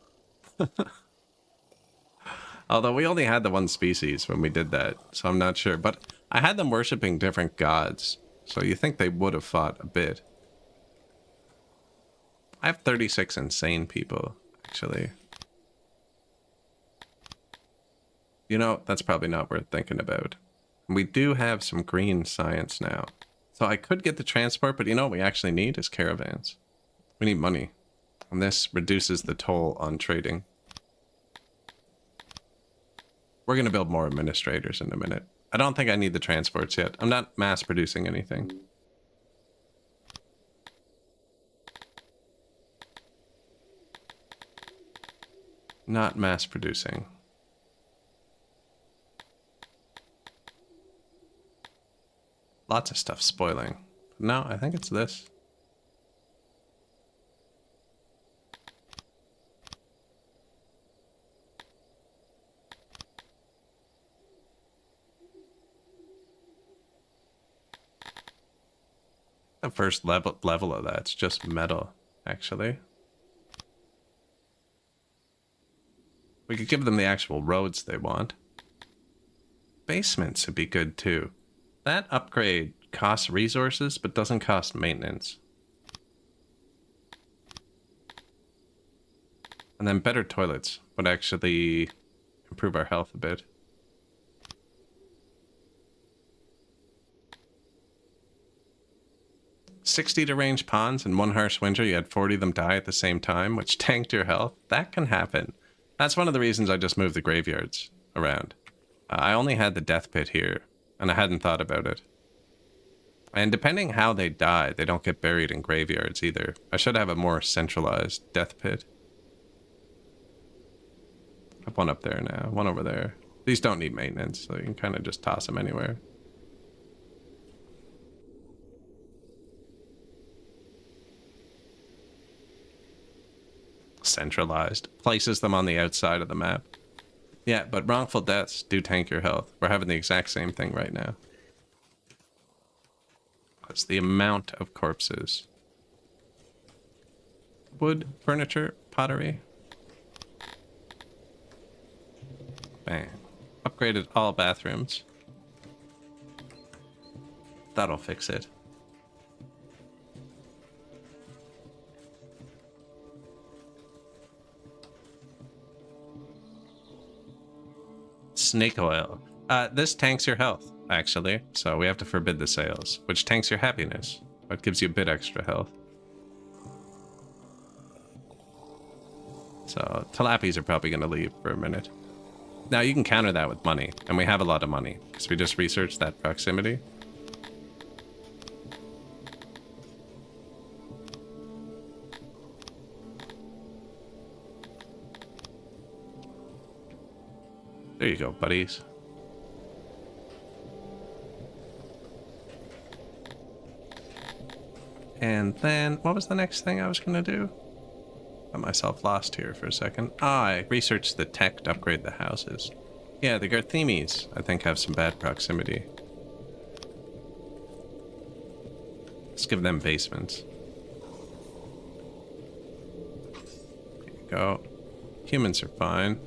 Although we only had the one species when we did that, so I'm not sure. But I had them worshipping different gods, so you think they would have fought a bit. I have 36 insane people, actually. You know, that's probably not worth thinking about. We do have some green science now. So I could get the transport, but you know what we actually need is caravans. We need money. And this reduces the toll on trading. We're going to build more administrators in a minute. I don't think I need the transports yet. I'm not mass producing anything. Not mass producing. Lots of stuff spoiling. No, I think it's this. The first level of that's just metal, actually. We could give them the actual roads they want. Basements would be good too. That upgrade costs resources, but doesn't cost maintenance. And then better toilets would actually improve our health a bit. $60 to range ponds in one harsh winter, you had 40 of them die at the same time, which tanked your health. That can happen. That's one of the reasons I just moved the graveyards around. I only had the death pit here, and I hadn't thought about it. And depending how they die, they don't get buried in graveyards either. I should have a more centralized death pit. I have one up there now, one over there. These don't need maintenance, so you can kind of just toss them anywhere. Centralized. Places them on the outside of the map. Yeah, but wrongful deaths do tank your health. We're having the exact same thing right now. That's the amount of corpses. Wood, furniture, pottery. Bang. Upgraded all bathrooms. That'll fix it. Snake oil. This tanks your health, actually. So we have to forbid the sales, which tanks your happiness, but gives you a bit extra health. So tilapies are probably going to leave for a minute. Now you can counter that with money, and we have a lot of money, because we just researched that proximity. There you go, buddies. And then, what was the next thing I was going to do? Got myself lost here for a second. I researched the tech to upgrade the houses. Yeah, the Garthemes, I think, have some bad proximity. Let's give them basements. There you go. Humans are fine.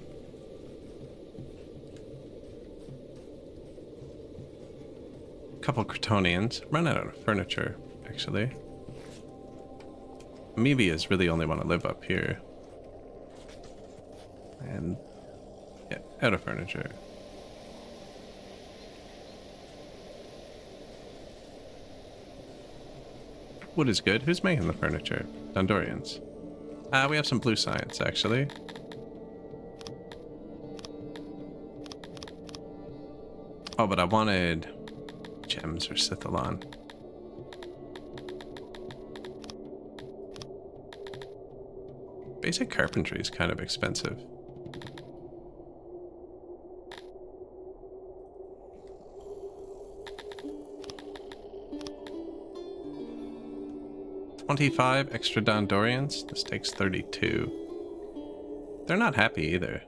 Couple Kryptonians. Run out of furniture, actually. Amoebias really only want to live up here. And yeah, out of furniture. Wood is good. Who's making the furniture? Dondorians. We have some blue science, actually. Oh, but I wanted gems or Sithalon. Basic carpentry is kind of expensive. $25 extra Dondorians. This takes 32. They're not happy either.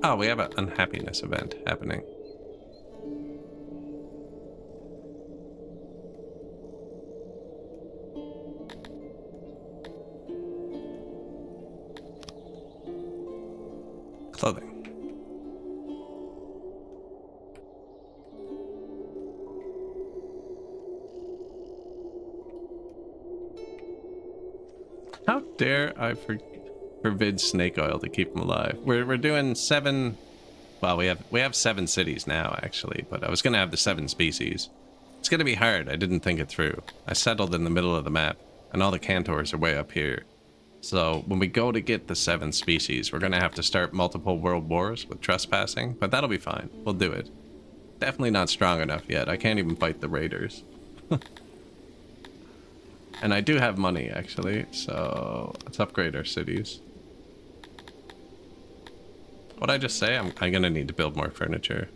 Oh, we have an unhappiness event happening. Clothing. How dare I forbid snake oil to keep them alive? We're doing 7. Well, we have 7 cities now actually, but I was gonna have the 7 species. It's gonna be hard. I didn't think it through. I settled in the middle of the map, and all the cantors are way up here. So when we go to get the 7 species, we're gonna have to start multiple world wars with trespassing, but that'll be fine. We'll do it. Definitely not strong enough yet. I can't even fight the raiders. And I do have money, actually, so let's upgrade our cities. What'd I just say? I'm gonna need to build more furniture.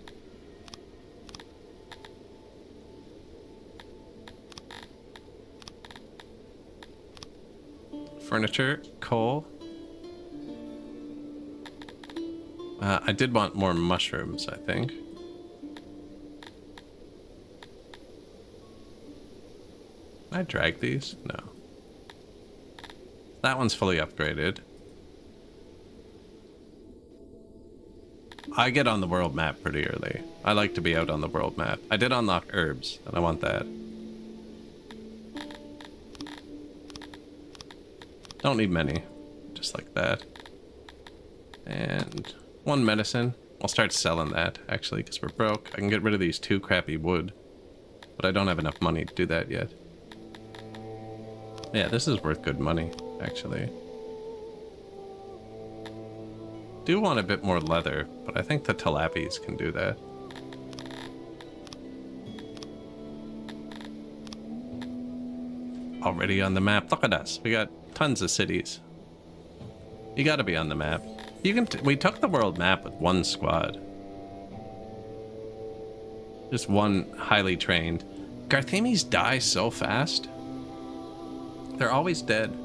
Furniture, coal. I did want more mushrooms, I think. Can I drag these? No. That one's fully upgraded. I get on the world map pretty early. I like to be out on the world map. I did unlock herbs, and I want that. Don't need many. Just like that. And 1 medicine. I'll start selling that, actually, because we're broke. I can get rid of these 2 crappy wood. But I don't have enough money to do that yet. Yeah, this is worth good money, actually. Do want a bit more leather, but I think the tilapies can do that. Already on the map. Look at us. We got tons of cities. You gotta be on the map. You can. We took the world map with 1 squad. Just 1 highly trained. Garthemis die so fast. They're always dead.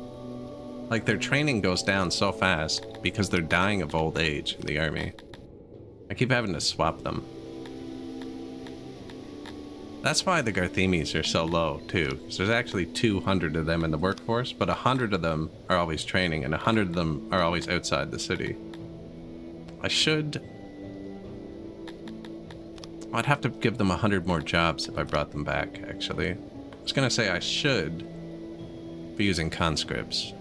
Like, their training goes down so fast because they're dying of old age in the army. I keep having to swap them. That's why the Garthemis are so low, too. Because there's actually 200 of them in the workforce, but 100 of them are always training, and 100 of them are always outside the city. I'd have to give them 100 more jobs if I brought them back, actually. I was gonna say I should be using conscripts.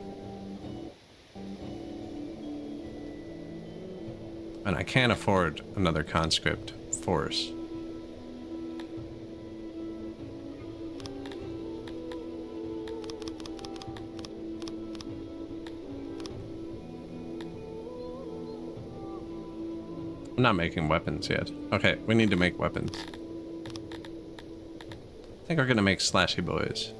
And I can't afford another conscript force. I'm not making weapons yet. Okay, we need to make weapons. I think we're gonna make slashy boys.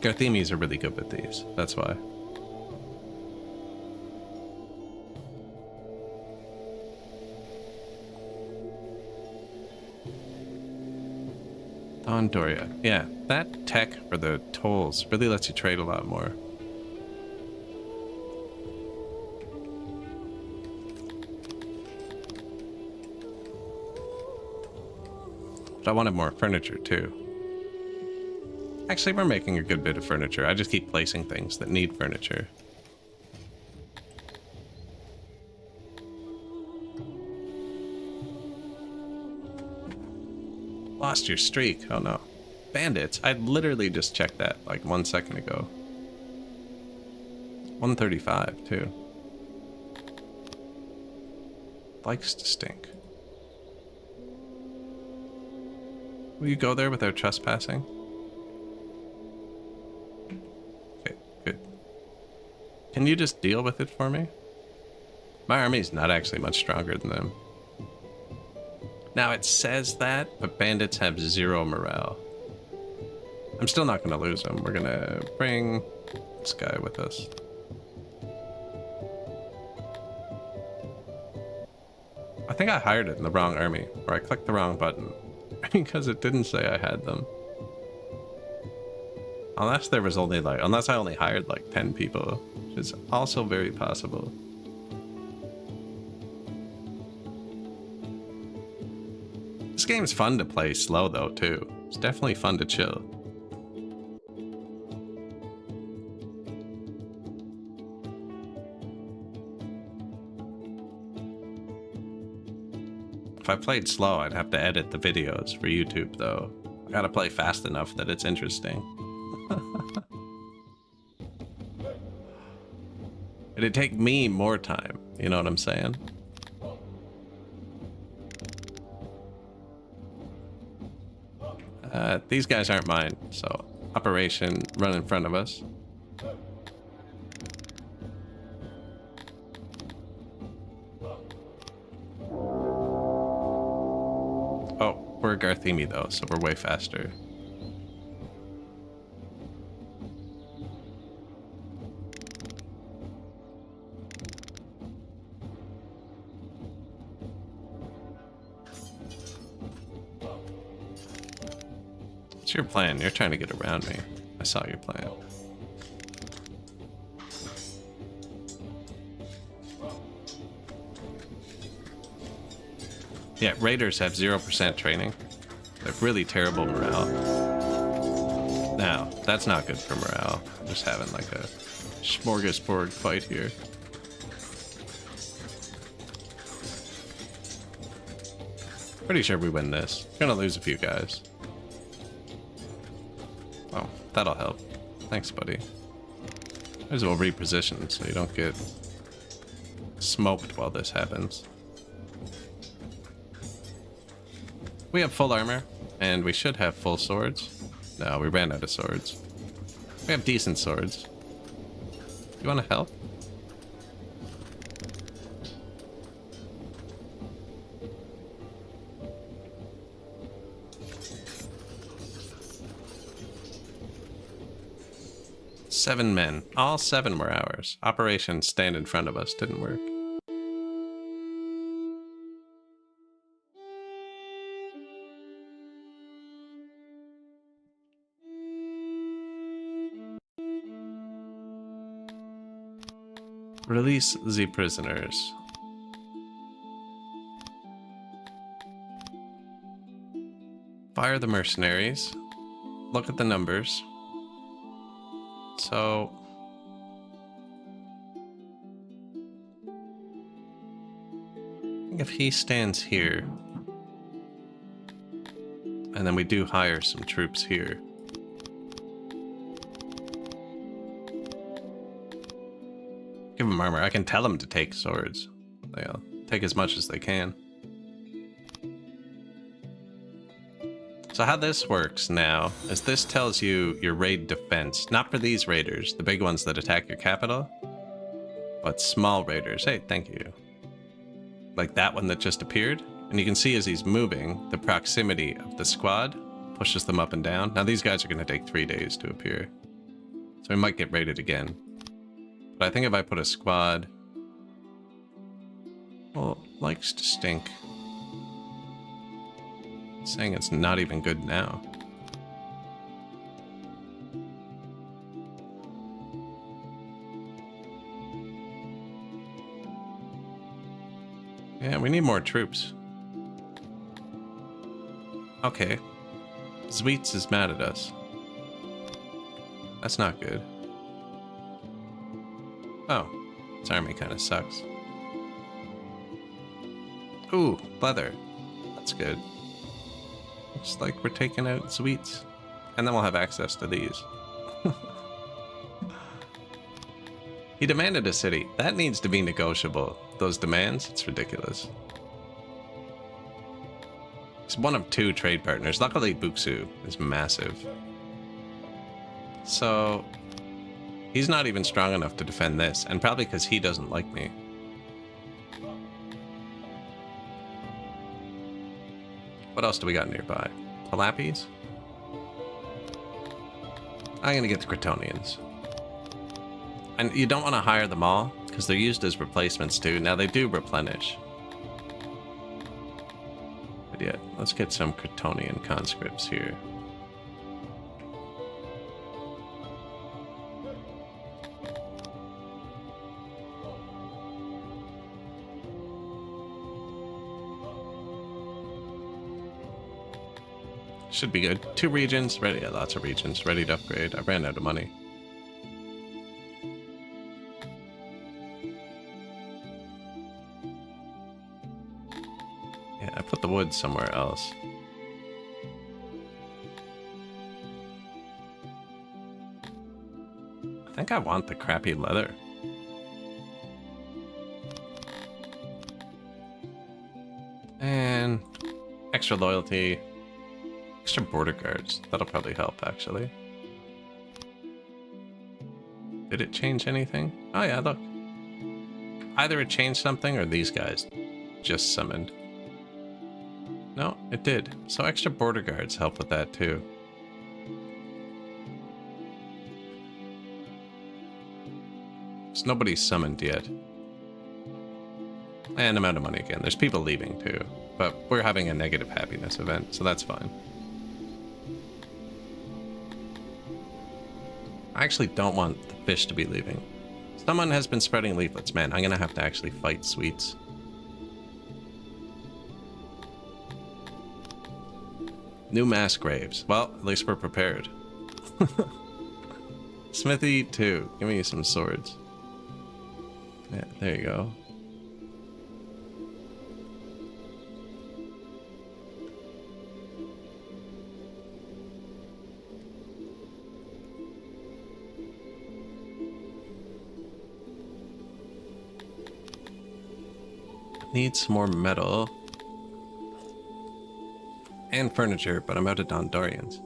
Garthemis are really good with these, that's why. Doria. Yeah, that tech for the tolls really lets you trade a lot more. But I wanted more furniture too. Actually, we're making a good bit of furniture. I just keep placing things that need furniture. Lost your streak. Oh no. Bandits. I literally just checked that like 1 second ago. 135 too. Likes to stink. Will you go there without trespassing? Okay, good. Can you just deal with it for me? My army's not actually much stronger than them. Now it says that, but bandits have 0 morale. I'm still not gonna lose them. We're gonna bring this guy with us. I think I hired it in the wrong army, or I clicked the wrong button because it didn't say I had them. Unless there was only like, unless I only hired like 10 people, which is also very possible. This game's fun to play slow though too. It's definitely fun to chill. If I played slow, I'd have to edit the videos for YouTube though. I gotta play fast enough that it's interesting. It'd take me more time. You know what I'm saying? These guys aren't mine, so Operation run in front of us. Oh, we're Garthemi though, so we're way faster. What's your plan? You're trying to get around me. I saw your plan. Yeah, raiders have 0% training. They're really terrible morale. Now, that's not good for morale. I'm just having like a smorgasbord fight here. Pretty sure we win this. Gonna lose a few guys. Oh, that'll help. Thanks, buddy. Might as well reposition so you don't get smoked while this happens. We have full armor, and we should have full swords. No, we ran out of swords. We have decent swords. You want to help? Seven men. All 7 were ours. Operation Stand in Front of Us didn't work. Release the prisoners. Fire the mercenaries. Look at the numbers. So if he stands here, and then we do hire some troops here. Give them armor. I can tell them to take swords. They'll take as much as they can. So how this works now is this tells you your raid defense. Not for these raiders, the big ones that attack your capital, but small raiders. Hey, thank you. Like that one that just appeared. And you can see as he's moving, the proximity of the squad pushes them up and down. Now these guys are going to take 3 days to appear. So we might get raided again. But I think if I put a squad... Well, likes to stink. Saying it's not even good now. Yeah, we need more troops. Okay. Zweets is mad at us. That's not good. Oh, this army kind of sucks. Ooh, leather. That's good. Looks like we're taking out Zweets. And then we'll have access to these. He demanded a city. That needs to be negotiable. Those demands, it's ridiculous. He's one of 2 trade partners. Luckily, Buksu is massive. So... he's not even strong enough to defend this, and probably because he doesn't like me. What else do we got nearby? Palapis? I'm gonna get the Cretonians. And you don't want to hire them all, because they're used as replacements too. Now they do replenish. But yeah, let's get some Cretonian conscripts here. Should be good. 2 regions, ready. Yeah, lots of regions, ready to upgrade. I ran out of money. Yeah, I put the wood somewhere else. I think I want the crappy leather. And extra loyalty. Extra border guards. That'll probably help, actually. Did it change anything? Oh yeah, look. Either it changed something or these guys just summoned. No, it did. So extra border guards help with that too. So nobody's summoned yet. And amount of money again. There's people leaving too. But we're having a negative happiness event, so that's fine. I actually don't want the fish to be leaving. Someone has been spreading leaflets. Man, I'm gonna have to actually fight Sweets. New mass graves. Well, at least we're prepared. Smithy 2. Give me some swords. Yeah, there you go. Need some more metal. And furniture, but I'm out of Dondorians.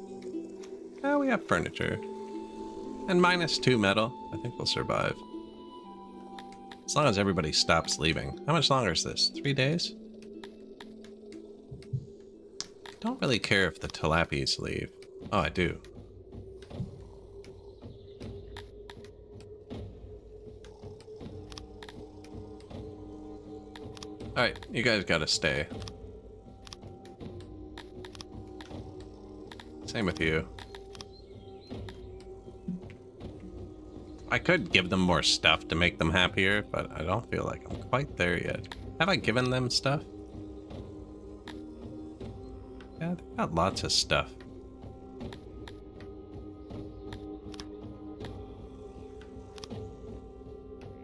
Oh, we have furniture. And -2 metal. I think we'll survive. As long as everybody stops leaving. How much longer is this? 3 days? Don't really care if the tilapies leave. Oh, I do. Alright, you guys gotta stay. Same with you. I could give them more stuff to make them happier, but I don't feel like I'm quite there yet. Have I given them stuff? Yeah, they've got lots of stuff.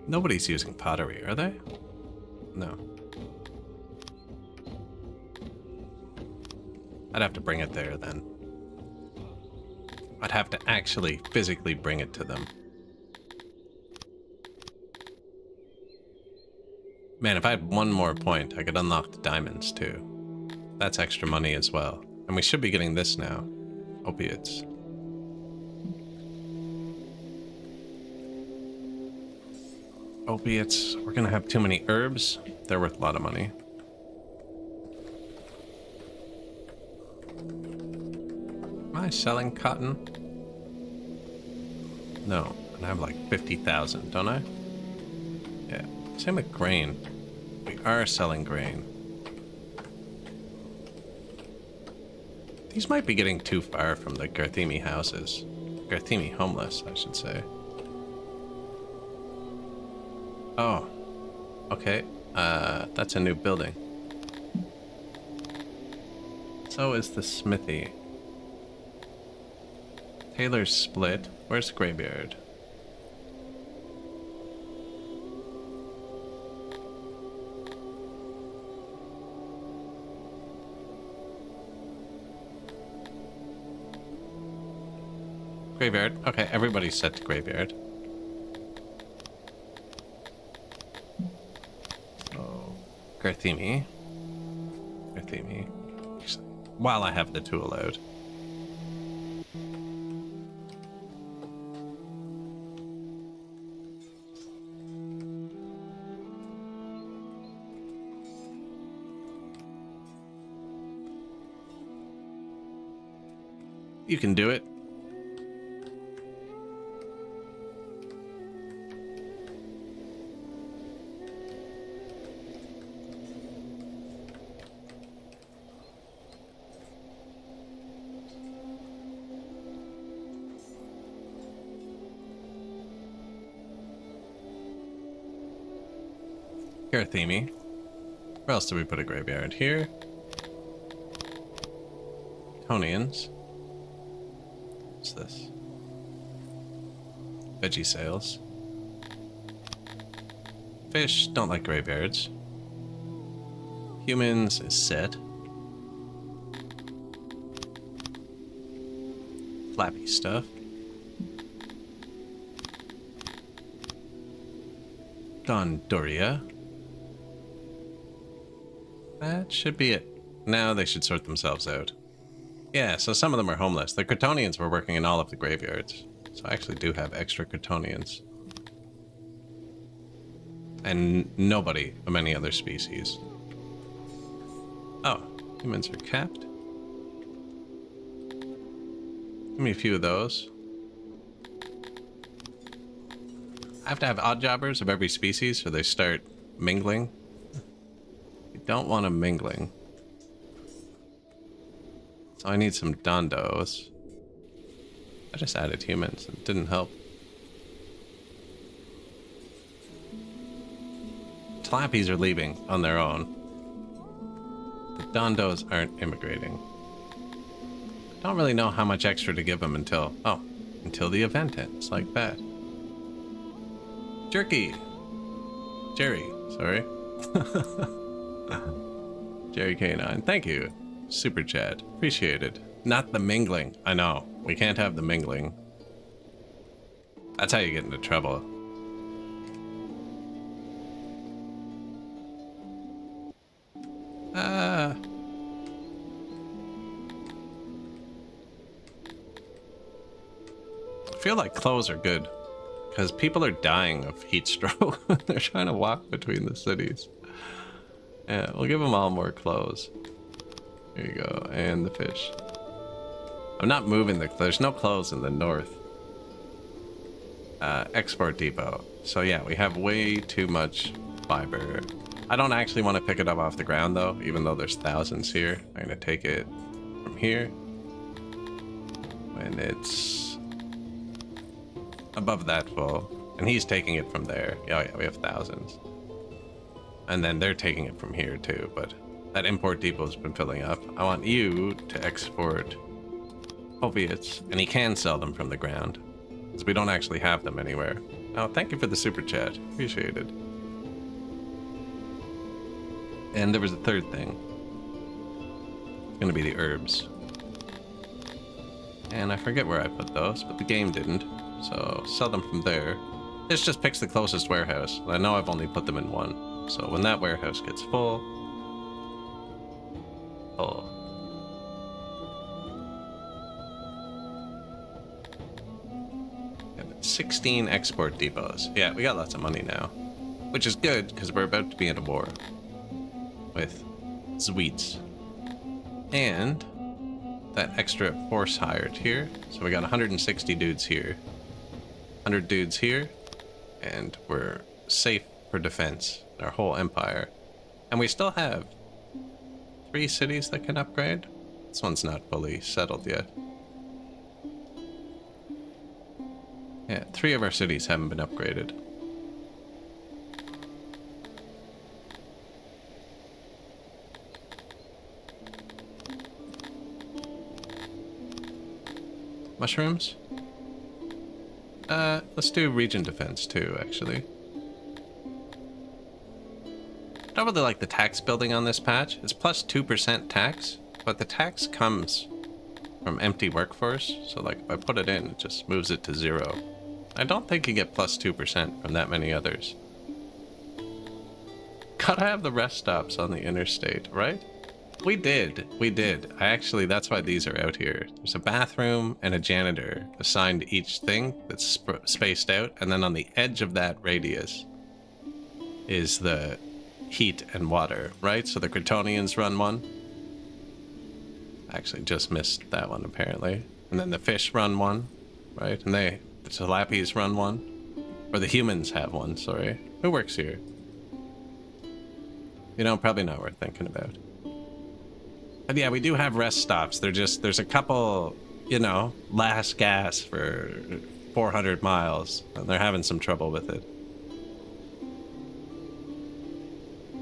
Nobody's using pottery, are they? No. I'd have to bring it there then. I'd have to actually physically bring it to them. Man, if I had one more point, I could unlock the diamonds too. That's extra money as well. And we should be getting this now. Opiates. Opiates. We're gonna have too many herbs. They're worth a lot of money. Am I selling cotton? No. And I have like 50,000, don't I? Yeah. Same with grain. We are selling grain. These might be getting too far from the Garthemi houses. Garthemi homeless, I should say. Oh. Okay. That's a new building. So is the smithy. Taylor's split. Where's the graveyard? Graveyard. Okay, everybody's set to graveyard. So, Garthemi. Garthemi. While I have the tool out. You can do it. Garthemi. Where else do we put a graveyard? Here. Tonians. What's this? Veggie sales. Fish don't like graveyards. Humans is set. Flappy stuff. Gondoria. That should be it. Now they should sort themselves out. Yeah, so some of them are homeless. The Kryptonians were working in all of the graveyards. So I actually do have extra Kryptonians. And nobody of any other species. Oh, humans are capped. Give me a few of those. I have to have odd jobbers of every species so they start mingling. You don't want them mingling. So I need some dondos. I just added humans. It didn't help. Tlappies are leaving on their own. The dondos aren't immigrating. I don't really know how much extra to give them until the event ends, like that. Jerry, sorry. Jerry K9, thank you. Super chat, appreciated. Not the mingling, I know. We can't have the mingling. That's how you get into trouble. I feel like clothes are good because people are dying of heat stroke. They're trying to walk between the cities. Yeah, we'll give them all more clothes. Here you go, and the fish. I'm not moving there's no clothes in the north. Export depot. So yeah, we have way too much fiber. I don't actually want to pick it up off the ground though, even though there's thousands here. I'm gonna take it from here. When it's above that full. And he's taking it from there. Oh yeah, we have thousands. And then they're taking it from here too, but that import depot's been filling up. I want you to export opiates, and he can sell them from the ground, because we don't actually have them anywhere. Oh, thank you for the super chat. Appreciate it. And there was a third thing. It's gonna be the herbs. And I forget where I put those, but the game didn't. So sell them from there. This just picks the closest warehouse. I know I've only put them in one. So when that warehouse gets full, 16 export depots. Yeah, we got lots of money now, which is good because we're about to be in a war with Swedes. And that extra force hired here. So we got 160 dudes here, 100 dudes here, and we're safe for defense in our whole empire. And we still have 3 cities that can upgrade. This one's not fully settled yet. Yeah, 3 of our cities haven't been upgraded. Mushrooms? Let's do region defense too, actually. I don't really like the tax building on this patch. It's plus 2% tax, but the tax comes from empty workforce. So like if I put it in, it just moves it to 0. I don't think you get plus 2% from that many others. Gotta have the rest stops on the interstate, right? We did. Actually, that's why these are out here. There's a bathroom and a janitor assigned to each thing that's spaced out, and then on the edge of that radius is the heat and water, right? So the Kryptonians run one. Actually, just missed that one apparently. And then the fish run one, right? And the Tlappies run one. Or the humans have one, sorry. Who works here? You know, probably not worth thinking about. But yeah, we do have rest stops. There's a couple, you know, last gas for 400 miles, and they're having some trouble with it.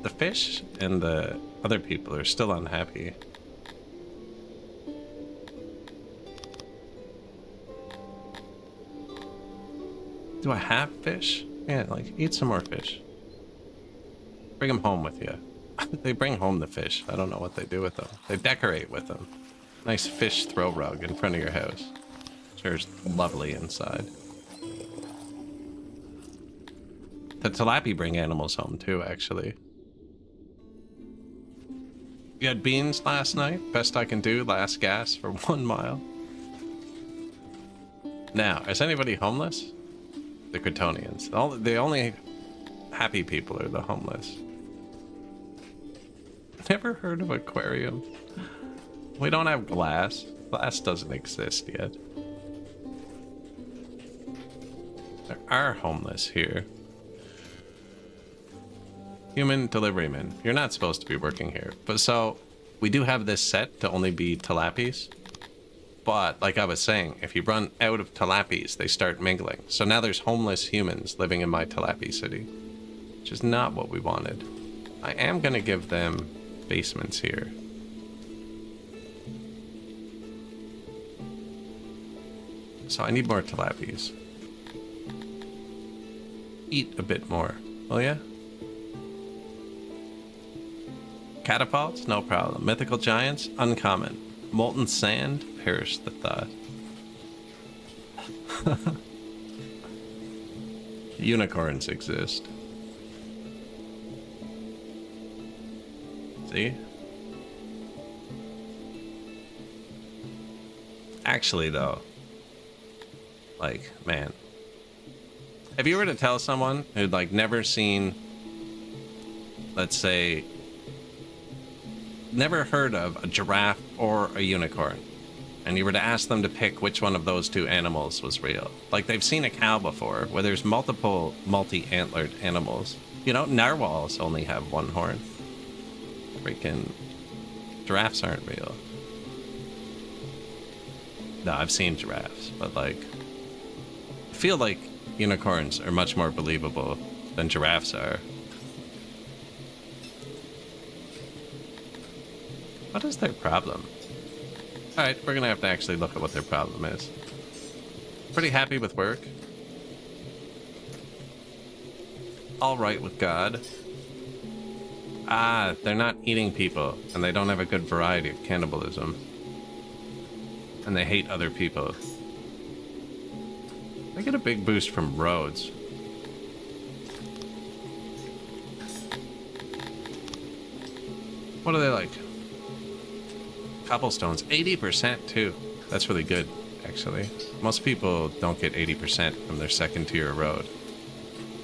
The fish and the other people are still unhappy. Do I have fish? Yeah, like, eat some more fish. Bring them home with you. They bring home the fish. I don't know what they do with them. They decorate with them. Nice fish throw rug in front of your house. Sure, it's lovely inside. The tilapia bring animals home too, actually. You had beans last night? Best I can do, last gas for 1 mile. Now, is anybody homeless? The Kryptonians. The only happy people are the homeless. Never heard of aquarium. We don't have glass. Glass doesn't exist yet. There are homeless here. Human deliveryman. You're not supposed to be working here. But so, we do have this set to only be tilappies. But, like I was saying, if you run out of tilappies, they start mingling. So now there's homeless humans living in my tilapia city. Which is not what we wanted. I am going to give them basements here. So I need more tilapies. Eat a bit more. Oh yeah? Catapults? No problem. Mythical giants? Uncommon. Molten sand? Perish the thought. Unicorns exist. See? Actually, though, like, man, if you were to tell someone who'd, like, never seen, let's say, never heard of a giraffe or a unicorn, and you were to ask them to pick which one of those two animals was real, like, they've seen a cow before, where there's multiple multi-antlered animals. You know, narwhals only have one horn. Freaking giraffes aren't real. No, I've seen giraffes, but, like, I feel like unicorns are much more believable than giraffes are. What is their problem? Alright, we're gonna have to actually look at what their problem is. Pretty happy with work. Alright with God. Ah, they're not eating people, and they don't have a good variety of cannibalism. And they hate other people. They get a big boost from roads. What are they like? Cobblestones, 80% too. That's really good, actually. Most people don't get 80% from their second tier road.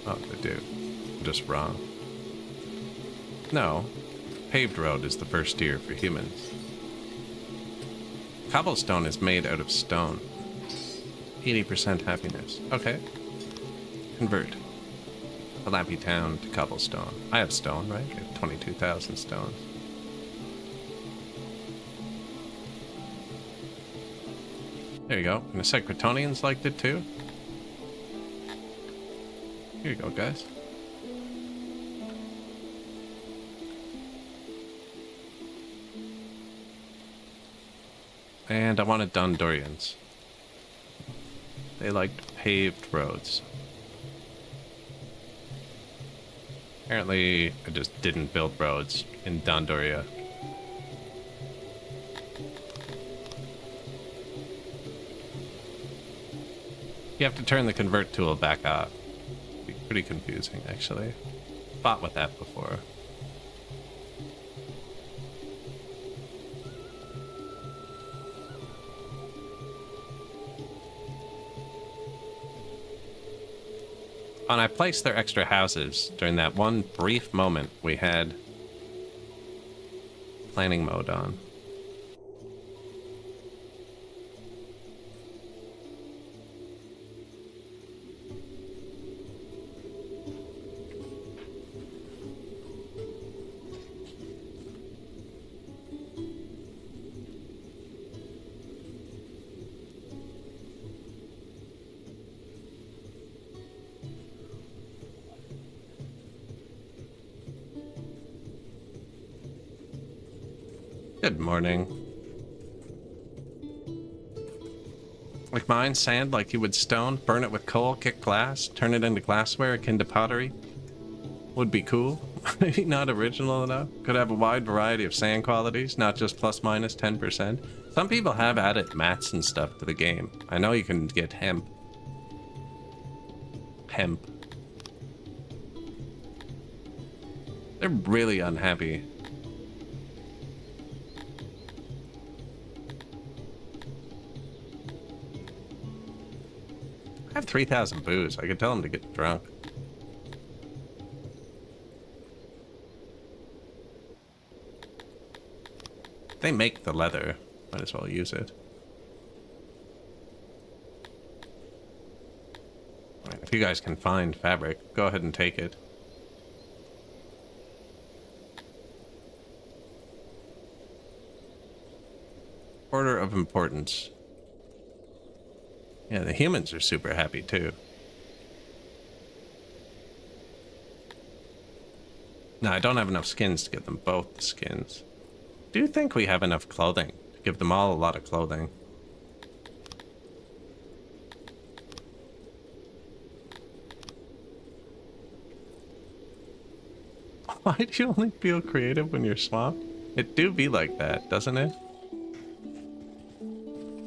Oh, they do. I'm just wrong. No, paved road is the first tier for humans. Cobblestone is made out of stone. 80% happiness. Okay. Convert. Tilapia Town to cobblestone. I have stone, right? I have 22,000 stones. There you go. And the Kryptonians liked it too. Here you go, guys. And I wanted Dondorians. They liked paved roads. Apparently, I just didn't build roads in Dondoria. You have to turn the convert tool back off. It'd be pretty confusing, actually. Fought with that before. And I placed their extra houses during that one brief moment we had planning mode on. Good morning. Like mine, sand like you would stone, burn it with coal, kick glass, turn it into glassware akin to pottery. Would be cool. Maybe not original enough. Could have a wide variety of sand qualities, not just plus minus 10%. Some people have added mats and stuff to the game. I know you can get hemp. Hemp. They're really unhappy. 3,000 booze. I could tell him to get drunk. They make the leather. Might as well use it. Right, if you guys can find fabric, go ahead and take it. Order of importance. Yeah, the humans are super happy too. No, I don't have enough skins to get them both the skins. Do you think we have enough clothing to give them all a lot of clothing? Why do you only feel creative when you're swamped? It do be like that, doesn't it?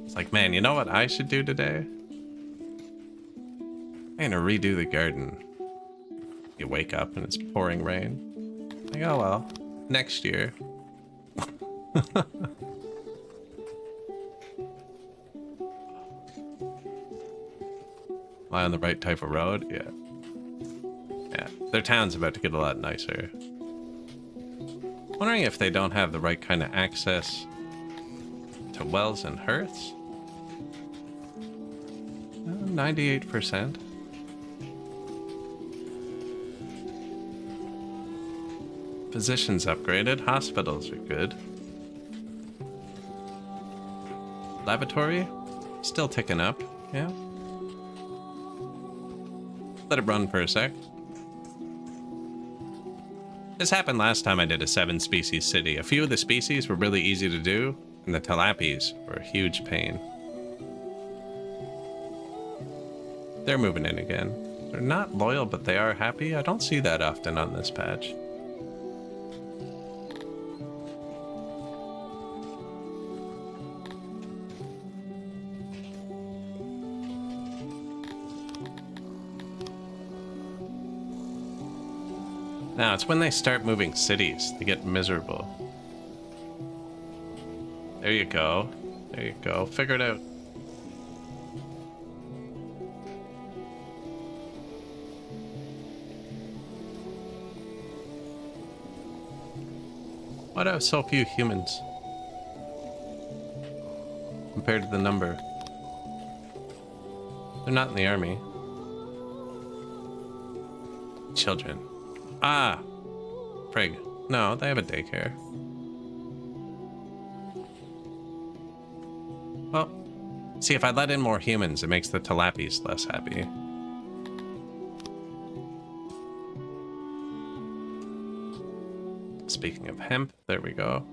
It's like, man, you know what I should do today? I'm gonna redo the garden. You wake up and it's pouring rain. Like, oh well, next year. Am I on the right type of road? Yeah. Yeah, their town's about to get a lot nicer. Wondering if they don't have the right kind of access to wells and hearths. 98%. Physicians upgraded. Hospitals are good. Laboratory still ticking up. Yeah. Let it run for a sec. This happened last time I did a 7-species city. A few of the species were really easy to do, and the tilappies were a huge pain. They're moving in again. They're not loyal, but they are happy. I don't see that often on this patch. Now, it's when they start moving cities, they get miserable. There you go. There you go. Figure it out. Why do I have so few humans? Compared to the number. They're not in the army. Children. Ah! Prig. No, they have a daycare. Well, see, if I let in more humans, it makes the tilappies less happy. Speaking of hemp, there we go.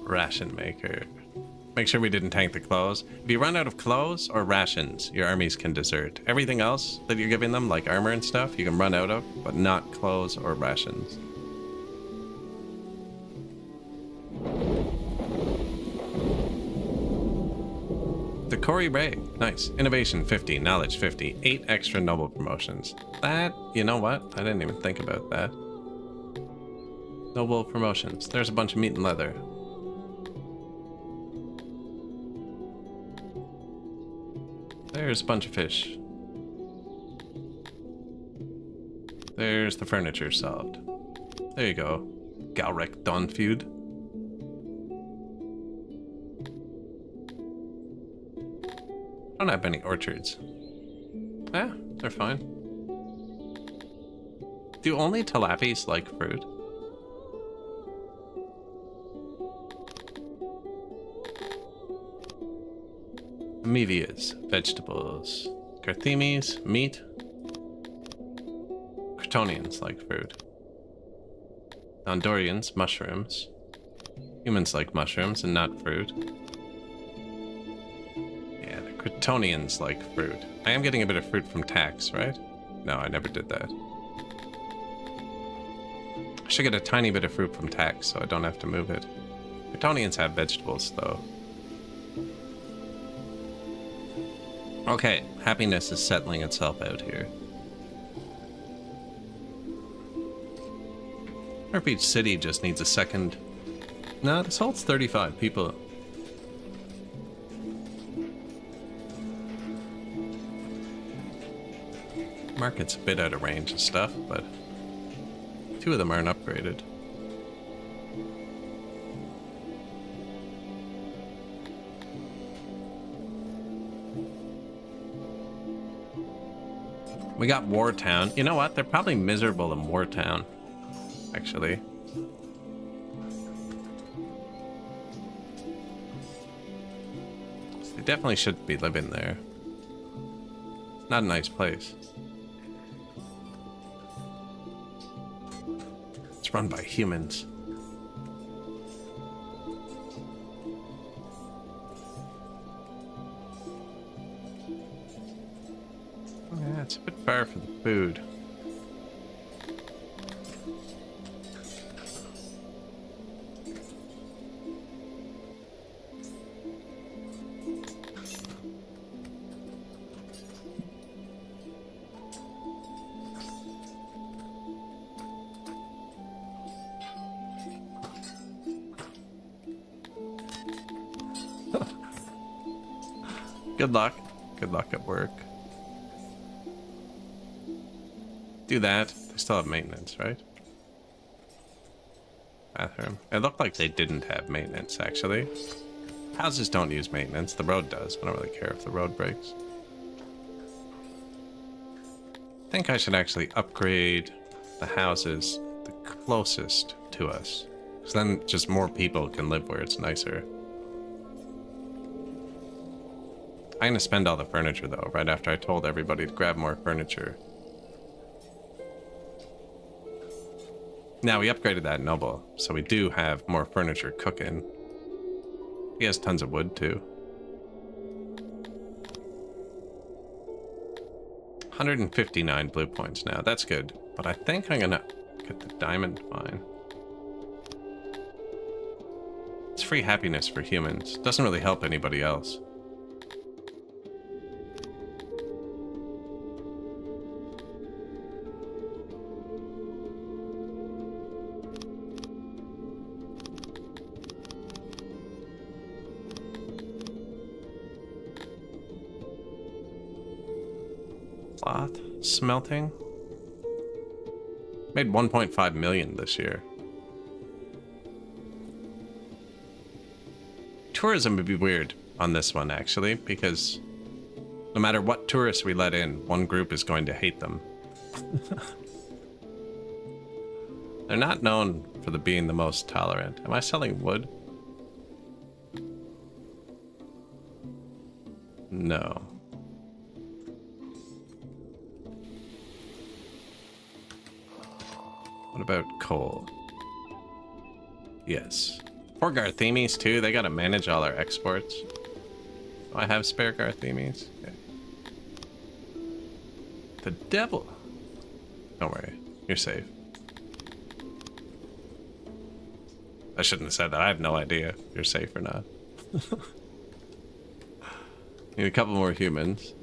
Ration maker. Make sure we didn't tank the clothes. If you run out of clothes or rations, your armies can desert. Everything else that you're giving them, like armor and stuff, you can run out of, but not clothes or rations. Decory Ray. Nice. Innovation 50, knowledge 50, 8 extra noble promotions. That, you know what? I didn't even think about that. Noble promotions. There's a bunch of meat and leather. There's a bunch of fish. There's the furniture solved. There you go. Galrek Dawn feud. I don't have many orchards. Yeah, they're fine. Do only tilappies like fruit? Amevias, vegetables, Carthemes, meat. Crotonians like fruit. Nondorians, mushrooms. Humans like mushrooms and not fruit. Yeah, the Crotonians like fruit. I am getting a bit of fruit from tax, right? No, I never did that. I should get a tiny bit of fruit from tax so I don't have to move it. Crotonians have vegetables, though. Okay, happiness is settling itself out here. Or each city just needs a second. No, this holds 35 people. Market's a bit out of range and stuff, but 2 of them aren't upgraded. We got Wartown. You know what? They're probably miserable in Wartown, actually. They definitely shouldn't be living there. It's not a nice place. It's run by humans. Yeah, it's a bit far for the food. Good luck. Good luck at work. Do that. They still have maintenance, right? Bathroom. It looked like they didn't have maintenance, actually. Houses don't use maintenance. The road does. I don't really care if the road breaks. I think I should actually upgrade the houses the closest to us. Because then just more people can live where it's nicer. I'm going to spend all the furniture, though, right after I told everybody to grab more furniture. Now, we upgraded that noble, so we do have more furniture cooking. He has tons of wood, too. 159 blue points now. That's good. But I think I'm going to get the diamond mine. It's free happiness for humans. Doesn't really help anybody else. Cloth smelting. Made 1.5 million this year. Tourism would be weird on this one, actually, because no matter what tourists we let in, one group is going to hate them. They're not known for being the most tolerant. Am I selling wood? No. What about coal? Yes. For Garthemes too, they gotta manage all our exports. Do I have spare Garthemes? Okay. The devil! Don't worry, you're safe. I shouldn't have said that. I have no idea if you're safe or not. Need a couple more humans.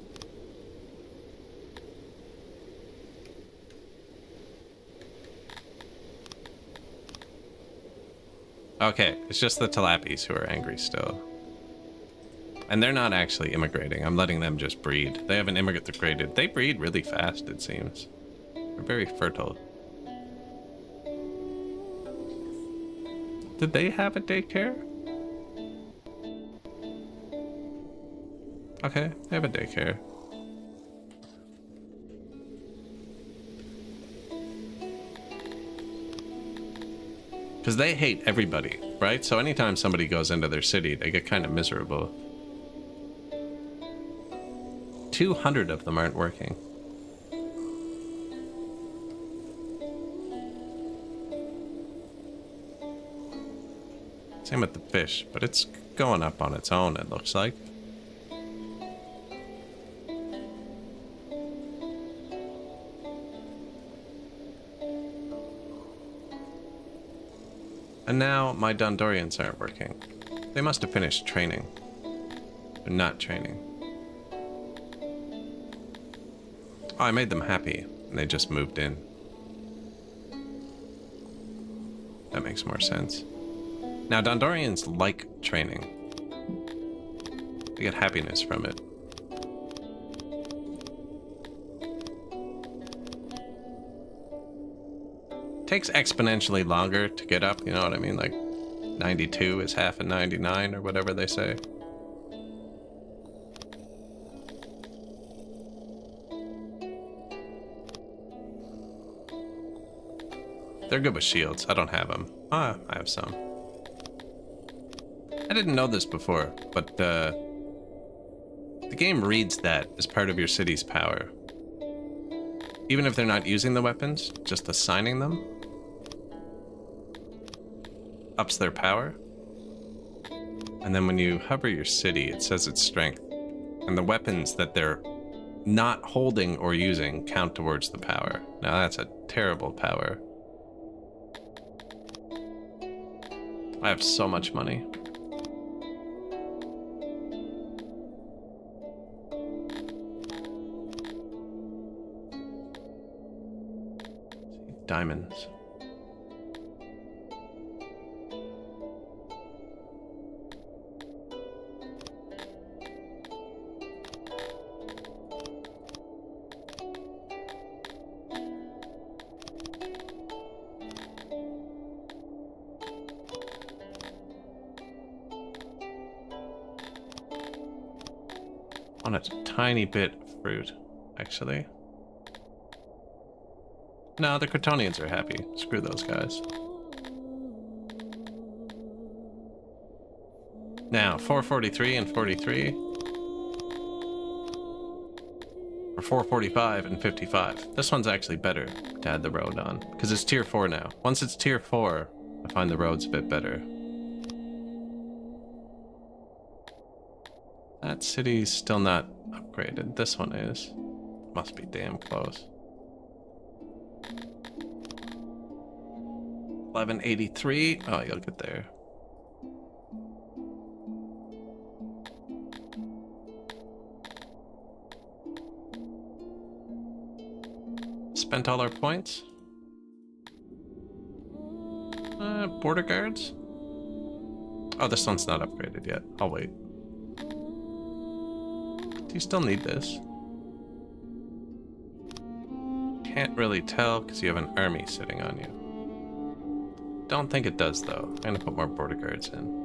Okay, it's just the Tilapis who are angry still. And they're not actually immigrating. I'm letting them just breed. They haven't immigrated. They breed really fast, it seems. They're very fertile. Did they have a daycare? Okay, they have a daycare. Because they hate everybody, right? So anytime somebody goes into their city, they get kind of miserable. 200 of them aren't working. Same with the fish, but it's going up on its own, it looks like. And now my Dondorians aren't working. They must have finished training. They're not training. Oh, I made them happy, and they just moved in. That makes more sense. Now, Dondorians like training. They get happiness from it. Takes exponentially longer to get up, you know what I mean? Like 92 is half of 99 or whatever they say. They're good with shields. I don't have them. Ah, I have some. I didn't know this before, but the game reads that as part of your city's power. Even if they're not using the weapons, just assigning them ups their power. And then when you hover your city, it says its strength. And the weapons that they're not holding or using count towards the power. Now that's a terrible power. I have so much money. Diamonds. On a tiny bit of fruit, actually. No, the Crotonians are happy. Screw those guys. Now, 443 and 43. Or 445 and 55. This one's actually better to add the road on, because it's tier 4 now. Once it's tier 4, I find the road's a bit better. That city's still not upgraded. This one is. Must be damn close. 1183. Oh, you'll get there. Spent all our points. Border guards. Oh, this one's not upgraded yet. I'll wait. Do you still need this? Can't really tell because you have an army sitting on you. Don't think it does though. I'm gonna put more border guards in.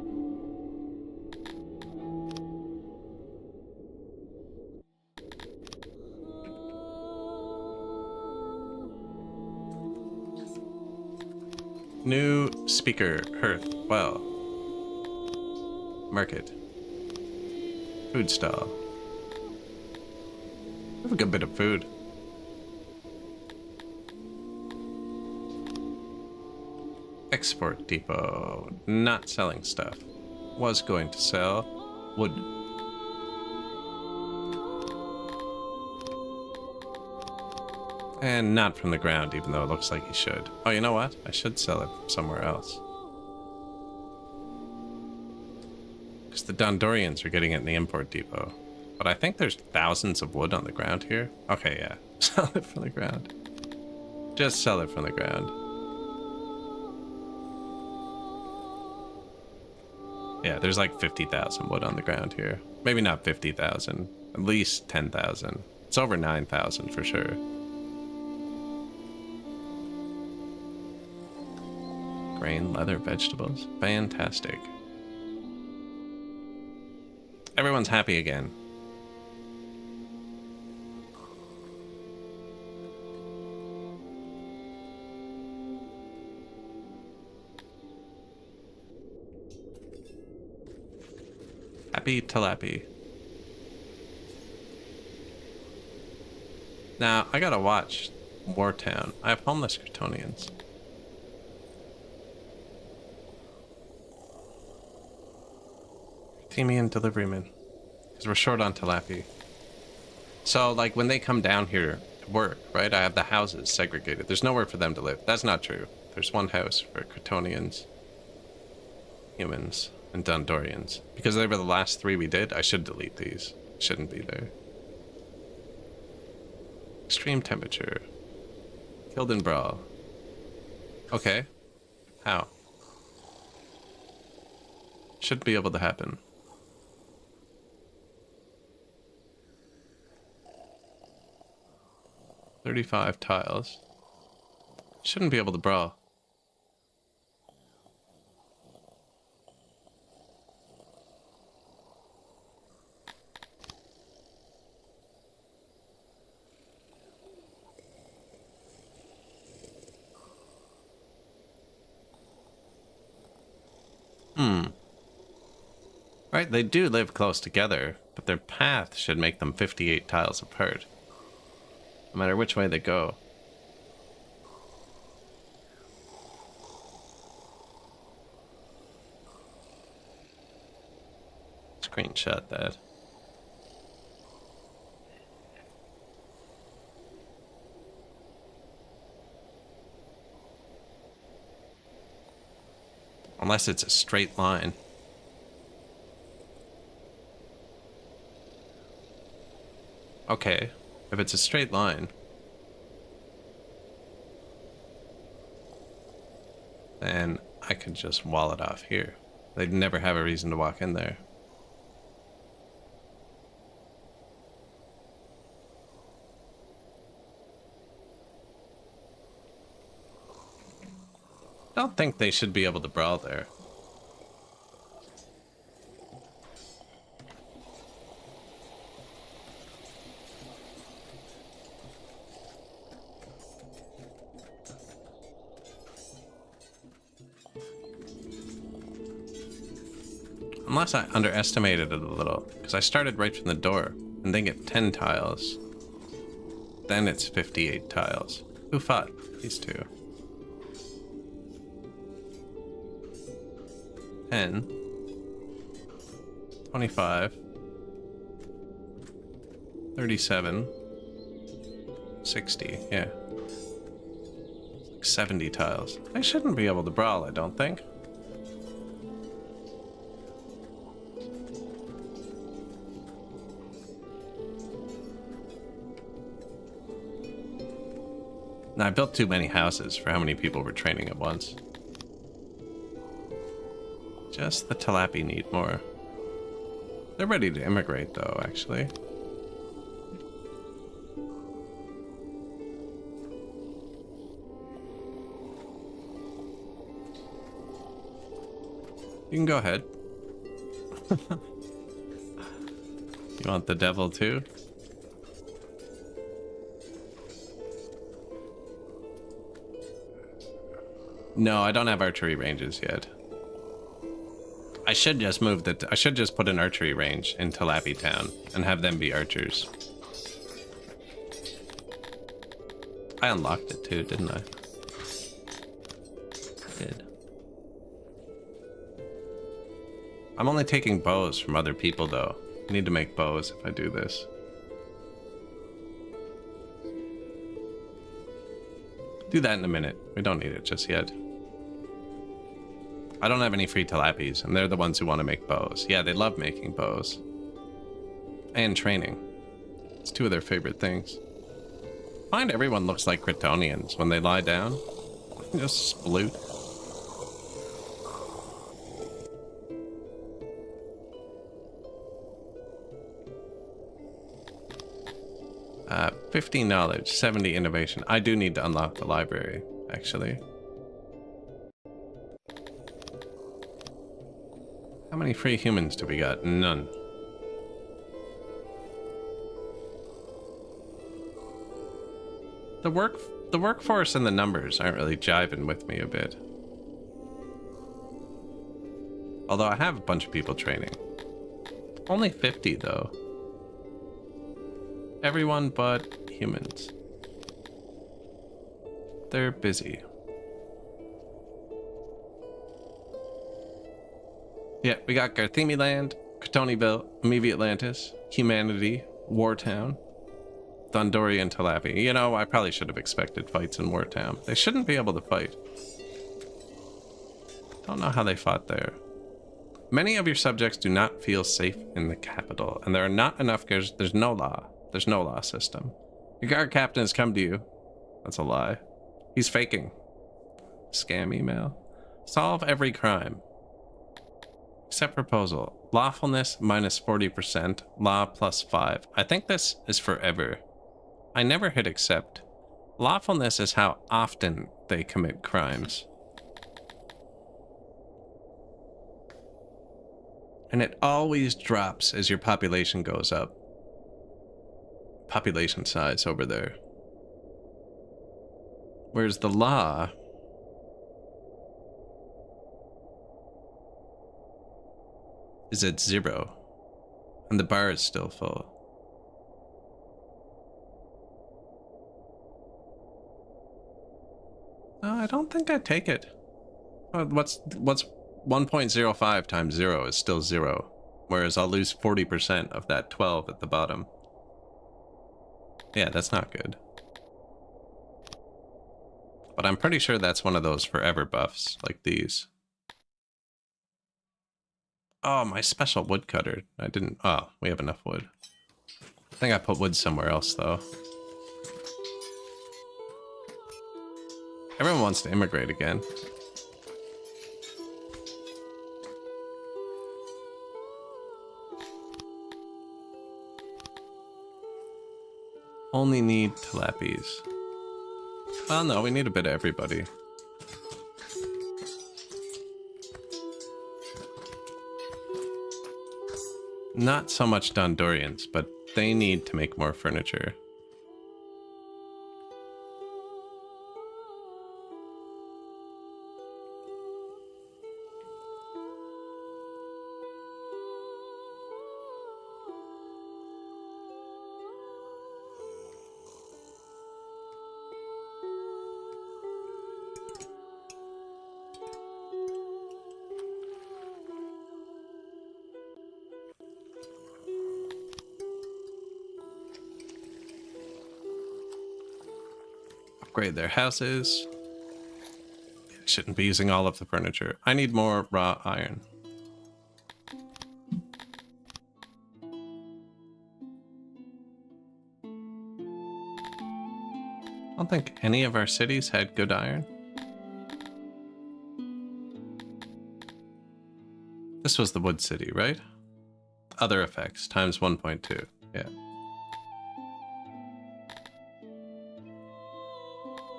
New speaker, hearth, well. Market. Food stall. Have a good bit of food. Export depot. Not selling stuff. Was going to sell wood. And not from the ground, even though it looks like he should. Oh, you know what? I should sell it somewhere else. Because the Dondorians are getting it in the import depot. But I think there's thousands of wood on the ground here. Okay, yeah. Sell it from the ground. Just sell it from the ground. Yeah, there's like 50,000 wood on the ground here. Maybe not 50,000. At least 10,000. It's over 9,000 for sure. Grain, leather, vegetables. Fantastic. Everyone's happy again. Happy Talapi. Now, I gotta watch Wartown. I have homeless Crotonians. Temian deliveryman. Because we're short on Talapi. So, like, when they come down here to work, right, I have the houses segregated. There's nowhere for them to live. That's not true. There's one house for Crotonians, humans, and Dondorians. Because they were the last three we did, I should delete these. Shouldn't be there. Extreme temperature. Killed in brawl. Okay. How? Should be able to happen. $35 tiles. Shouldn't be able to brawl. Right, they do live close together, but their path should make them 58 tiles apart. No matter which way they go. Screenshot that. Unless it's a straight line. Okay, if it's a straight line, then I could just wall it off here. They'd never have a reason to walk in there. I don't think they should be able to brawl there. Unless I underestimated it a little, because I started right from the door, and they get 10 tiles. Then it's 58 tiles. Who fought? These two. 10. 25. 37. 60, yeah. 70 tiles. I shouldn't be able to brawl, I don't think. Now, I built too many houses for how many people were training at once. Just the Talapi need more. They're ready to immigrate, though, actually. You can go ahead. You want the devil, too? No, I don't have archery ranges yet. I should just move the. I should just put an archery range in Talapi Town and have them be archers. I unlocked it too, didn't I? I did. I'm only taking bows from other people, though. I need to make bows if I do this. Do that in a minute. We don't need it just yet. I don't have any free Talapis, and they're the ones who want to make bows. Yeah, they love making bows. And training. It's two of their favorite things. I find everyone looks like Kryptonians when they lie down. Just sploot. 15 knowledge, 70 innovation. I do need to unlock the library, actually. How many free humans do we got? None. The workforce and the numbers aren't really jiving with me a bit. Although I have a bunch of people training. Only 50 though. Everyone but humans. They're busy. Yeah, we got Garthemi Land, Kryptoniville, Amivi Atlantis, Humanity, Wartown, Thondoria, and Talapi. You know, I probably should have expected fights in Wartown. They shouldn't be able to fight. Don't know how they fought there. Many of your subjects do not feel safe in the capital, and there are not enough because there's no law. There's no law system. Your guard captain has come to you. That's a lie. He's faking. Scam email. Solve every crime. Accept proposal. Lawfulness minus 40%. Law plus 5. I think this is forever. I never hit accept. Lawfulness is how often they commit crimes. And it always drops as your population goes up. Population size over there. Whereas the law is at 0. And the bar is still full. No, I don't think I'd take it. What's 1.05 times 0 is still 0. Whereas I'll lose 40% of that 12 at the bottom. Yeah, that's not good. But I'm pretty sure that's one of those forever buffs, like these. Oh, my special woodcutter. I didn't... Oh, we have enough wood. I think I put wood somewhere else, though. Everyone wants to immigrate again. Only need tilappies. Well, no, we need a bit of everybody. Not so much Dondorians, but they need to make more furniture. Upgrade their houses. Shouldn't be using all of the furniture. I need more raw iron. I don't think any of our cities had good iron. This was the wood city, right? Other effects times 1.2. Yeah.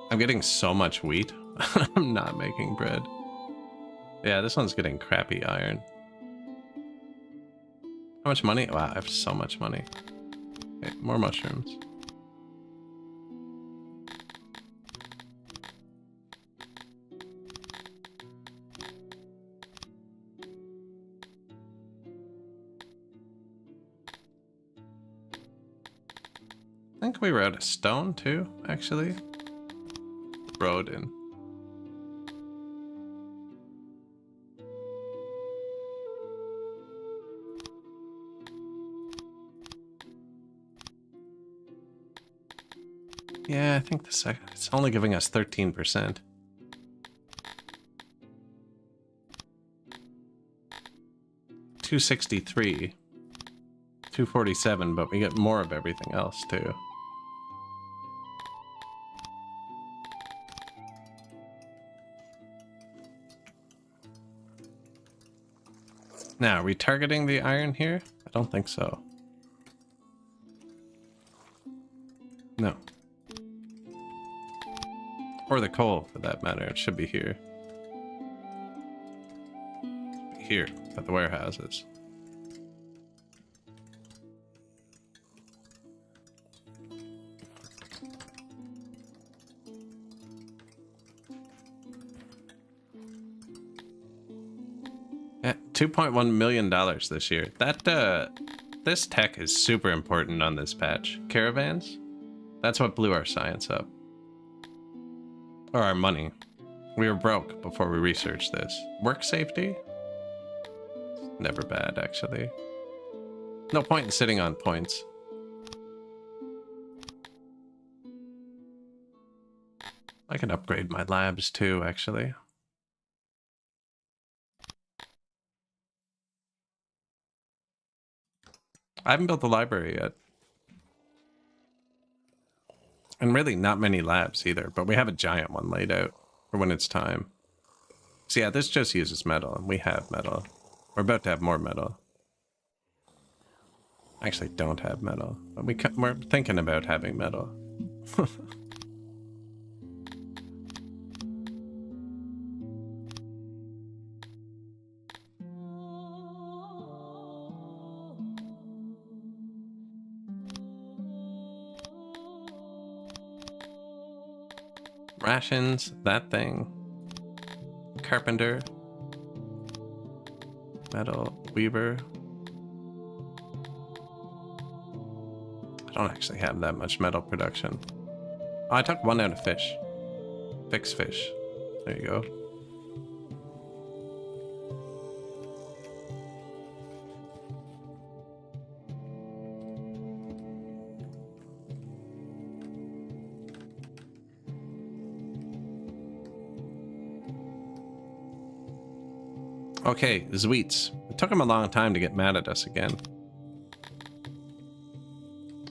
I'm getting so much wheat. I'm not making bread. Yeah, this one's getting crappy iron. How much money? Wow, I have so much money. Okay, more mushrooms. I think we were out of stone too, actually. Road in. Yeah, I think it's only giving us 13%. $263, $247, but we get more of everything else too. Now, are we targeting the iron here? I don't think so. No. Or the coal, for that matter. It should be here. Here, at the warehouses. Yeah, $2.1 million this year. This tech is super important on this patch. Caravans? That's what blew our science up. Or our money. We were broke before we researched this. Work safety? Never bad, actually. No point in sitting on points. I can upgrade my labs too, actually. I haven't built the library yet. And really not many labs either, but we have a giant one laid out for when it's time. So yeah, this just uses metal, and we have metal. We're about to have more metal. Actually don't have metal, but we're thinking about having metal. Rations, that thing. Carpenter. Metal weaver. I don't actually have that much metal production. Oh, I took one out of fish. Fix fish. There you go. Okay, Zweets. It took him a long time to get mad at us again.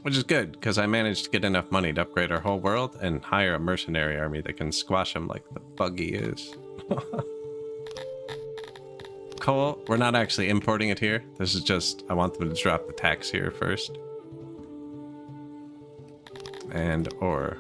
Which is good, because I managed to get enough money to upgrade our whole world and hire a mercenary army that can squash him like the bug he is. Coal, we're not actually importing it here. This is just, I want them to drop the tax here first. And ore.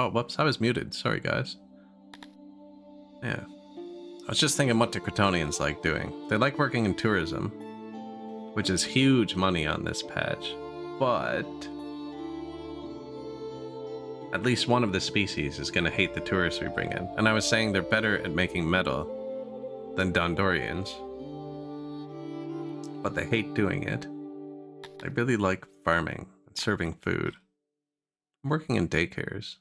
Oh, whoops, I was muted. Sorry, guys. Yeah. I was just thinking what do Crotonians like doing. They like working in tourism, which is huge money on this patch. But at least one of the species is going to hate the tourists we bring in. And I was saying they're better at making metal than Dondorians. But they hate doing it. They really like farming and serving food. I'm working in daycares.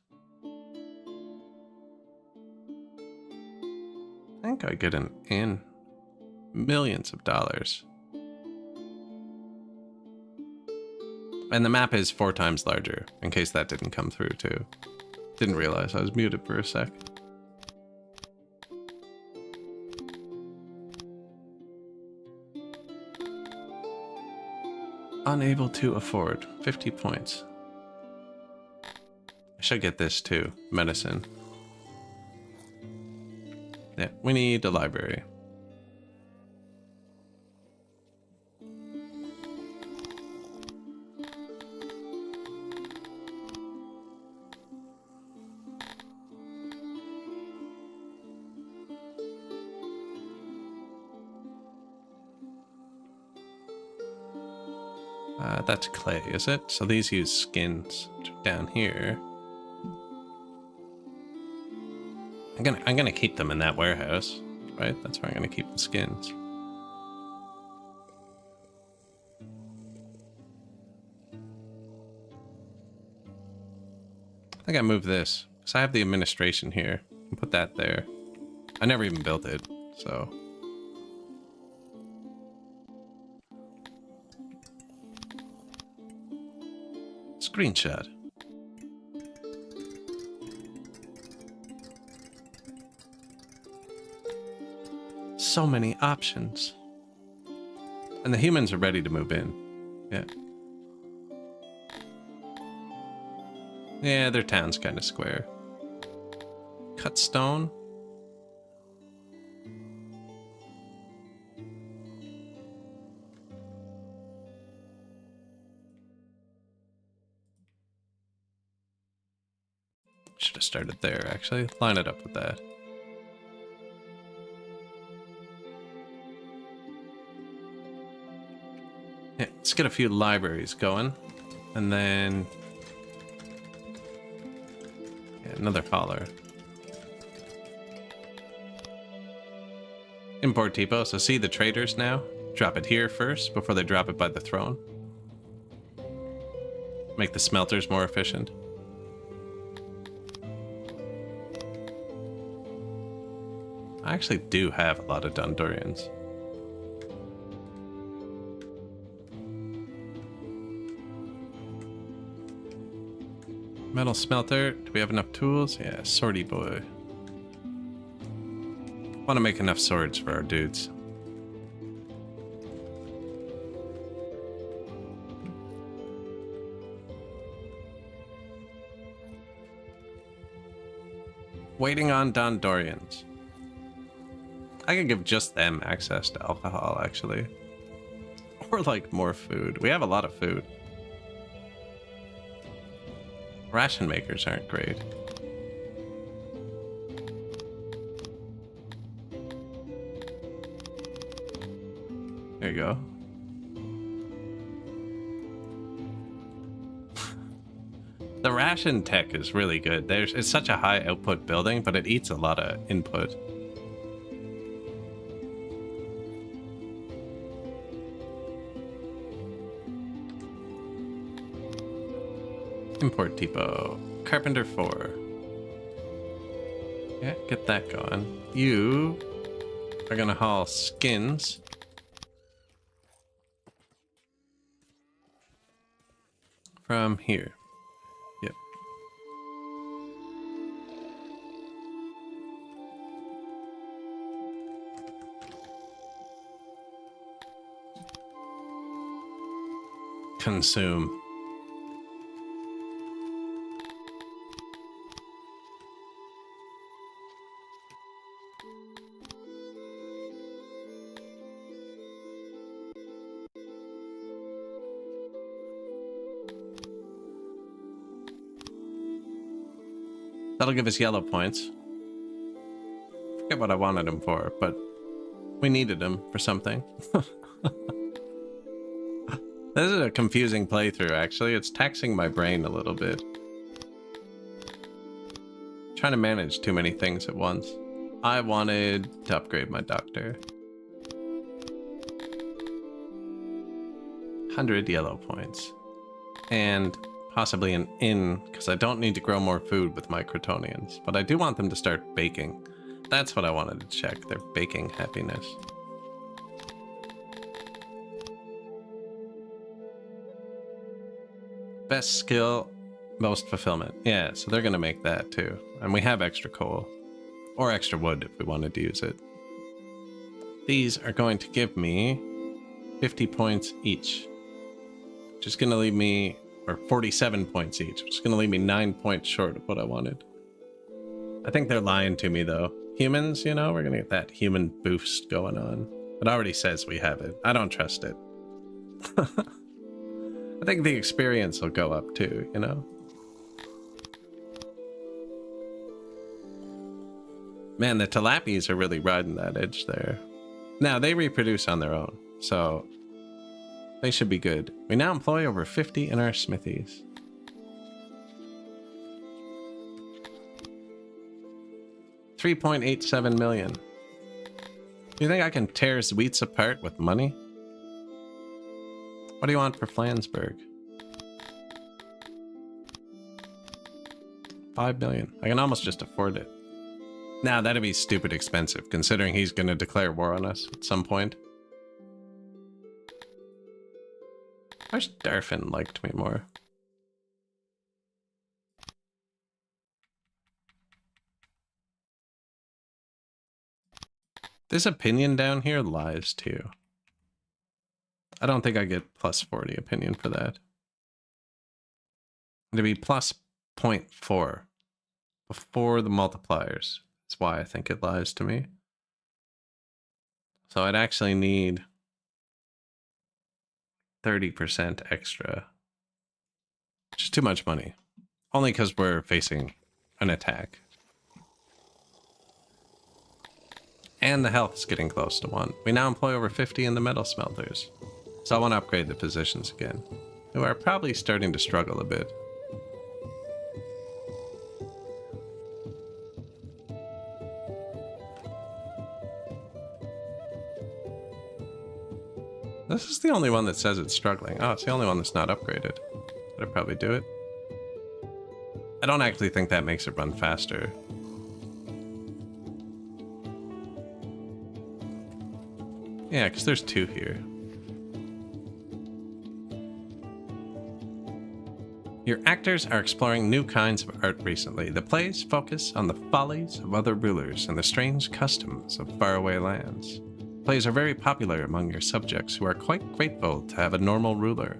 I think I get an in millions of dollars. And the map is 4 times larger, in case that didn't come through too. Didn't realize I was muted for a sec. Unable to afford 50 points. I should get this too, medicine. Yeah, we need a library. That's clay, is it? So these use skins down here. I'm gonna keep them in that warehouse, right? That's where I'm gonna keep the skins. I think I moved this because I have the administration here. I'll put that there. I never even built it, so. Screenshot. So many options. And the humans are ready to move in. Yeah. Yeah, their town's kind of square. Cut stone. Should have started there, actually. Line it up with that. Yeah, let's get a few libraries going. And then... yeah, another holler. Import Tipo, so see the traders now? Drop it here first, before they drop it by the throne. Make the smelters more efficient. I actually do have a lot of Dondorians. Metal smelter. Do we have enough tools? Yeah, swordy boy. Want to make enough swords for our dudes. Waiting on Dondorians. I could give just them access to alcohol, actually. Or, like, more food. We have a lot of food. Ration makers aren't great. There you go. The ration tech is really good. It's such a high output building, but it eats a lot of input. Import Tipo. Carpenter 4. Yeah, get that going. You are gonna haul skins. From here. Yep. Consume. That'll give us yellow points. Forget what I wanted them for, but we needed them for something. This is a confusing playthrough, actually. It's taxing my brain a little bit. Trying to manage too many things at once. I wanted to upgrade my doctor. 100 yellow points. And possibly an inn, because I don't need to grow more food with my Crotonians. But I do want them to start baking. That's what I wanted to check, their baking happiness. Best skill, most fulfillment. Yeah, so they're going to make that too. And we have extra coal. Or extra wood if we wanted to use it. These are going to give me 50 points each. Which is going to leave me, or 47 points each. Which is going to leave me 9 points short of what I wanted. I think they're lying to me though. Humans, you know, we're going to get that human boost going on. It already says we have it. I don't trust it. I think the experience will go up too, you know? Man, the tilapies are really riding that edge there. Now, they reproduce on their own, so they should be good. We now employ over 50 in our smithies. $3.87 million. Do you think I can tear Sweets apart with money? What do you want for Flansburgh? 5 million. I can almost just afford it. Now, that'd be stupid expensive, considering he's going to declare war on us at some point. I wish Darfin liked me more. This opinion down here lies too. I don't think I get plus 40 opinion for that. It'd be plus 0.4 before the multipliers. That's why I think it lies to me. So I'd actually need 30% extra. Which is too much money. Only because we're facing an attack. And the health is getting close to 1. We now employ over 50 in the metal smelters. So I want to upgrade the positions again, who are probably starting to struggle a bit. This is the only one that says it's struggling. Oh, it's the only one that's not upgraded. I'd probably do it. I don't actually think that makes it run faster. Yeah, because there's 2 here. Your actors are exploring new kinds of art recently. The plays focus on the follies of other rulers and the strange customs of faraway lands. Plays are very popular among your subjects, who are quite grateful to have a normal ruler.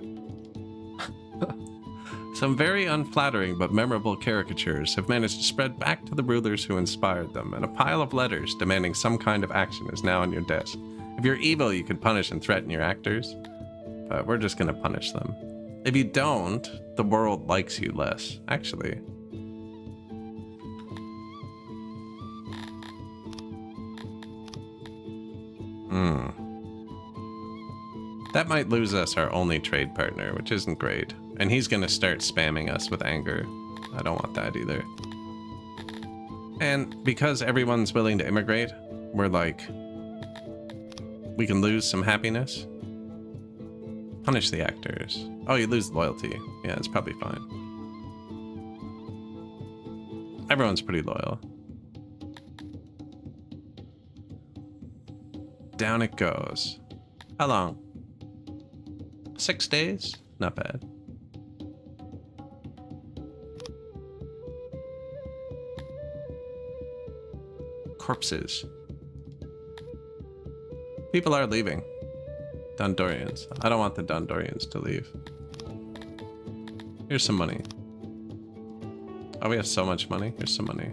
Some very unflattering but memorable caricatures have managed to spread back to the rulers who inspired them, and a pile of letters demanding some kind of action is now on your desk. If you're evil, you could punish and threaten your actors, but we're just going to punish them. If you don't, the world likes you less, actually. That might lose us our only trade partner, which isn't great. And he's going to start spamming us with anger. I don't want that either. And because everyone's willing to immigrate, we're like, we can lose some happiness. Punish the actors. Oh, you lose loyalty. Yeah, it's probably fine. Everyone's pretty loyal. Down it goes. How long? 6 days? Not bad. Corpses. People are leaving. Dondorians. I don't want the Dondorians to leave. Here's some money. Oh, we have so much money. Here's some money.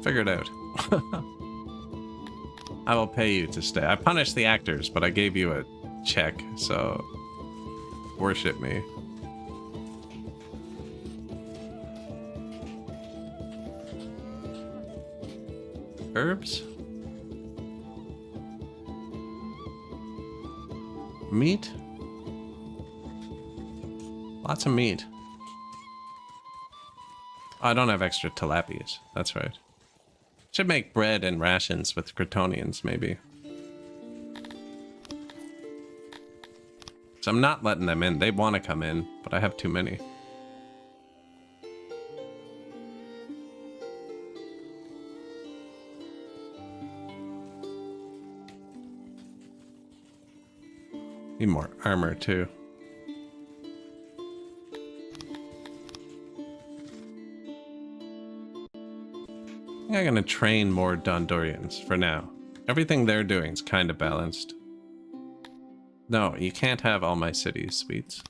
Figure it out. I will pay you to stay. I punished the actors, but I gave you a check, so worship me. Herbs? Meat? Lots of meat. Oh, I don't have extra tilapias. That's right. Should make bread and rations with Cretonians, maybe. So I'm not letting them in. They want to come in, but I have too many. Need more armor, too. I think I'm gonna train more Dondorians for now. Everything they're doing is kind of balanced. No, you can't have all my cities, sweets.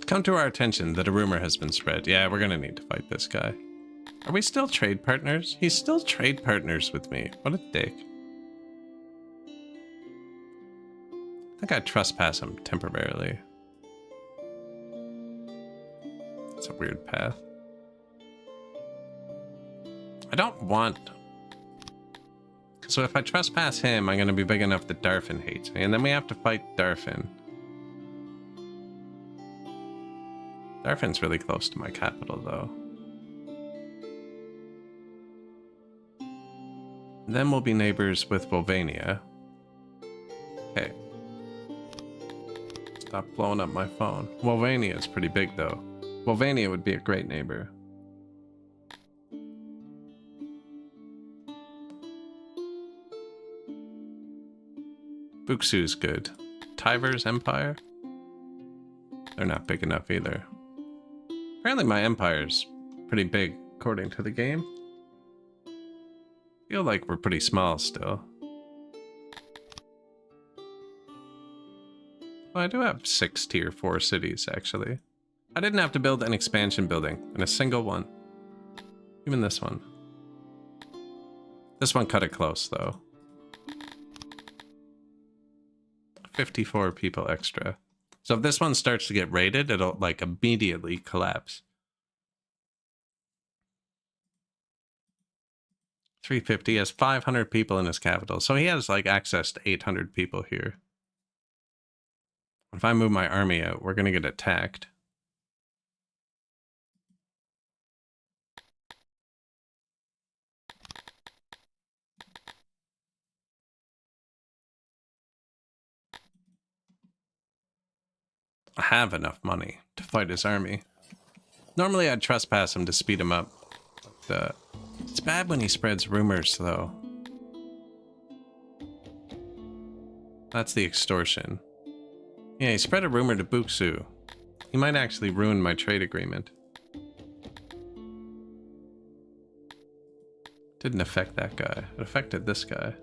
Come to our attention that a rumor has been spread. Yeah, we're gonna need to fight this guy. Are we still trade partners? He's still trade partners with me. What a dick. I think I trespass him temporarily. It's a weird path. I don't want... So if I trespass him, I'm gonna be big enough that Darfin hates me. And then we have to fight Darfin. Darfin's really close to my capital, though. Then we'll be neighbors with Volvania. Hey. Stop blowing up my phone. Volvania is pretty big, though. Volvania would be a great neighbor. Buksu's good. Tiver's Empire? They're not big enough either. Apparently my empire's pretty big, according to the game. Feel like we're pretty small still. Well, I do have 6 tier 4 cities, actually. I didn't have to build an expansion building in a single one. Even this one. This one cut it close, though. 54 people extra. So if this one starts to get raided, it'll like immediately collapse. 350 has 500 people in his capital. So he has like access to 800 people here. If I move my army out, we're going to get attacked. I have enough money to fight his army. Normally I'd trespass him to speed him up. But, it's bad when he spreads rumors, though. That's the extortion. Yeah, he spread a rumor to Buksu. He might actually ruin my trade agreement. Didn't affect that guy. It affected this guy.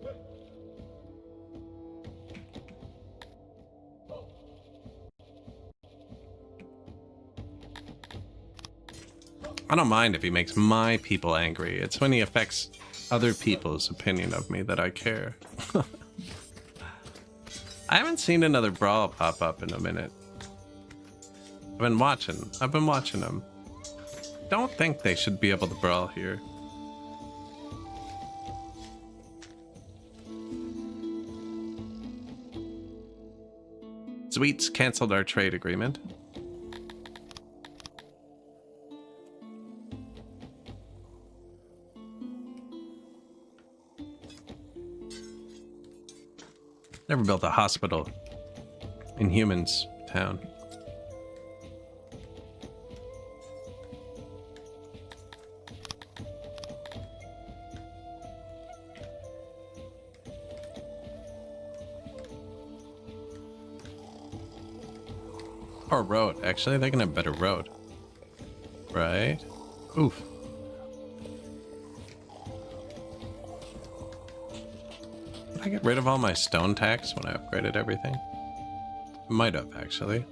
I don't mind if he makes my people angry. It's when he affects other people's opinion of me that I care. I haven't seen another brawl pop up in a minute. I've been watching them. Don't think they should be able to brawl here. Sweets canceled our trade agreement. Never built a hospital in Humans Town. Or road. Actually, they can have better road. Right? Oof. Did I get rid of all my stone tax when I upgraded everything? Might have, actually.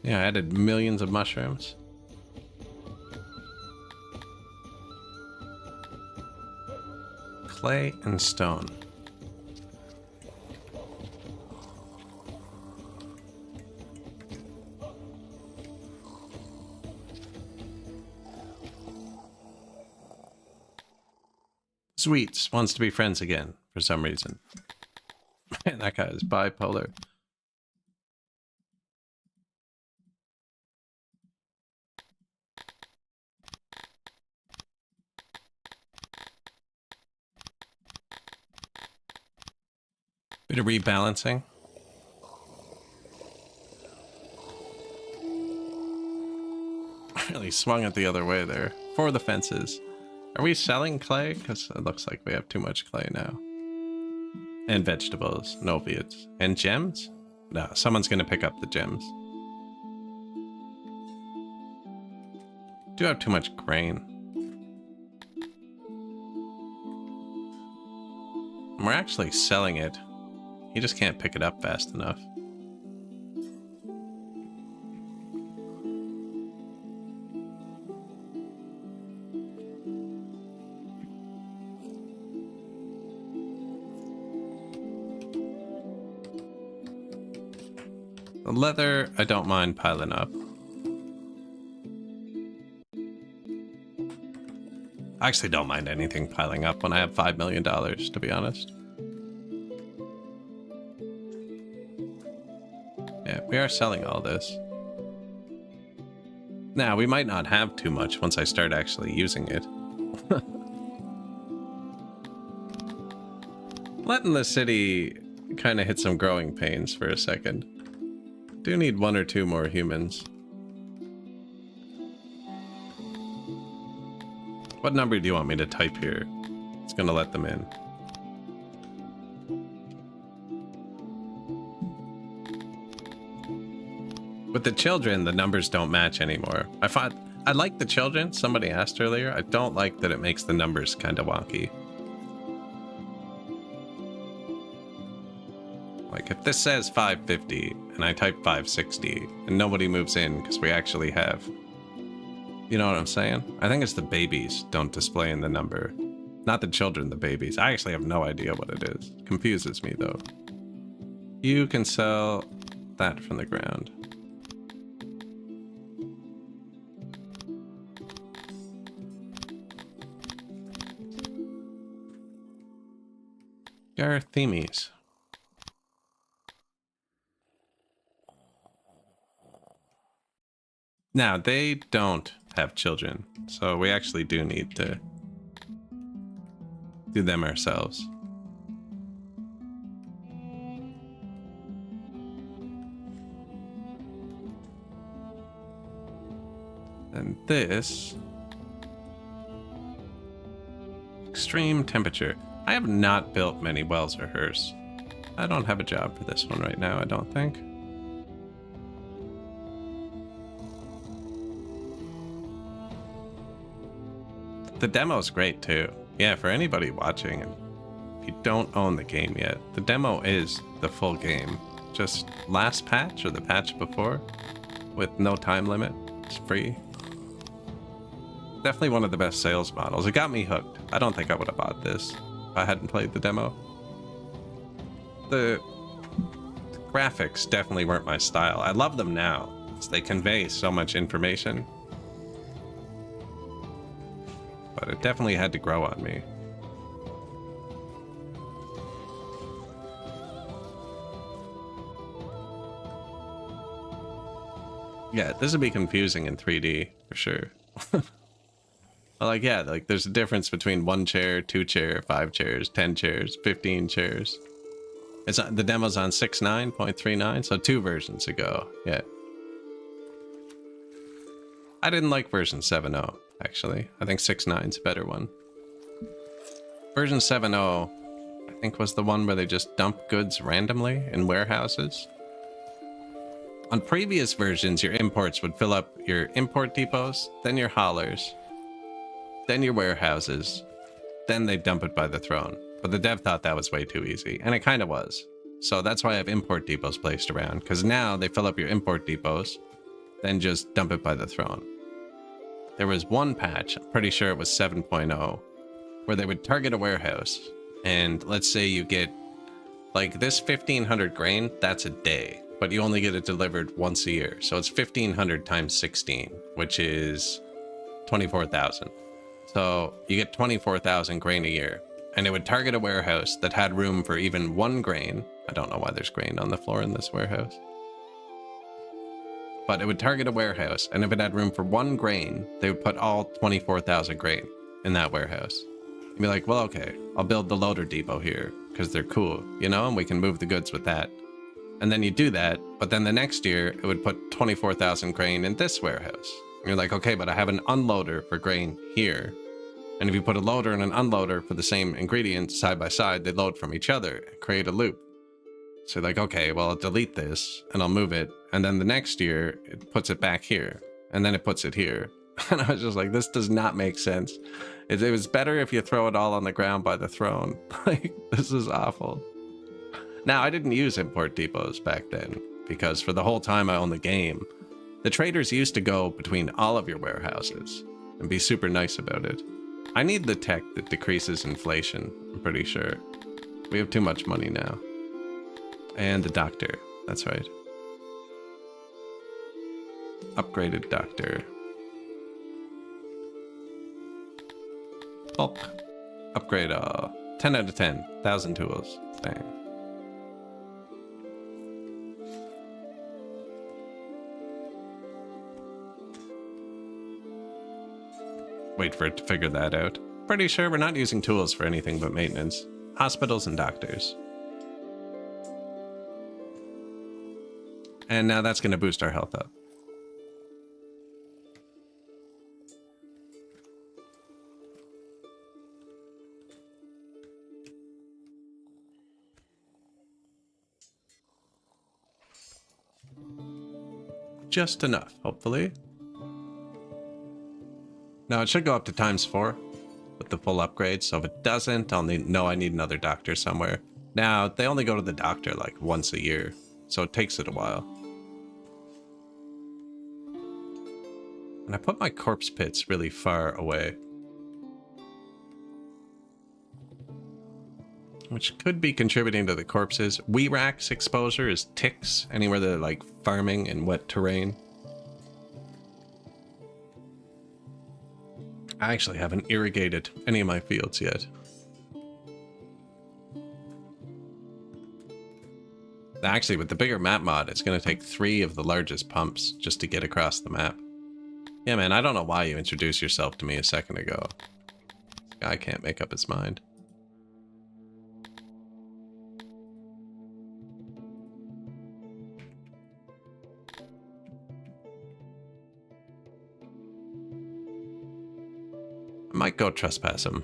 Yeah, I added millions of mushrooms. Clay and stone. Sweets wants to be friends again for some reason. Man, that guy is bipolar. Bit of rebalancing. Really swung it the other way there. For the fences. Are we selling clay? Because it looks like we have too much clay now. And vegetables. No viads. And gems? No, someone's going to pick up the gems. Do have too much grain. We're actually selling it. He just can't pick it up fast enough. The leather, I don't mind piling up. I actually don't mind anything piling up when I have $5 million, to be honest. Yeah, we are selling all this. Now, we might not have too much once I start actually using it. Letting the city kind of hit some growing pains for a second. Do need 1 or 2 more humans. What number do you want me to type here? It's gonna let them in. With the children, the numbers don't match anymore. I like the children. Somebody asked earlier. I don't like that it makes the numbers kind of wonky. Like if this says 550 and I type 560 and nobody moves in because we actually have, you know what I'm saying? I think it's the babies don't display in the number. Not the children, the babies. I actually have no idea what it is. It confuses me though. You can sell that from the ground. Garthemes. Now, they don't have children, so we actually do need to do them ourselves. And this... extreme temperature. I have not built many wells or hearths. I don't have a job for this one right now, I don't think. The demo's great too. Yeah, for anybody watching, and if you don't own the game yet, the demo is the full game. Just last patch or the patch before, with no time limit. It's free. Definitely one of the best sales models. It got me hooked. I don't think I would have bought this if I hadn't played the demo. The graphics definitely weren't my style. I love them now, because they convey so much information. But it definitely had to grow on me. Yeah, this would be confusing in 3D for sure. Like, yeah, like there's a difference between 1 chair, 2 chair, 5 chairs, 10 chairs, 15 chairs. It's the demo's on 6.9.39, so 2 versions ago. Yeah. I didn't like version 7.0, actually. I think 6.9's a better one. Version 7.0, I think, was the one where they just dump goods randomly in warehouses. On previous versions, your imports would fill up your import depots, then your haulers, then your warehouses, then they dump it by the throne. But the dev thought that was way too easy, and it kind of was. So that's why I have import depots placed around, because now they fill up your import depots, then just dump it by the throne. There was one patch, I'm pretty sure it was 7.0, where they would target a warehouse, and let's say you get like this 1500 grain, that's a day, but you only get it delivered once a year. So it's 1500 times 16, which is 24,000. So you get 24,000 grain a year, and it would target a warehouse that had room for even one grain. I don't know why there's grain on the floor in this warehouse. But it would target a warehouse, and if it had room for one grain, they would put all 24,000 grain in that warehouse. You'd be like, well, okay, I'll build the loader depot here because they're cool, you know, and we can move the goods with that. And then you do that, but then the next year it would put 24,000 grain in this warehouse. And you're like, okay, but I have an unloader for grain here. And if you put a loader and an unloader for the same ingredients side by side, they load from each other, create a loop. So like, okay, well, I'll delete this and I'll move it. And then the next year it puts it back here, and then it puts it here. And I was just like, this does not make sense. It was better if you throw it all on the ground by the throne. Like, this is awful. Now, I didn't use import depots back then, because for the whole time I owned the game, the traders used to go between all of your warehouses and be super nice about it. I need the tech that decreases inflation, I'm pretty sure. We have too much money now. And the doctor, that's right. Upgraded doctor. Bulk. Upgrade all. 10 out of 10. 1,000 tools. Dang. Wait for it to figure that out. Pretty sure we're not using tools for anything but maintenance. Hospitals and doctors. And now that's going to boost our health up. Just enough, hopefully. Now it should go up to ×4 with the full upgrade, so if it doesn't, I'll know I need another doctor somewhere. Now, they only go to the doctor like once a year, so it takes it a while. And I put my corpse pits really far away, which could be contributing to the corpses. Weerax exposure is ticks anywhere they're like farming in wet terrain. I actually haven't irrigated any of my fields yet. Actually, with the bigger map mod, it's going to take 3 of the largest pumps just to get across the map. Yeah, man, I don't know why you introduced yourself to me a second ago. This guy can't make up his mind. I might go trespass him.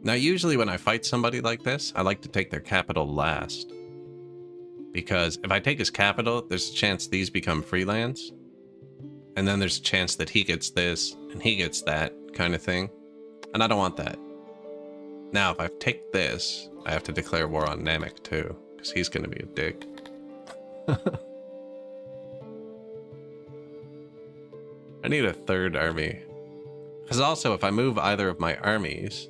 Now, usually when I fight somebody like this, I like to take their capital last. Because if I take his capital, there's a chance these become free lands. And then there's a chance that he gets this and he gets that kind of thing. And I don't want that. Now, if I take this, I have to declare war on Namek too, because he's going to be a dick. I need a third army. Because also, if I move either of my armies,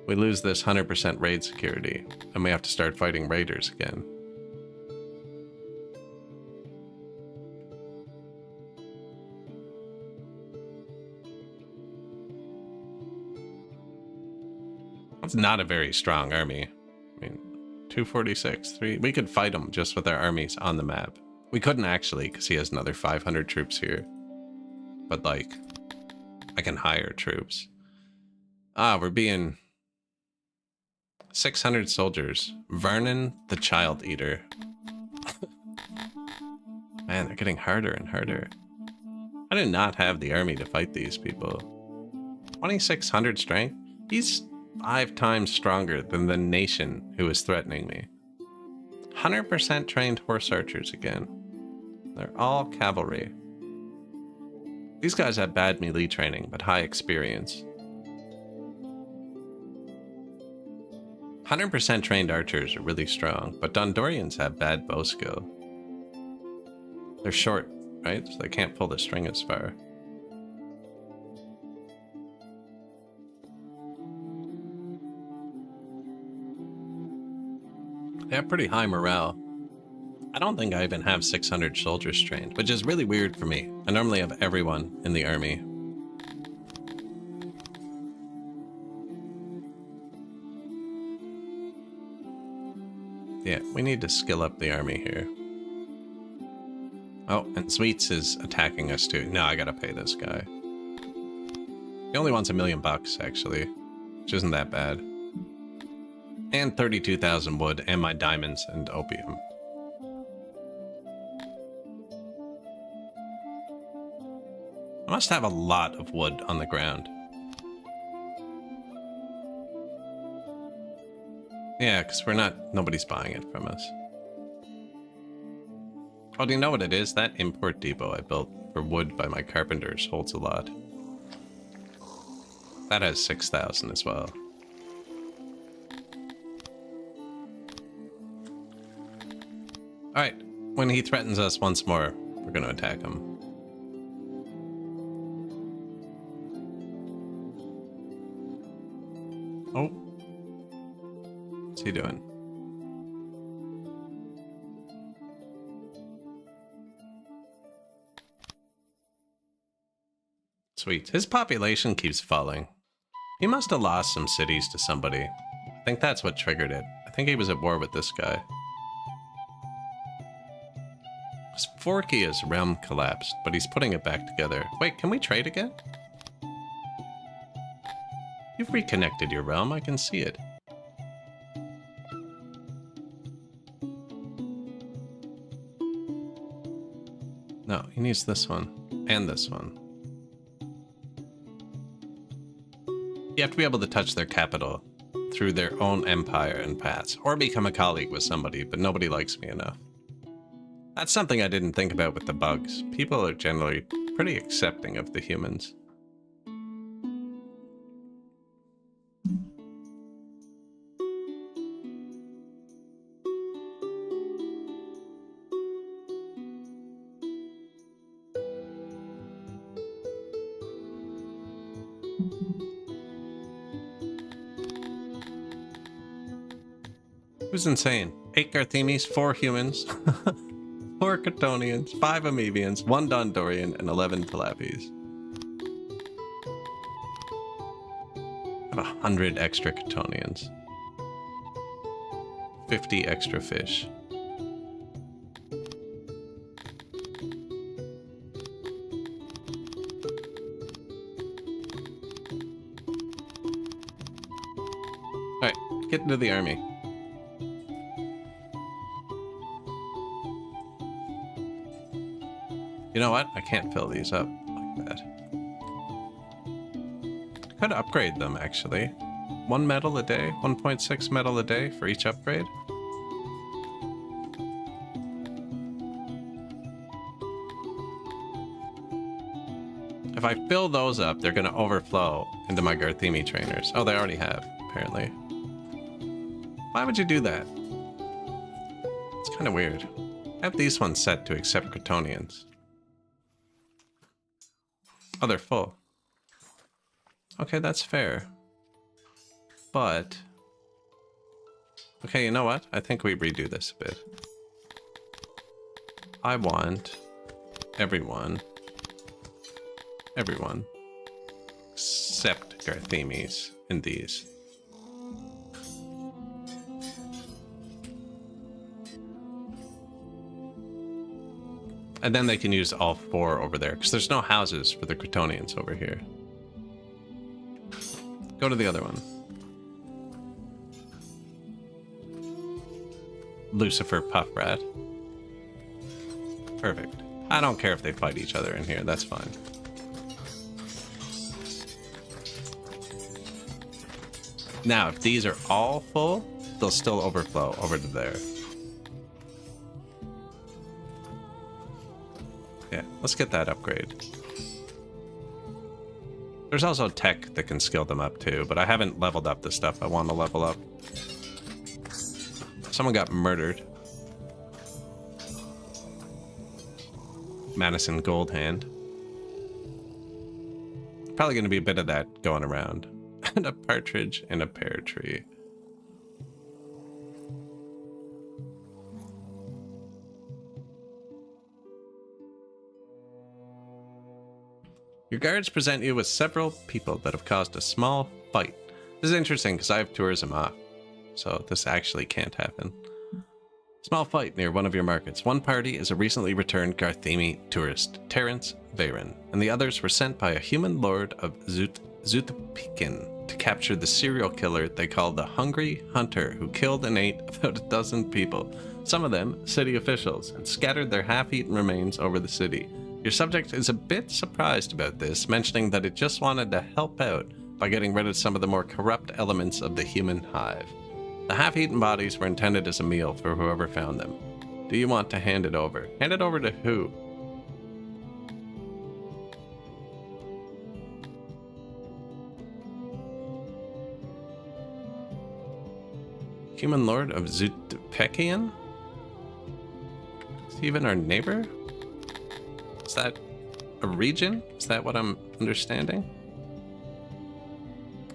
we lose this 100% raid security, and we have to start fighting raiders again. That's not a very strong army. I mean, 246, 3. We could fight him just with our armies on the map. We couldn't actually, because he has another 500 troops here. But, like, I can hire troops. Ah, we're being 600 soldiers. Vernon the Child Eater. Man, they're getting harder and harder. I do not have the army to fight these people. 2,600 strength? He's 5 times stronger than the nation who is threatening me. 100% trained horse archers again. They're all cavalry. These guys have bad melee training, but high experience. 100% trained archers are really strong, but Dondorians have bad bow skill. They're short right? So they can't pull the string as far. They have pretty high morale. I don't think I even have 600 soldiers trained, which is really weird for me. I normally have everyone in the army. Yeah, we need to skill up the army here. Oh, and Sweets is attacking us too. No, I gotta pay this guy. He only wants $1 million bucks, actually, which isn't that bad. And 32,000 wood, and my diamonds and opium. I must have a lot of wood on the ground. Yeah, because nobody's buying it from us. Oh, do you know what it is? That import depot I built for wood by my carpenters holds a lot. That has 6,000 as well. Alright, when he threatens us once more, we're going to attack him. Oh. What's he doing? Sweet. His population keeps falling. He must have lost some cities to somebody. I think that's what triggered it. I think he was at war with this guy. Forkia's realm collapsed, but he's putting it back together. Wait, can we trade again? You've reconnected your realm, I can see it. No, he needs this one. And this one. You have to be able to touch their capital through their own empire and paths, or become a colleague with somebody, but nobody likes me enough. That's something I didn't think about with the bugs. People are generally pretty accepting of the humans. It was insane. 8 Garthemis, 4 humans, 4 Catonians, 5 Amoebians, 1 Dondorian, and 11 Talapis. I have 100 extra Catonians. 50 extra fish. Alright, get into the army. You know what? I can't fill these up like that. Could upgrade them, actually. 1 metal a day, 1.6 metal a day for each upgrade. If I fill those up, they're going to overflow into my Garthemi trainers. Oh, they already have, apparently. Why would you do that? It's kind of weird. I have these ones set to accept Cretonians. Oh, they're full. Okay, that's fair. But... okay, you know what? I think we redo this a bit. I want everyone except Garthemis in these. And then they can use all 4 over there, because there's no houses for the Cretonians over here. Go to the other one. Lucifer Puff Rat. Perfect. I don't care if they fight each other in here, that's fine. Now, if these are all full, they'll still overflow over to there. Yeah, let's get that upgrade. There's also tech that can skill them up too, but I haven't leveled up the stuff I want to level up. Someone got murdered. Madison Gold Hand. Probably going to be a bit of that going around. And a partridge in a pear tree. Your guards present you with several people that have caused a small fight. This is interesting because I have tourism off, so this actually can't happen. Small fight near one of your markets. One party is a recently returned Garthemi tourist, Terence Veyron, and the others were sent by a human lord of Zutpikin to capture the serial killer they call the Hungry Hunter, who killed and ate about a dozen people, some of them city officials, and scattered their half-eaten remains over the city. Your subject is a bit surprised about this, mentioning that it just wanted to help out by getting rid of some of the more corrupt elements of the human hive. The half-eaten bodies were intended as a meal for whoever found them. Do you want to hand it over? Hand it over to who? Human Lord of Zutpekian? Is he even our neighbor? Is that a region? Is that what I'm understanding?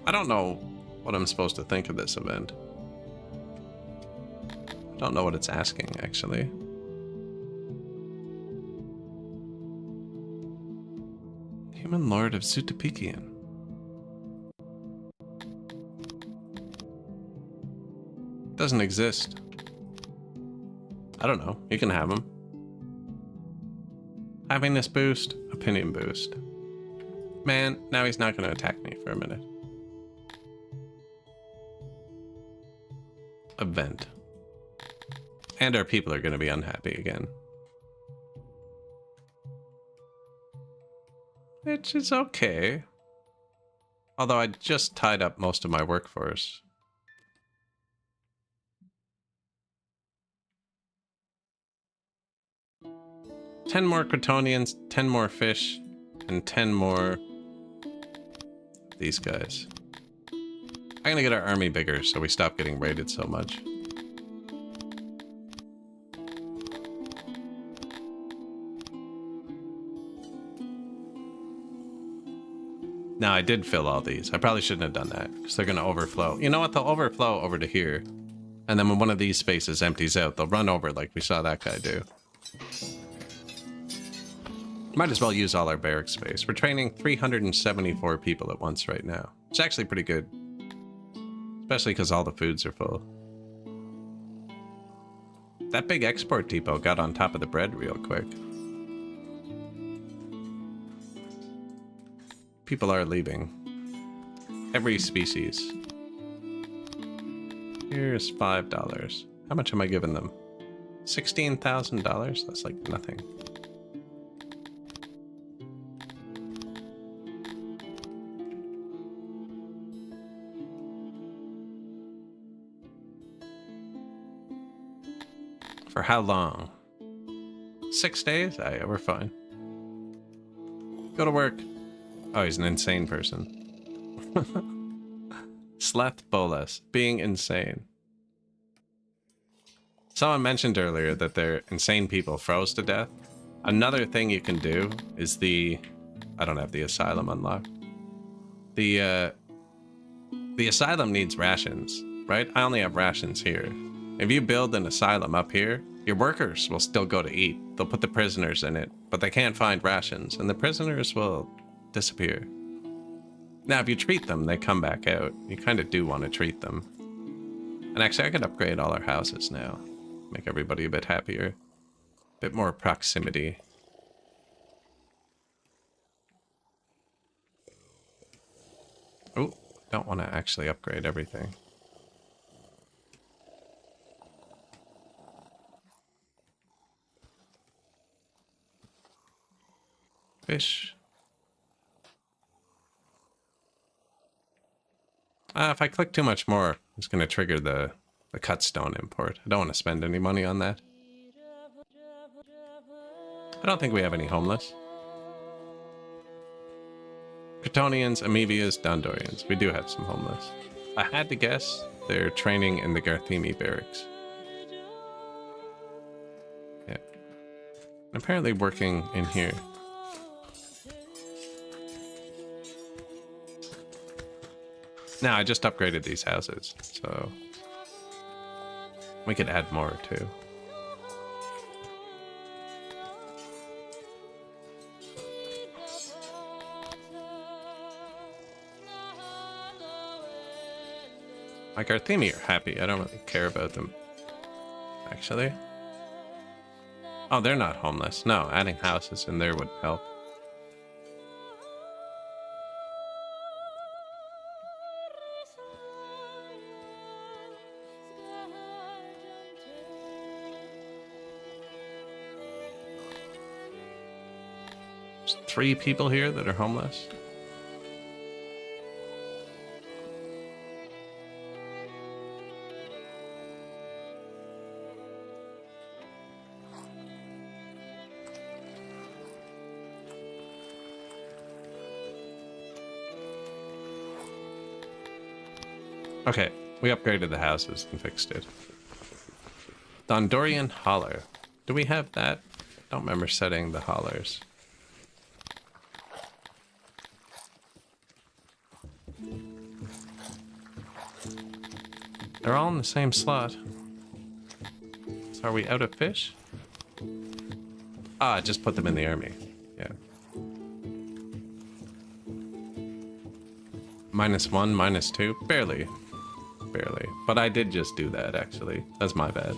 I don't know what I'm supposed to think of this event. I don't know what it's asking, actually. Human Lord of Zutpekian. Doesn't exist. I don't know. You can have him. Happiness boost, opinion boost. Man, now he's not going to attack me for a minute. Event. And our people are going to be unhappy again. Which is okay. Although I just tied up most of my workforce. $10 more Crotonians, 10 more fish, and 10 more these guys. I'm gonna get our army bigger so we stop getting raided so much. Now I did fill all these. I probably shouldn't have done that because they're gonna overflow. You know what? They'll overflow over to here. And then when one of these spaces empties out, they'll run over like we saw that guy do. Might as well use all our barrack space. We're training 374 people at once right now. It's actually pretty good. Especially because all the foods are full. That big export depot got on top of the bread real quick. People are leaving. Every species. Here's $5. How much am I giving them? $16,000? That's like nothing. For how long? 6 days? Yeah, we're fine. Go to work. Oh, he's an insane person. Sleth Bolas, being insane. Someone mentioned earlier that their insane people froze to death. Another thing you can do is the... I don't have the asylum unlocked. The asylum needs rations, right? I only have rations here. If you build an asylum up here, your workers will still go to eat. They'll put the prisoners in it, but they can't find rations, and the prisoners will disappear. Now, if you treat them, they come back out. You kind of do want to treat them. And actually, I could upgrade all our houses now. Make everybody a bit happier. A bit more proximity. Oh, don't want to actually upgrade everything. Fish. If I click too much more, it's going to trigger the cut stone import. I don't want to spend any money on that. I don't think we have any homeless. Crotonians, Amebias, Dondorians. We do have some homeless. I had to guess they're training in the Garthemi barracks. Yeah. Apparently working in here. Now, I just upgraded these houses, so we could add more too. Like Arthemi are happy. I don't really care about them. Actually. Oh, they're not homeless. No, adding houses in there would help. There's 3 people here that are homeless. Okay, we upgraded the houses and fixed it. Dondorian Holler. Do we have that? Don't remember setting the hollers. They're all in the same slot. So are we out of fish? Ah, just put them in the army. Yeah. -1, -2? Barely. Barely. But I did just do that, actually. That's my bad.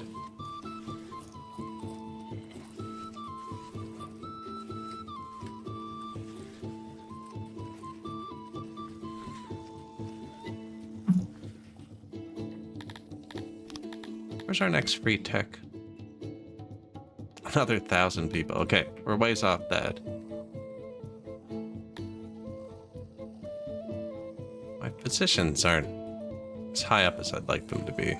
Where's our next free tech? Another 1,000 people. Okay, we're ways off that. My positions aren't as high up as I'd like them to be.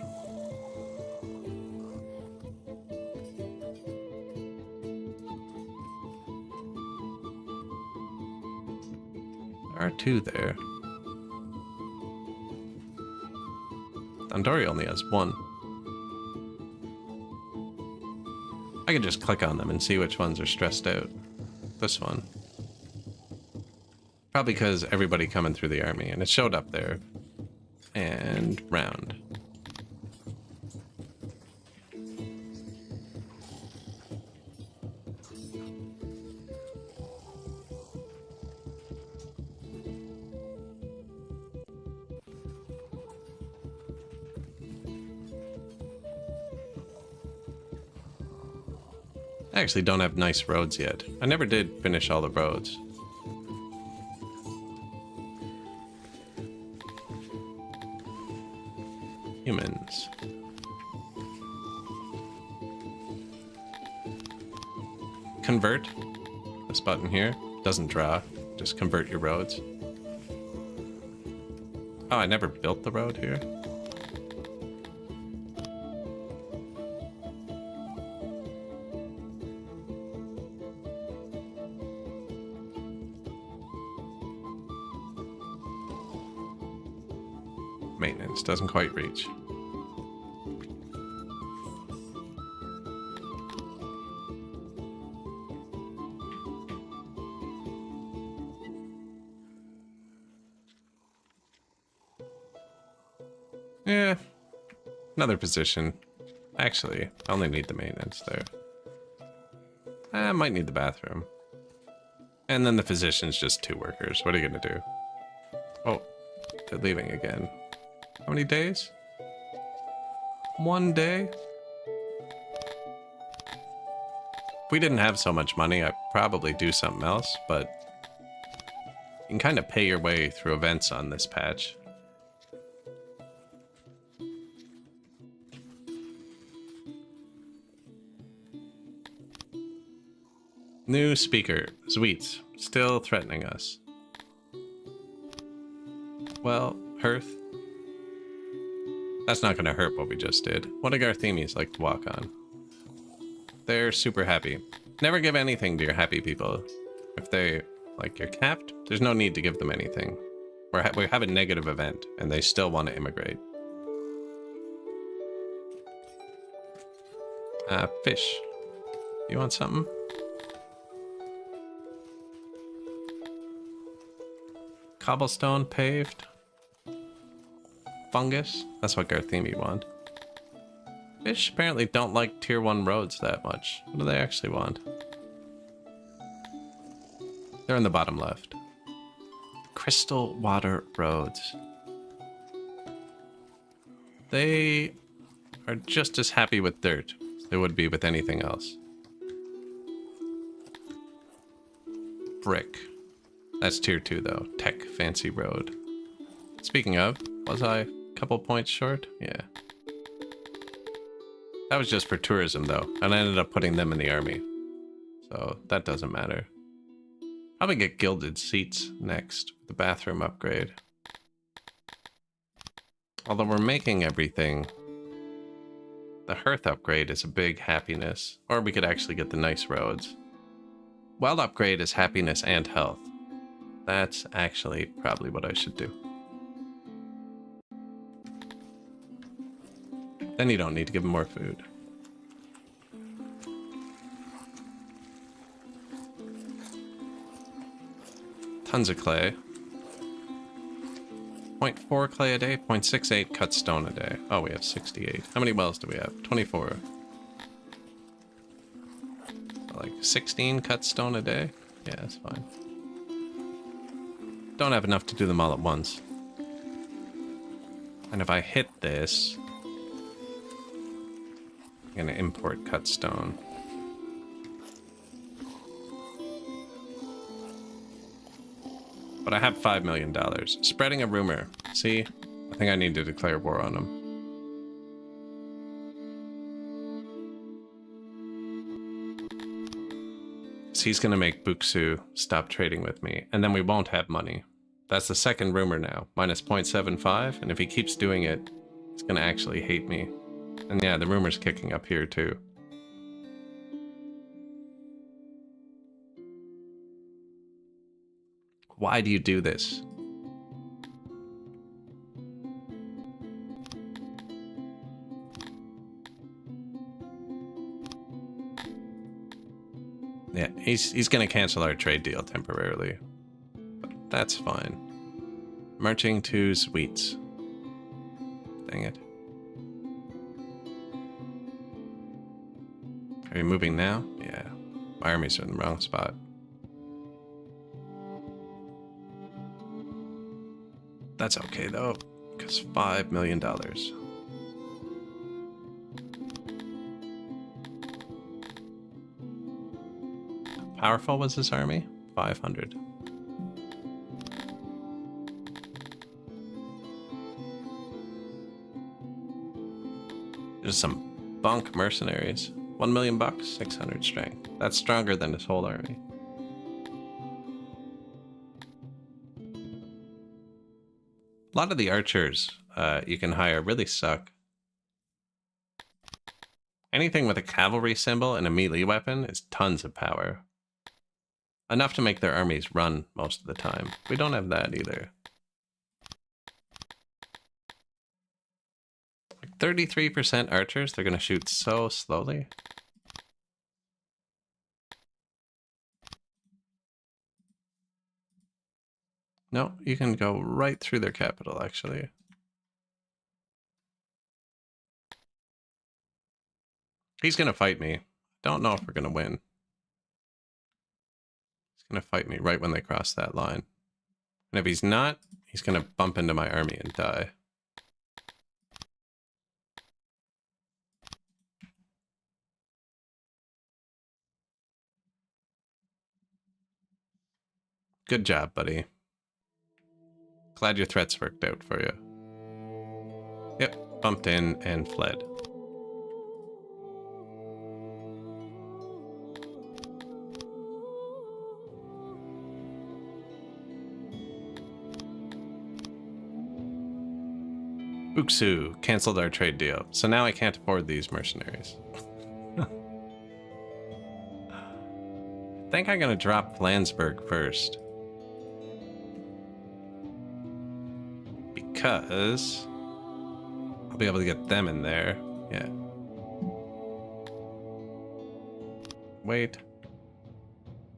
There are 2 there. Dondori only has 1. I can just click on them and see which ones are stressed out. This one. Probably because everybody coming through the army, and it showed up there. And round. I actually don't have nice roads yet. I never did finish all the roads. Humans. Convert. This button here doesn't draw. Just convert your roads. Oh, I never built the road here. Maintenance doesn't quite reach. Yeah, another position. Actually, I only need the maintenance there. I might need the bathroom. And then the physician's just 2 workers. What are you gonna do? Oh, they're leaving again. How many days? 1 day? If we didn't have so much money, I'd probably do something else, but you can kind of pay your way through events on this patch. New speaker, Zweets, still threatening us. Well, Hearth. That's not going to hurt what we just did. What do Garthemis like to walk on? They're super happy. Never give anything to your happy people. If they, like, you're capped, there's no need to give them anything. We have a negative event, and they still want to immigrate. Fish. You want something? Cobblestone paved. Fungus. That's what Garthemi want. Fish apparently don't like tier 1 roads that much. What do they actually want? They're in the bottom left. Crystal water roads. They are just as happy with dirt as they would be with anything else. Brick. That's tier 2 though. Tech fancy road. Speaking of, was I a couple points short? Yeah. That was just for tourism though, and I ended up putting them in the army. So that doesn't matter. Probably get gilded seats next, the bathroom upgrade. Although we're making everything, the hearth upgrade is a big happiness. Or we could actually get the nice roads. Well upgrade is happiness and health. That's actually probably what I should do. Then you don't need to give him more food. Tons of clay. 0.4 clay a day, 0.68 cut stone a day. Oh, we have 68. How many wells do we have? 24. Like 16 cut stone a day? Yeah, that's fine. Don't have enough to do them all at once. And if I hit this, I'm gonna import cut stone. But I have $5 million. Spreading a rumor. See? I think I need to declare war on him. So he's gonna make Buxu stop trading with me, and then we won't have money. That's the second rumor now. Minus 0.75, and if he keeps doing it, he's gonna actually hate me. And yeah, the rumor's kicking up here too. Why do you do this? Yeah, he's gonna cancel our trade deal temporarily. But that's fine. Marching to Sweets. Dang it. Are you moving now? Yeah. My armies are in the wrong spot. That's okay though, because $5 million. How powerful was this army? 500. There's some bunk mercenaries. 1 million bucks, 600 strength. That's stronger than his whole army. A lot of the archers you can hire really suck. Anything with a cavalry symbol and a melee weapon is tons of power. Enough to make their armies run most of the time. We don't have that either. Like 33% archers, they're gonna shoot so slowly. No, you can go right through their capital, actually. He's gonna fight me. Don't know if we're gonna win. He's gonna fight me right when they cross that line. And if he's not, he's gonna bump into my army and die. Good job, buddy. Glad your threats worked out for you. Yep, bumped in and fled. Buxu canceled our trade deal, so now I can't afford these mercenaries. I think I'm gonna drop Flansburgh first. Because I'll be able to get them in there. Yeah. Wait.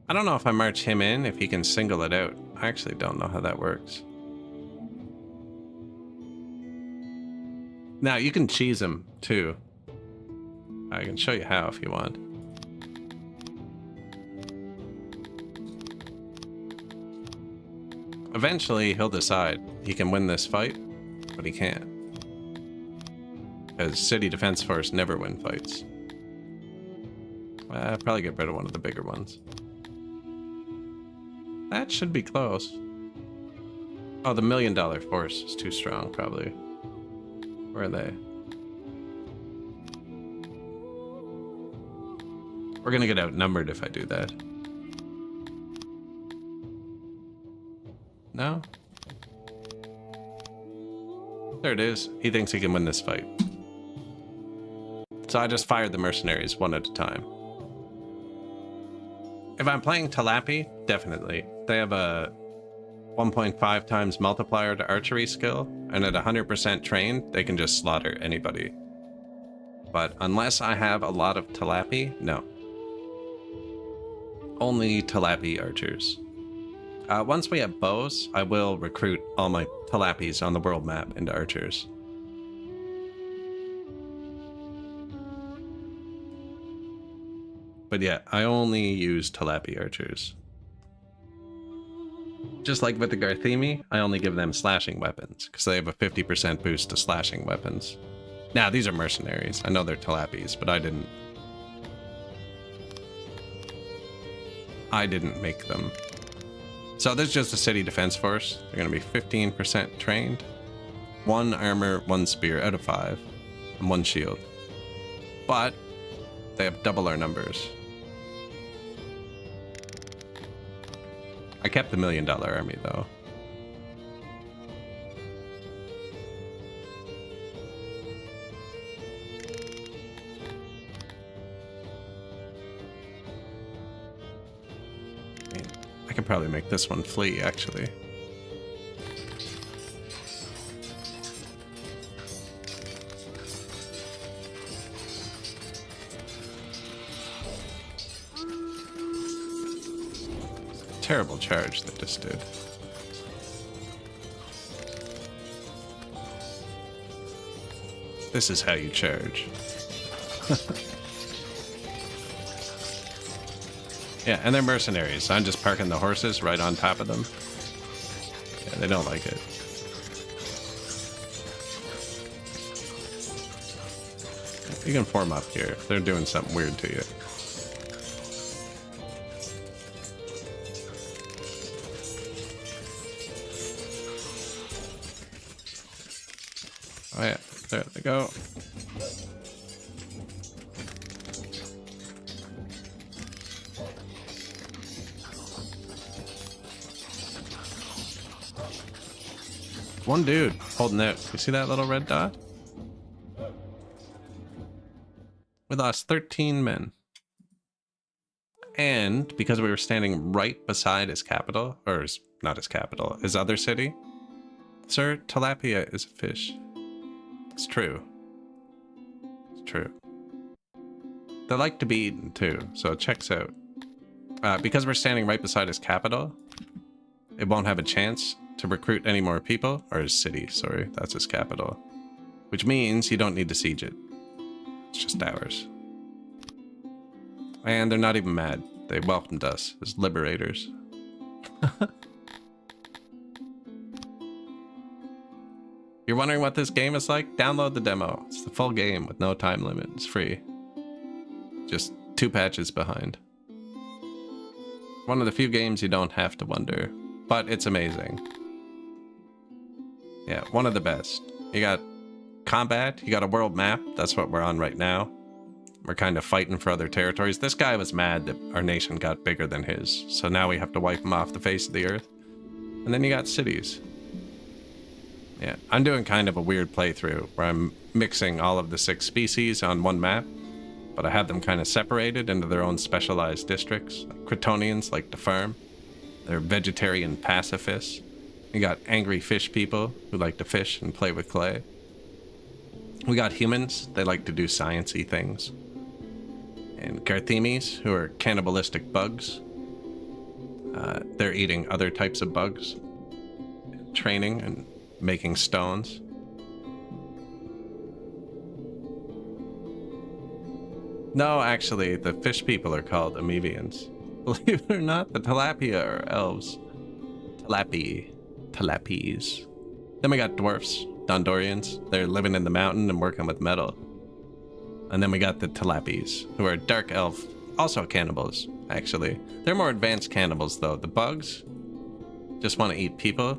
I don't know if I march him in, if he can single it out. I actually don't know how that works. Now, you can cheese them, too. I can show you how if you want. Eventually, he'll decide he can win this fight, but he can't. Because City Defense Force never win fights. I'll probably get rid of one of the bigger ones. That should be close. Oh, the $1 million force is too strong, probably. Where are they? We're gonna get outnumbered if I do that. No? There it is. He thinks he can win this fight. So I just fired the mercenaries one at a time. If I'm playing Talapi, definitely. They have a 1.5 times multiplier to archery skill, and at 100% trained, they can just slaughter anybody. But unless I have a lot of Talapi, no. Only Talapi archers. Once we have bows, I will recruit all my Talapis on the world map into archers. But yeah, I only use Talapi archers. Just like with the Garthemi, I only give them slashing weapons, because they have a 50% boost to slashing weapons. Now, these are mercenaries. I know they're Talapis, but I didn't make them. So this is just a city defense force. They're going to be 15% trained. 1 armor, 1 spear out of 5, and 1 shield. But they have double our numbers. I kept the $1 million army, though. I could probably make this one flee, actually. Terrible charge that just did. This is how you charge. Yeah, and they're mercenaries, so I'm just parking the horses right on top of them. Yeah, they don't like it. You can form up here if they're doing something weird to you. Oh yeah, there they go. One dude holding out. You see that little red dot? We lost 13 men. And because we were standing right beside his capital, or not his capital, his other city, sir, tilapia is a fish. It's true. It's true. They like to be eaten too, so it checks out. Because we're standing right beside his capital, it won't have a chance to recruit any more people, or his city, sorry, that's his capital. Which means you don't need to siege it. It's just ours. And they're not even mad. They welcomed us as liberators. You're wondering what this game is like? Download the demo. It's the full game with no time limit. It's free. Just 2 patches behind. One of the few games you don't have to wonder, but it's amazing. Yeah, one of the best. You got combat, you got a world map. That's what we're on right now. We're kind of fighting for other territories. This guy was mad that our nation got bigger than his, so now we have to wipe him off the face of the earth. And then you got cities. Yeah, I'm doing kind of a weird playthrough where I'm mixing all of the 6 species on one map, but I had them kind of separated into their own specialized districts. Cretonians like to farm. They're vegetarian pacifists. You got angry fish people who like to fish and play with clay. We got humans, they like to do science-y things. And Garthemis, who are cannibalistic bugs. They're eating other types of bugs, training and making stones. No, actually, the fish people are called amoebians. Believe it or not, the tilapia are elves. Talapies. Then we got dwarfs, Dondorians. They're living in the mountain and working with metal. And then we got the Talapies, who are dark elf, also cannibals, actually. They're more advanced cannibals, though. The bugs just want to eat people,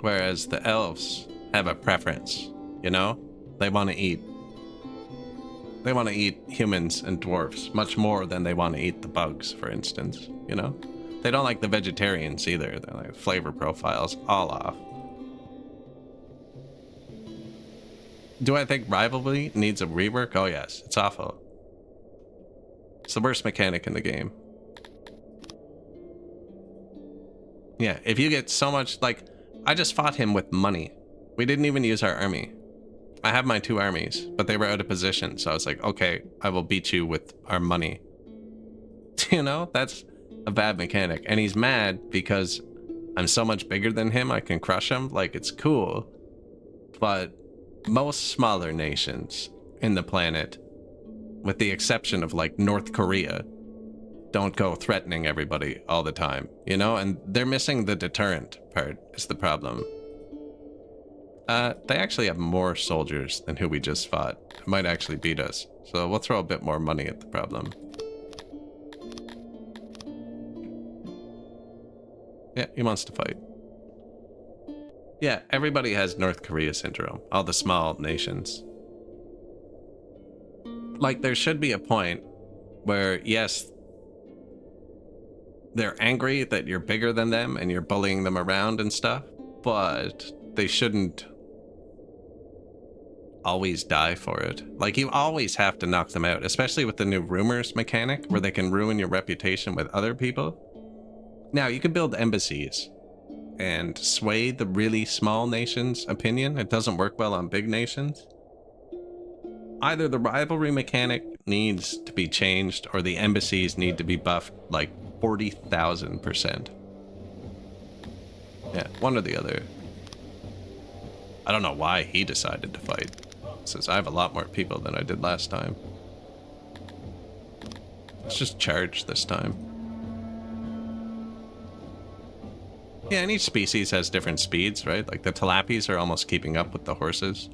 whereas the elves have a preference, you know? They want to eat humans and dwarfs much more than they want to eat the bugs, for instance, you know? They don't like the vegetarians either. They're like flavor profiles all off. Do I think rivalry needs a rework? Oh yes, it's awful. It's the worst mechanic in the game. Yeah, if you get so much, like, I just fought him with money. We didn't even use our army. I have my 2 armies, but they were out of position, so I was like, okay, I will beat you with our money. You know, that's a bad mechanic. And he's mad because I'm so much bigger than him, I can crush him. Like, it's cool. But most smaller nations in the planet, with the exception of like North Korea, don't go threatening everybody all the time, you know? And they're missing the deterrent part is the problem. They actually have more soldiers than who we just fought. It might actually beat us. So we'll throw a bit more money at the problem. Yeah, he wants to fight. Yeah, everybody has North Korea syndrome. All the small nations. Like, there should be a point where, yes, they're angry that you're bigger than them and you're bullying them around and stuff, but they shouldn't always die for it. Like, you always have to knock them out, especially with the new rumors mechanic where they can ruin your reputation with other people. Now, you can build embassies and sway the really small nations' opinion. It doesn't work well on big nations. Either the rivalry mechanic needs to be changed or the embassies need to be buffed like 40,000%. Yeah, one or the other. I don't know why he decided to fight. Says I have a lot more people than I did last time. Let's just charge this time. Yeah, and each species has different speeds, right? Like the tilapies are almost keeping up with the horses.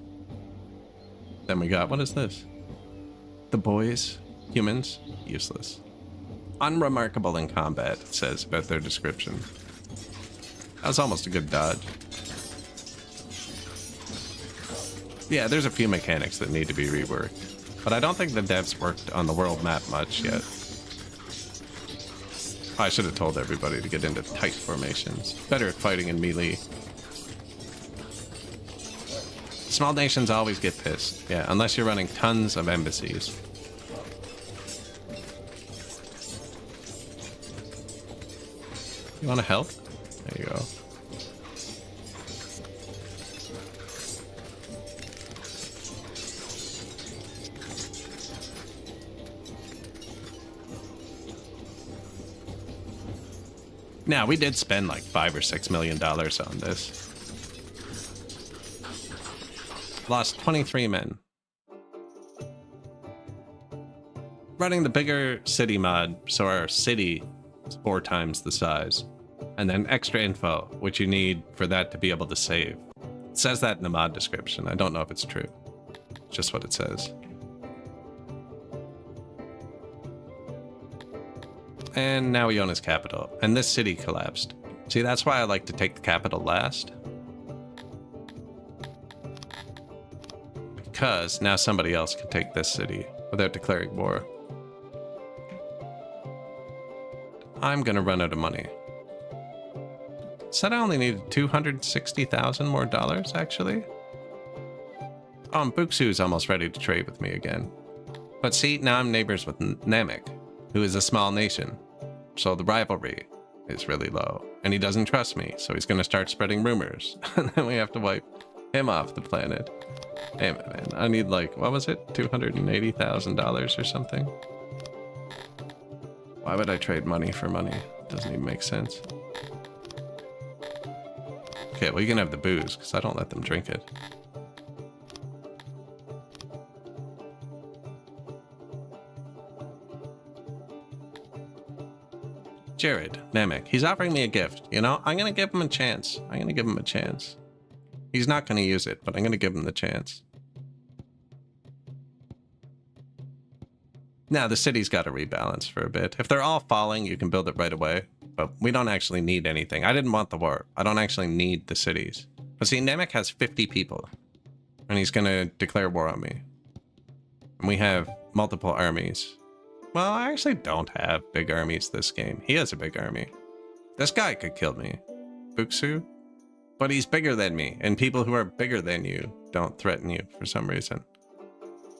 Then we got, what is this? The boys, humans, useless. Unremarkable in combat, it says about their description. That was almost a good dodge. Yeah, there's a few mechanics that need to be reworked, but I don't think the devs worked on the world map much yet. I should have told everybody to get into tight formations. Better at fighting in melee. Small nations always get pissed. Yeah, unless you're running tons of embassies. You want to help? There you go. Now, we did spend like $5 or $6 million on this. Lost 23 men. Running the bigger city mod, so our city is 4 times the size. And then extra info, which you need for that to be able to save. It says that in the mod description. I don't know if it's true. It's just what it says. And now we own his capital. And this city collapsed. See, that's why I like to take the capital last. Because now somebody else can take this city without declaring war. I'm gonna run out of money. Said I only needed 260,000 more dollars, actually. Oh, and Buxu's almost ready to trade with me again. But see, now I'm neighbors with Namek, who is a small nation. So the rivalry is really low. And he doesn't trust me, so he's gonna start spreading rumors. And then we have to wipe him off the planet. Damn it, man. I need like, what was it? $280,000 or something? Why would I trade money for money? Doesn't even make sense. Okay, well, you can have the booze, because I don't let them drink it. Jared, Namek, he's offering me a gift. You know, I'm going to give him a chance. I'm going to give him a chance. He's not going to use it, but I'm going to give him the chance. Now, the city's got to rebalance for a bit. If they're all falling, you can build it right away. But we don't actually need anything. I didn't want the war. I don't actually need the cities. But see, Namek has 50 people. And he's going to declare war on me. And we have multiple armies. Well, I actually don't have big armies this game. He has a big army. This guy could kill me. Buksu? But he's bigger than me. And people who are bigger than you don't threaten you for some reason.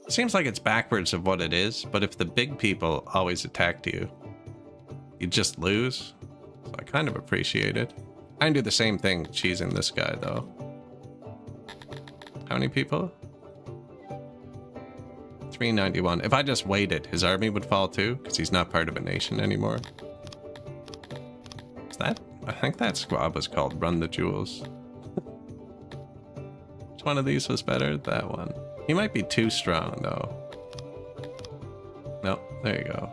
It seems like it's backwards of what it is. But if the big people always attacked you, you'd just lose. So I kind of appreciate it. I can do the same thing cheesing this guy, though. How many people? 391. If I just waited, his army would fall too, because he's not part of a nation anymore. Is that? I think that squad was called Run the Jewels. Which one of these was better? That one. He might be too strong, though. No, there you go.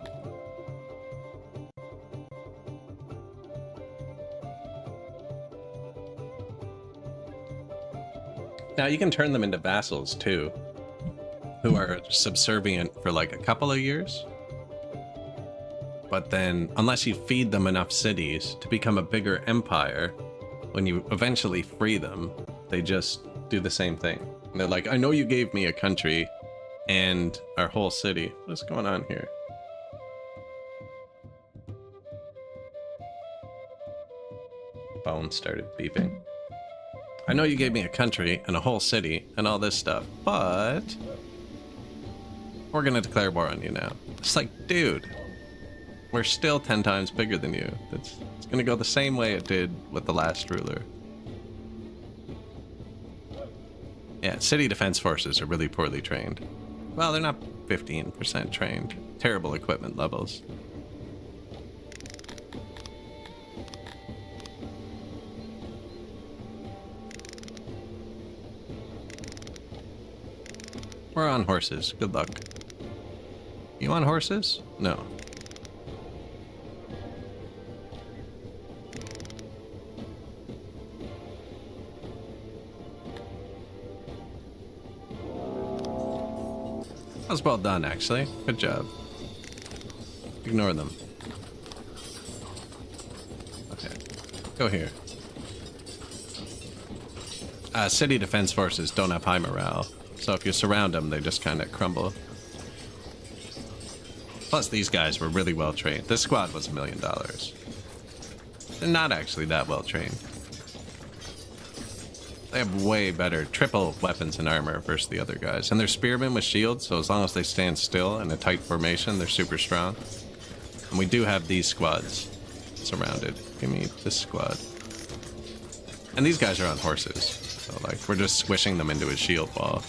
Now you can turn them into vassals too, who are subservient for like a couple of years. But then, unless you feed them enough cities to become a bigger empire, when you eventually free them, they just do the same thing. And they're like, I know you gave me a country and our whole city. What's going on here? Phone started beeping. I know you gave me a country and a whole city and all this stuff, but we're gonna declare war on you now. It's like, dude, we're still 10 times bigger than you. It's gonna go the same way it did with the last ruler. Yeah, city defense forces are really poorly trained. Well, they're not 15% trained. Terrible equipment levels. We're on horses. Good luck. You on horses? No. That was well done, actually. Good job. Ignore them. Okay. Go here. City defense forces don't have high morale. So if you surround them, they just kind of crumble. Plus, these guys were really well trained. This squad was $1 million. They're not actually that well trained. They have way better triple weapons and armor versus the other guys. And they're spearmen with shields, so as long as they stand still in a tight formation, they're super strong. And we do have these squads surrounded. Give me this squad. And these guys are on horses. So, like, we're just squishing them into a shield ball.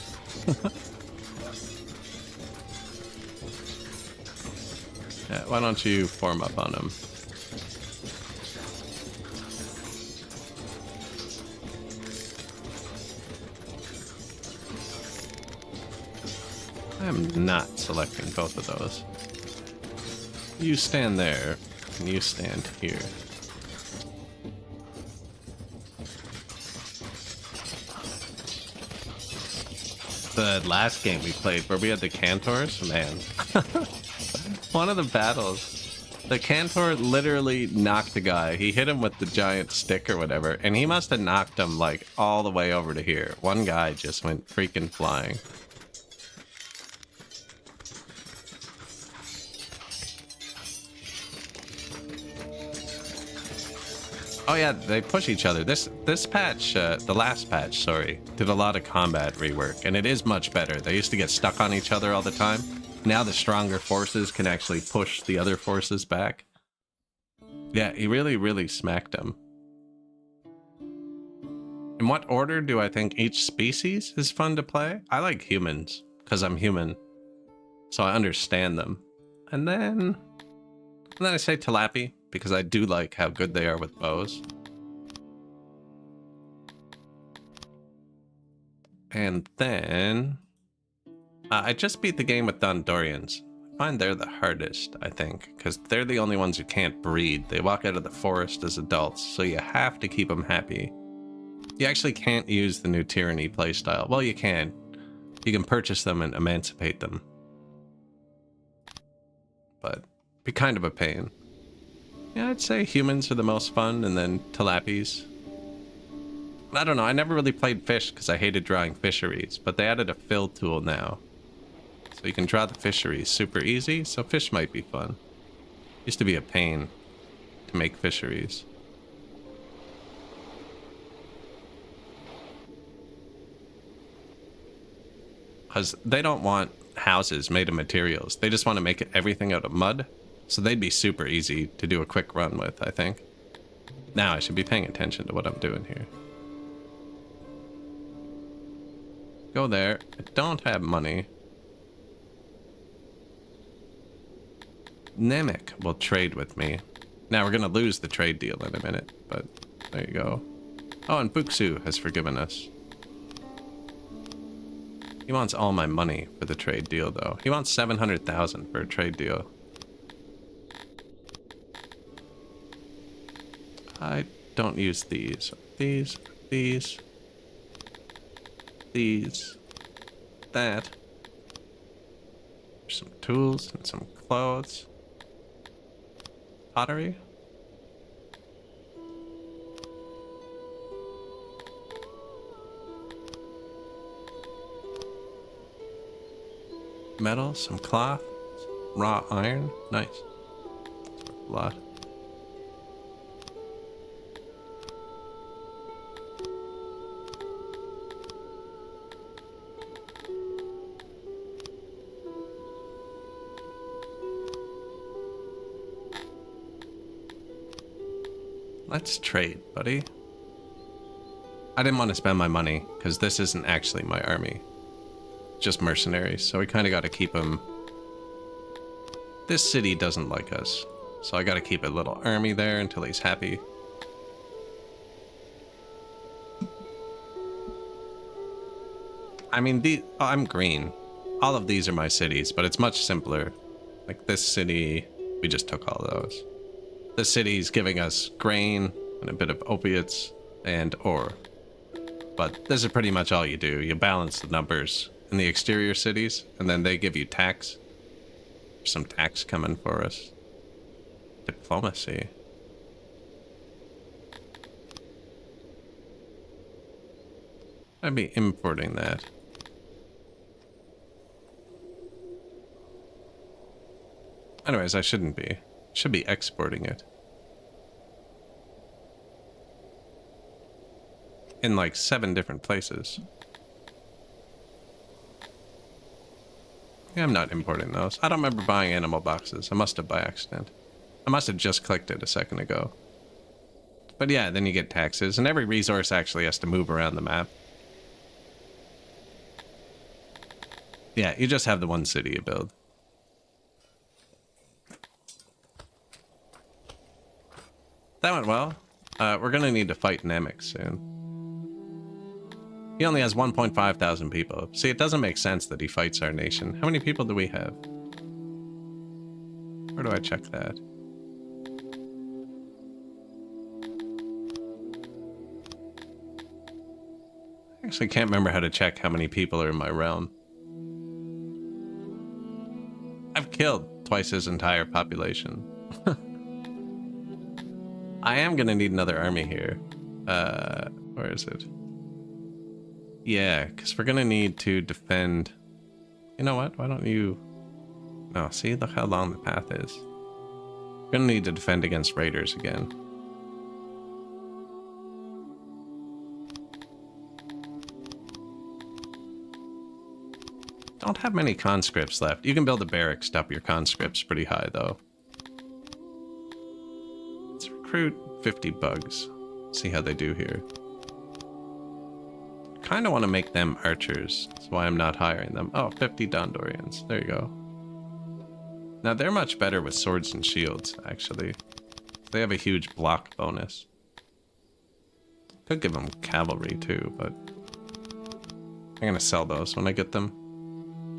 Yeah, why don't you form up on them? I am not selecting both of those. You stand there, and you stand here. The last game we played where we had the cantors, man. One of the battles, the cantor literally knocked the guy. He hit him with the giant stick or whatever, and he must have knocked him like all the way over to here. One guy just went freaking flying. Oh yeah, they push each other. This patch, the last patch, sorry, did a lot of combat rework, and it is much better. They used to get stuck on each other all the time. Now the stronger forces can actually push the other forces back. Yeah, he really, really smacked them. In what order do I think each species is fun to play? I like humans, because I'm human, so I understand them. And then I say Talapi. because I do like how good they are with bows. And then I just beat the game with Dondorians. I find they're the hardest, I think, because they're the only ones who can't breed. They walk out of the forest as adults, so you have to keep them happy. You actually can't use the new Tyranny playstyle. Well, you can. You can purchase them and emancipate them. But be kind of a pain. Yeah, I'd say humans are the most fun, and then Tilapis. I don't know, I never really played fish because I hated drawing fisheries, but they added a fill tool now. So you can draw the fisheries super easy, so fish might be fun. Used to be a pain to make fisheries. Because they don't want houses made of materials. They just want to make everything out of mud. So they'd be super easy to do a quick run with, I think. Now I should be paying attention to what I'm doing here. Go there. I don't have money. Namek will trade with me. Now we're going to lose the trade deal in a minute, but there you go. Oh, and Buxu has forgiven us. He wants all my money for the trade deal, though. He wants 700,000 for a trade deal. I don't use these. These. That. Some tools and some clothes. Pottery. Metal, some cloth, raw iron. Nice. That's worth a lot. Let's trade, buddy. I didn't want to spend my money because this isn't actually my army. Just mercenaries, so we kind of got to keep them. This city doesn't like us, so I got to keep a little army there until he's happy. I mean, I'm green. All of these are my cities, but it's much simpler. Like this city, we just took all those. This city's giving us grain and a bit of opiates and ore. But this is pretty much all you do. You balance the numbers in the exterior cities, and then they give you tax. There's some tax coming for us. Diplomacy. I'd be importing that. Anyways, I shouldn't be. Should be exporting it. In like 7 different places. Yeah, I'm not importing those. I don't remember buying animal boxes. I must have by accident. I must have just clicked it a second ago. But yeah, then you get taxes, and every resource actually has to move around the map. Yeah, you just have the one city you build. That went well. We're gonna need to fight Namek soon. He only has 1.5 thousand people. See, it doesn't make sense that he fights our nation. How many people do we have? Where do I check that? I actually can't remember how to check how many people are in my realm. I've killed twice his entire population. I am gonna need another army here. Where is it? Yeah, because we're gonna need to defend. You know what? Why don't you? No, see, look how long the path is. We're gonna need to defend against raiders again. Don't have many conscripts left. You can build a barracks to up your conscripts pretty high, though. Let's recruit 50 bugs. See how they do here. Kind of want to make them archers. That's why I'm not hiring them. Oh, 50 Dondorians. There you go. Now, they're much better with swords and shields, actually. They have a huge block bonus. Could give them cavalry too, but I'm gonna sell those when I get them.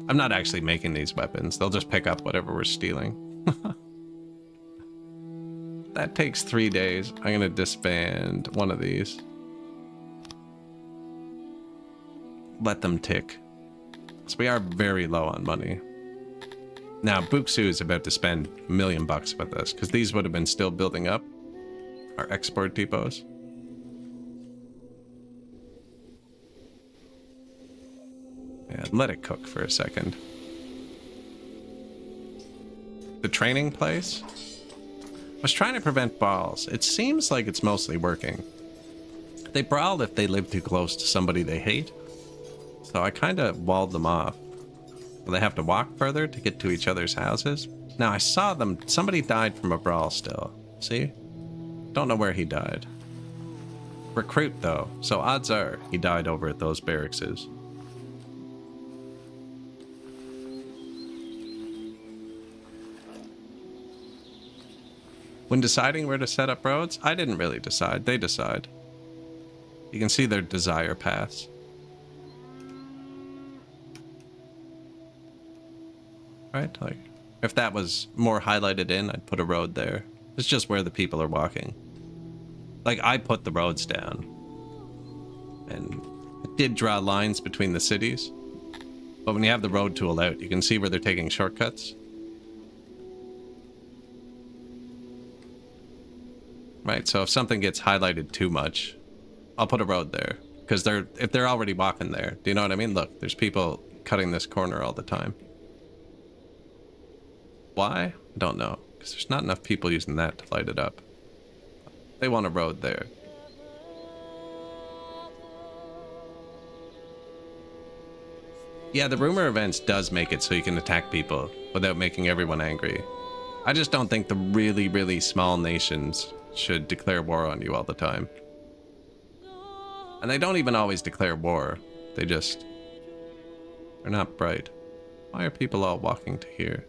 I'm not actually making these weapons. They'll just pick up whatever we're stealing. That takes 3 days. I'm gonna disband one of these. Let them tick. So we are very low on money. Now, Buxu is about to spend $1 million with us, because these would have been still building up our export depots. Yeah, let it cook for a second. The training place? I was trying to prevent brawls. It seems like it's mostly working. They brawl if they live too close to somebody they hate. So I kind of walled them off. Will they have to walk further to get to each other's houses? Now, I saw them. Somebody died from a brawl still. See? Don't know where he died. Recruit, though. So odds are he died over at those barracks. When deciding where to set up roads, I didn't really decide. They decide. You can see their desire paths. Right? Like, if that was more highlighted in, I'd put a road there. It's just where the people are walking. Like, I put the roads down. And it did draw lines between the cities. But when you have the road tool out, you can see where they're taking shortcuts. Right, so if something gets highlighted too much, I'll put a road there. Because if they're already walking there, do you know what I mean? Look, there's people cutting this corner all the time. Why? I don't know. Because there's not enough people using that to light it up. They want a road there. Yeah, the rumor events does make it so you can attack people without making everyone angry. I just don't think the really, really small nations should declare war on you all the time. And they don't even always declare war. They're not bright. Why are people all walking to here?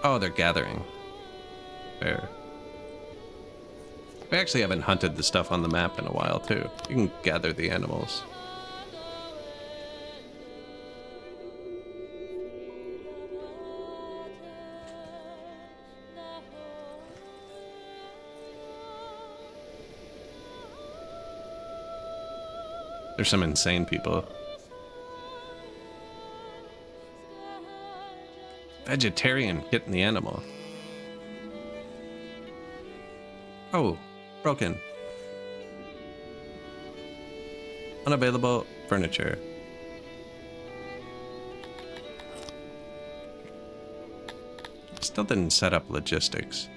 Oh, they're gathering. Fair. We actually haven't hunted the stuff on the map in a while, too. You can gather the animals. There's some insane people. Vegetarian getting the animal. Oh, broken. Unavailable furniture. Still didn't set up logistics.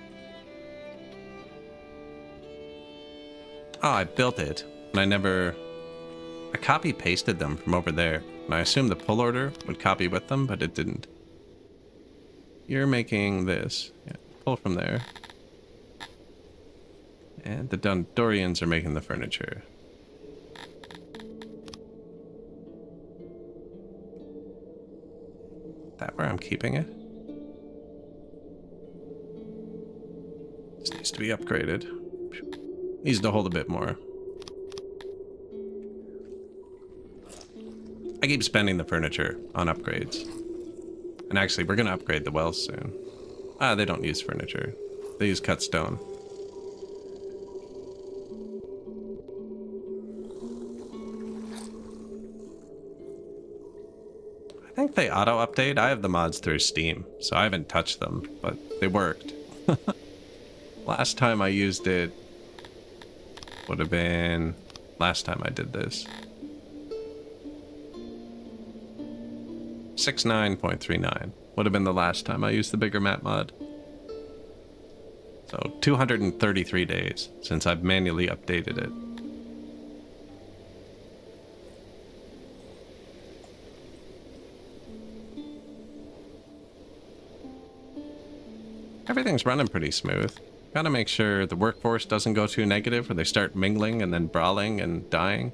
Oh, I built it, and I copy pasted them from over there, and I assumed the pull order would copy with them, but it didn't. You're making this. Yeah, pull from there. And the Dondorians are making the furniture. That where I'm keeping it? This needs to be upgraded. Needs to hold a bit more. I keep spending the furniture on upgrades. And actually, we're going to upgrade the wells soon. Ah, they don't use furniture. They use cut stone. I think they auto-update. I have the mods through Steam, so I haven't touched them, but they worked. Last time I used it would have been last time I did this. 69.39 would have been the last time I used the bigger map mod. So 233 days since I've manually updated it. Everything's running pretty smooth. Gotta make sure the workforce doesn't go too negative where they start mingling and then brawling and dying.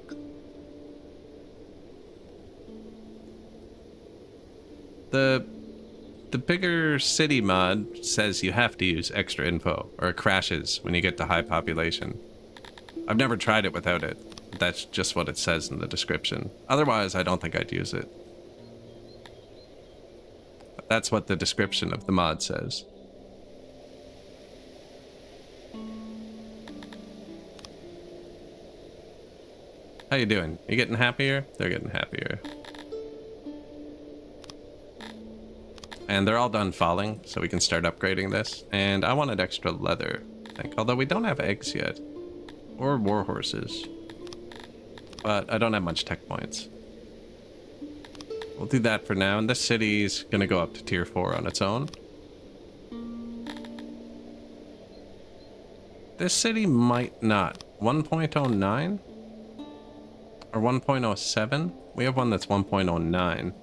the bigger city mod says you have to use extra info, or it crashes when you get to high population. I've never tried it without it. That's just what it says in the description. Otherwise, I don't think I'd use it. But that's what the description of the mod says. How you doing? You getting happier? They're getting happier. And they're all done falling, so we can start upgrading this. And I wanted extra leather, I think. Although we don't have eggs yet. Or war horses. But I don't have much tech points. We'll do that for now. And this city's gonna go up to tier 4 on its own. This city might not. 1.09? Or 1.07? We have one that's 1.09.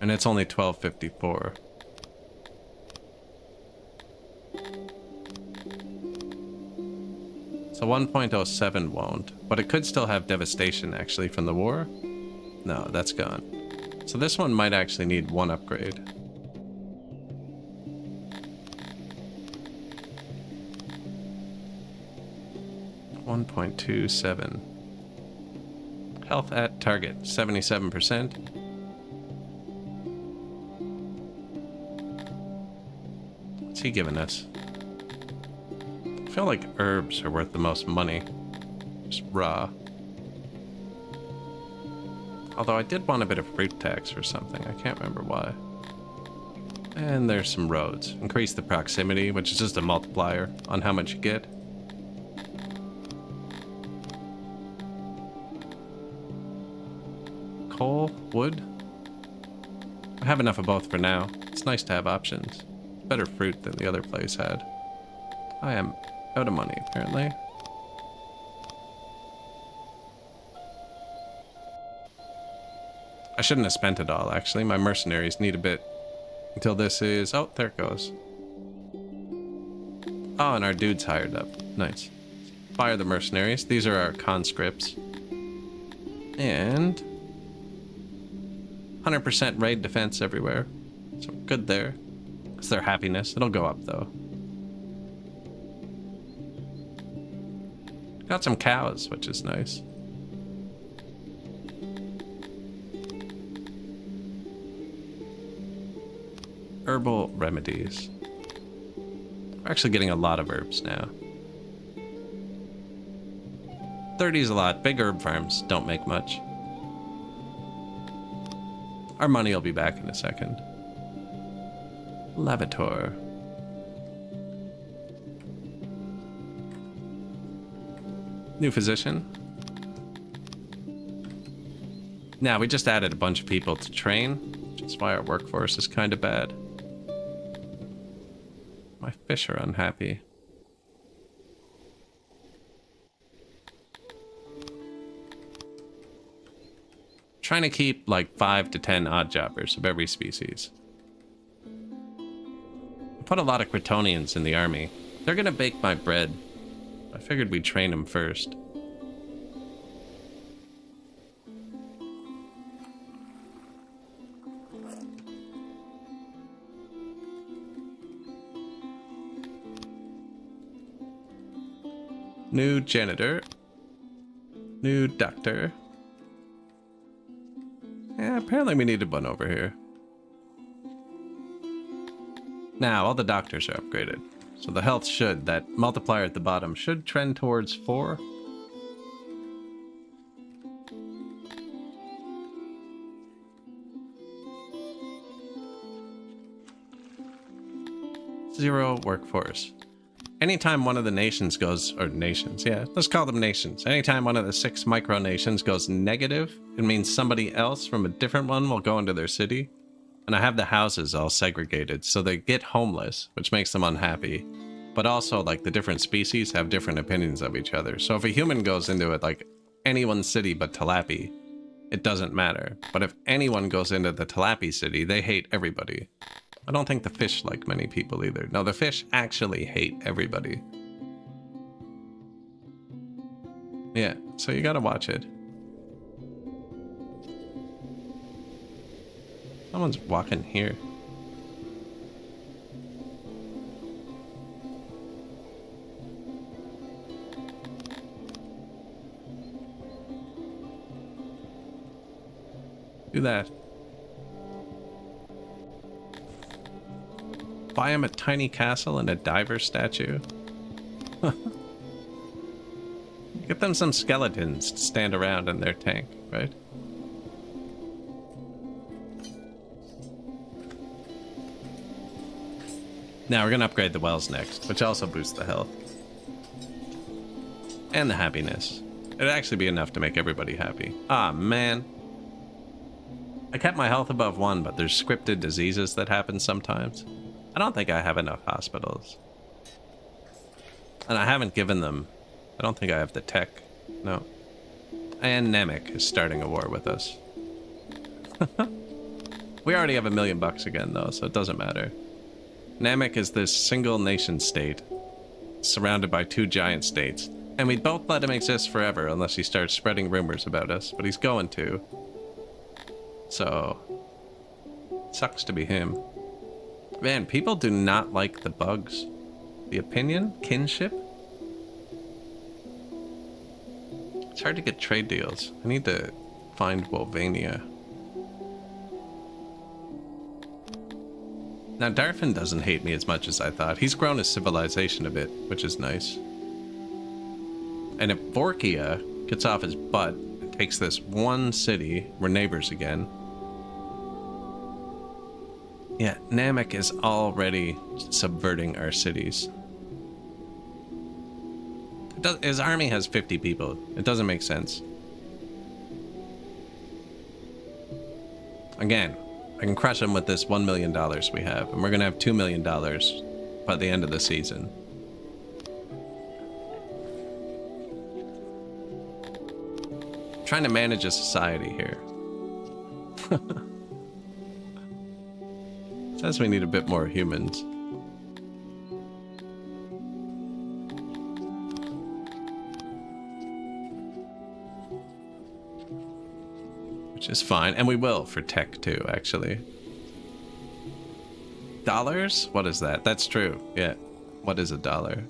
And it's only 1254. So 1.07 won't, but it could still have devastation actually from the war. No, that's gone. So this one might actually need one upgrade. .27. Health at target, 77%. What's he giving us? I feel like herbs are worth the most money. Just raw. Although I did want a bit of fruit tax or something. I can't remember why. And there's some roads. Increase the proximity, which is just a multiplier on how much you get. Coal, wood. I have enough of both for now. It's nice to have options. Better fruit than the other place had. I am out of money, apparently. I shouldn't have spent it all, actually. My mercenaries need a bit until this is... Oh, there it goes. Oh, and our dude's hired up. Nice. Fire the mercenaries. These are our conscripts. And... 100% raid defense everywhere. So good there. It's their happiness. It'll go up, though. Got some cows, which is nice. Herbal remedies. We're actually getting a lot of herbs now. 30 is a lot. Big herb farms don't make much. Our money will be back in a second. Lavator. New physician. Now, we just added a bunch of people to train, which is why our workforce is kind of bad. My fish are unhappy. Trying to keep like 5 to 10 odd jobbers of every species. I put a lot of Cretonians in the army. They're gonna bake my bread. I figured we'd train them first. New janitor. New doctor. Yeah, apparently we needed one over here. Now, all the doctors are upgraded. So the health should, that multiplier at the bottom, should trend towards 4. Zero workforce. Anytime one of the nations goes, or nations, yeah, let's call them nations. Anytime one of the 6 micronations goes negative, it means somebody else from a different one will go into their city. And I have the houses all segregated, so they get homeless, which makes them unhappy. But also, like, the different species have different opinions of each other. So if a human goes into it, like, anyone's city but Talapi, it doesn't matter. But if anyone goes into the Talapi city, they hate everybody. I don't think the fish like many people either. No, the fish actually hate everybody. Yeah, so you gotta watch it. Someone's walking here. Do that. Buy him a tiny castle and a diver statue. Get them some skeletons to stand around in their tank, right? Now we're gonna upgrade the wells next, which also boosts the health. And the happiness. It'd actually be enough to make everybody happy. Ah, man. I kept my health above 1, but there's scripted diseases that happen sometimes. I don't think I have enough hospitals. And I haven't given them... I don't think I have the tech. No. And Namek is starting a war with us. We already have $1 million again, though, so it doesn't matter. Namek is this single nation state, surrounded by 2 giant states. And we both let him exist forever unless he starts spreading rumors about us, but he's going to. So, sucks to be him. Man, people do not like the bugs. The opinion? Kinship? It's hard to get trade deals. I need to find Wolvania. Now, Darfin doesn't hate me as much as I thought. He's grown his civilization a bit, which is nice. And if Vorkia gets off his butt and takes this one city, we're neighbors again. Yeah, Namek is already subverting our cities. His army has 50 people. It doesn't make sense. Again, I can crush him with this $1 million we have, and we're gonna have $2 million by the end of the season. Trying to manage a society here. Says we need a bit more humans. Which is fine, and we will for tech too, actually. Dollars? What is that? That's true, yeah. What is a dollar?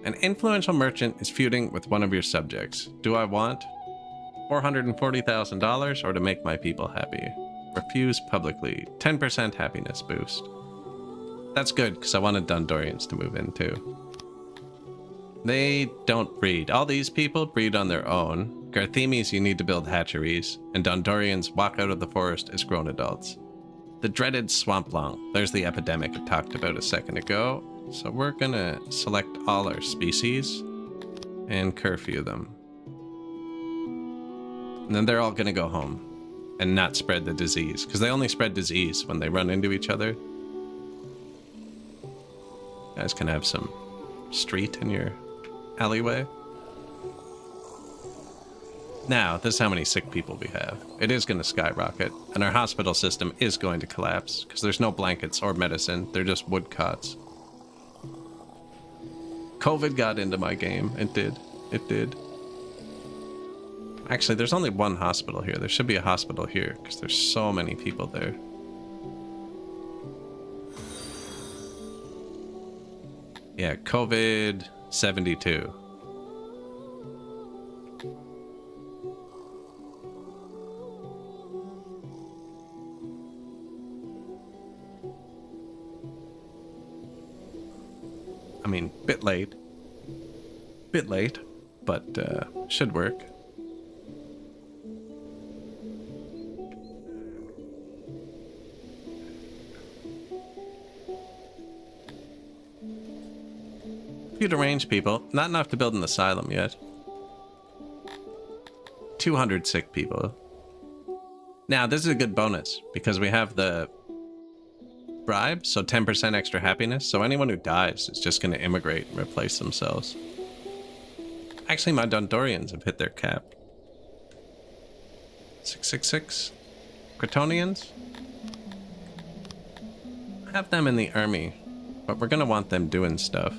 An influential merchant is feuding with one of your subjects. Do I want $440,000 or to make my people happy? Refuse publicly. 10% happiness boost. That's good, because I wanted Dondorians to move in too. They don't breed. All these people breed on their own. Garthemis, you need to build hatcheries, and Dondorians walk out of the forest as grown adults. The dreaded swamp long. There's the epidemic I talked about a second ago. So we're gonna select all our species and curfew them. And then they're all gonna go home and not spread the disease, because they only spread disease when they run into each other. You guys can have some street in your alleyway. Now, this is how many sick people we have. It is going to skyrocket, and our hospital system is going to collapse, because there's no blankets or medicine. They're just wood cots. COVID got into my game. It did. It did. Actually, there's only one hospital here. There should be a hospital here, because there's so many people there. Yeah, COVID 72. I mean, bit late, but should work. Few deranged people, not enough to build an asylum yet. 200 sick people. Now, this is a good bonus, because we have the bribe, so 10% extra happiness, so anyone who dies is just going to immigrate and replace themselves. Actually, my Dondorians have hit their cap. 666. Cretonians? Have them in the army, but we're going to want them doing stuff.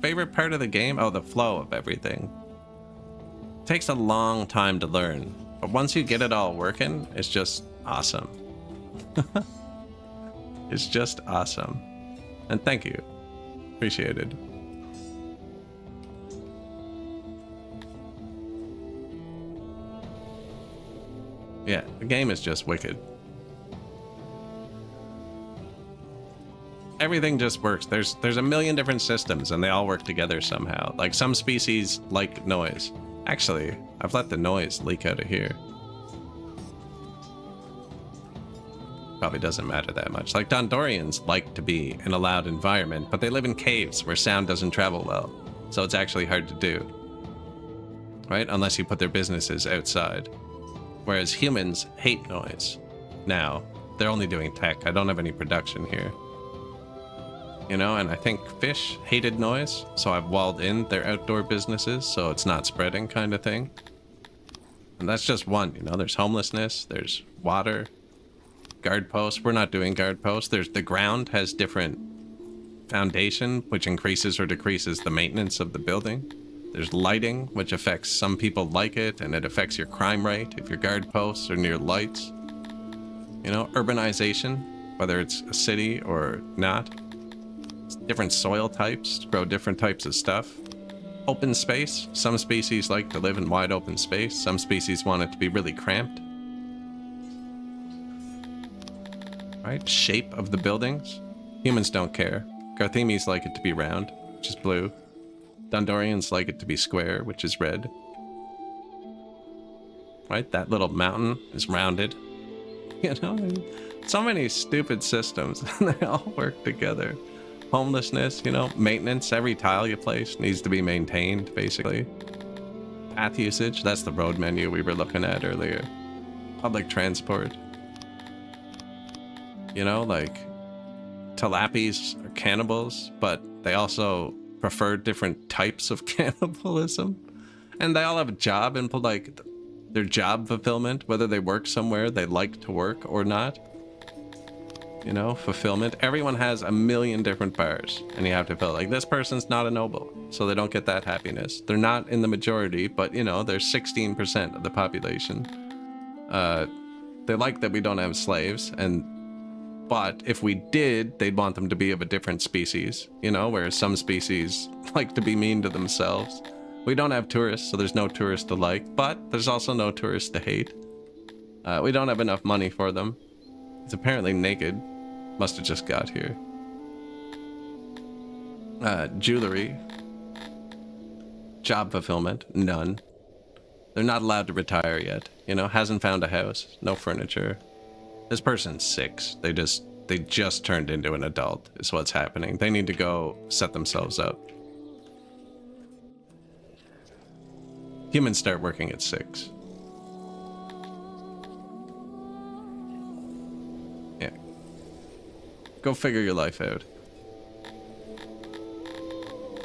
Favorite part of the game? Oh, the flow of everything. takes a long time to learn, but once you get it all working, it's just awesome. It's just awesome. And thank you. Appreciated. Yeah, the game is just wicked. Everything just works. There's a million different systems and they all work together somehow. Like some species like noise. Actually, I've let the noise leak out of here. Probably doesn't matter that much. Like Dondorians like to be in a loud environment, but they live in caves where sound doesn't travel well. So it's actually hard to do. Right? Unless you put their businesses outside. Whereas humans hate noise. Now, they're only doing tech. I don't have any production here. You know, and I think fish hated noise, so I've walled in their outdoor businesses so it's not spreading kind of thing. And that's just one, you know, there's homelessness, there's water, guard posts. We're not doing guard posts. There's the ground has different foundation, which increases or decreases the maintenance of the building. There's lighting, which affects some people like it, and it affects your crime rate if your guard posts are near lights. You know, urbanization, whether it's a city or not. Different soil types grow different types of stuff. Open space. Some species like to live in wide open space. Some species want it to be really cramped. Right? Shape of the buildings. Humans don't care. Garthemis like it to be round, which is blue. Dondorians like it to be square, which is red. Right? That little mountain is rounded. You know? So many stupid systems, and they all work together. Homelessness, you know, maintenance. Every tile you place needs to be maintained, basically. Path usage, that's the road menu we were looking at earlier. Public transport. You know, like, tilapis are cannibals, but they also prefer different types of cannibalism. And they all have a job and, like, their job fulfillment, whether they work somewhere they like to work or not. You know, fulfillment. Everyone has a million different bars, and you have to feel like this person's not a noble, so they don't get that happiness. They're not in the majority, but you know, they're 16% of the population. They like that we don't have slaves, but if we did, they'd want them to be of a different species, you know, whereas some species like to be mean to themselves. We don't have tourists, so there's no tourists to like, but there's also no tourists to hate. We don't have enough money for them. He's apparently naked. Must have just got here. Jewelry. Job fulfillment. None. They're not allowed to retire yet. You know, hasn't found a house. No furniture. This person's 6. They just turned into an adult is what's happening. They need to go set themselves up. Humans start working at 6. Yeah. Go figure your life out.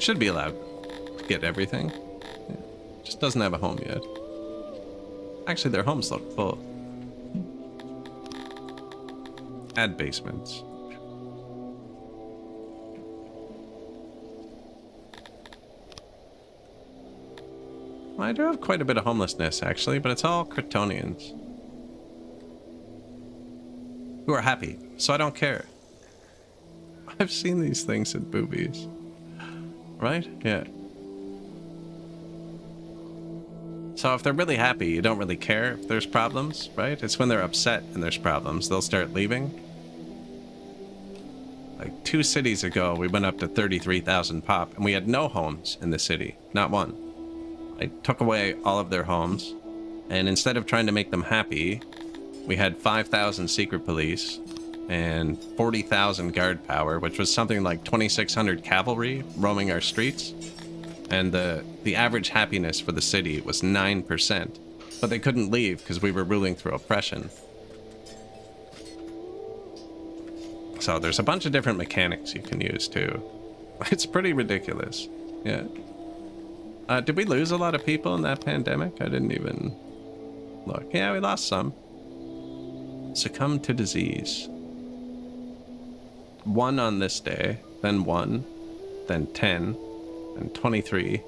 Should be allowed to get everything. Yeah. Just doesn't have a home yet. Actually, their homes look full. Add basements. I do have quite a bit of homelessness, actually, but it's all Kryptonians. Who are happy, so I don't care. I've seen these things in movies. Right? Yeah. So if they're really happy, you don't really care if there's problems, right? It's when they're upset and there's problems, they'll start leaving. Like 2 cities ago, we went up to 33,000 pop, and we had no homes in the city. Not one. I took away all of their homes, and instead of trying to make them happy, we had 5,000 secret police and 40,000 guard power, which was something like 2,600 cavalry roaming our streets. And the average happiness for the city was 9%. But they couldn't leave because we were ruling through oppression. So there's a bunch of different mechanics you can use too. It's pretty ridiculous. Yeah. Did we lose a lot of people in that pandemic? I didn't even look. Yeah, we lost some. Succumb to disease. 1 on this day, then 1, then 10, then 23,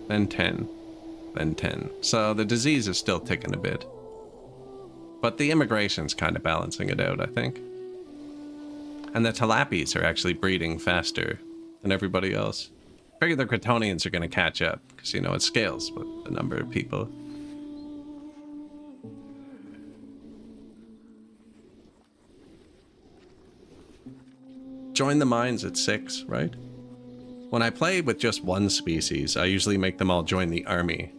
then 10, than 10. So the disease is still ticking a bit. But the immigration's kind of balancing it out, I think. And the Talapies are actually breeding faster than everybody else. I figure the Kryptonians are going to catch up, because, you know, it scales with the number of people. Join the mines at 6, right? When I play with just one species, I usually make them all join the army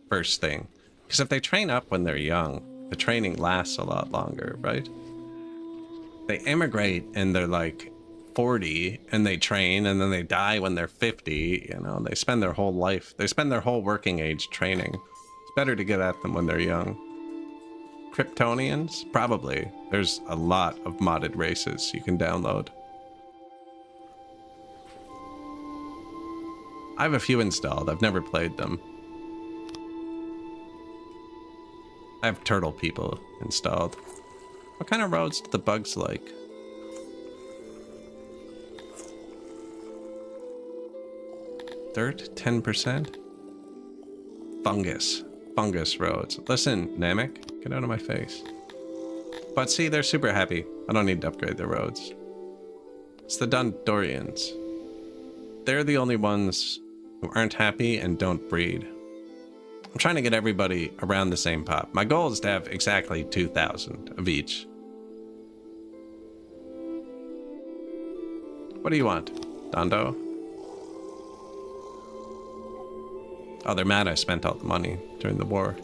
first thing. Because if they train up when they're young, the training lasts a lot longer, right? They immigrate and they're like 40 and they train and then they die when they're 50, you know, they spend their whole life, they spend their whole working age training. It's better to get at them when they're young. Kryptonians? Probably. There's a lot of modded races you can download. I have a few installed. I've never played them. I have turtle people installed. What kind of roads do the bugs like? Dirt, 10%? Fungus. Fungus roads. Listen, Namek, get out of my face. But see, they're super happy. I don't need to upgrade their roads. It's the Dondorians. They're the only ones who aren't happy and don't breed. I'm trying to get everybody around the same pop. My goal is to have exactly 2,000 of each. What do you want, Dondo? Oh, they're mad I spent all the money during the war.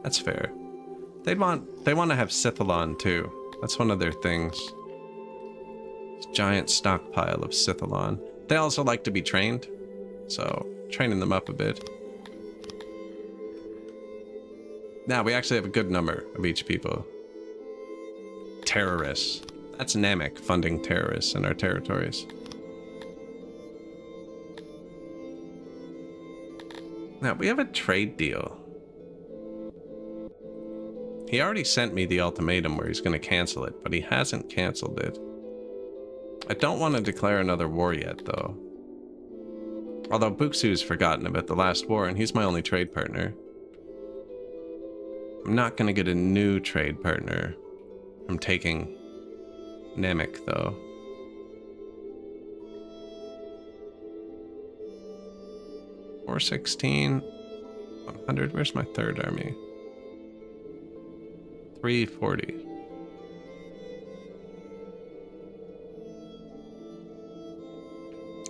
That's fair. They want to have Scythalon too. That's one of their things. This giant stockpile of Scythalon. They also like to be trained, so training them up a bit. Now, we actually have a good number of each people. Terrorists. That's Namek funding terrorists in our territories. Now, we have a trade deal. He already sent me the ultimatum where he's going to cancel it, but he hasn't canceled it. I don't want to declare another war yet, though. Although Buxu's forgotten about the last war, and he's my only trade partner. I'm not going to get a new trade partner. I'm taking Namek, though. $416, 100. Where's my third army? 340.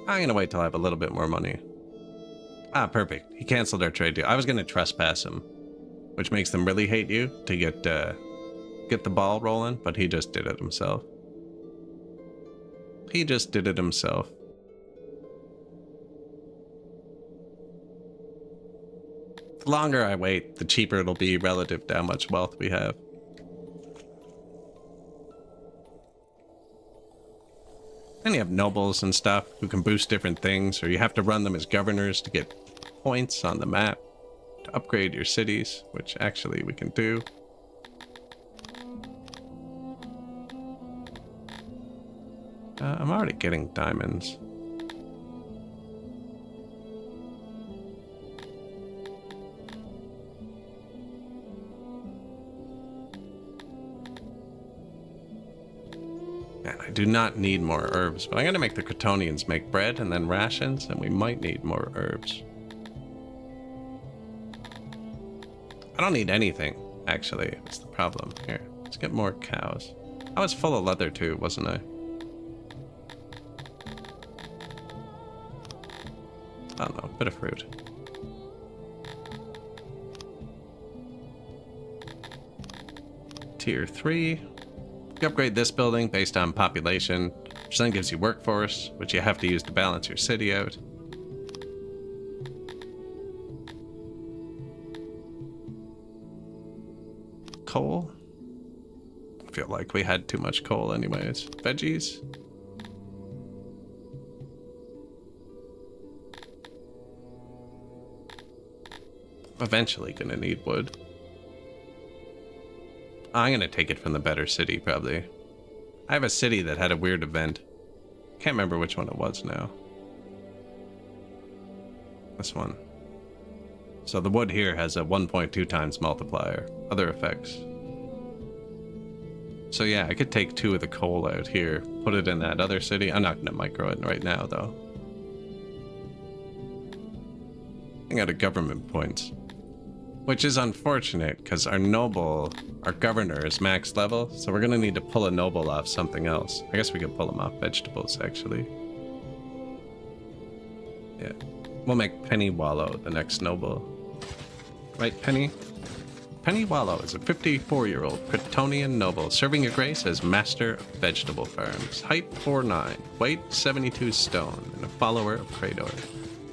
I'm gonna wait till I have a little bit more money. Ah, perfect. He canceled our trade deal. I was gonna trespass him, which makes them really hate you to get the ball rolling, but he just did it himself. He just did it himself. The longer I wait, the cheaper it'll be relative to how much wealth we have. Then you have nobles and stuff who can boost different things, or you have to run them as governors to get points on the map to upgrade your cities, which actually we can do. I'm already getting diamonds. Man, I do not need more herbs, but I'm gonna make the Kryptonians make bread and then rations, and we might need more herbs. I don't need anything, actually. That's the problem. Here, let's get more cows. I was full of leather too, wasn't I? I don't know, a bit of fruit. Tier 3. You upgrade this building based on population, which then gives you workforce, which you have to use to balance your city out. Coal? I feel like we had too much coal anyways. Veggies? Eventually gonna need wood. I'm gonna take it from the better city, probably. I have a city that had a weird event. Can't remember which one it was now. This one. So the wood here has a 1.2 times multiplier. Other effects. So yeah, I could take 2 of the coal out here, put it in that other city. I'm not going to micro it right now, though. I got a government points. Which is unfortunate, because our noble, our governor is max level, so we're going to need to pull a noble off something else. I guess we could pull him off vegetables, actually. Yeah. We'll make Penny Wallow the next noble. Right, Penny? Penny Wallow is a 54-year-old Cretonian noble serving your grace as master of vegetable farms. Height 4'9", weight 72 stone, and a follower of Crador.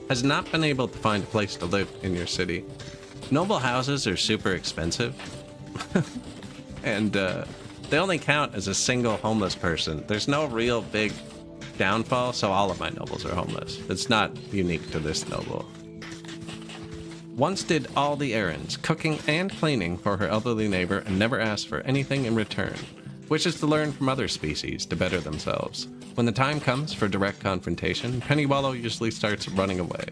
Has not been able to find a place to live in your city. Noble houses are super expensive, and they only count as a single homeless person. There's no real big downfall, so all of my nobles are homeless. It's not unique to this noble. Once did all the errands, cooking and cleaning for her elderly neighbor and never asked for anything in return. Wishes to learn from other species to better themselves. When the time comes for direct confrontation, Penny Wallow usually starts running away.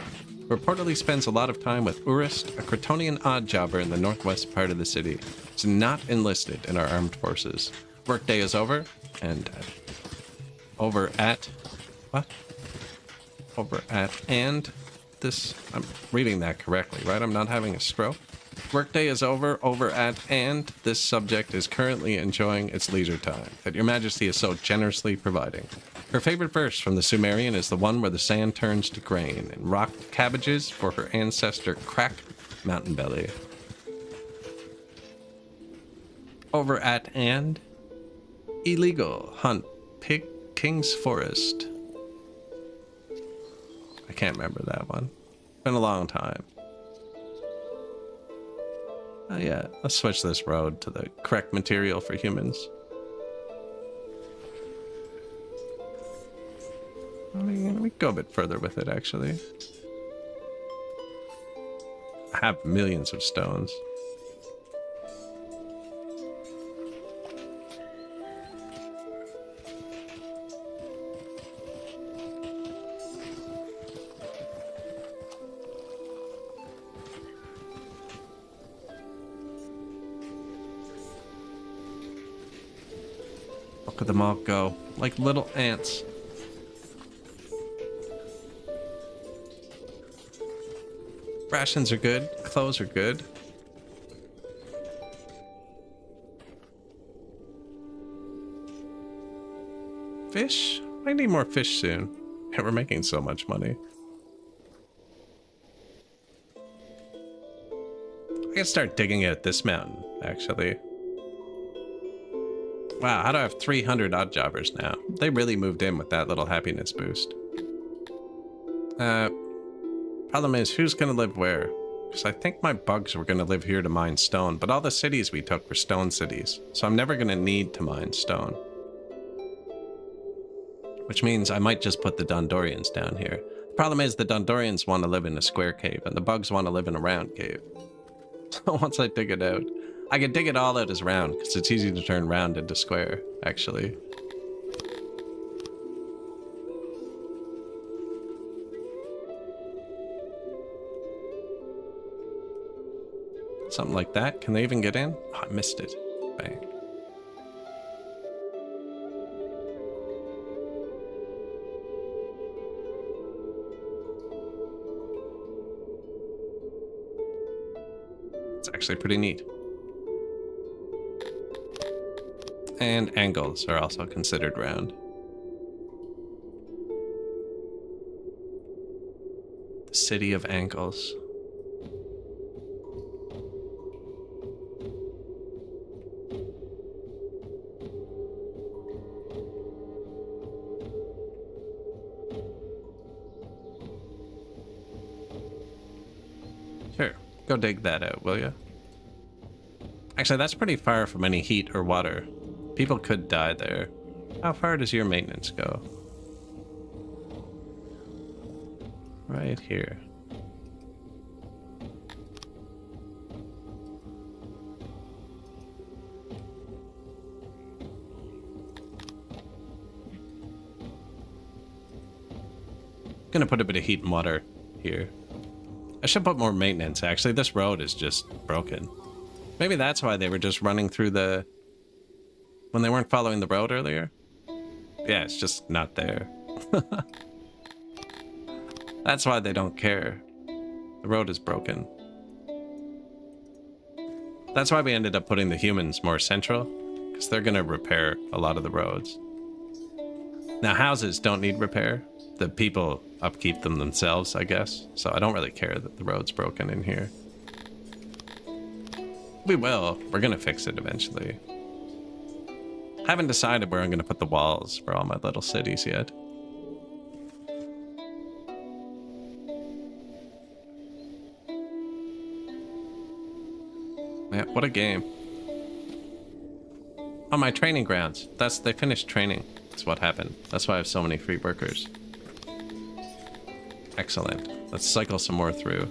Reportedly spends a lot of time with Urist, a Cretonian odd jobber in the northwest part of the city. Is not enlisted in our armed forces. Workday is over, and I'm reading that correctly, right? I'm not having a stroke. Workday is over at, and this subject is currently enjoying its leisure time that your majesty is so generously providing. Her favorite verse from the Sumerian is the one where the sand turns to grain and rocked cabbages for her ancestor Crack Mountain Belly. Over at, and illegal hunt pig King's Forest. I can't remember that one. Been a long time. Oh yeah, let's switch this road to the correct material for humans. Let me go a bit further with it, actually. I have millions of stones. Look at them all go, like little ants. Rations are good, clothes are good. Fish? I need more fish soon. Yeah, we're making so much money. I can start digging at this mountain, actually. Wow, how do I have 300 odd jobbers now? They really moved in with that little happiness boost. Problem is, who's gonna live where? Because I think my bugs were gonna live here to mine stone, but all the cities we took were stone cities, so I'm never gonna need to mine stone. Which means I might just put the Dondorians down here. The problem is the Dondorians want to live in a square cave, and the bugs want to live in a round cave. So once I dig it out, I could dig it all out as round, because it's easy to turn round into square, actually. Something like that. Can they even get in? Oh, I missed it. Bang. It's actually pretty neat. And angles are also considered round. The city of angles. Sure, go dig that out, will you? Actually, that's pretty far from any heat or water. People could die there. How far does your maintenance go? Right here. Gonna put a bit of heat and water here. I should put more maintenance, actually. This road is just broken. Maybe that's why they were just running through the... when they weren't following the road earlier. Yeah, it's just not there. That's why they don't care. The road is broken. That's why we ended up putting the humans more central, because they're going to repair a lot of the roads. Now, houses don't need repair. The people upkeep them themselves, I guess. So I don't really care that the road's broken in here. We will. We're going to fix it eventually. Haven't decided where I'm going to put the walls for all my little cities yet. Yeah, what a game. Oh, my training grounds. They finished training. That's what happened. That's why I have so many free workers. Excellent. Let's cycle some more through.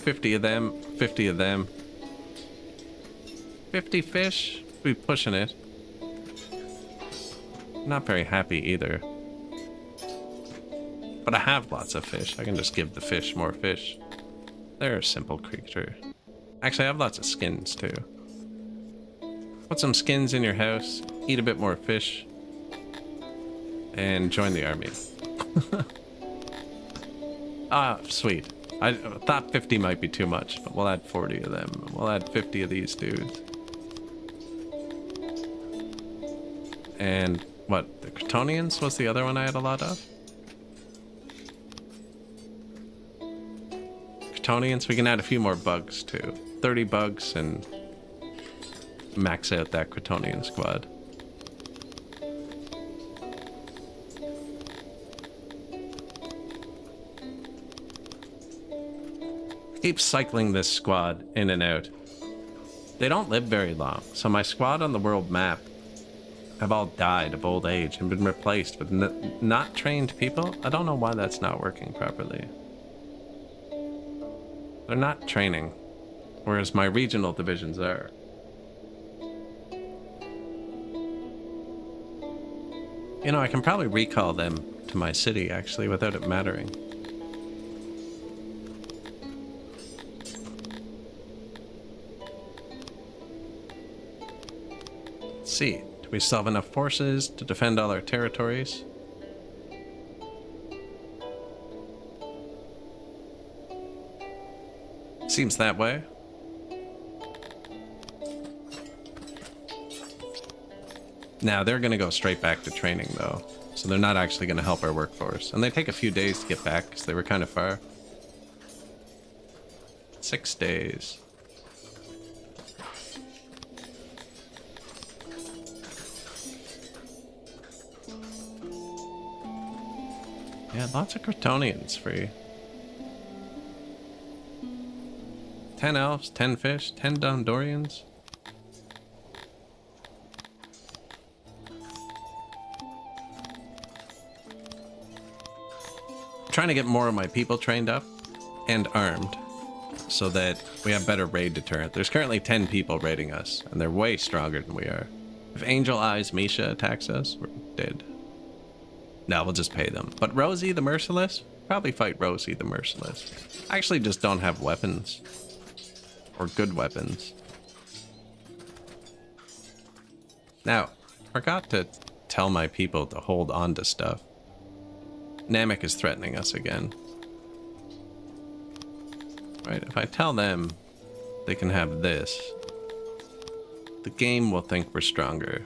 50 of them, 50 of them. 50 fish? We're pushing it. Not very happy either. But I have lots of fish. I can just give the fish more fish. They're a simple creature. Actually, I have lots of skins too. Put some skins in your house, eat a bit more fish, and join the army. Ah, sweet. I thought 50 might be too much, but we'll add 40 of them. We'll add 50 of these dudes. And what, the Cretonians was the other one I had a lot of? Cretonians, we can add a few more bugs too. 30 bugs and max out that Cretonian squad. Keep cycling this squad in and out. They don't live very long, so my squad on the world map have all died of old age and been replaced with not trained people. I don't know why that's not working properly. They're not training, whereas my regional divisions are. You know, I can probably recall them to my city, actually, without it mattering. Let's see. Do we still have enough forces to defend all our territories? Seems that way. Now, they're going to go straight back to training, though. So they're not actually going to help our workforce. And they take a few days to get back, because they were kind of far. 6 days. Yeah, lots of Cretonians free. 10 elves, 10 fish, 10 Dondorians. Trying to get more of my people trained up and armed so that we have better raid deterrent. There's currently 10 people raiding us, and they're way stronger than we are. If Angel Eyes Misha attacks us, we're dead. No, we'll just pay them. But Rosie the Merciless? Probably fight Rosie the Merciless. I actually just don't have weapons. Or good weapons. Now, forgot to tell my people to hold on to stuff. Namek is threatening us again. Right, if I tell them they can have this, the game will think we're stronger.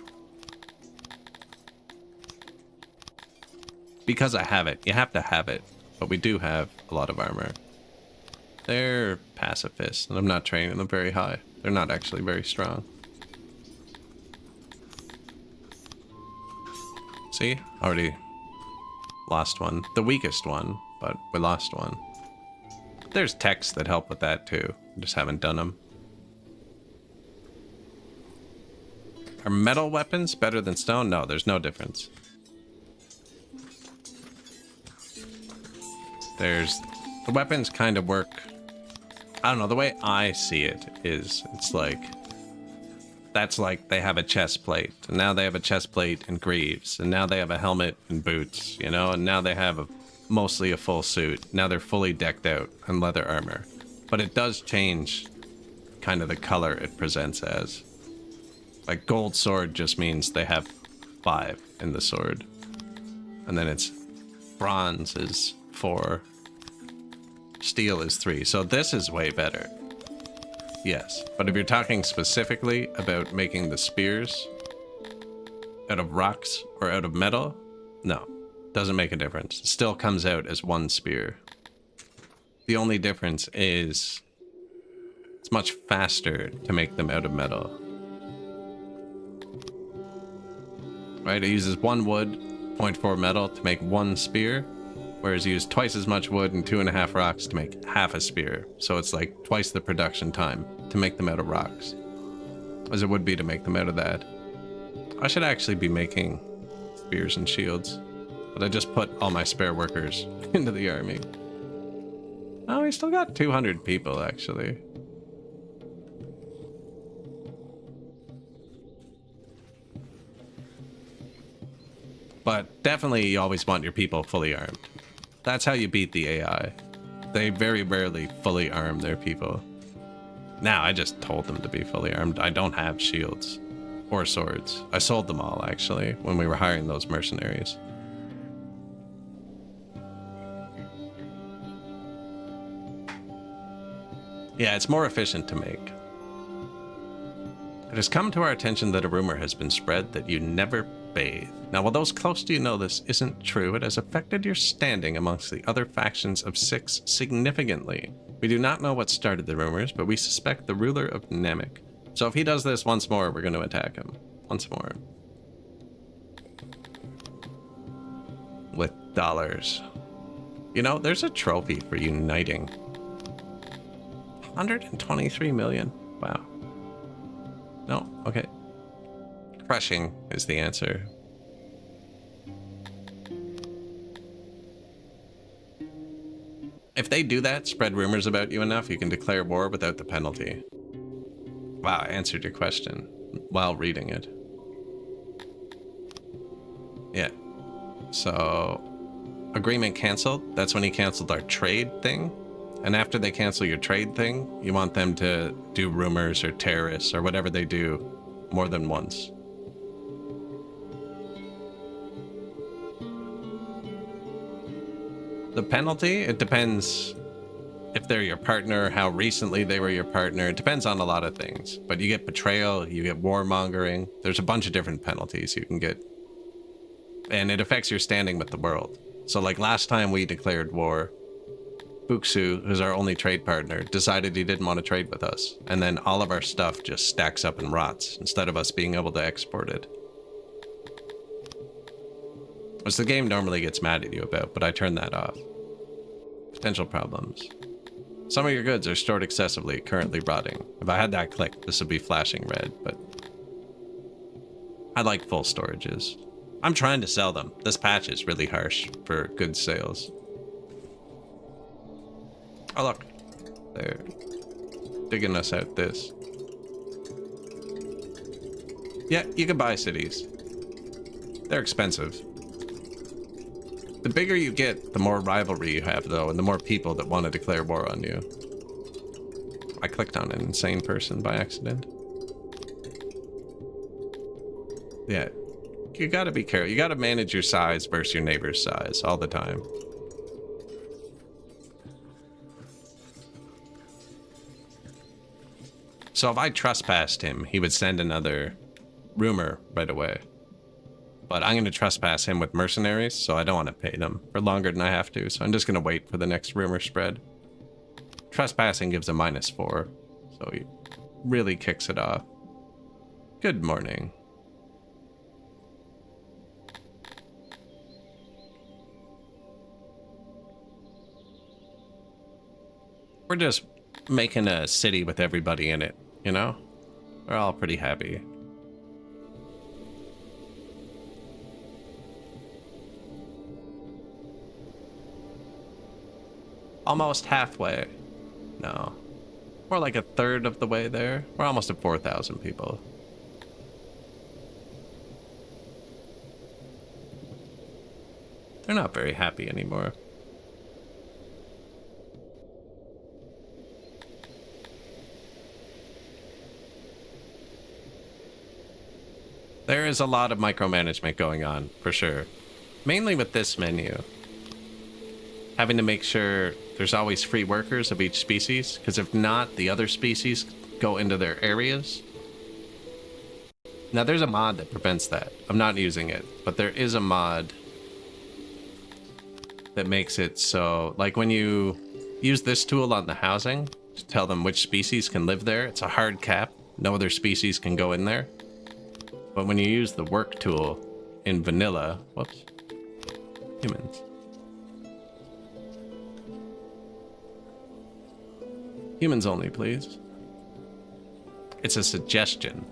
Because I have it. You have to have it. But we do have a lot of armor. They're pacifists, and I'm not training them very high. They're not actually very strong. See? Already lost one. The weakest one, but we lost one. There's texts that help with that too. I just haven't done them. Are metal weapons better than stone? No, there's no difference. The weapons kind of work. I don't know, the way I see it is, it's like, that's like they have a chest plate, and now they have a chest plate and greaves, and now they have a helmet and boots, you know, and now they have mostly a full suit. Now they're fully decked out in leather armor. But it does change kind of the color it presents as. Like gold sword just means they have 5 in the sword. And then it's bronze is 4. Steel is 3. So this is way better. Yes. But if you're talking specifically about making the spears out of rocks or out of metal, no. Doesn't make a difference. It still comes out as one spear. The only difference is it's much faster to make them out of metal. Right, it uses 1 wood, 0.4 metal to make 1 spear, whereas you use twice as much wood and 2.5 rocks to make half a spear. So it's like twice the production time to make them out of rocks as it would be to make them out of that. I should actually be making spears and shields, but I just put all my spare workers into the army. Oh, we still got 200 people, actually. But definitely you always want your people fully armed. That's how you beat the AI. They very rarely fully arm their people. Now, I just told them to be fully armed. I don't have shields or swords. I sold them all, actually, when we were hiring those mercenaries. Yeah, it's more efficient to make. It has come to our attention that a rumor has been spread that you never bathe. Now, while those close to you know this isn't true, it has affected your standing amongst the other factions of 6 significantly. We do not know what started the rumors, but we suspect the ruler of Namek. So if he does this once more, we're going to attack him. Once more. With dollars. You know, there's a trophy for uniting. 123 million. Wow. No, okay. Crushing is the answer. If they do that, spread rumors about you enough, you can declare war without the penalty. Wow, I answered your question while reading it. Yeah. So, agreement canceled. That's when he canceled our trade thing. And after they cancel your trade thing, you want them to do rumors or terrorists or whatever they do more than once. The penalty, it depends if they're your partner, how recently they were your partner. It depends on a lot of things. But you get betrayal, you get warmongering. There's a bunch of different penalties you can get. And it affects your standing with the world. So like last time we declared war, Buxu, who's our only trade partner, decided he didn't want to trade with us. And then all of our stuff just stacks up and rots instead of us being able to export it. Which the game normally gets mad at you about, but I turned that off. Potential problems. Some of your goods are stored excessively, currently rotting. If I had that clicked, this would be flashing red, but I like full storages. I'm trying to sell them. This patch is really harsh for good sales. Oh look, they're digging us out this. Yeah, you can buy cities. They're expensive. The bigger you get, the more rivalry you have though, and the more people that want to declare war on you. I clicked on an insane person by accident. Yeah, you gotta be careful. You gotta manage your size versus your neighbor's size all the time. So if I trespassed him, he would send another rumor right away. But I'm going to trespass him with mercenaries, so I don't want to pay them for longer than I have to. So I'm just going to wait for the next rumor spread. Trespassing gives a -4, so he really kicks it off. Good morning. We're just making a city with everybody in it, you know? We're all pretty happy. Almost halfway. No. We're like a third of the way there. We're almost at 4,000 people. They're not very happy anymore. There is a lot of micromanagement going on, for sure. Mainly with this menu. Having to make sure there's always free workers of each species, because if not, the other species go into their areas. Now, there's a mod that prevents that. I'm not using it, but there is a mod that makes it so, like when you use this tool on the housing to tell them which species can live there, it's a hard cap. No other species can go in there. But when you use the work tool in vanilla, whoops, humans. Humans only, please. It's a suggestion.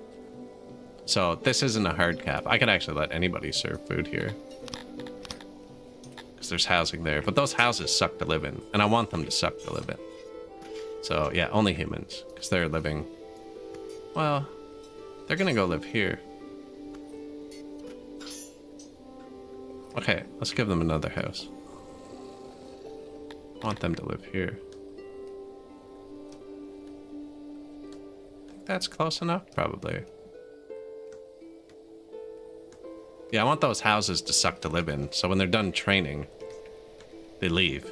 So this isn't a hard cap. I could actually let anybody serve food here. Because there's housing there. But those houses suck to live in. And I want them to suck to live in. So yeah, only humans. Because they're living... Well, they're gonna go live here. Okay, let's give them another house. I want them to live here. Think that's close enough? Probably. Yeah, I want those houses to suck to live in, so when they're done training, they leave.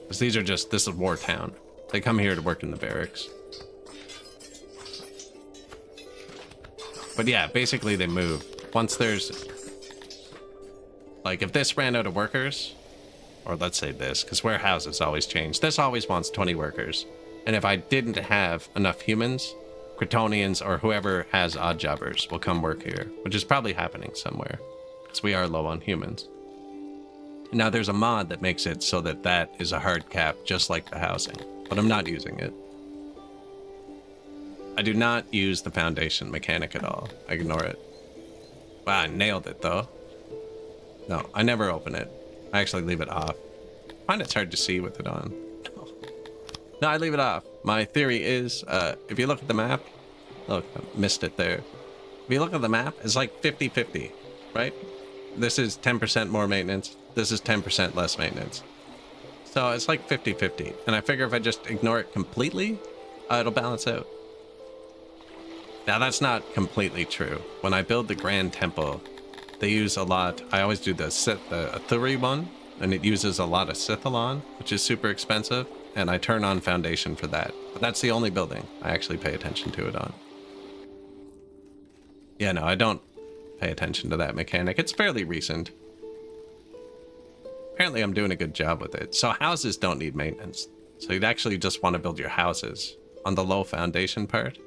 Because these are just, this is War Town. They come here to work in the barracks. But yeah, basically they move. Once there's... Like, if this ran out of workers, or let's say this, because warehouses always change. This always wants 20 workers. And if I didn't have enough humans, Kryptonians or whoever has odd jobbers will come work here, which is probably happening somewhere, because we are low on humans. Now, there's a mod that makes it so that that is a hard cap, just like the housing, but I'm not using it. I do not use the foundation mechanic at all. I ignore it. Wow, I nailed it, though. No, I never open it. I actually leave it off. I find it's hard to see with it on. No, I leave it off. My theory is, if you look at the map... Look, I missed it there. If you look at the map, it's like 50-50, right? This is 10% more maintenance. This is 10% less maintenance. So it's like 50-50. And I figure if I just ignore it completely, it'll balance out. Now, that's not completely true. When I build the Grand Temple... They use a lot. I always do the Athuri one, and it uses a lot of Sithalon, which is super expensive, and I turn on Foundation for that. But that's the only building I actually pay attention to it on. Yeah, no, I don't pay attention to that mechanic. It's fairly recent. Apparently I'm doing a good job with it. So houses don't need maintenance. So you'd actually just want to build your houses on the low foundation part,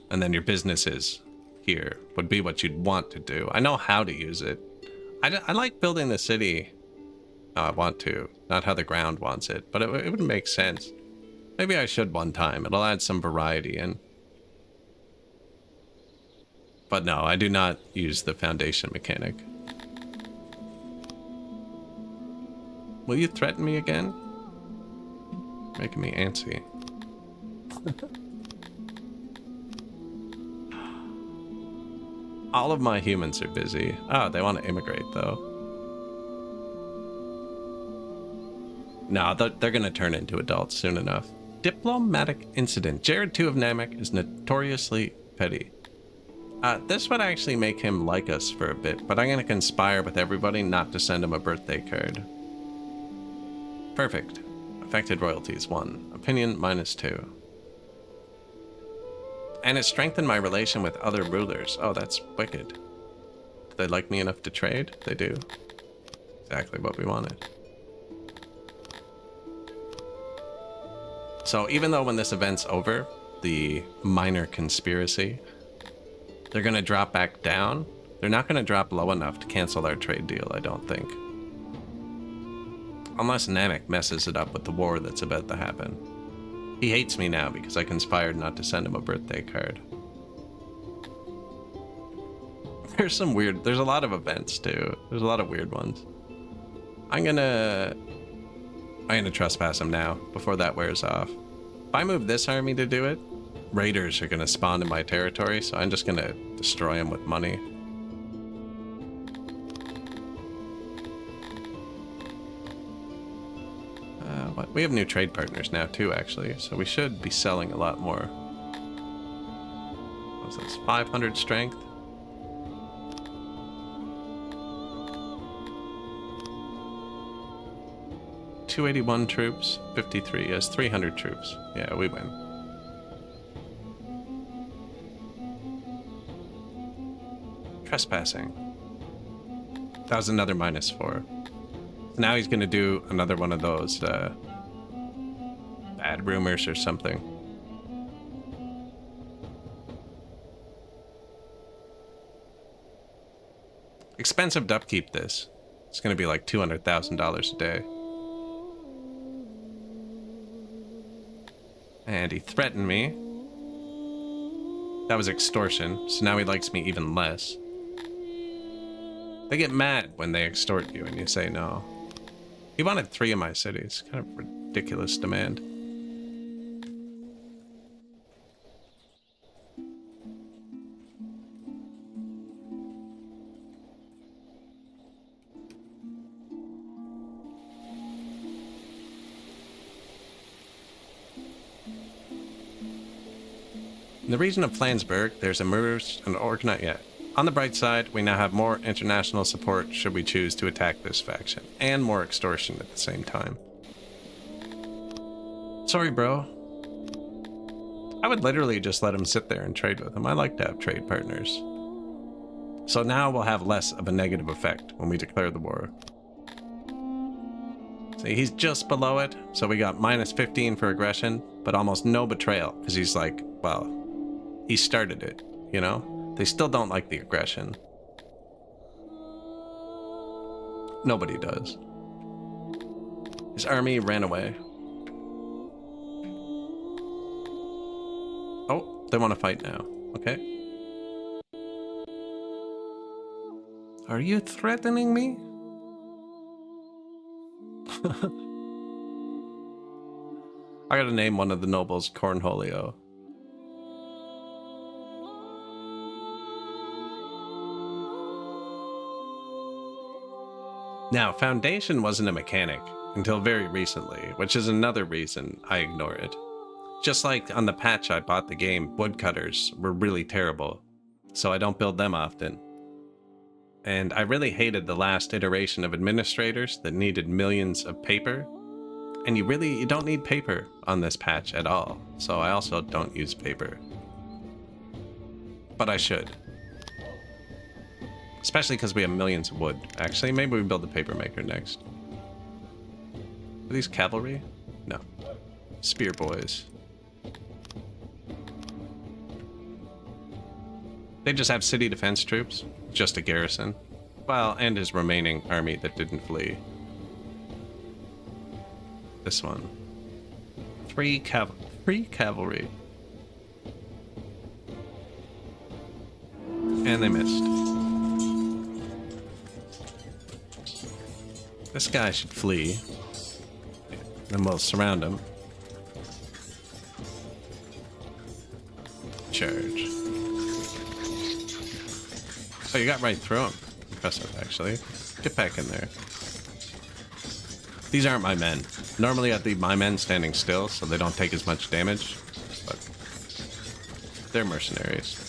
and then your businesses here would be what you'd want to do. I know how to use it. I like building the city how I want to, not how the ground wants it, but it would make sense. Maybe I should one time. It'll add some variety in. But no, I do not use the foundation mechanic. Will you threaten me again? Making me antsy. All of my humans are busy. Oh, they want to immigrate, though. No, they're going to turn into adults soon enough. Diplomatic incident. Jared 2 of Namek is notoriously petty. This would actually make him like us for a bit, but I'm going to conspire with everybody not to send him a birthday card. Perfect. Affected royalties 1. Opinion -2. And it strengthened my relation with other rulers. Oh, that's wicked. Do they like me enough to trade? They do. Exactly what we wanted. So even though when this event's over, the minor conspiracy, they're going to drop back down, they're not going to drop low enough to cancel our trade deal, I don't think. Unless Namek messes it up with the war that's about to happen. He hates me now because I conspired not to send him a birthday card. There's a lot of events too. There's a lot of weird ones. I'm gonna trespass him now before that wears off. If I move this army to do it, raiders are gonna spawn in my territory, so I'm just gonna destroy him with money. We have new trade partners now too, actually, so we should be selling a lot more. What's this? 500 strength? 281 troops, 53 has 300 troops. Yeah, we win. Trespassing. That was another -4. So now he's gonna do another one of those bad rumors or something. Expensive to upkeep this. It's gonna be like $200,000 a day. And he threatened me. That was extortion, so now he likes me even less. They get mad when they extort you and you say no. He wanted 3 of my cities. Kind of ridiculous demand. In the region of Flansburg, there's emerged an organized... Yeah. On the bright side, we now have more international support should we choose to attack this faction, and more extortion at the same time. Sorry, bro. I would literally just let him sit there and trade with him. I like to have trade partners. So now we'll have less of a negative effect when we declare the war. See, he's just below it, so we got -15 for aggression, but almost no betrayal, because he's like, well, he started it, you know? They still don't like the aggression. Nobody does. His army ran away. Oh, they want to fight now. Okay. Are you threatening me? I gotta name one of the nobles Cornholio. Now, Foundation wasn't a mechanic until very recently, which is another reason I ignore it. Just like on the patch I bought the game, woodcutters were really terrible, so I don't build them often. And I really hated the last iteration of administrators that needed millions of paper, and you don't need paper on this patch at all, so I also don't use paper. But I should. Especially because we have millions of wood. Actually, maybe we build the paper maker next. Are these cavalry? No. Spear boys. They just have city defense troops. Just a garrison. Well, and his remaining army that didn't flee. This one. 3 cavalry. And they missed. This guy should flee. Then we'll surround him. Charge. Oh, you got right through him. Impressive, actually. Get back in there. These aren't my men. Normally I'd leave my men standing still so they don't take as much damage, but they're mercenaries.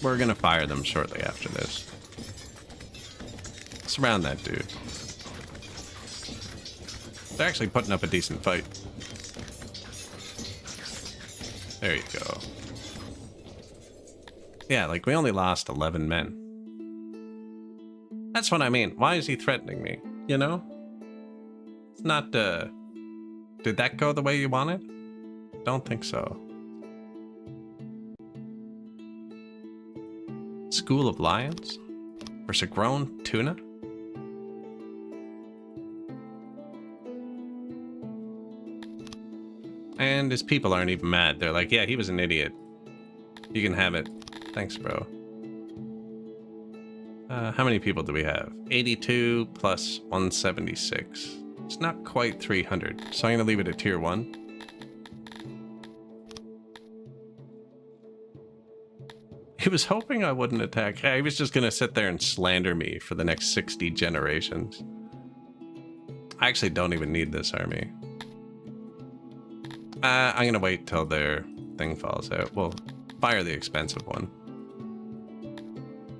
We're gonna fire them shortly after this. Surround that dude. They're actually putting up a decent fight. There you go. Yeah, like we only lost 11 men. That's what I mean. Why is he threatening me? You know? It's not, did that go the way you wanted? Don't think so. School of Lions? Versus a grown tuna? And his people aren't even mad. They're like, yeah, he was an idiot. You can have it. Thanks, bro. How many people do we have? 82 plus 176. It's not quite 300, so I'm going to leave it at tier 1. He was hoping I wouldn't attack. He was just going to sit there and slander me for the next 60 generations. I actually don't even need this army. I'm going to wait till their thing falls out. We'll fire the expensive one.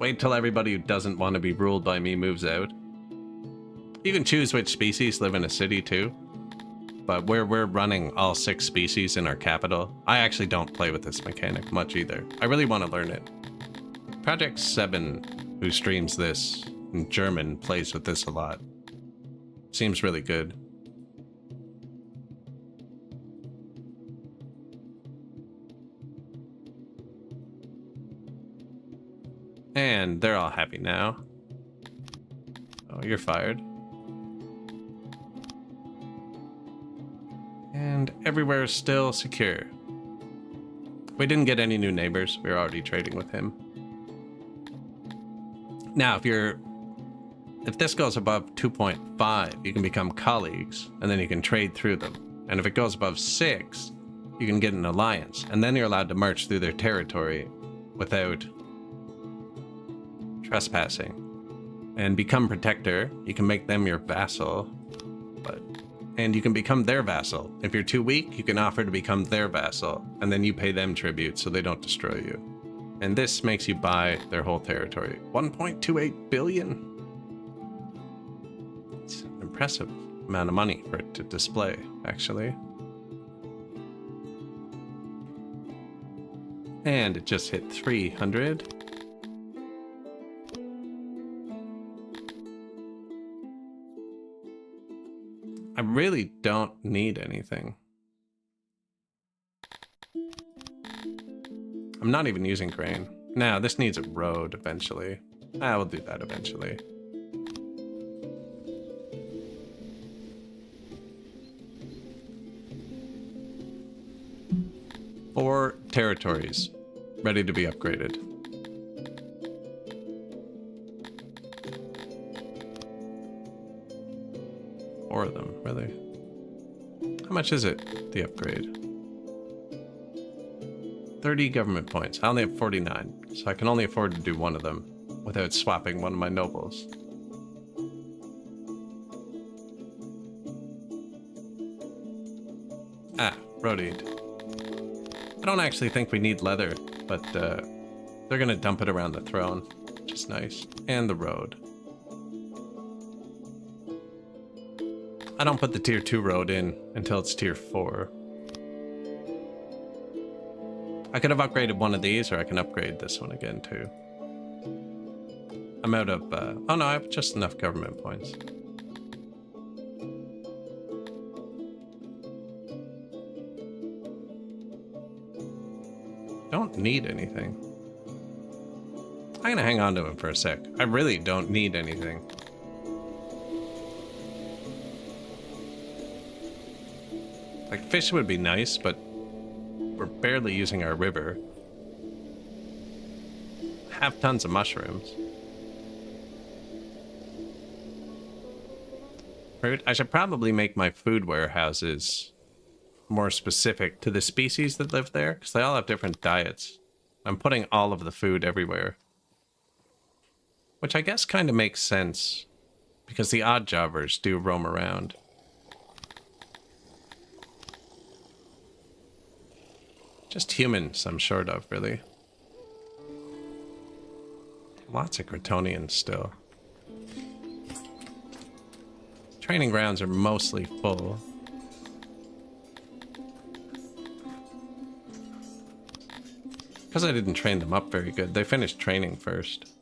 Wait till everybody who doesn't want to be ruled by me moves out. You can choose which species live in a city too, but where we're running all 6 species in our capital, I actually don't play with this mechanic much either. I really want to learn it. Project 7, who streams this in German, plays with this a lot. Seems really good. And they're all happy now. Oh, you're fired. And everywhere is still secure. We didn't get any new neighbors. We were already trading with him. Now, if this goes above 2.5, you can become colleagues, and then you can trade through them. And if it goes above 6, you can get an alliance, and then you're allowed to march through their territory without trespassing. And become protector. You can make them your vassal, and you can become their vassal. If you're too weak, you can offer to become their vassal, and then you pay them tribute so they don't destroy you. And this makes you buy their whole territory. 1.28 billion. It's an impressive amount of money for it to display, actually. And it just hit 300. I really don't need anything. I'm not even using grain. Now, this needs a road eventually. We'll do that eventually. Four territories ready to be upgraded. Four of them, really. How much is it, the upgrade? 30 government points. I only have 49, so I can only afford to do one of them without swapping one of my nobles. Roadied. I don't actually think we need leather, but they're gonna dump it around the throne, which is nice. And the road. I don't put the tier 2 road in until it's tier 4. I could have upgraded one of these, or I can upgrade this one again too. I'm out of, oh no, I have just enough government points. Don't need anything. I'm gonna hang on to him for a sec. I really don't need anything. Like, fish would be nice, but we're barely using our river. Have tons of mushrooms. Fruit. I should probably make my food warehouses more specific to the species that live there, because they all have different diets. I'm putting all of the food everywhere. Which I guess kind of makes sense, because the odd jobbers do roam around. Just humans I'm short of, really. Lots of Cretonians still. Training grounds are mostly full. Because I didn't train them up very good. They finished training first.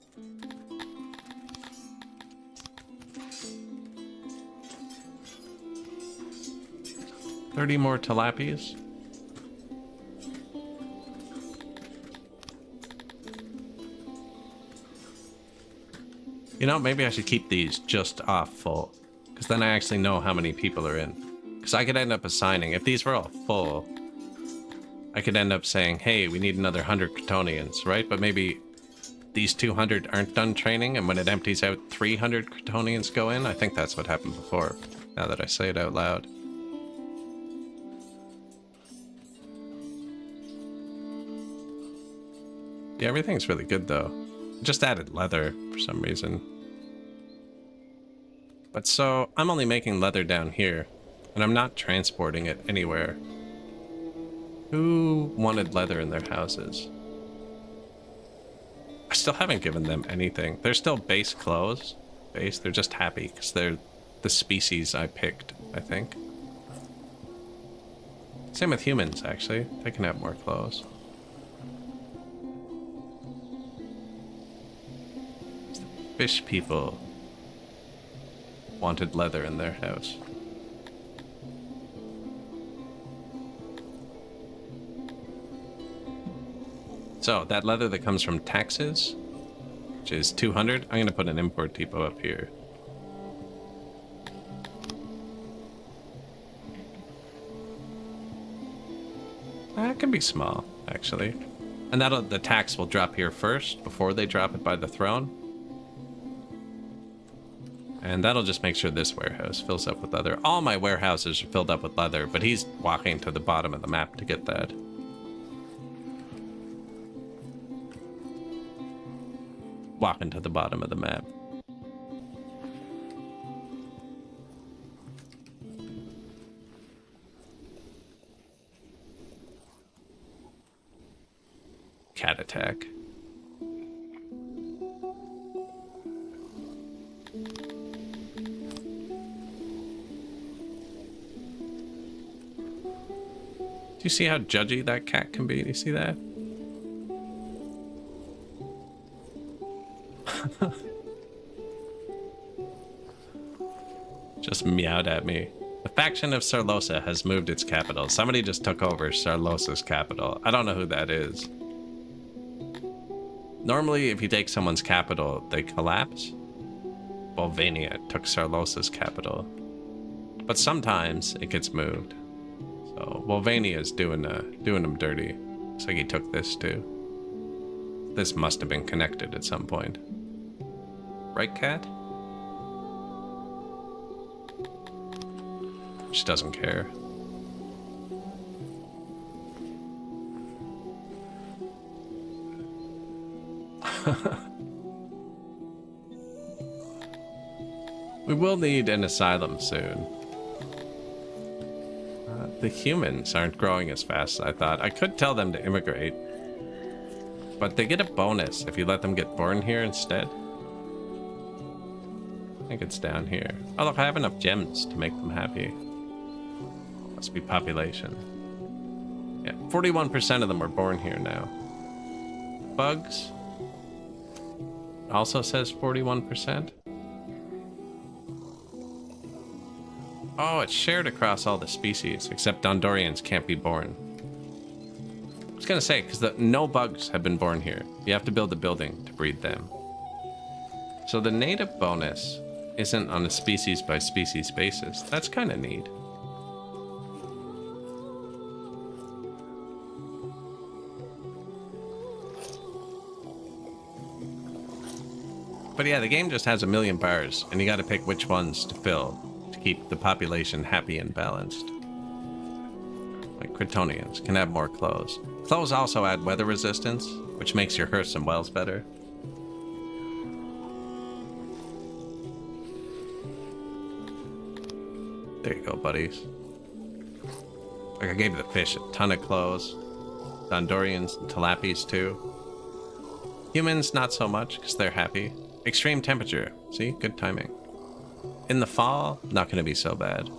$30 more tilapias. You know, maybe I should keep these just off full, because then I actually know how many people are in. Because I could end up assigning, if these were all full, I could end up saying, hey, we need another 100 Cretonians, right? But maybe these 200 aren't done training, and when it empties out, 300 Cretonians go in. I think that's what happened before, now that I say it out loud. Yeah, everything's really good, though. Just added leather for some reason. But so, I'm only making leather down here, and I'm not transporting it anywhere. Who wanted leather in their houses? I still haven't given them anything. They're still base clothes. Base, they're just happy because they're the species I picked, I think. Same with humans, actually. They can have more clothes. Fish people wanted leather in their house. So, that leather that comes from taxes, which is 200, I'm going to put an import depot up here. That can be small, actually. And the tax will drop here first, before they drop it by the throne. And that'll just make sure this warehouse fills up with leather. All my warehouses are filled up with leather, but he's walking to the bottom of the map to get that. Walking to the bottom of the map. Cat attack. Do you see how judgy that cat can be? Do you see that? Just meowed at me. The faction of Sarlosa has moved its capital. Somebody just took over Sarlosa's capital. I don't know who that is. Normally, if you take someone's capital, they collapse. Volvania took Sarlosa's capital. But sometimes it gets moved. So Volvania is doing them dirty. Looks like he took this too. This must have been connected at some point. Right, cat? She doesn't care. We will need an asylum soon. The humans aren't growing as fast as I thought. I could tell them to immigrate, but they get a bonus if you let them get born here instead. I think it's down here. Oh look, I have enough gems to make them happy. Must be population. Yeah, 41% of them are born here now. Bugs also says 41%. Oh, it's shared across all the species, except Dondorians can't be born. I was gonna say, because no bugs have been born here. You have to build a building to breed them. So the native bonus isn't on a species by species basis. That's kind of neat. But yeah, the game just has a million bars, and you gotta pick which ones to fill to keep the population happy and balanced. Like Cretonians can have more clothes. Clothes also add weather resistance, which makes your hearths and wells better. There you go, buddies. Like I gave the fish a ton of clothes. Dondorians and Tilapis too. Humans, not so much, because they're happy. Extreme temperature. See? Good timing. In the fall, not going to be so bad.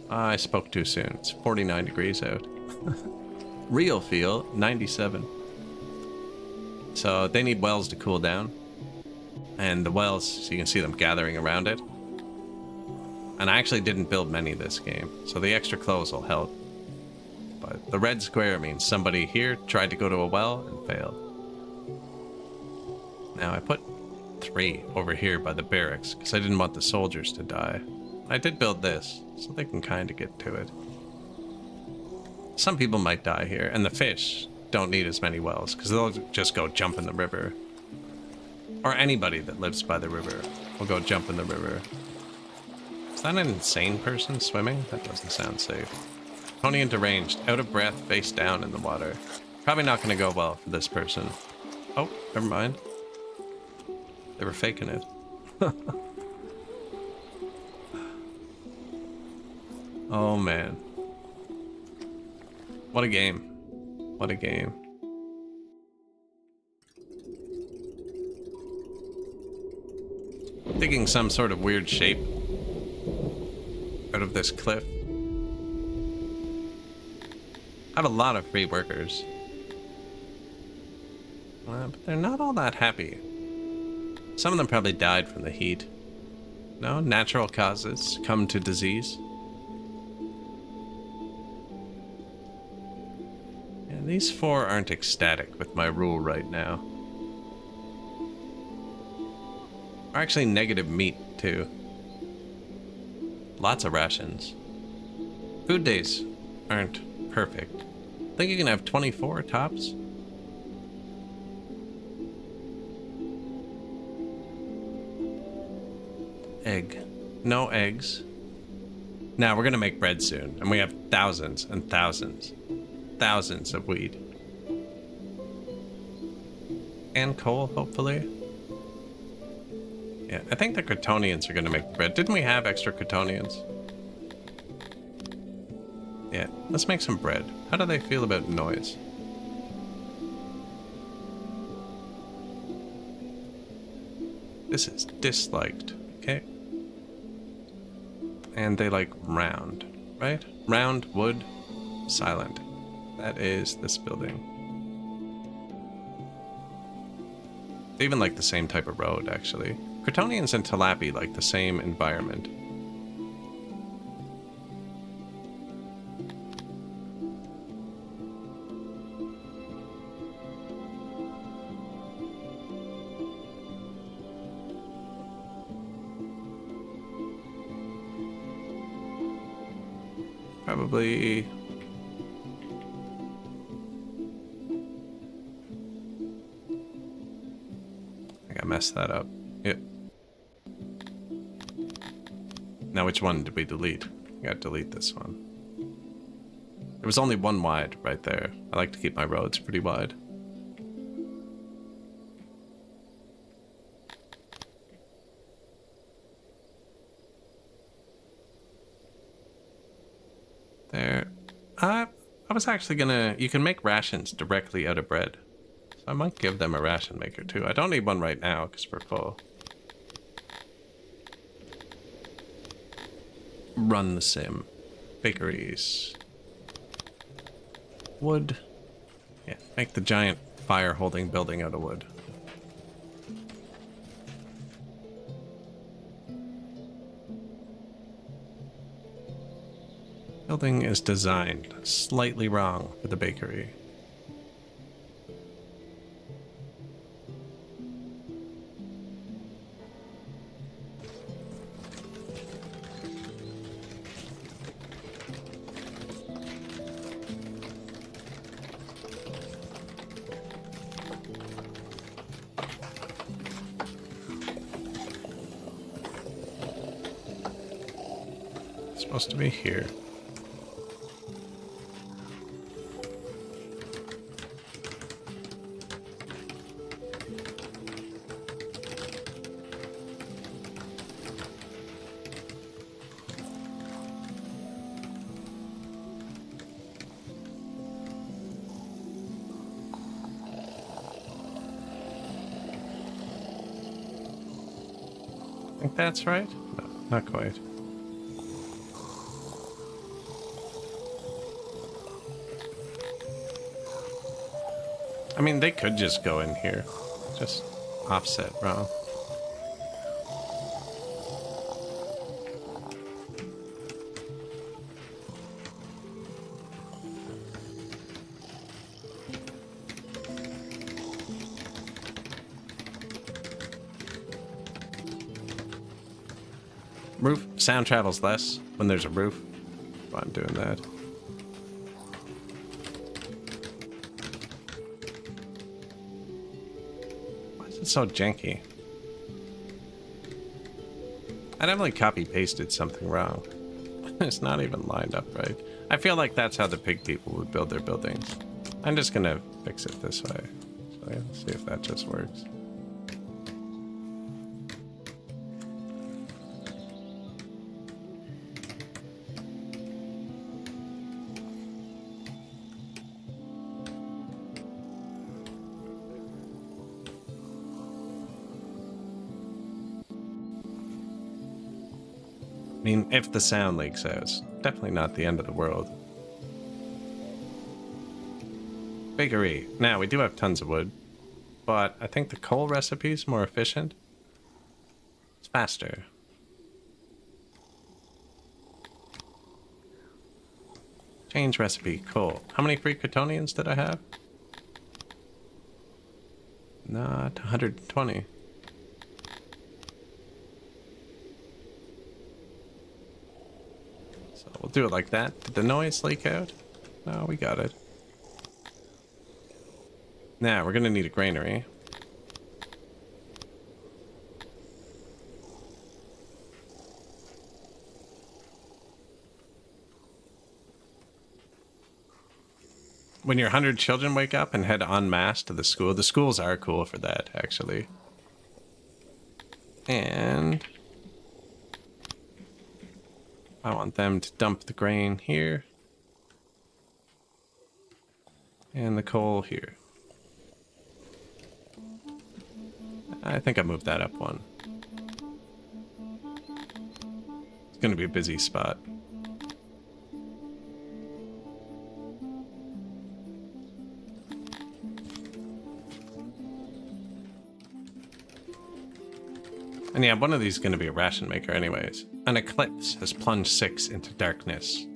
I spoke too soon. It's 49 degrees out. Real feel, 97. So they need wells to cool down. And the wells, so you can see them gathering around it. And I actually didn't build many this game, so the extra clothes will help. But the red square means somebody here tried to go to a well and failed. Now I put 3 over here by the barracks because I didn't want the soldiers to die. I did build this, so they can kind of get to it. Some people might die here, and the fish don't need as many wells because they'll just go jump in the river. Or anybody that lives by the river will go jump in the river. Is that an insane person swimming? That doesn't sound safe. Pony and deranged, out of breath, face down in the water. Probably not going to go well for this person. Oh, never mind. They were faking it. Oh man. What a game. What a game. Digging some sort of weird shape out of this cliff. I have a lot of free workers. But they're not all that happy. Some of them probably died from the heat. No, natural causes come to disease. Yeah, these 4 aren't ecstatic with my rule right now. Are actually negative meat, too. Lots of rations. Food days aren't perfect. I think you can have 24 tops. Egg. No eggs. Now we're gonna make bread soon, and we have thousands and thousands. Thousands of wheat. And coal, hopefully. Yeah, I think the Crotonians are gonna make the bread. Didn't we have extra Crotonians? Yeah, let's make some bread. How do they feel about noise? This is disliked, okay? And they like round, right? Round, wood, silent. That is this building. They even like the same type of road, actually. Crotonians and Talapi like the same environment. Probably... I think I messed that up. Yep. Now which one did we delete? I gotta delete this one. There was only one wide right there. I like to keep my roads pretty wide. There. I was actually gonna... You can make rations directly out of bread. So I might give them a ration maker too. I don't need one right now because we're full. Run the sim. Bakeries. Wood. Yeah, make the giant fire-holding building out of wood. Building is designed slightly wrong for the bakery. It's supposed to be here. I think that's right? No, not quite. I mean, they could just go in here. Just offset wrong. Roof. Sound travels less when there's a roof. Why I'm doing that. Why is it so janky? I definitely copy-pasted something wrong. It's not even lined up right. I feel like that's how the pig people would build their buildings. I'm just gonna fix it this way. So yeah, let's see if that just works. mean, if the sound leaks out, it's definitely not the end of the world. Bakery. Now, we do have tons of wood, but I think the coal recipe is more efficient. It's faster. Change recipe. Cool. How many free Kryptonians did I have? Not 120. So we'll do it like that. Did the noise leak out? No, we got it. Now, we're going to need a granary. When your 100 children wake up and head en masse to the schools are cool for that, actually. And I want them to dump the grain here. And the coal here. I think I moved that up one. It's going to be a busy spot. And yeah, one of these is going to be a ration maker anyways. An eclipse has plunged 6 into darkness.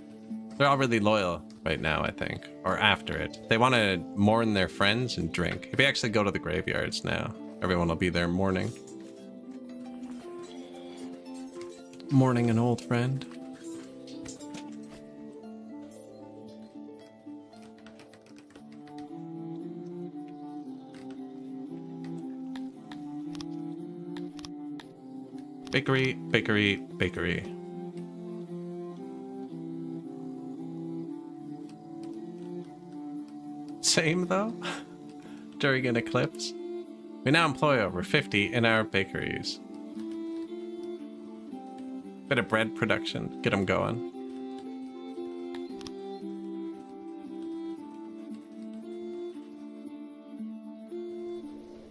They're all really loyal right now, I think. Or after it. They want to mourn their friends and drink. If you actually go to the graveyards now, everyone will be there mourning. Mourning an old friend. Bakery, bakery, bakery. Same though? During an eclipse? We now employ over 50 in our bakeries. Bit of bread production, get them going.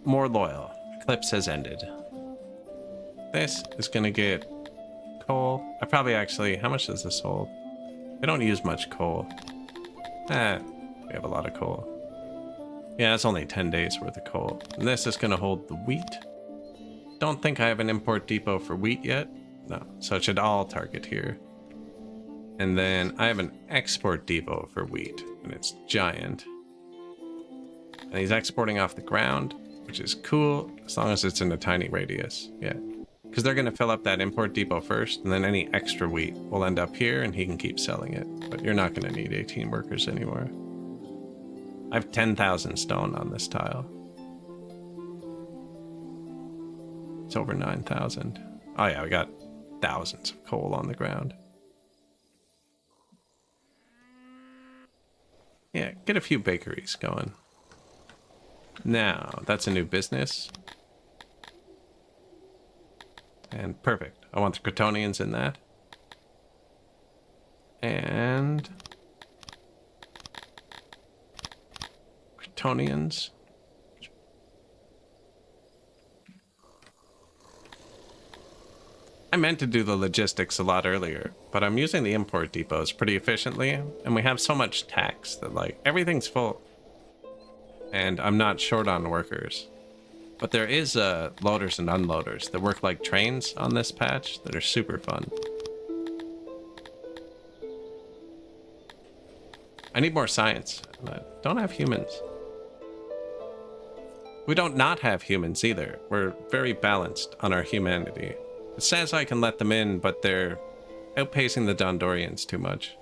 More loyal. Eclipse has ended. This is gonna get coal. I probably actually, how much does this hold? I don't use much coal. We have a lot of coal. Yeah, it's only 10 days worth of coal. And this is gonna hold the wheat. Don't think I have an import depot for wheat yet. No, so it should all target here. And then I have an export depot for wheat, and it's giant. And he's exporting off the ground, which is cool, as long as it's in a tiny radius. Yeah. Because they're going to fill up that import depot first, and then any extra wheat will end up here, and he can keep selling it. But you're not going to need 18 workers anymore. I have 10,000 stone on this tile. It's over 9,000. Oh yeah, we got thousands of coal on the ground. Yeah, get a few bakeries going. Now, that's a new business. And perfect. I want the Kryptonians in that. And Kryptonians. I meant to do the logistics a lot earlier, but I'm using the import depots pretty efficiently, and we have so much tax that, like, everything's full. And I'm not short on workers. But there is loaders and unloaders that work like trains on this patch that are super fun. I need more science. I don't have humans. We don't not have humans either. We're very balanced on our humanity. It says I can let them in, but they're outpacing the Dondorians too much.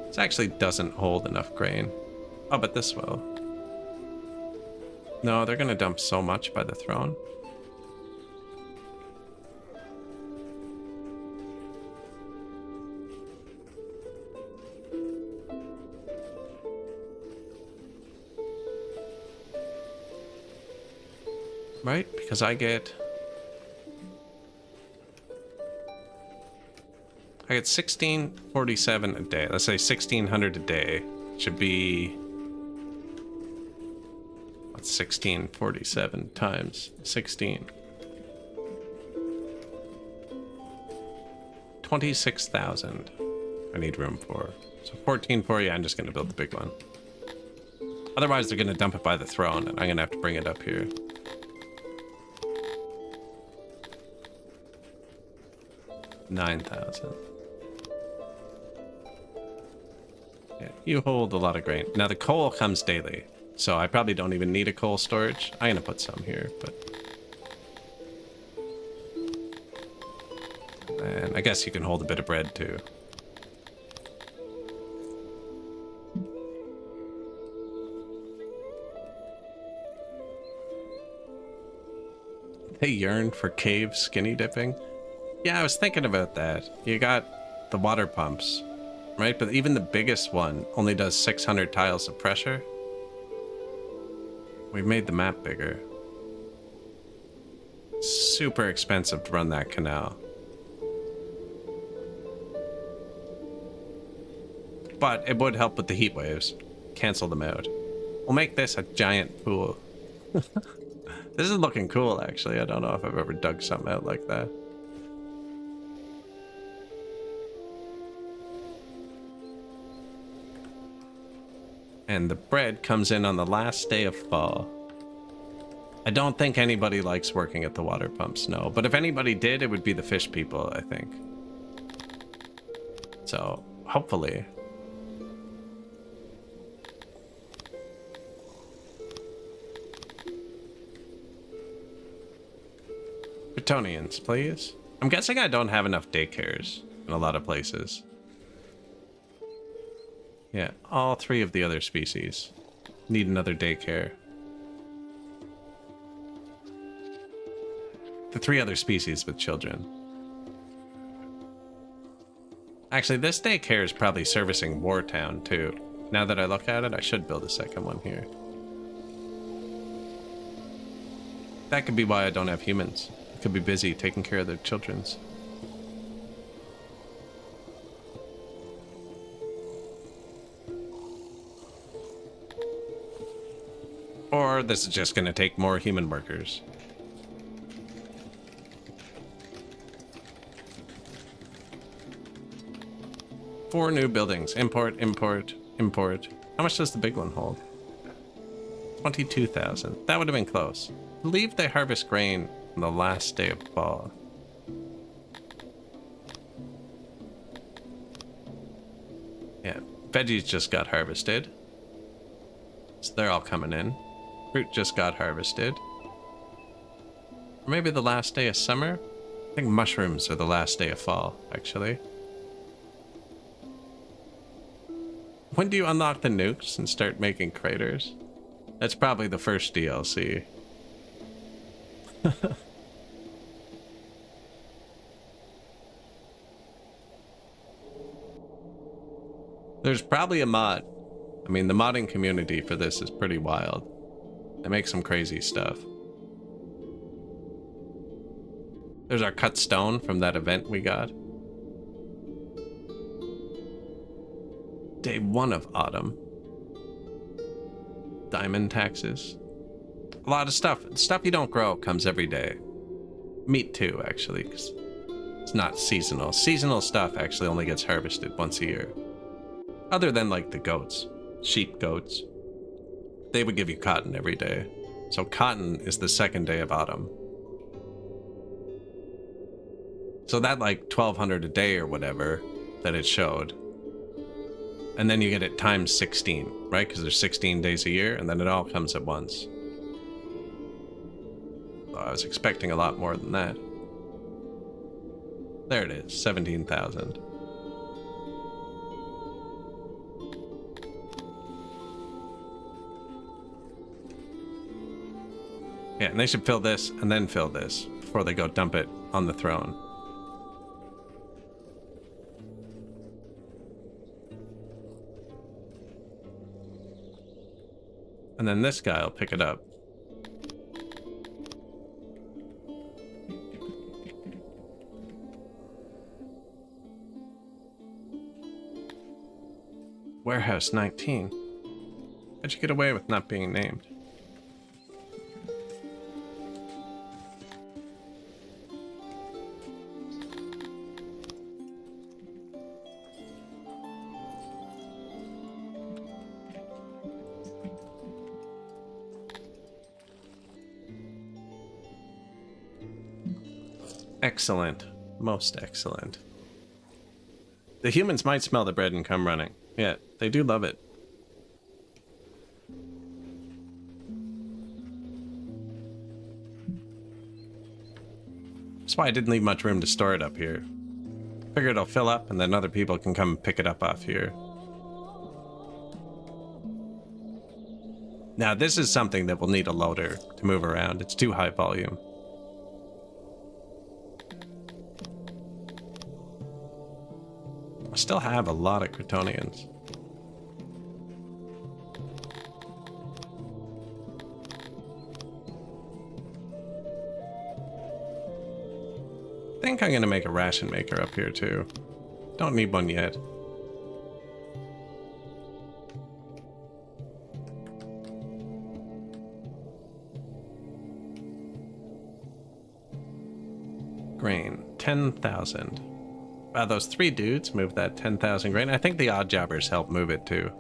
This actually doesn't hold enough grain. Oh, but this will. No, they're gonna dump so much by the throne. Right? Because I get 1647 a day. Let's say 1600 a day should be That's 1647 times 16. 26,000 I need room for. So 14 for you, I'm just gonna build the big one. Otherwise they're gonna dump it by the throne and I'm gonna have to bring it up here. $9,000. Yeah, you hold a lot of grain. Now the coal comes daily, so I probably don't even need a coal storage. I'm gonna put some here, but... And I guess you can hold a bit of bread too. They yearn for cave skinny dipping. Yeah, I was thinking about that. You got the water pumps, right? But even the biggest one only does 600 tiles of pressure. We've made the map bigger. Super expensive to run that canal. But it would help with the heat waves. Cancel them out. We'll make this a giant pool. This is looking cool, actually. I don't know if I've ever dug something out like that. And the bread comes in on the last day of fall. I don't think anybody likes working at the water pumps, no. But if anybody did, it would be the fish people, I think. So, hopefully. Bretonians, please. I'm guessing I don't have enough daycares in a lot of places. Yeah, all three of the other species need another daycare. The three other species with children. Actually, this daycare is probably servicing Wartown too. Now that I look at it, I should build a second one here. That could be why I don't have humans. I could be busy taking care of their children's. Or this is just going to take more human workers. Four new buildings. Import, import, import. How much does the big one hold? 22,000. That would have been close. I believe they harvest grain on the last day of fall. Yeah, veggies just got harvested. So they're all coming in. Fruit just got harvested. Or maybe the last day of summer? I think mushrooms are the last day of fall, actually. When do you unlock the nukes and start making craters? That's probably the first DLC. There's probably a mod. I mean, the modding community for this is pretty wild. They make some crazy stuff. There's our cut stone from that event we got. Day 1 of autumn. Diamond taxes. A lot of stuff. Stuff you don't grow comes every day. Meat too, actually, because it's not seasonal. Seasonal stuff actually only gets harvested once a year. Other than like the goats. Sheep, goats. They would give you cotton every day. So cotton is the second day of autumn. So that like 1,200 a day or whatever that it showed. And then you get it times 16, right? Because there's 16 days a year and then it all comes at once. So I was expecting a lot more than that. There it is, 17,000. Yeah, and they should fill this and then fill this before they go dump it on the throne. And then this guy will pick it up. Warehouse 19. How'd you get away with not being named? Excellent. Most excellent. The humans might smell the bread and come running. Yeah, they do love it. That's why I didn't leave much room to store it up here. Figured it'll fill up and then other people can come pick it up off here. Now, this is something that will need a loader to move around. It's too high volume. I still have a lot of Kryptonians. I think I'm going to make a ration maker up here too. Don't need one yet. Grain, 10,000. Wow, those 3 dudes moved that 10,000 grain. I think the odd jobbers helped move it too.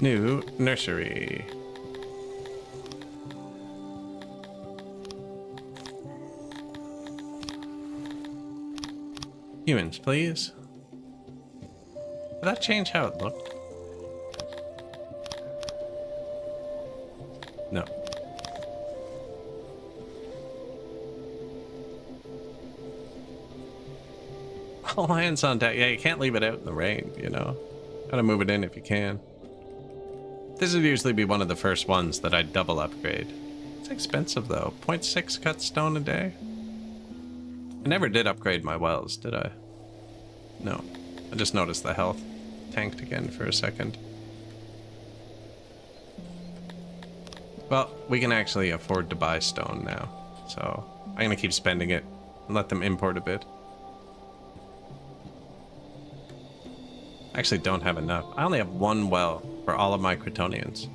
New nursery. Humans, please. Did that change how it looked? No. All hands on deck. Yeah, you can't leave it out in the rain, you know. Gotta move it in if you can. This would usually be one of the first ones that I'd double upgrade. It's expensive though. 0.6 cut stone a day. I never did upgrade my wells, did I? No. I just noticed the health tanked again for a second. Well, we can actually afford to buy stone now, so I'm gonna keep spending it and let them import a bit. I actually don't have enough. I only have 1 well for all of my Kryptonians.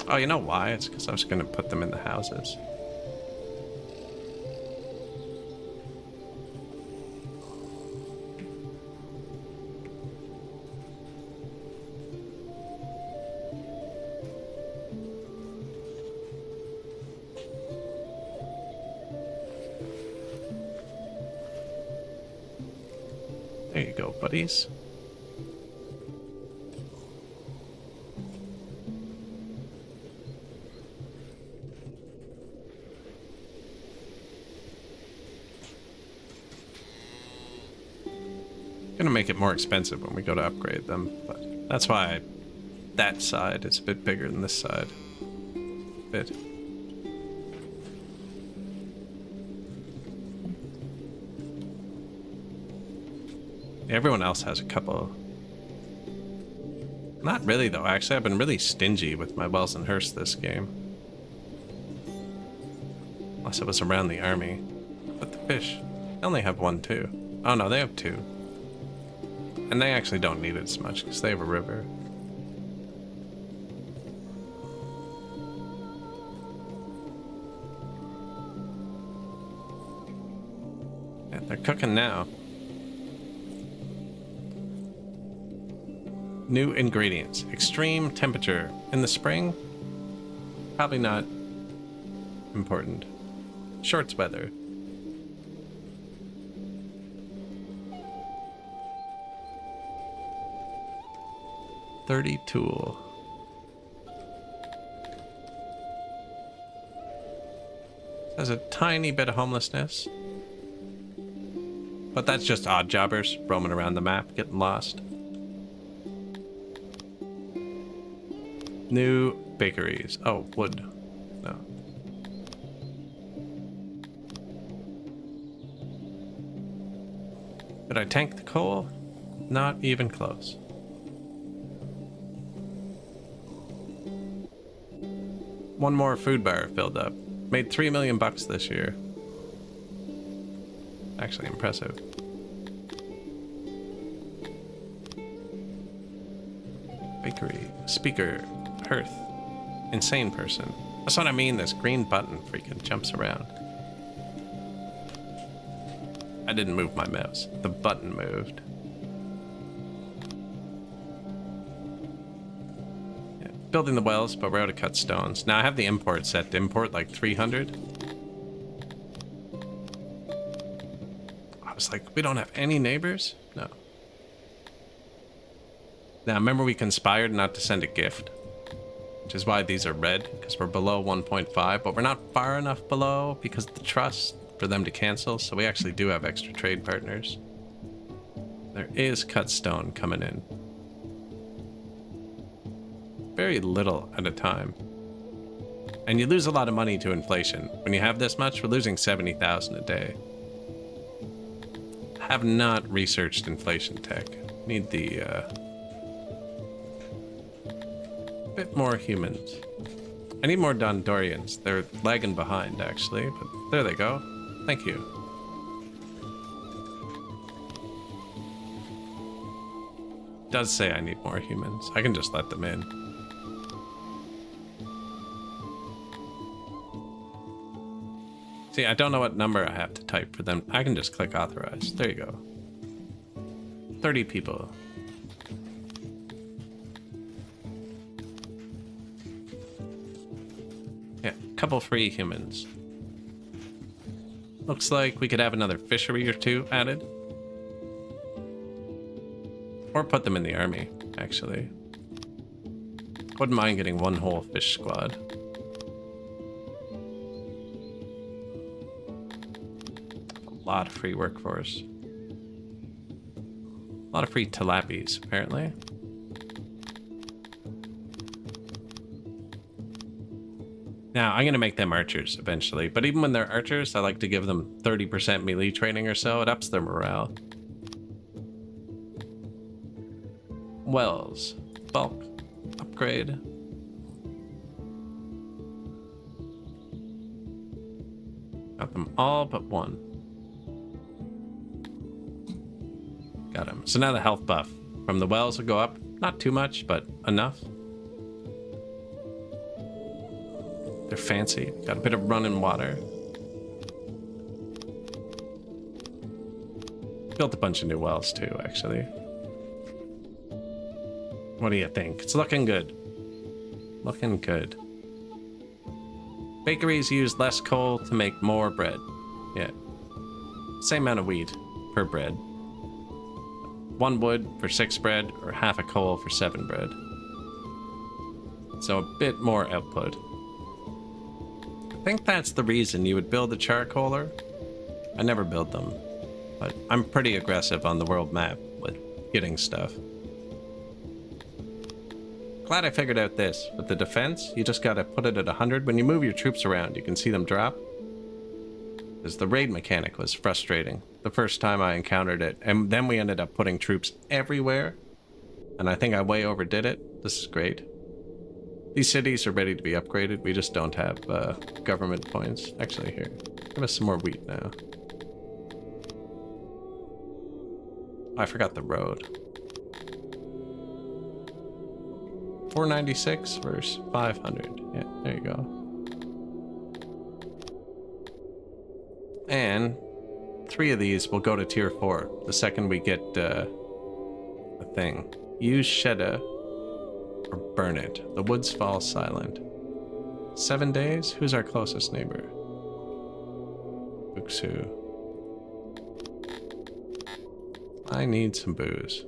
Oh, you know why? It's because I was going to put them in the houses. There you go, buddies. Gonna make it more expensive when we go to upgrade them, but that's why that side is a bit bigger than this side. Bit. Everyone else has a couple. Not really though, actually I've been really stingy with my wells and hearse this game. Unless it was around the army. But the fish, they only have 1 too. Oh no, they have 2. And they actually don't need it as much because they have a river. Yeah, they're cooking now. New ingredients. Extreme temperature. In the spring? Probably not important. Shorts weather. .30 tool. There's a tiny bit of homelessness. But that's just odd jobbers roaming around the map, getting lost. New bakeries. Oh, wood. No. Did I tank the coal? Not even close. One more food bar filled up. Made 3 million bucks this year. Actually impressive. bakery, speaker, hearth, insane person. That's what I mean, this green button freaking jumps around. I didn't move my mouse. The button moved. Yeah, building the wells, but we're out of cut stones. Now I have the import set to import like 300. I was like, we don't have any neighbors? No. Now remember we conspired not to send a gift, which is why these are red, because we're below 1.5, but we're not far enough below because of the trust for them to cancel, so we actually do have extra trade partners. There is cut stone coming in. Very little at a time. And you lose a lot of money to inflation. When you have this much, we're losing 70,000 a day. Have not researched inflation tech. Need the bit more humans. I need more Dondorians. They're lagging behind actually, but there they go. Thank you. Does say I need more humans. I can just let them in. See, I don't know what number I have to type for them. I can just click authorize. There you go. 30 people. Yeah, couple free humans. Looks like we could have another fishery or two added. Or put them in the army, actually. Wouldn't mind getting one whole fish squad. A lot of free workforce. A lot of free tilapies, apparently. Now, I'm going to make them archers eventually, but even when they're archers, I like to give them 30% melee training or so. It ups their morale. Wells. Bulk. Upgrade. Got them all but one. Got him. So now the health buff from the wells will go up. Not too much, but enough. They're fancy. Got a bit of running water. Built a bunch of new wells too, actually. What do you think? It's looking good. Looking good. Bakeries use less coal to make more bread. Yeah. Same amount of wheat per bread. 1 wood for 6 bread, or half a coal for 7 bread. So a bit more output. I think that's the reason you would build a charcoaler. I never build them, but I'm pretty aggressive on the world map with getting stuff. Glad I figured out this. With the defense, you just gotta put it at 100. When you move your troops around, you can see them drop. Because the raid mechanic was frustrating the first time I encountered it, and then we ended up putting troops everywhere, and I think I way overdid it. This is great. These cities are ready to be upgraded. We just don't have government points. Actually, here, give us some more wheat now. I forgot the road. 496 versus 500. Yeah, there you go. And 3 of these will go to tier 4 the second we get a thing. Use Shedda or burn it. The woods fall silent. 7 days? Who's our closest neighbor? Buksu. I need some booze.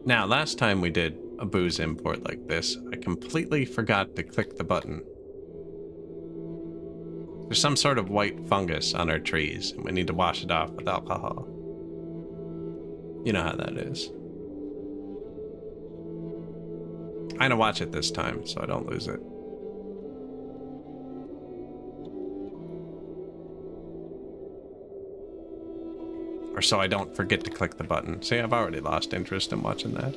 Now, last time we did a booze import like this, I completely forgot to click the button. There's some sort of white fungus on our trees, and we need to wash it off with alcohol. You know how that is. I'm gonna watch it this time, so I don't lose it. Or so I don't forget to click the button. See, I've already lost interest in watching that.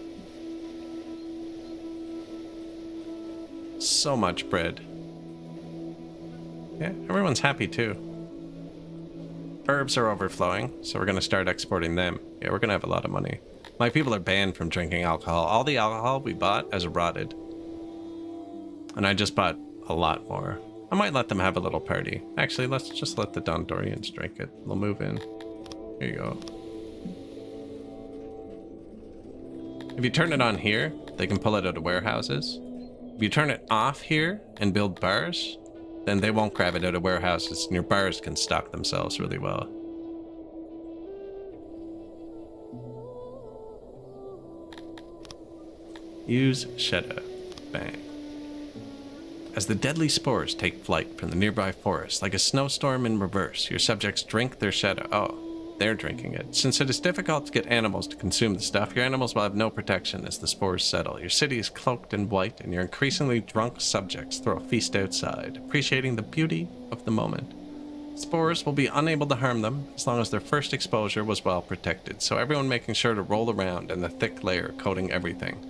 So much bread. Yeah, everyone's happy too. Herbs are overflowing, so we're gonna start exporting them. Yeah, we're gonna have a lot of money. My people are banned from drinking alcohol. All the alcohol we bought has rotted. And I just bought a lot more. I might let them have a little party. Actually, let's just let the Dondorians drink it. They'll move in. Here you go. If you turn it on here, they can pull it out of warehouses. If you turn it off here and build bars, then they won't grab it out of warehouses, and your bars can stock themselves really well. Use Shadow. Bang. As the deadly spores take flight from the nearby forest, like a snowstorm in reverse, your subjects drink their shadow. Oh, they're drinking it. Since it is difficult to get animals to consume the stuff, your animals will have no protection as the spores settle. Your city is cloaked in white, and your increasingly drunk subjects throw a feast outside, appreciating the beauty of the moment. Spores will be unable to harm them as long as their first exposure was well protected, so everyone making sure to roll around in the thick layer coating everything.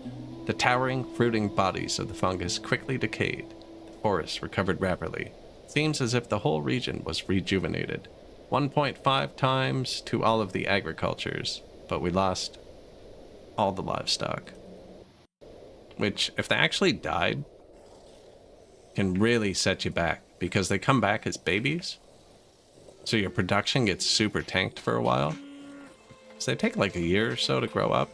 The towering, fruiting bodies of the fungus quickly decayed. The forest recovered rapidly. Seems as if the whole region was rejuvenated. 1.5 times to all of the agricultures, but we lost all the livestock. Which, if they actually died, can really set you back, because they come back as babies. So your production gets super tanked for a while. So they take like a year or so to grow up.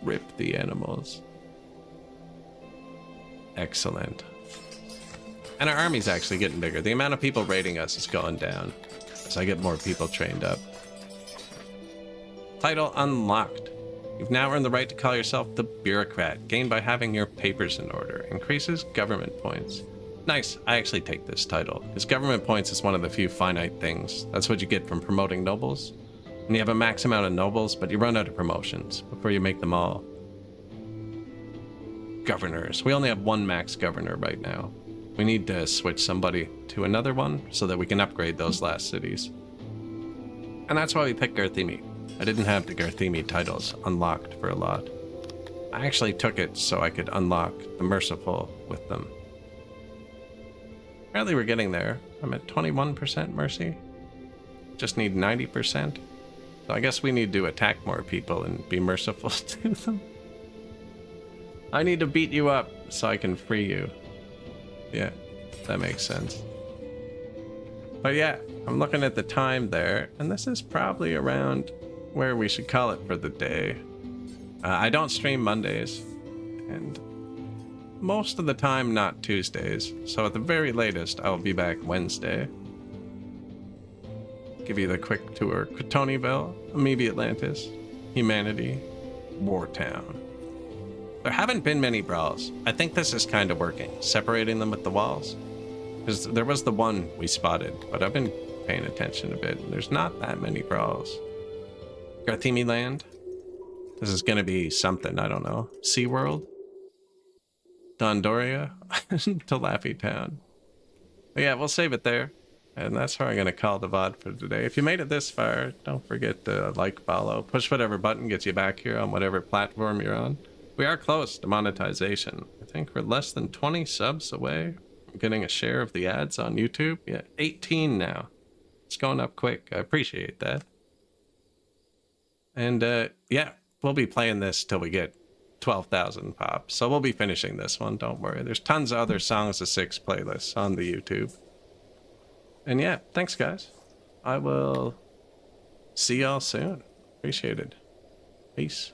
Rip the animals. Excellent. And our army's actually getting bigger. The amount of people raiding us is going down as I get more people trained up. Title unlocked. You've now earned the right to call yourself the Bureaucrat, gained by having your papers in order. Increases government points. Nice, I actually take this title, because government points is one of the few finite things. That's what you get from promoting nobles. And you have a max amount of nobles, but you run out of promotions before you make them all. Governors. We only have one max governor right now. We need to switch somebody to another one so that we can upgrade those last cities. And that's why we picked Garthemi. I didn't have the Garthemi titles unlocked for a lot. I actually took it so I could unlock the Merciful with them. Apparently we're getting there. I'm at 21% mercy. Just need 90%. So I guess we need to attack more people and be merciful to them. I need to beat you up so I can free you. Yeah, that makes sense. But yeah, I'm looking at the time there, and this is probably around where we should call it for the day. I don't stream Mondays, and most of the time not Tuesdays, so at the very latest I'll be back Wednesday. Give you the quick tour. Cretonyville, Amoeba Atlantis, Humanity, Wartown. There haven't been many brawls. I think this is kind of working, separating them with the walls. Because there was the one we spotted, but I've been paying attention a bit. There's not that many brawls. Garthemi Land. This is going to be something, I don't know. SeaWorld? Dondoria? To Laffy Town. But yeah, we'll save it there. And that's where I'm going to call the VOD for today. If you made it this far, don't forget to like, follow, push whatever button gets you back here on whatever platform you're on. We are close to monetization. I think we're less than 20 subs away from getting a share of the ads on YouTube. Yeah, 18 now. It's going up quick. I appreciate that. And yeah, we'll be playing this till we get 12,000 pops. So we'll be finishing this one, don't worry. There's tons of other Songs of Six playlists on the YouTube. And yeah, thanks guys. I will see y'all soon. Appreciate it. Peace.